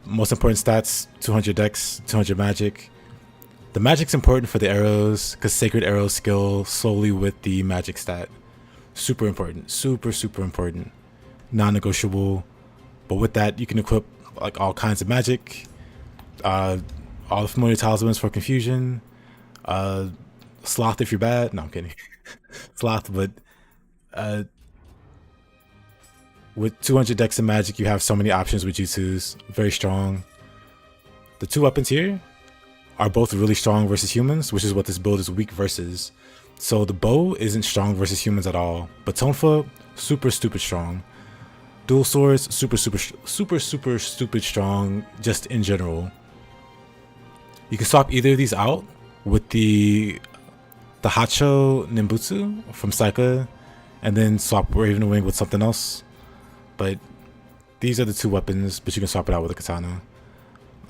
Most important stats, 200 dex, 200 magic. The magic's important for the arrows because sacred arrows scale solely with the magic stat. Super important, super important, non-negotiable. But with that, you can equip like all kinds of magic, all the familiar talismans for confusion, sloth if you're bad. No, I'm kidding. Sloth, but with 200 dex and magic, you have so many options with jutsus. Very strong. The two weapons here are both really strong versus humans, which is what this build is weak versus. So the bow isn't strong versus humans at all, but Tonfa, super stupid strong. Dual swords, super stupid strong, just in general. You can swap either of these out with the Hacho Nimbutsu from Saika, and then swap Raven Wing with something else. But these are the two weapons, but you can swap it out with a katana.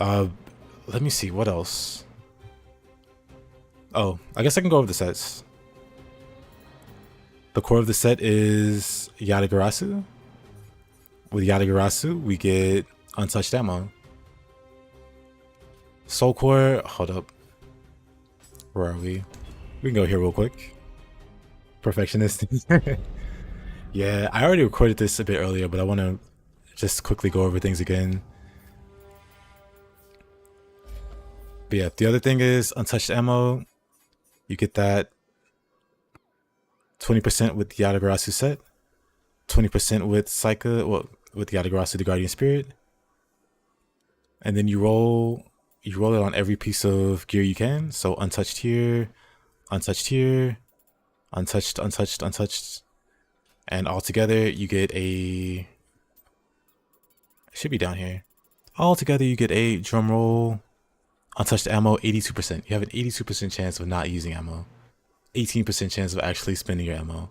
Let me see, what else? Oh, I guess I can go over the sets. The core of the set is Yatagarasu. With Yatagarasu, we get untouched ammo. Soul Core, hold up. Where are we? We can go here real quick. Perfectionist. Yeah, I already recorded this a bit earlier, but I want to just quickly go over things again. But yeah, the other thing is untouched ammo. You get that 20% with the Yatagarasu set, 20% with Saika, well, with Yatagarasu the Guardian Spirit, and then you roll it on every piece of gear you can. So untouched here, untouched here, untouched, and all together you get a. It should be down here. All together you get a drum roll. Untouched ammo, 82%. You have an 82% chance of not using ammo. 18% chance of actually spending your ammo.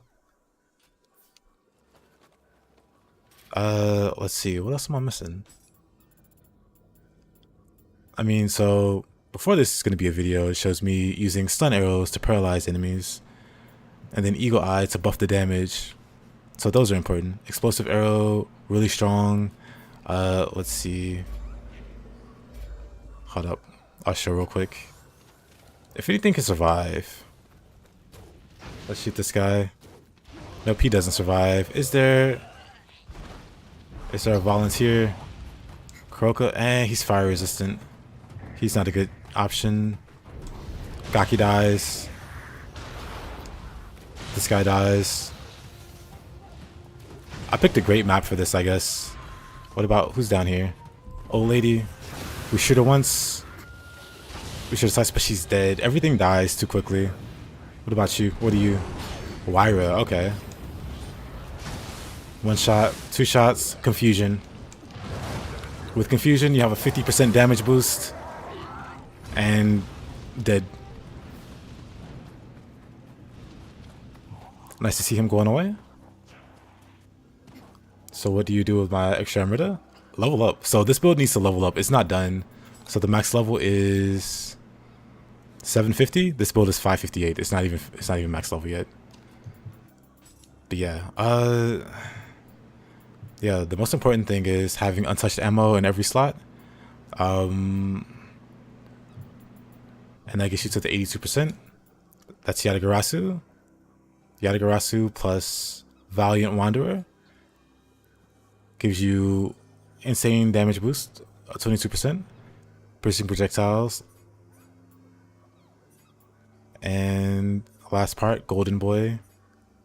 Let's see. What else am I missing? I mean, so before this is going to be a video, it shows me using stun arrows to paralyze enemies. And then Eagle Eye to buff the damage. So those are important. Explosive arrow, really strong. Let's see. Hold up. I'll show real quick. If anything can survive. Let's shoot this guy. Nope, he doesn't survive. Is there a volunteer? Kuroka? He's fire resistant. He's not a good option. Gaki dies. This guy dies. I picked a great map for this, I guess. What about, who's down here? Old lady. We shoot her once. We should have sliced, but she's dead. Everything dies too quickly. What about you? What are you? Wyra, okay. One shot, two shots, confusion. With confusion, you have a 50% damage boost. And dead. Nice to see him going away. So what do you do with my extra Amrita? Level up. So this build needs to level up. It's not done. So the max level is 750. This build is 558. It's not even max level yet. But yeah, yeah, the most important thing is having untouched ammo in every slot. And that gets you to the 82%. That's Yatagarasu. Yatagarasu plus Valiant Wanderer gives you insane damage boost, 22%. Piercing projectiles. And last part, Golden Boy,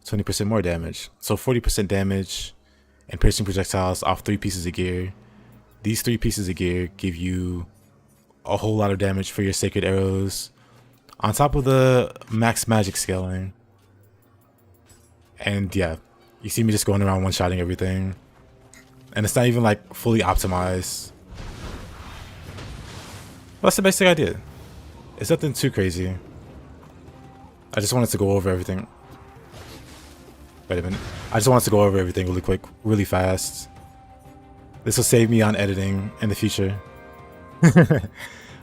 20% more damage. So 40% damage and piercing projectiles off 3 pieces of gear. These 3 pieces of gear give you a whole lot of damage for your sacred arrows. On top of the max magic scaling. And yeah, you see me just going around one-shotting everything. And it's not even like fully optimized. Well, that's the basic idea. It's nothing too crazy. I just wanted to go over everything. Wait a minute. I just wanted to go over everything really quick, really fast. This will save me on editing in the future.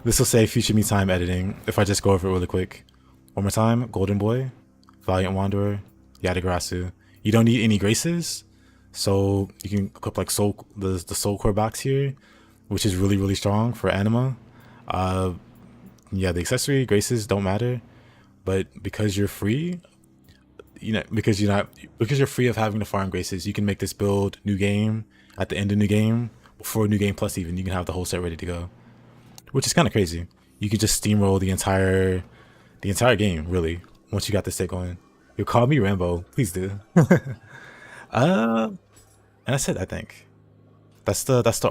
This will save future me time editing if I just go over it really quick. One more time. Golden Boy, Valiant Wanderer, Yatagarasu. You don't need any graces, so you can equip like the soul core box here, which is really, really strong for anima. Yeah, the accessory graces don't matter, but because you're free, because you're free of having to farm graces, you can make this build new game at the end of new game, before new game plus even, you can have the whole set ready to go, which is kind of crazy. You can just steamroll the entire game, really, once you got this set going. You'll call me Rambo, please do. And that's it, I think. That's the